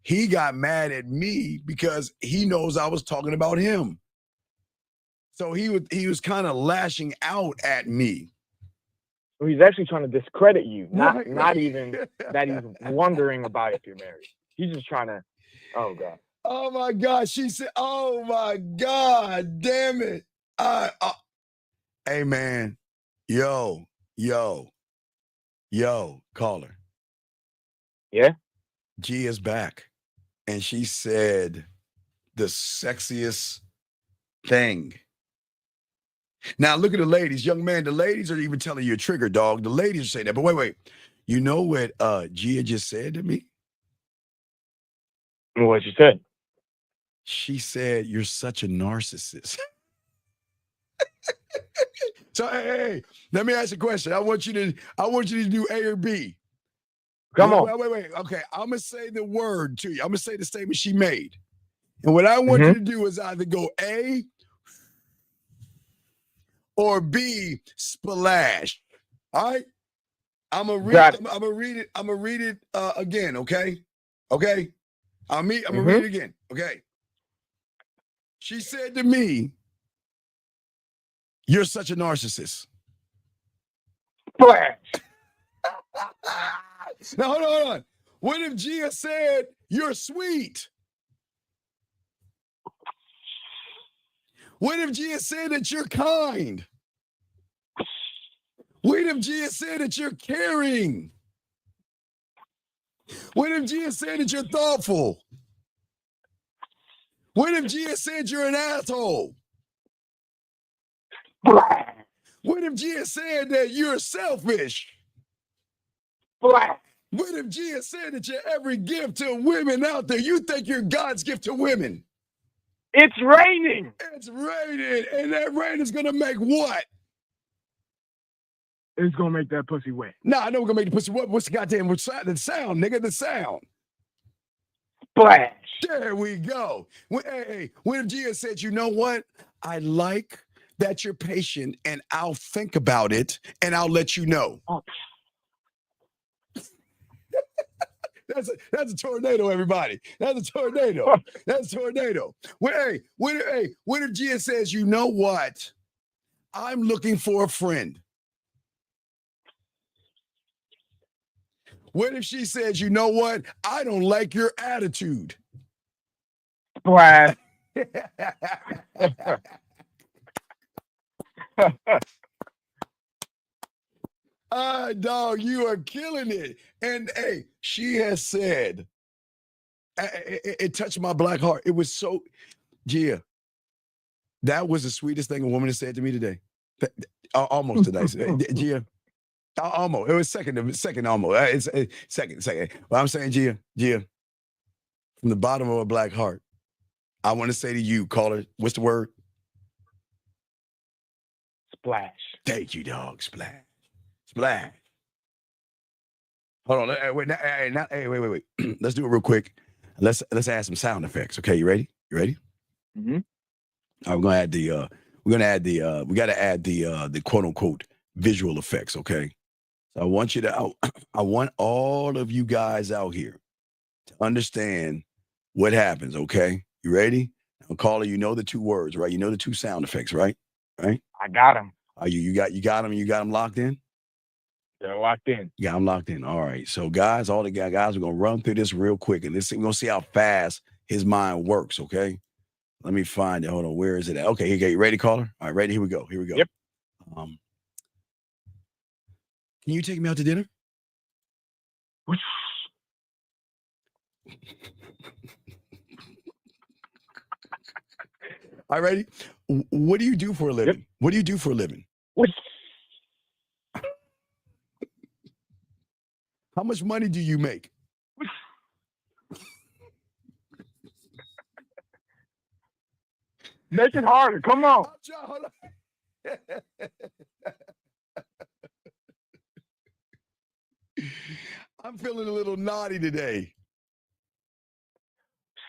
he got mad at me because he knows I was talking about him. So he was kind of lashing out at me. So he's actually trying to discredit you, not even that he's wondering about if you're married. He's just trying to, oh God. Oh my God. She said, oh my God, damn it. Hey man, yo, caller. Yeah? G is back. And she said the sexiest thing. Now look at the ladies, young man. The ladies are even telling you a trigger, dog. The ladies say that. But wait. You know what Gia just said to me? What she said? She said, you're such a narcissist. So hey, let me ask you a question. I want you to do A or B. Come on. Wait. Okay, I'm gonna say the word to you. I'm gonna say the statement she made. And what I want you to do is either go A or B, splash. All right? I'm gonna read it again, okay? Okay? I'm gonna read it again. Okay. She said to me, you're such a narcissist. Splash. Now hold on. What if Gia said you're sweet? What if Gia said that you're kind? What if Gia said that you're caring? What if Gia said that you're thoughtful? What if Gia said you're an asshole? What if Gia said that you're selfish? Splash. What if Gia said that you're every gift to women out there? You think you're God's gift to women? It's raining. It's raining, and that rain is gonna make what? It's gonna make that pussy wet. Nah, I know we're gonna make the pussy wet. What's the goddamn the sound, nigga? The sound. Splash. There we go. What if Gia said, you know what? I like that you're patient, and I'll think about it, and I'll let you know. Oh. That's a tornado, everybody. That's a tornado. That's a tornado. What if Gia says, you know what? I'm looking for a friend. What if she says, you know what? I don't like your attitude. Splash. Dog, you are killing it. And hey, she has said, it touched my black heart. It was so, Gia, that was the sweetest thing a woman has said to me today. Almost today. Gia, almost. It was second almost. It's second. But I'm saying, Gia, from the bottom of a black heart, I want to say to you, caller, what's the word? Splash. Thank you, dog. Splash. Splash. Hold on. Wait. Let's do it real quick. Let's add some sound effects. Okay, you ready? Mm-hmm. All right, we gotta add the quote unquote visual effects. Okay. So I want all of you guys out here to understand what happens. Okay. You ready? Now, caller, you know the two words, right? You know the two sound effects, right? Right? I got them. Are you got them? You got them locked in? They're locked in. Yeah, I'm locked in. All right. So guys, all the guys are gonna run through this real quick, and we're gonna see how fast his mind works. Okay. Let me find it. Hold on. Where is it at? Okay, you ready, caller? All right, ready? Here we go. Yep. Can you take me out to dinner? All right, ready? What do you do for a living? Yep. What do you do for a living? How much money do you make? Make it harder. Come on. I'm feeling a little naughty today.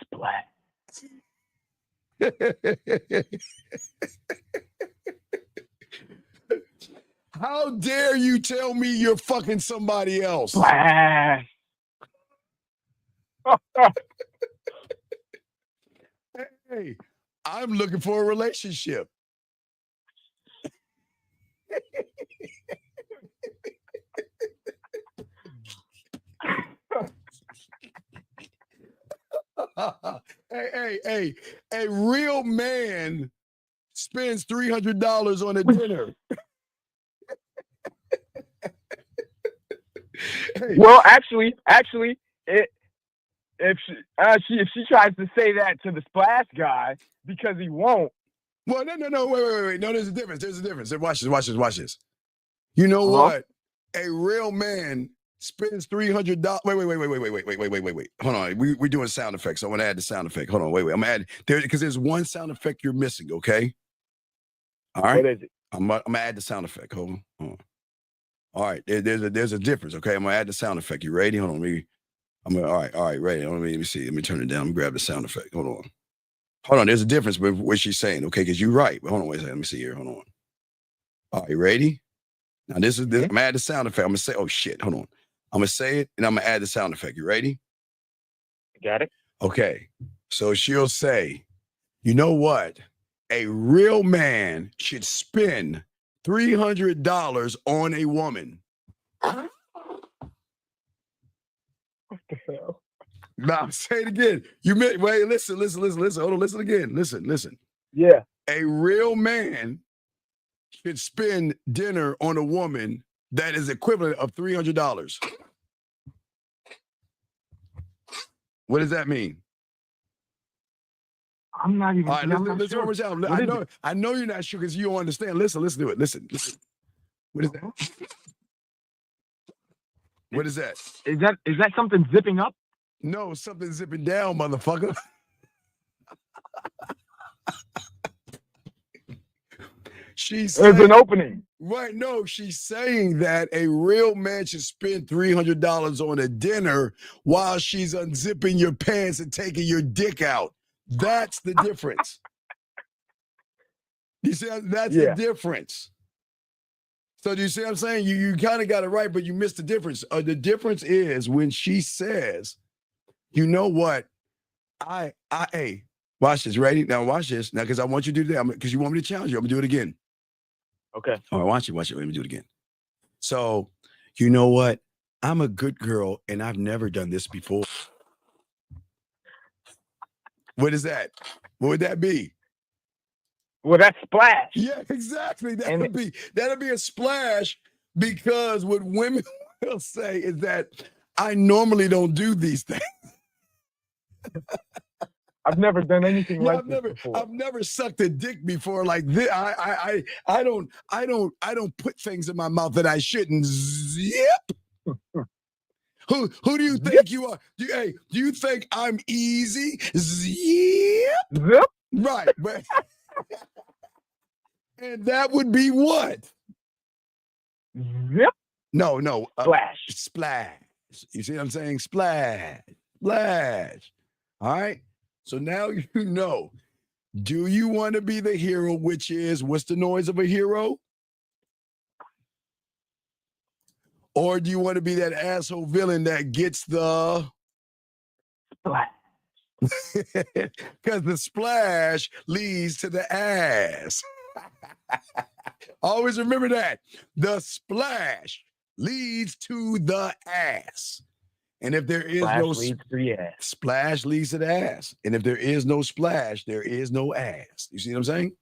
Splat. How dare you tell me you're fucking somebody else? Splash. Hey, I'm looking for a relationship. Hey, a real man spends $300 on a dinner. Hey. Well, actually, if she tries to say that to the Splash guy, because he won't. Well, no, wait. No, there's a difference. Watch this. You know what? A real man spends $300. Wait. Hold on. We're doing sound effects. I want to add the sound effect. Hold on. Wait. I'm gonna add there because there's one sound effect you're missing. Okay. All right. What is it? I'm gonna add the sound effect. Hold on. All right. There's a difference. Okay. I'm gonna add the sound effect. You ready? Hold on. All right. Ready. Let me see. Let me turn it down. Let me grab the sound effect. Hold on. There's a difference with what she's saying. Okay, because you're right. But hold on. Wait a second. Let me see here. Hold on. All right. Ready? Now this. I'm gonna add the sound effect. I'm gonna say. Oh shit. Hold on. I'm gonna say it and I'm gonna add the sound effect. You ready? Got it. Okay. So she'll say, you know what? A real man should spend $300 on a woman. What the hell? Now say it again. Wait, listen. Hold on, listen again. Listen. Yeah. A real man should spend dinner on a woman that is equivalent of $300. What does that mean? I'm not even. All right, listen one more time. I know you're not sure because you don't understand. Listen to it. Listen. What is that? What is that? Is that something zipping up? No, something zipping down, motherfucker. She's There's an opening. Right, no, she's saying that a real man should spend $300 on a dinner while she's unzipping your pants and taking your dick out. That's the difference. You see, that's the difference. So do you see what I'm saying? You kind of got it right, but you missed the difference. The difference is when she says, you know what? Hey, watch this. Ready? Now watch this. Now, because I want you to do that. Because you want me to challenge you. I'm going to do it again. Okay. All right, watch it. Let me do it again. So, you know what? I'm a good girl, and I've never done this before. What is that? What would that be? Well, that's splash. Yeah, exactly. That'd be a splash, because what women will say is that I normally don't do these things. I've never done anything like this before. I've never sucked a dick before like this. I don't put things in my mouth that I shouldn't. Zip. Who do you think you are? Do you think I'm easy? Zip. Zip. Right. But and that would be what? Zip. No. Splash. Splash. You see what I'm saying? Splash. Splash. All right. So now you know. Do you want to be the hero, which is what's the noise of a hero? Or do you want to be that asshole villain that gets the splash? Because the splash leads to the ass. Always remember that. The splash leads to the ass. And if there is no splash leads to the ass. And if there is no splash, there is no ass. You see what I'm saying?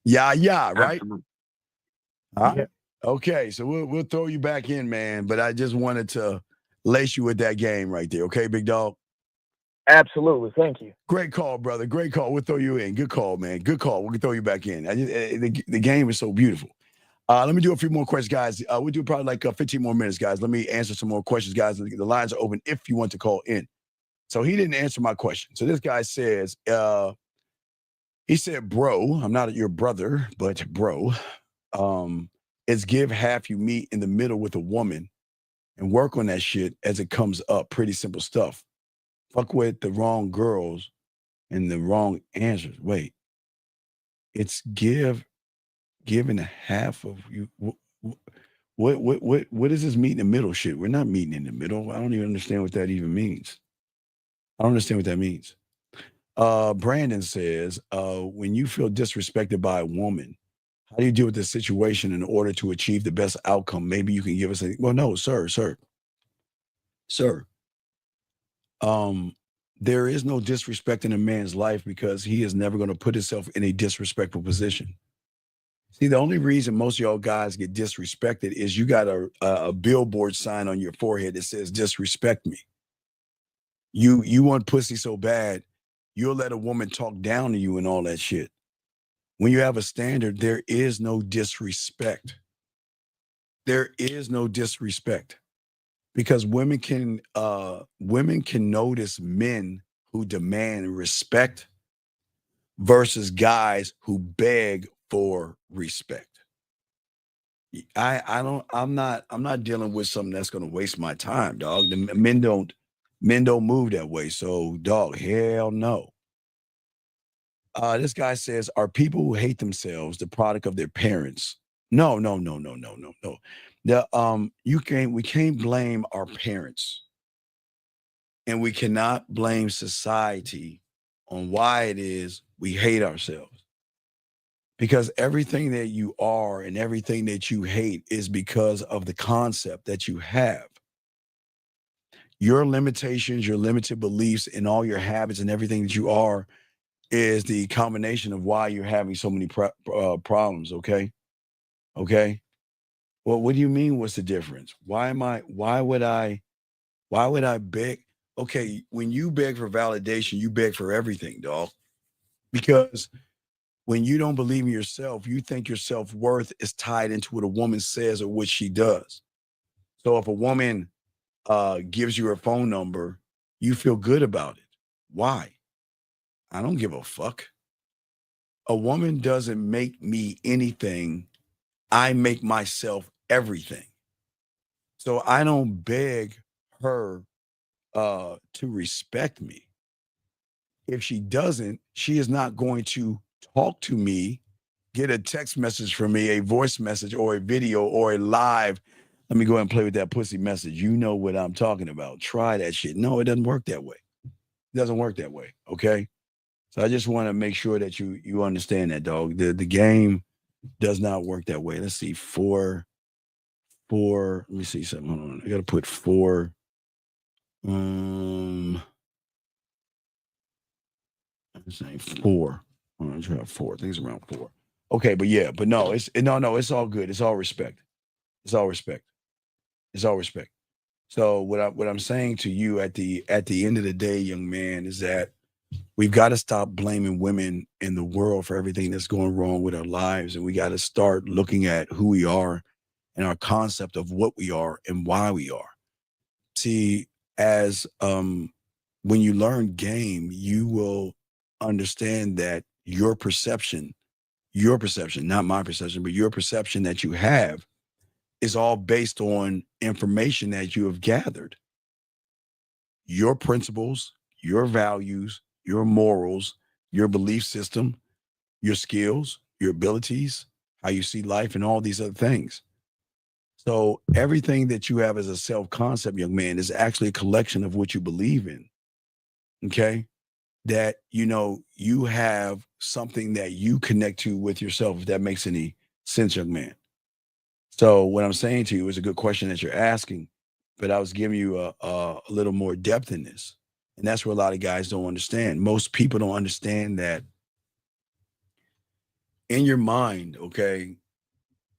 Yeah, right? Absolutely. Yeah. Okay, so we'll throw you back in, man. But I just wanted to lace you with that game right there. Okay, big dog? Absolutely. Thank you. Great call, brother. Great call. We'll throw you in. Good call, man. Good call. We can throw you back in. The game is so beautiful. Let me do a few more questions, guys. We'll do probably like 15 more minutes, guys. Let me answer some more questions, guys. The lines are open if you want to call in. So he didn't answer my question. So this guy says, he said, bro, I'm not your brother, but bro, it's give half you meet in the middle with a woman and work on that shit as it comes up. Pretty simple stuff. Fuck with the wrong girls and the wrong answers. Wait, it's giving half of you. What is this meet in the middle shit? We're not meeting in the middle. I don't even understand what that even means. I don't understand what that means. Brandon says, when you feel disrespected by a woman, how do you deal with this situation in order to achieve the best outcome? Maybe you can give us well, no, sir. There is no disrespect in a man's life because he is never going to put himself in a disrespectful position. See, the only reason most of y'all guys get disrespected is you got a billboard sign on your forehead that says disrespect me. You want pussy so bad, you'll let a woman talk down to you and all that shit. When you have a standard, there is no disrespect. There is no disrespect. Because women can notice men who demand respect versus guys who beg for respect. I'm not dealing with something that's gonna waste my time, dog. The men don't move that way. So, dog, hell no. This guy says, are people who hate themselves the product of their parents? No. We can't blame our parents, and we cannot blame society on why it is we hate ourselves. Because everything that you are and everything that you hate is because of the concept that you have. Your limitations, your limited beliefs, and all your habits and everything that you are is the combination of why you're having so many problems. Okay. Well, what do you mean? What's the difference? Why would I beg? Okay. When you beg for validation, you beg for everything, dog. Because when you don't believe in yourself, you think your self-worth is tied into what a woman says or what she does. So if a woman gives you her phone number, you feel good about it. Why? I don't give a fuck. A woman doesn't make me anything. I make myself everything. So I don't beg her to respect me. If she doesn't, she is not going to talk to me, get a text message from me, a voice message or a video or a live. Let me go ahead and play with that pussy message. You know what I'm talking about. Try that shit. No, it doesn't work that way. It doesn't work that way. Okay. So I just want to make sure that you understand that, dog. The game does not work that way. Let's see. Four. Let me see something. Hold on. I got to put 4. I'm saying 4. I'm going to try 4. I think it's around 4. Okay, but yeah, but no, it's all good. It's all respect. It's all respect. It's all respect. So what I'm saying to you at the end of the day, young man, is that we've got to stop blaming women in the world for everything that's going wrong with our lives, and we got to start looking at who we are and our concept of what we are and why we are. See, as when you learn game, you will understand that your perception, not my perception, but your perception that you have is all based on information that you have gathered. Your principles, your values, your morals, your belief system, your skills, your abilities, how you see life, and all these other things. So everything that you have as a self-concept, young man, is actually a collection of what you believe in. Okay? That, you have something that you connect to with yourself, if that makes any sense, young man. So what I'm saying to you is a good question that you're asking, but I was giving you a little more depth in this. And that's where a lot of guys don't understand. Most people don't understand that in your mind, okay,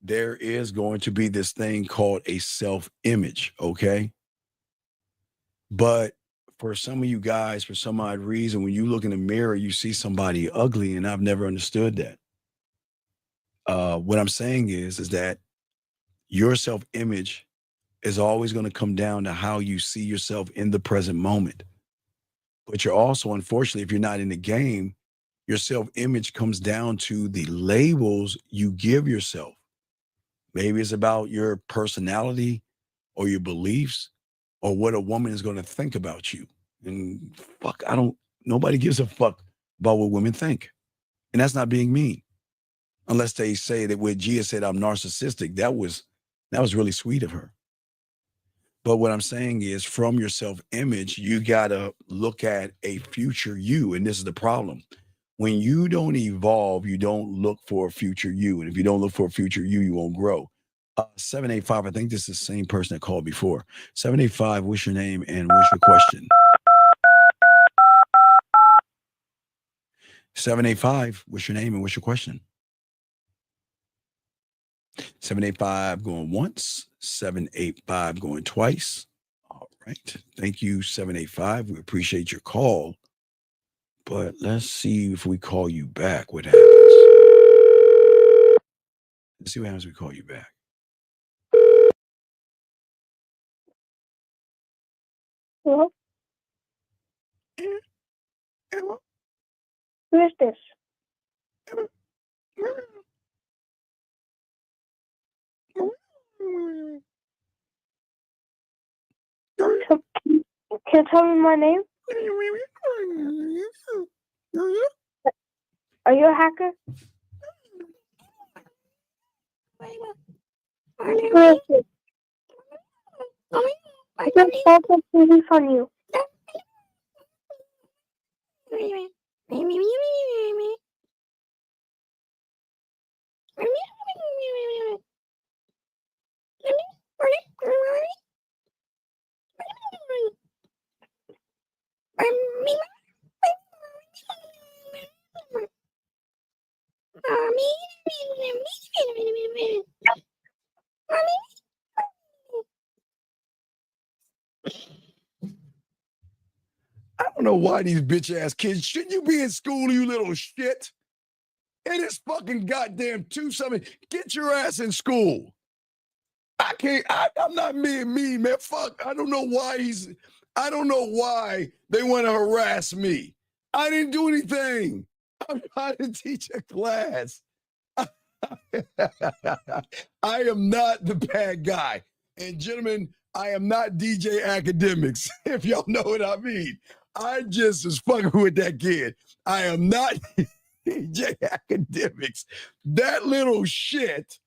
there is going to be this thing called a self-image, okay? But for some of you guys, for some odd reason, when you look in the mirror, you see somebody ugly, and I've never understood that. What I'm saying is that your self-image is always going to come down to how you see yourself in the present moment. But you're also, unfortunately, if you're not in the game, your self-image comes down to the labels you give yourself. Maybe it's about your personality or your beliefs or what a woman is going to think about you. And fuck, nobody gives a fuck about what women think. And that's not being mean. Unless they say that when Gia said I'm narcissistic, that was really sweet of her. But what I'm saying is, from your self-image, you got to look at a future you. And this is the problem. When you don't evolve, you don't look for a future you. And if you don't look for a future you, you won't grow. 785, I think this is the same person that called before. 785, what's your name and what's your question? 785, what's your name and what's your question? 785 going once, 785 going twice. All right. Thank you, 785. We appreciate your call. But let's see if we call you back, what happens. Let's see what happens if we call you back. Hello? Hello? Who is this? Can you tell me my name? Are you a hacker? Who is it? I just saw the TV on you. I don't know why these bitch ass kids, shouldn't you be in school, you little shit? It is fucking goddamn 2 something. Get your ass in school. I'm not being mean, man. Fuck. I don't know why they want to harass me. I didn't do anything. I'm trying to teach a class. I am not the bad guy. And gentlemen, I am not DJ Academics, if y'all know what I mean. I just was fucking with that kid. I am not DJ Academics. That little shit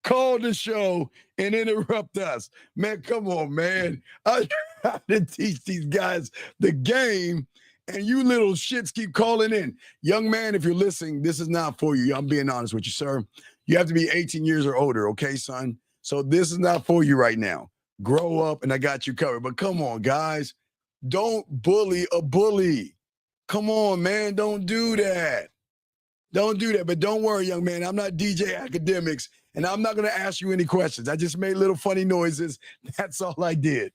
called the show and interrupt us. Man, come on, man. I'm trying to teach these guys the game, and you little shits keep calling in. Young man, if you're listening, this is not for you. I'm being honest with you, sir. You have to be 18 years or older, okay, son? So this is not for you right now. Grow up, and I got you covered. But come on, guys. Don't bully a bully. Come on, man. Don't do that. Don't do that. But don't worry, young man. I'm not DJ Academics, and I'm not going to ask you any questions. I just made little funny noises. That's all I did.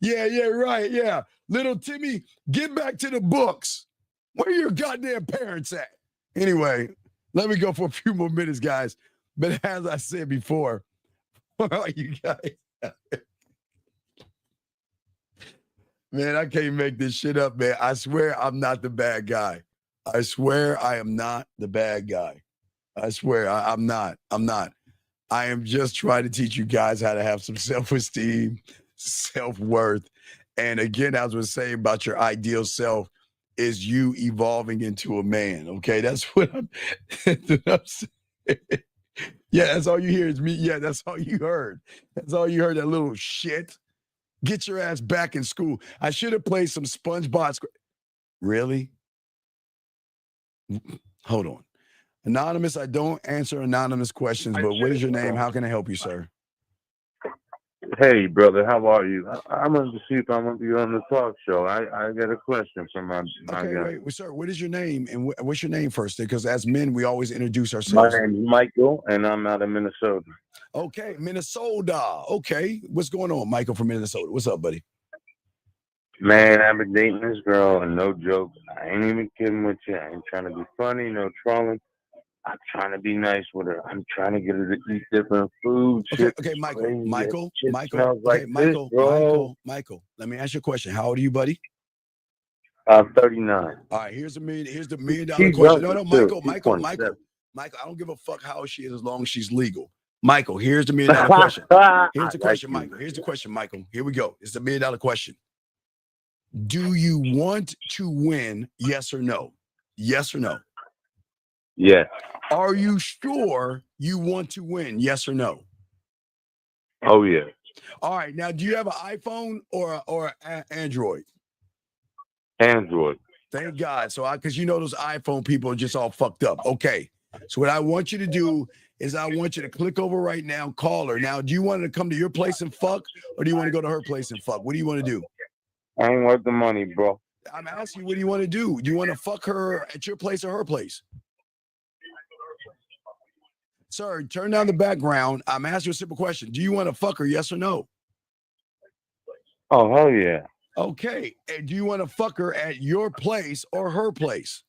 Yeah, right. Yeah. Little Timmy, get back to the books. Where are your goddamn parents at? Anyway, let me go for a few more minutes, guys. But as I said before, where are you guys? Man, I can't make this shit up, man. I swear I'm not the bad guy. I swear I am not the bad guy. I swear I'm not. I am just trying to teach you guys how to have some self-esteem, self-worth. And again, as I was saying about your ideal self, is you evolving into a man. Okay, that's what I'm saying. Yeah, that's all you hear is me. Yeah, that's all you heard. That's all you heard, that little shit. Get your ass back in school. I should have played some SpongeBob. Really? Hold on. Anonymous, I don't answer anonymous questions, but what is your name? How can I help you, sir? Hey, brother, how are you? I'm going to see if I'm going to be on the talk show. I got a question for my Okay, wait, well, sir, what is your name? And what's your name first? Because as men, we always introduce My ourselves. name's Michael, and I'm out of Minnesota. Okay, Minnesota. Okay, what's going on, Michael from Minnesota? What's up, buddy? Man, I've been dating this girl, and no joke, I ain't even kidding with you. I ain't trying to be funny, no trolling. I'm trying to be nice with her. I'm trying to get her to eat different food. Okay, Michael. Let me ask you a question. How old are you, buddy? I'm 39. All right, here's the $1 million She's question. younger, No, too. Michael. She's 27. Michael, I don't give a fuck how old she is as long as she's legal. Michael, here's the $1 million question. Here's the question, Michael. Here's the question, Michael. Here we go. It's the $1 million question. Do you want to win? Yes or no? Yes or no? Yeah. Are you sure you want to win? Yes or no? Oh, yeah. All right. Now, do you have an iPhone or Android? Android. Thank God. So, because you know those iPhone people are just all fucked up. Okay. So, what I want you to do is I want you to click over right now, call her. Now, do you want her to come to your place and fuck, or do you want to go to her place and fuck? What do you want to do? I ain't worth the money, bro. I'm asking you, what do you want to do? Do you want to fuck her at your place or her place? Sir, turn down the background. I'm asking you a simple question. Do you want to fuck her, yes or no? Oh, hell yeah. Okay. And do you want to fuck her at your place or her place?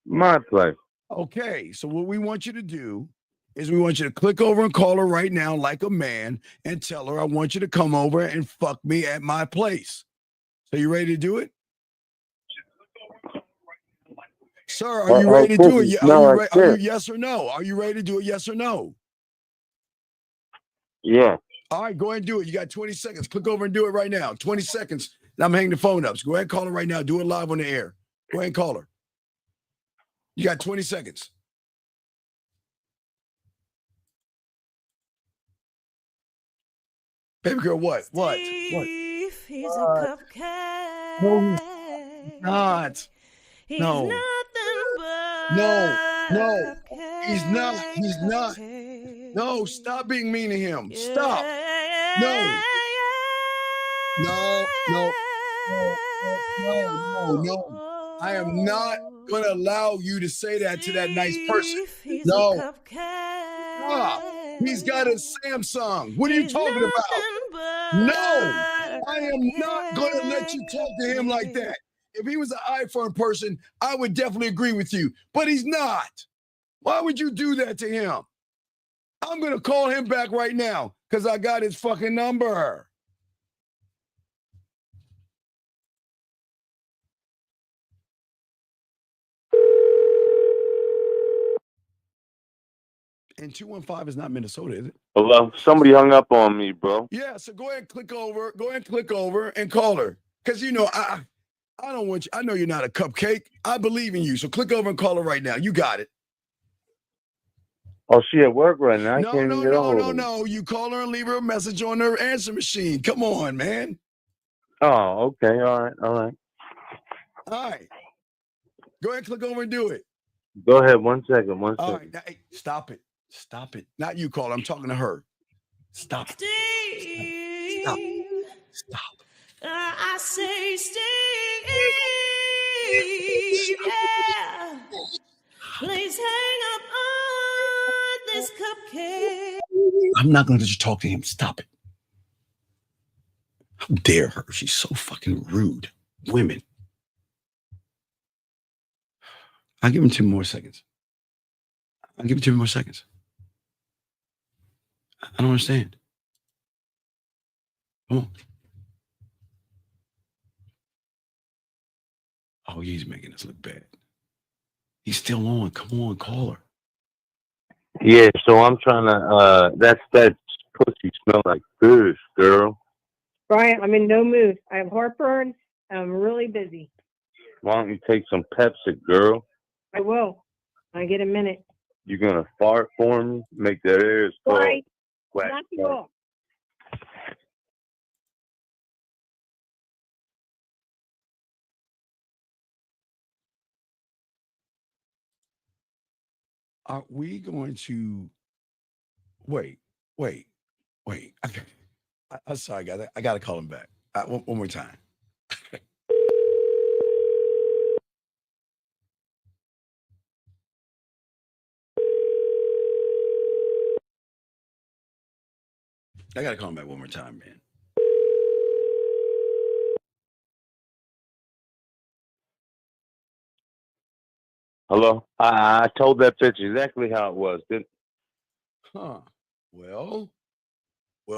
My place. Okay. So what we want you to do is we want you to click over and call her right now like a man and tell her, I want you to come over and fuck me at my place. So you ready to do it? Sir, are you ready to do it? Are you yes or no? Are you ready to do it? Yes or no? Yeah. All right, go ahead and do it. You got 20 seconds. Click over and do it right now. 20 seconds. And I'm hanging the phone up. So go ahead and call her right now. Do it live on the air. Go ahead and call her. You got 20 seconds. Baby girl, what? What? He's a cupcake. No, not. He's No. nothing but No. He's not. No, stop being mean to him. Stop. No. I am not going to allow you to say that to that nice person. No. Stop. He's got a Samsung. What are you talking about? No. I am not going to let you talk to him like that. If he was an iPhone person, I would definitely agree with you. But he's not. Why would you do that to him? I'm going to call him back right now because I got his fucking number. And 215 is not Minnesota, is it? Hello? Somebody hung up on me, bro. Yeah, so go ahead and click over. Go ahead and click over and call her. Because, you know, I don't want you. I know you're not a cupcake. I believe in you. So click over and call her right now. You got it. Oh, she at work right now. I can't even get hold of her. No. You call her and leave her a message on her answer machine. Come on, man. Oh, okay. All right. All right. Go ahead and click over and do it. Go ahead. 1 second. All right. Now, hey, stop it. Stop it. Not you, caller. I'm talking to her. Stop. Stop. I say Steve, yeah. Please hang up on this cupcake. I'm not going to let you talk to him. Stop it. How dare her? She's so fucking rude. Women. I'll give him 2 more seconds. I don't understand. Come on. Oh, he's making us look bad. He's still on. Come on, call her. Yeah, so I'm trying to, that pussy smell like fish, girl. Brian, I'm in no mood. I have heartburn. I'm really busy. Why don't you take some Pepsi, girl? I will. I get a minute. You gonna fart for me? Make that air start. Right. Quack, Knock you quack. off. Are we going to wait? I'm sorry, guys. I got to call him back. One more time. I got to call him back one more time, man. Hello? I told that bitch exactly how it was. Huh. Well,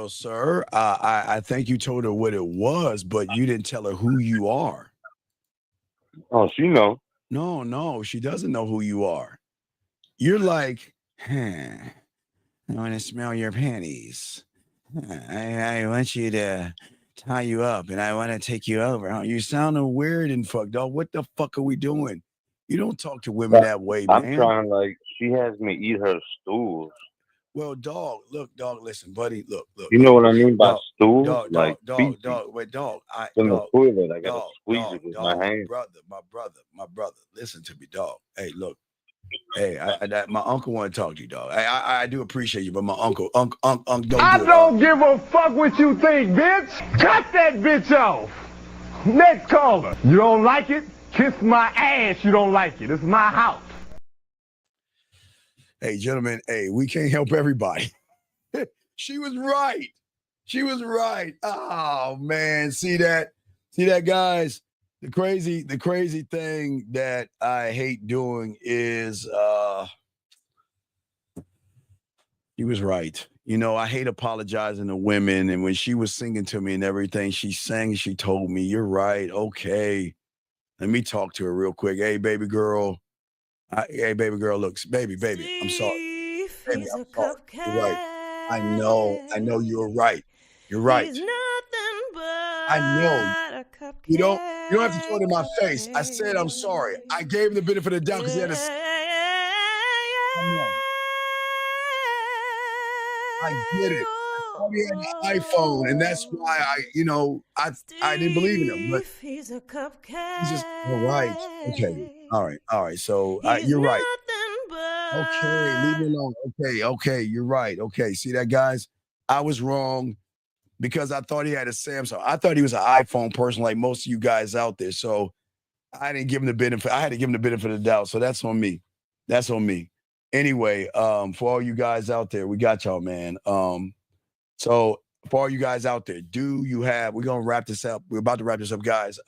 sir, I think you told her what it was, but you didn't tell her who you are. Oh, she know. No, she doesn't know who you are. You're like, I want to smell your panties. I want you to tie you up, and I want to take you over. You sounding weird and fucked up. What the fuck are we doing? You don't talk to women that way, man. I'm trying to, she has me eat her stools. Well, dog, listen, buddy, look. You know what I mean by stools? Dog. In the toilet, I gotta squeeze it with my hand. My brother, listen to me, dog. Hey, look. Hey, my uncle want to talk to you, dog. I do appreciate you, but my uncle, don't do it. I don't give a fuck what you think, bitch. Cut that bitch off. Next caller. You don't like it? Kiss my ass. You don't like it. It's my house. Hey, gentlemen, we can't help everybody. She was right. Oh, man. See that, guys? The crazy thing that I hate doing is he was right. You know, I hate apologizing to women. And when she was singing to me and everything, she told me, you're right. Okay. Let me talk to her real quick. Hey, baby girl. Look, baby, I'm sorry. Baby, I'm sorry. You're right. I know you're right. You're right. I know. You don't have to throw it in my face. I said I'm sorry. I gave him the benefit of the doubt because he had a. I get it. I thought he had an iPhone, and that's why I didn't believe in him. But he's just all right. Okay. All right. So you're right. Okay, leave me alone. Okay, you're right. Okay, see that, guys? I was wrong because I thought he had a Samsung. I thought he was an iPhone person like most of you guys out there. So I didn't give him the benefit. I had to give him the benefit of the doubt. So that's on me. Anyway, for all you guys out there, we got y'all, man. So for all you guys out there, we're gonna wrap this up. We're about to wrap this up, guys.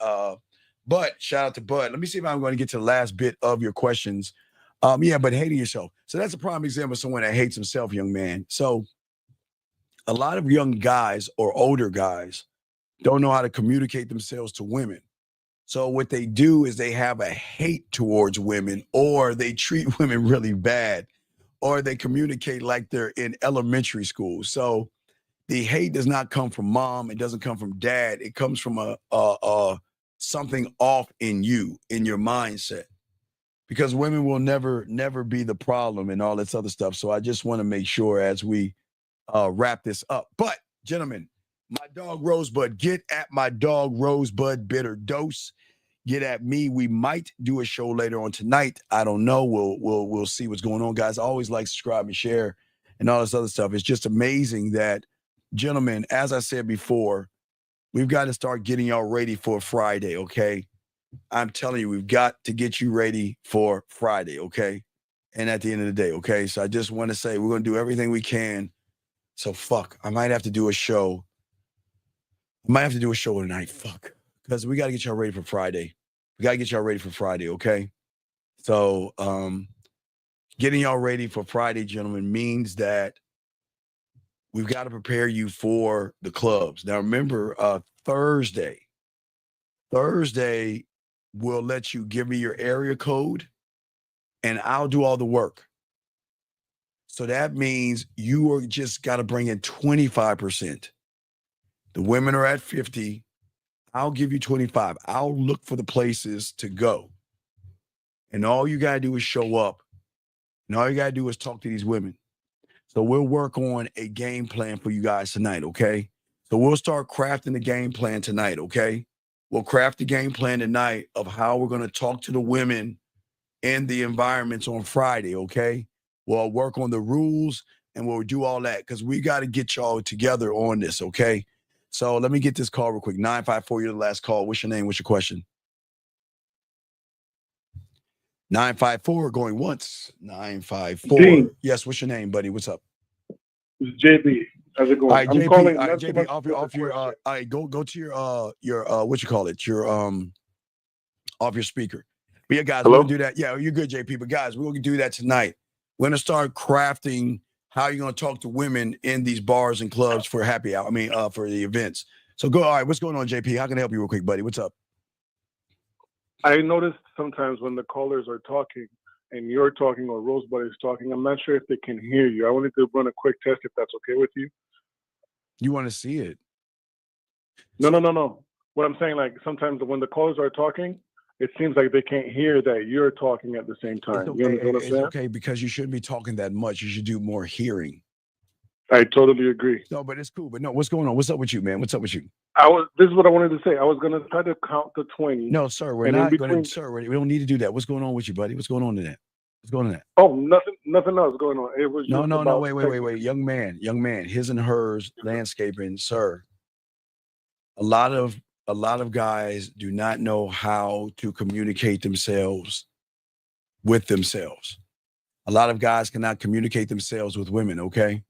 But shout out to Bud. Let me see if I'm going to get to the last bit of your questions. Yeah, but hating yourself. So that's a prime example of someone that hates himself, young man. So a lot of young guys or older guys don't know how to communicate themselves to women. So what they do is they have a hate towards women, or they treat women really bad, or they communicate like they're in elementary school. So the hate does not come from mom. It doesn't come from dad. It comes from something off in you, in your mindset, because women will never be the problem and all this other stuff. So I just want to make sure as we wrap this up. But gentlemen, my dog Rosebud, get at my dog Rosebud Bitter Dose. Get at me. We might do a show later on tonight. I don't know. We'll see what's going on, guys. I always like subscribe and share and all this other stuff. It's just amazing that, gentlemen, as I said before, we've got to start getting y'all ready for Friday, okay? I'm telling you, we've got to get you ready for Friday, okay? And at the end of the day, okay? So I just want to say we're going to do everything we can. So I might have to do a show. I might have to do a show tonight, because we got to get y'all ready for Friday. We got to get y'all ready for Friday, okay? So getting y'all ready for Friday, gentlemen, means that we've got to prepare you for the clubs. Now, remember, Thursday, we'll let you give me your area code, and I'll do all the work. So that means you are just got to bring in 25%. The women are at 50. I'll give you 25. I'll look for the places to go. And all you got to do is show up. And all you got to do is talk to these women. So we'll work on a game plan for you guys tonight, okay? So we'll start crafting the game plan tonight, okay? We'll craft the game plan tonight of how we're going to talk to the women in the environments on Friday, okay? We'll work on the rules and we'll do all that because we got to get y'all together on this, okay? So let me get this call real quick. 954, you're the last call. What's your name? What's your question? 954, going once. 954. Dean. Yes, what's your name, buddy? What's up? It's JB. How's it going? All right, I'm JP. calling. All right, JP. Off your. All right, go to your what you call it? Your off your speaker. But yeah, guys, we're gonna do that. Yeah, you're good, JP. But guys, we're gonna do that tonight. We're gonna start crafting how you're gonna talk to women in these bars and clubs for happy hour. I mean, for the events. So go. All right, what's going on, JP? How can I help you real quick, buddy? What's up? I noticed sometimes when the callers are talking and you're talking or Rosebud is talking, I'm not sure if they can hear you. I wanted to run a quick test if that's okay with you. You want to see it? No. What I'm saying, like sometimes when the callers are talking, it seems like they can't hear that you're talking at the same time. It's okay. You understand what I'm saying? Okay, because you shouldn't be talking that much. You should do more hearing. I totally agree. No, but it's cool. But no, what's going on? What's up with you, man? What's up with you? This is what I wanted to say. I was gonna try to count to 20. No, sir, we're not going to. Sir, we don't need to do that. What's going on with you, buddy? What's going on in that? What's going on in that? Oh, nothing else going on. It was No. about Wait. Young man, his and hers landscaping, sir. A lot of guys do not know how to communicate themselves with themselves. A lot of guys cannot communicate themselves with women, okay?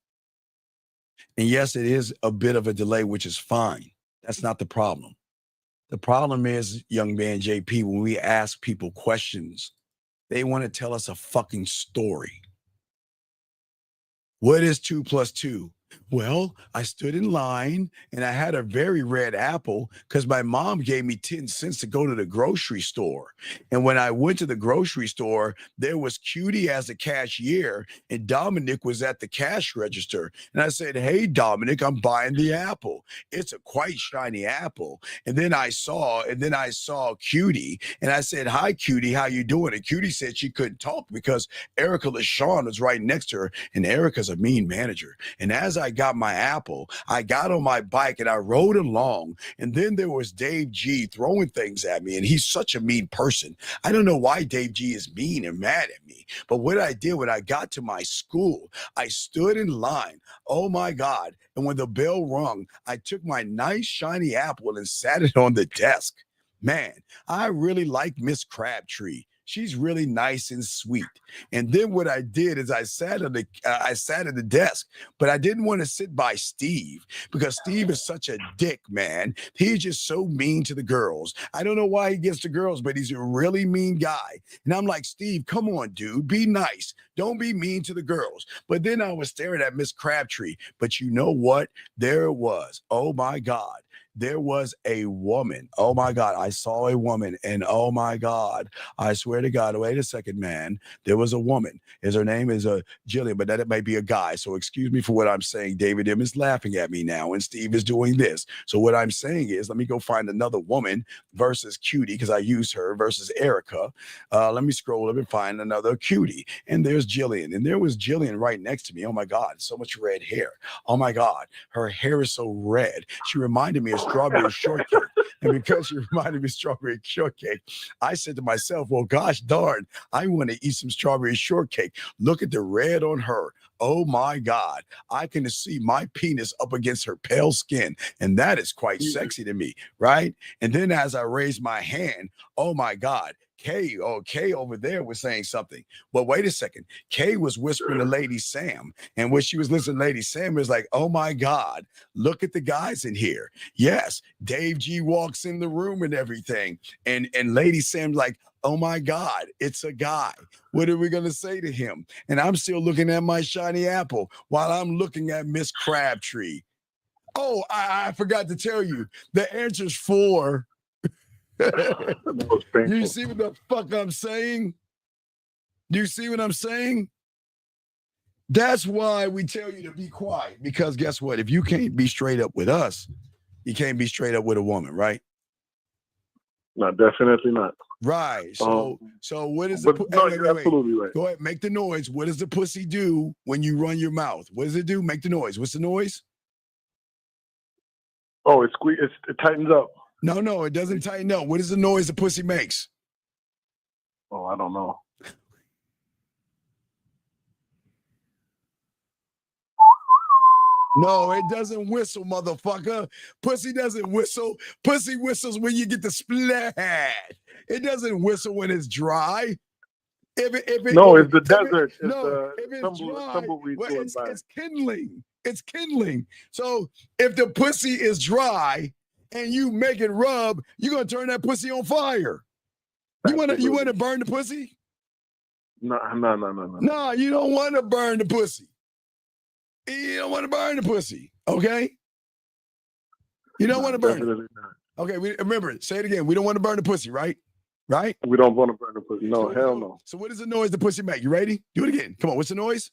And yes, it is a bit of a delay, which is fine. That's not the problem. The problem is, young man JP, when we ask people questions, they want to tell us a fucking story. What is 2 + 2? Well, I stood in line and I had a very red apple because my mom gave me 10 cents to go to the grocery store. And when I went to the grocery store, there was Cutie as the cashier and Dominic was at the cash register. And I said, hey, Dominic, I'm buying the apple. It's a quite shiny apple. And then I saw Cutie and I said, hi, Cutie, how you doing? And Cutie said she couldn't talk because Erica LaShawn was right next to her. And Erica's a mean manager. And as I got my apple, I got on my bike and I rode along. And then there was Dave G throwing things at me. And he's such a mean person. I don't know why Dave G is mean and mad at me. But what I did when I got to my school, I stood in line. Oh my God. And when the bell rung, I took my nice shiny apple and sat it on the desk. Man, I really like Miss Crabtree. she's really nice and sweet. And then what I did is I sat at the desk, but I didn't want to sit by Steve because Steve is such a dick, man. He's just so mean to the girls. I don't know why he gets to girls, but he's a really mean guy. And I'm like, Steve, come on, dude, be nice. Don't be mean to the girls. But then I was staring at Miss Crabtree. But you know what? There it was. Oh my God. There was a woman. Oh my God. I saw a woman. And oh my God. I swear to God. Wait a second, man. There was a woman. Her name is Jillian, but that it might be a guy. So excuse me for what I'm saying. David M is laughing at me now. And Steve is doing this. So what I'm saying is, let me go find another woman versus Cutie, because I used her, versus Erica. Let me scroll up and find another Cutie. And there's Jillian. And there was Jillian right next to me. Oh my God. So much red hair. Oh my God. Her hair is so red. She reminded me of strawberry shortcake. And because she reminded me of strawberry shortcake, I said to myself, well, gosh darn, I want to eat some strawberry shortcake. Look at the red on her. Oh my God. I can see my penis up against her pale skin. And that is quite sexy to me, right? And then as I raised my hand, oh my God, Kay over there was saying something. But wait a second. Kay was whispering to Lady Sam. And when she was listening to Lady Sam, it was like, oh my God, look at the guys in here. Yes, Dave G walks in the room and everything. And Lady Sam's like, oh my God, it's a guy. What are we going to say to him? And I'm still looking at my shiny apple while I'm looking at Miss Crabtree. Oh, I forgot to tell you, the answer's 4. You see what the fuck I'm saying? Do you see what I'm saying? That's why we tell you to be quiet, because guess what? If you can't be straight up with us, you can't be straight up with a woman, right? No, definitely not. Right. So what is the you're absolutely right. Go ahead, make the noise. What does the pussy do when you run your mouth? What does it do? Make the noise. What's the noise? Oh, it tightens up. No, it doesn't tighten up. What is the noise the pussy makes? Oh, I don't know. No, it doesn't whistle, motherfucker. Pussy doesn't whistle. Pussy whistles when you get the splat. It doesn't whistle when it's dry. It's the desert. It's kindling. It's kindling. So if the pussy is dry and you make it rub, you're gonna turn that pussy on fire. You wanna burn the pussy? No. No, you don't want to burn the pussy. You don't want to burn the pussy, okay? You don't want to burn it. Okay, remember, say it again. We don't want to burn the pussy, right? Right? We don't want to burn the pussy. No, hell no. So what is the noise the pussy make? You ready? Do it again. Come on, what's the noise?